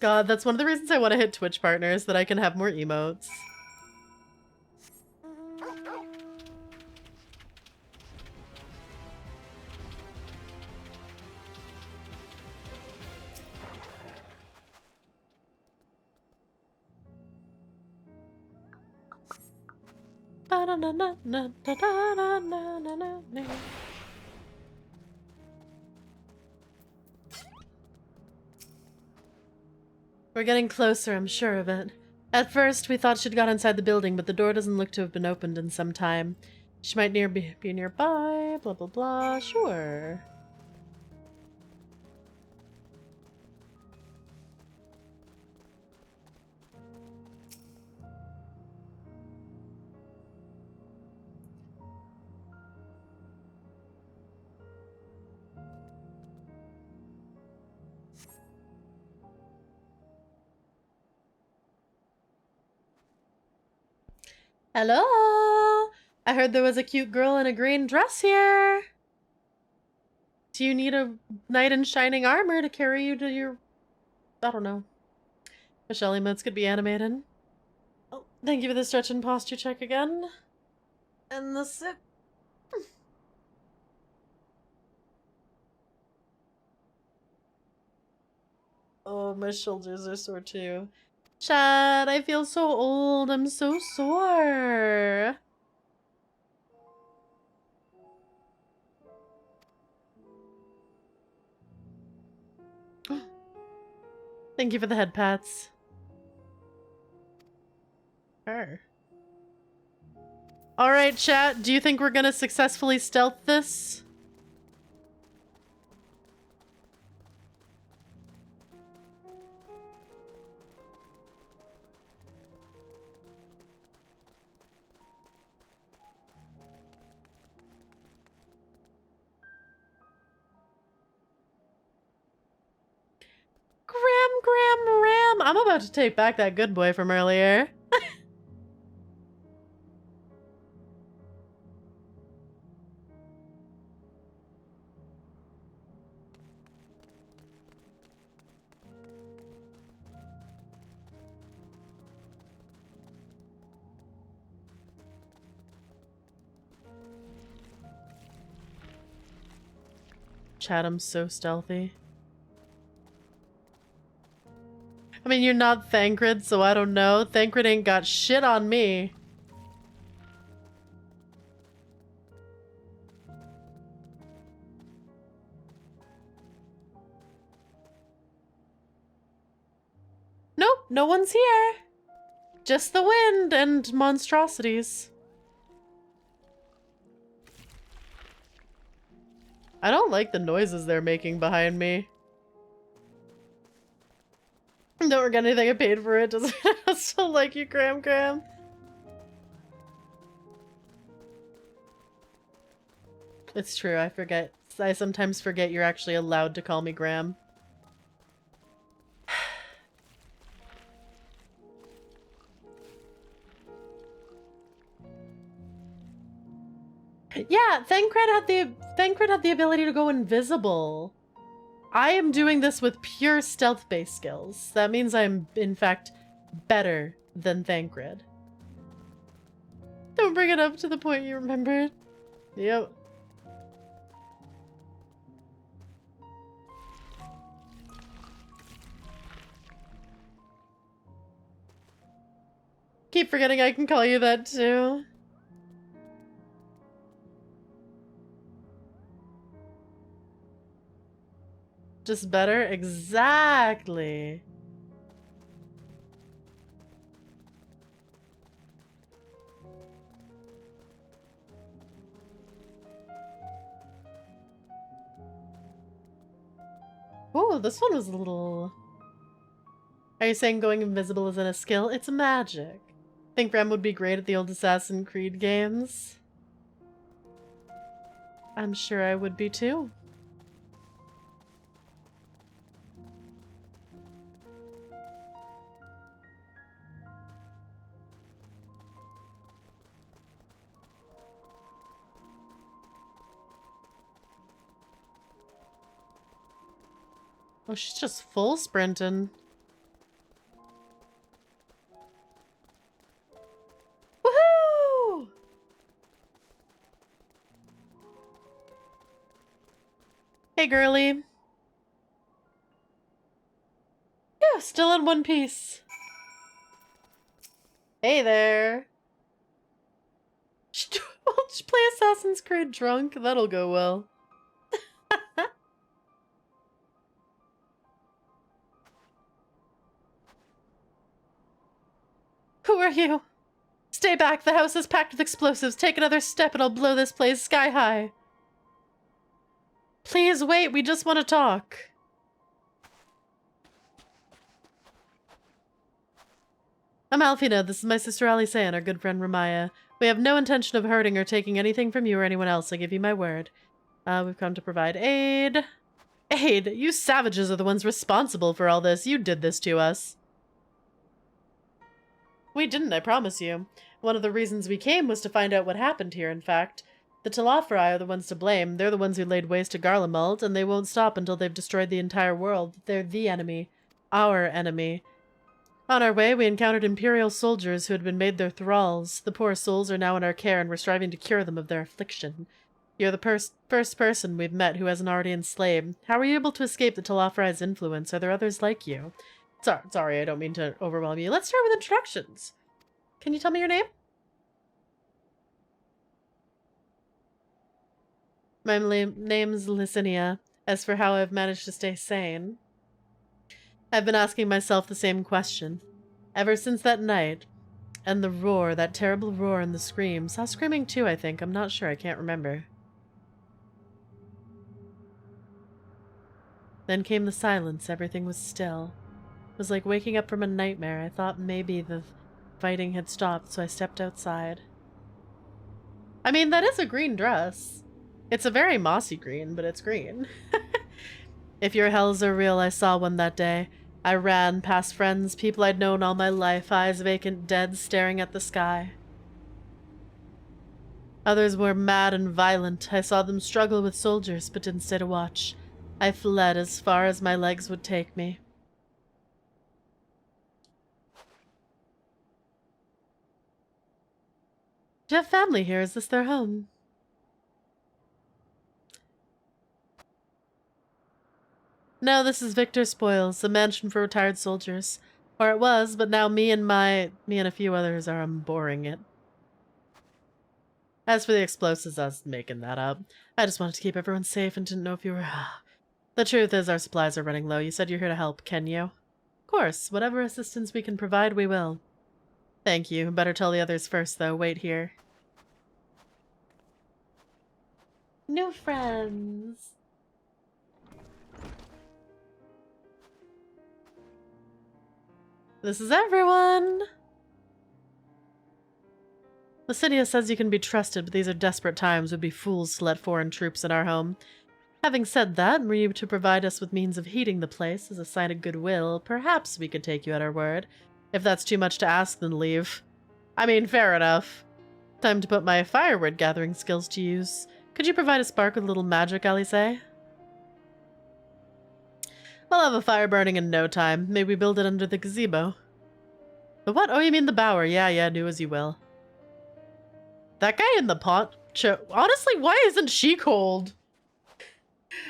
God, that's one of the reasons I want to hit Twitch partners, that I can have more emotes. We're getting closer, I'm sure of it. At first, we thought she'd got inside the building, but the door doesn't look to have been opened in some time. She might be nearby, blah blah blah, sure. Hello! I heard there was a cute girl in a green dress here. Do you need a knight in shining armor to carry you to your... I don't know. Michelle emotes could be animated. Oh, thank you for the stretch and posture check again. And the sip. Oh, my shoulders are sore too. Chad, I feel so old. I'm so sore. Thank you for the head pats. Her. Alright, chat. Do you think we're gonna successfully stealth this? Ram. I'm about to take back that good boy from earlier. Chat, I'm so stealthy. I mean, you're not Thancred, so I don't know. Thancred ain't got shit on me. Nope, no one's here. Just the wind and monstrosities. I don't like the noises they're making behind me. Don't get anything I paid for it. Doesn't I still like you, Graham? It's true, I forget. I sometimes forget you're actually allowed to call me Graham. Yeah, Thancred had the ability to go invisible. I am doing this with pure stealth-based skills. That means I'm, in fact, better than Thancred. Don't bring it up to the point you remember it. Yep. Keep forgetting I can call you that too. Just better? Exactly. Oh, this one was a little... Are you saying going invisible isn't a skill? It's a magic. Think Rem would be great at the old Assassin's Creed games? I'm sure I would be too. Oh, she's just full sprinting. Woohoo! Hey, girly. Yeah, still in one piece. Hey there. We'll just play Assassin's Creed drunk. That'll go well. Who are you? Stay back. The house is packed with explosives. Take another step and I'll blow this place sky high. Please wait. We just want to talk. I'm Alfina. This is my sister Alice and our good friend Ramaea. We have no intention of hurting or taking anything from you or anyone else. I give you my word. We've come to provide aid. Aid? You savages are the ones responsible for all this. You did this to us. We didn't, I promise you. One of the reasons we came was to find out what happened here, in fact. The Telafri are the ones to blame. They're the ones who laid waste to Garlemald, and they won't stop until they've destroyed the entire world. They're the enemy. Our enemy. On our way, we encountered Imperial soldiers who had been made their thralls. The poor souls are now in our care, and we're striving to cure them of their affliction. You're the first person we've met who hasn't already enslaved. How were you able to escape the Telafri's influence? Are there others like you? Sorry, I don't mean to overwhelm you. Let's start with introductions. Can you tell me your name? My name's Licinia. As for how I've managed to stay sane, I've been asking myself the same question. Ever since that night, and the roar, that terrible roar and the screams. Saw screaming too, I think. I'm not sure, I can't remember. Then came the silence, everything was still. It was like waking up from a nightmare. I thought maybe the fighting had stopped, so I stepped outside. I mean, that is a green dress. It's a very mossy green, but it's green. If your hells are real, I saw one that day. I ran past friends, people I'd known all my life, eyes vacant, dead, staring at the sky. Others were mad and violent. I saw them struggle with soldiers, but didn't stay to watch. I fled as far as my legs would take me. Do you have family here? Is this their home? No, this is Victor Spoils, a mansion for retired soldiers. Or it was, but now me and a few others are boring it. As for the explosives, I was making that up. I just wanted to keep everyone safe and didn't know if you were... The truth is our supplies are running low. You said you're here to help, can you? Of course. Whatever assistance we can provide, we will. Thank you. Better tell the others first, though. Wait here. New friends. This is everyone! Lucidia says you can be trusted, but these are desperate times. Would be fools to let foreign troops in our home. Having said that, were you to provide us with means of heating the place as a sign of goodwill, perhaps we could take you at our word. If that's too much to ask, then leave. I mean, fair enough. Time to put my firewood gathering skills to use. Could you provide a spark with a little magic, Alice? We'll have a fire burning in no time. Maybe build it under the gazebo. The what? Oh, you mean the bower. Yeah, do as you will. That guy in the poncho... Honestly, why isn't she cold?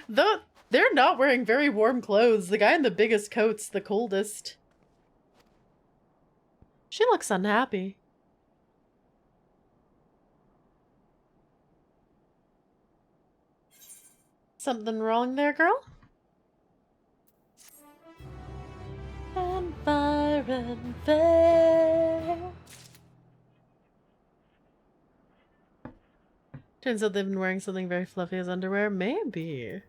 They're not wearing very warm clothes. The guy in the biggest coat's the coldest. She looks unhappy. Something wrong there, girl? And fire and fair. Turns out they've been wearing something very fluffy as underwear. Maybe.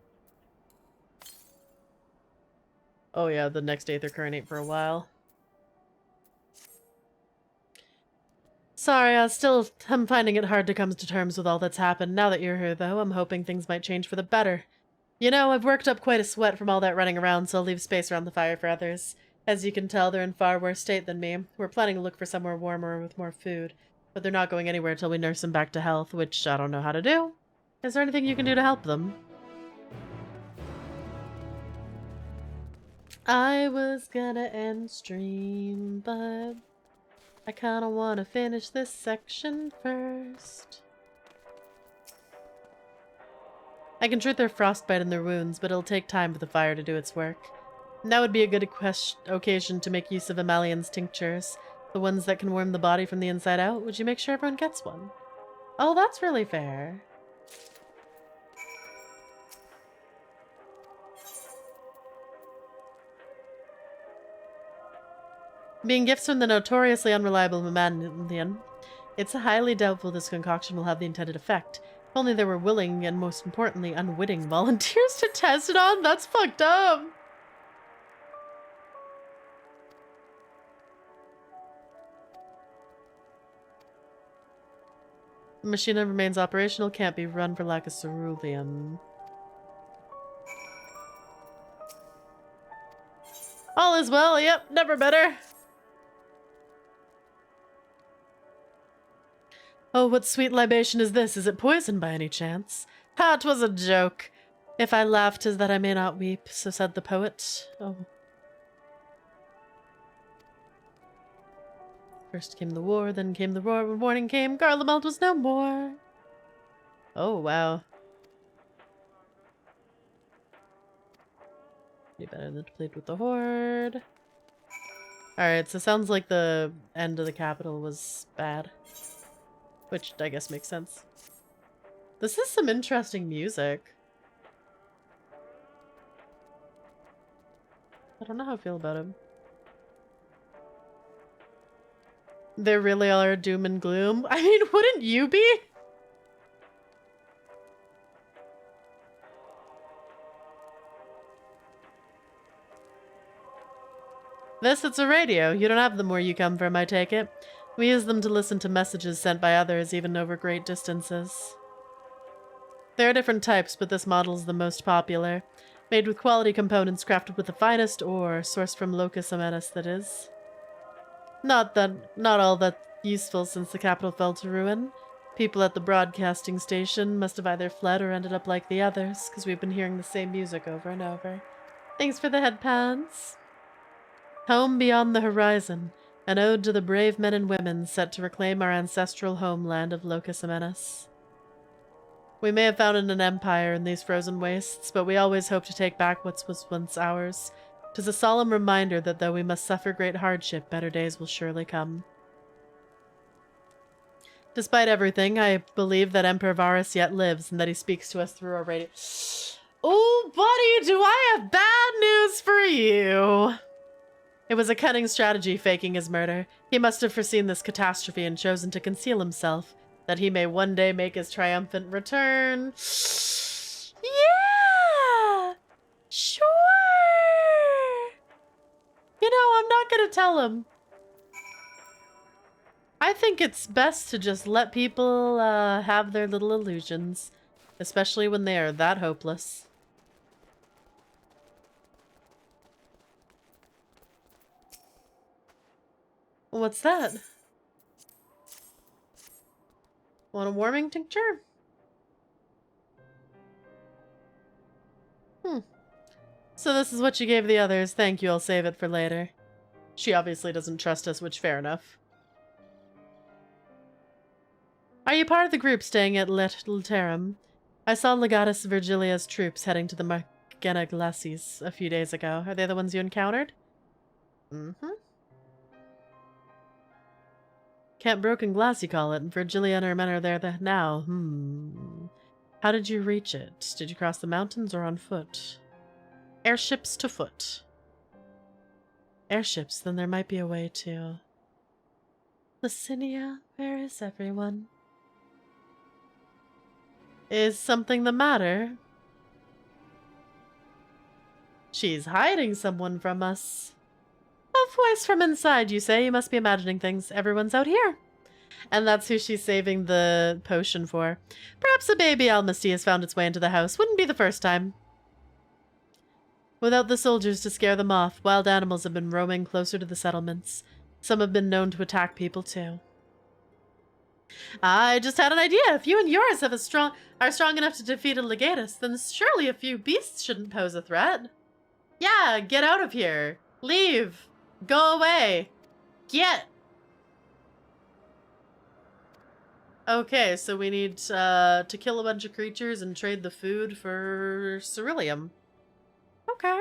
Oh yeah, the next Aether Current ain't for a while. Sorry, I'm finding it hard to come to terms with all that's happened. Now that you're here, though, I'm hoping things might change for the better. You know, I've worked up quite a sweat from all that running around, so I'll leave space around the fire for others. As you can tell, they're in far worse state than me. We're planning to look for somewhere warmer with more food, but they're not going anywhere till we nurse them back to health, which I don't know how to do. Is there anything you can do to help them? I was gonna end stream, but I kinda wanna finish this section first. I can treat their frostbite and their wounds, but it'll take time for the fire to do its work. And that would be a good occasion to make use of Amalian's tinctures, the ones that can warm the body from the inside out. Would you make sure everyone gets one? Oh, that's really fair. Being gifts from the notoriously unreliable Mamanian, it's highly doubtful this concoction will have the intended effect. If only there were willing and, most importantly, unwitting volunteers to test it on. That's fucked up. The machine remains operational, can't be run for lack of ceruleum. All is well, yep, never better. Oh, what sweet libation is this? Is it poison by any chance? Ha, 'twas a joke. If I laugh, 'tis that I may not weep, so said the poet. Oh. First came the war, then came the roar. When morning came, Garlemald was no more. Oh, wow. Be better than to plead with the Horde. Alright, so sounds like the end of the capital was bad. Which, I guess, makes sense. This is some interesting music. I don't know how I feel about him. There really are doom and gloom. I mean, wouldn't you be? It's a radio. You don't have them where you come from, I take it. We use them to listen to messages sent by others, even over great distances. There are different types, but this model is the most popular. Made with quality components crafted with the finest ore, sourced from Locus Amenus, that is. Not all that useful since the capital fell to ruin. People at the broadcasting station must have either fled or ended up like the others, because we've been hearing the same music over and over. Thanks for the headpans. Home beyond the horizon. An ode to the brave men and women set to reclaim our ancestral homeland of Locus Amenus. We may have founded an empire in these frozen wastes, but we always hope to take back what was once ours. 'Tis a solemn reminder that though we must suffer great hardship, better days will surely come. Despite everything, I believe that Emperor Varus yet lives, and that he speaks to us through our radio. Oh, buddy, do I have bad news for you! It was a cunning strategy faking his murder. He must have foreseen this catastrophe and chosen to conceal himself, that he may one day make his triumphant return. Yeah! Sure! You know, I'm not gonna tell him. I think it's best to just let people have their little illusions, especially when they are that hopeless. What's that? Want a warming tincture? So this is what you gave the others. Thank you, I'll save it for later. She obviously doesn't trust us, which fair enough. Are you part of the group staying at Literum? I saw Legatus Virgilia's troops heading to the Margena Glacis a few days ago. Are they the ones you encountered? Mm-hmm. Camp Broken Glass, you call it, and Virgilia and her men are there now. How did you reach it? Did you cross the mountains or on foot? Airships to foot. Airships, then there might be a way to... Licinia, where is everyone? Is something the matter? She's hiding someone from us. A voice from inside, you say? You must be imagining things. Everyone's out here. And that's who she's saving the potion for. Perhaps a baby Almasty has found its way into the house. Wouldn't be the first time. Without the soldiers to scare them off, wild animals have been roaming closer to the settlements. Some have been known to attack people too. I just had an idea. If you and yours are strong enough to defeat a Legatus, then surely a few beasts shouldn't pose a threat. Yeah, get out of here. Leave. Go away. Get. Okay, so we need to kill a bunch of creatures and trade the food for ceruleum. Okay.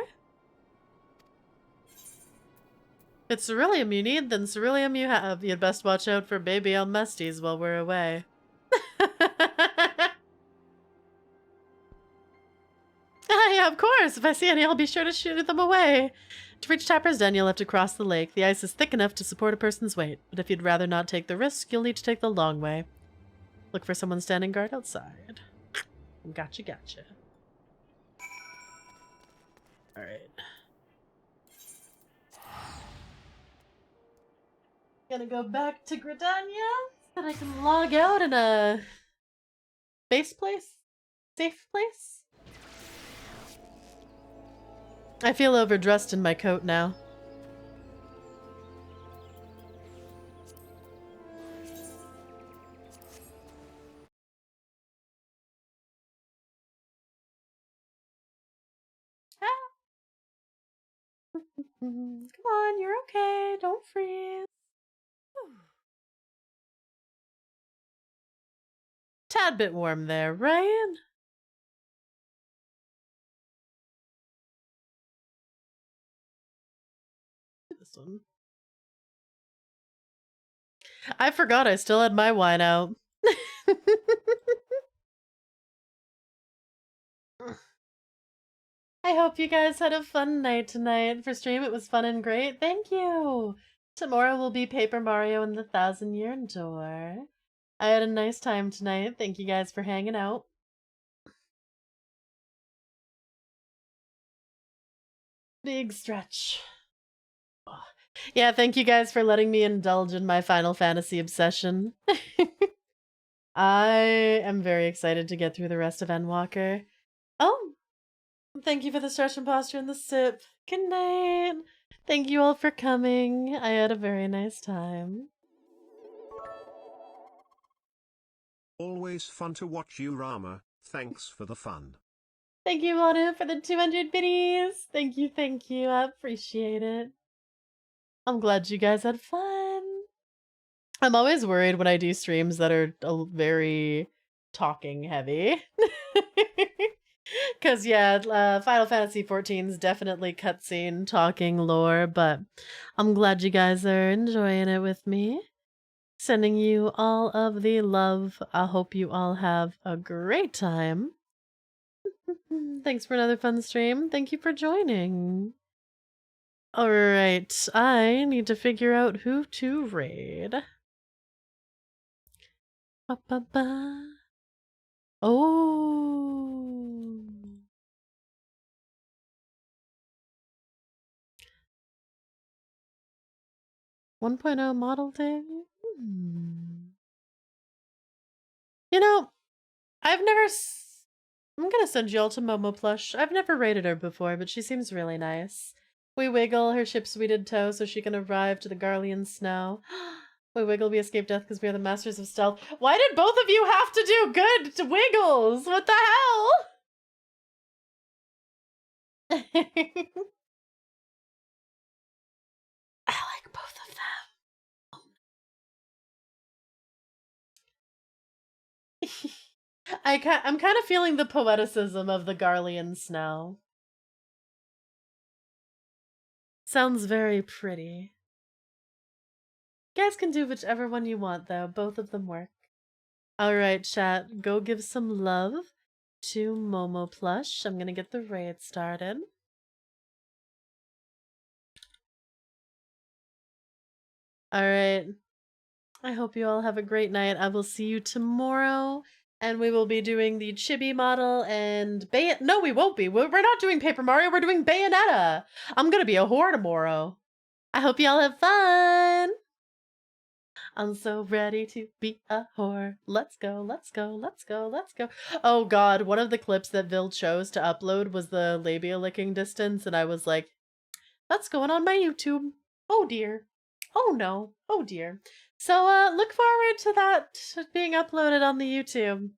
If it's ceruleum you need, then ceruleum you have. You'd best watch out for baby Almasties while we're away. Yeah, of course. If I see any, I'll be sure to shoot them away. To reach Tapper's Den, you'll have to cross the lake. The ice is thick enough to support a person's weight, but if you'd rather not take the risk, you'll need to take the long way. Look for someone standing guard outside. Gotcha, gotcha. Alright. Gonna go back to Gridania so that I can log out in a base place? Safe place? I feel overdressed in my coat now. Come on, you're okay. Don't freeze. Tad bit warm there, right? This one. I forgot I still had my wine out. I hope you guys had a fun night tonight. For stream, it was fun and great. Thank you. Tomorrow will be Paper Mario and the 1,000-Year Door. I had a nice time tonight. Thank you guys for hanging out. Big stretch. Oh. Yeah, thank you guys for letting me indulge in my Final Fantasy obsession. I am very excited to get through the rest of Endwalker. Oh! Thank you for the stretch and posture and the sip. Good night. Thank you all for coming. I had a very nice time. Always fun to watch you, Rama. Thanks for the fun. Thank you, Manu, for the 200 biddies. Thank you, thank you. I appreciate it. I'm glad you guys had fun. I'm always worried when I do streams that are very talking heavy. Because, yeah, Final Fantasy XIV is definitely cutscene talking lore, but I'm glad you guys are enjoying it with me. Sending you all of the love. I hope you all have a great time. Thanks for another fun stream. Thank you for joining. Alright, I need to figure out who to raid. Ba-ba-ba. Oh. .1.0 model day? You know, I've never... I'm gonna send you all to Momo Plush. I've never raided her before, but she seems really nice. We wiggle her ship's weeded toe so she can arrive to the Garlean snow. We wiggle, we escape death because we are the masters of stealth. Why did both of you have to do good to wiggles? What the hell? I like both of them. I'm kind of feeling the poeticism of the Garlean snow. Sounds very pretty. You guys can do whichever one you want, though. Both of them work. Alright, chat. Go give some love to Momo Plush. I'm gonna get the raid started. Alright. I hope you all have a great night. I will see you tomorrow. And we will be doing the Chibi model and No, we won't be. We're not doing Paper Mario. We're doing Bayonetta. I'm gonna be a whore tomorrow. I hope y'all have fun. I'm so ready to be a whore. Let's go, let's go, let's go, let's go. Oh god, one of the clips that Vil chose to upload was the labia licking distance, and I was like, that's going on my YouTube. Oh dear. Oh no. Oh dear. So, look forward to that being uploaded on the YouTube.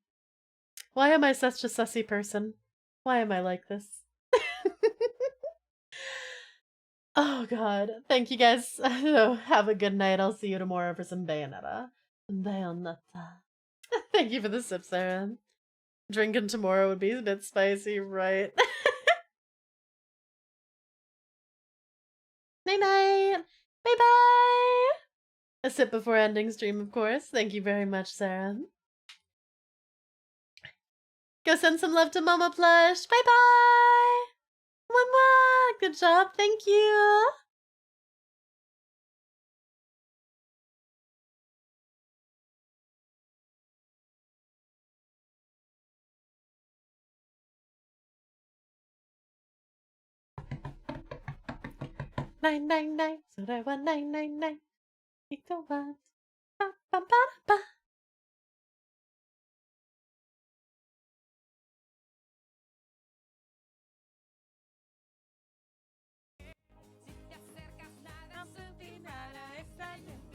Why am I such a sussy person? Why am I like this? Oh god. Thank you guys. Have a good night. I'll see you tomorrow for some Bayonetta. Bayonetta. Thank you for the sip, Sarah. Drinking tomorrow would be a bit spicy, right? Night night. Bye bye. A sip before ending stream, of course. Thank you very much, Sarah. Go send some love to Momo Plush. Bye bye. Mwah. Good job. Thank you. Nine nine nine. So there were 999. Ito what? Ba ba ba ba.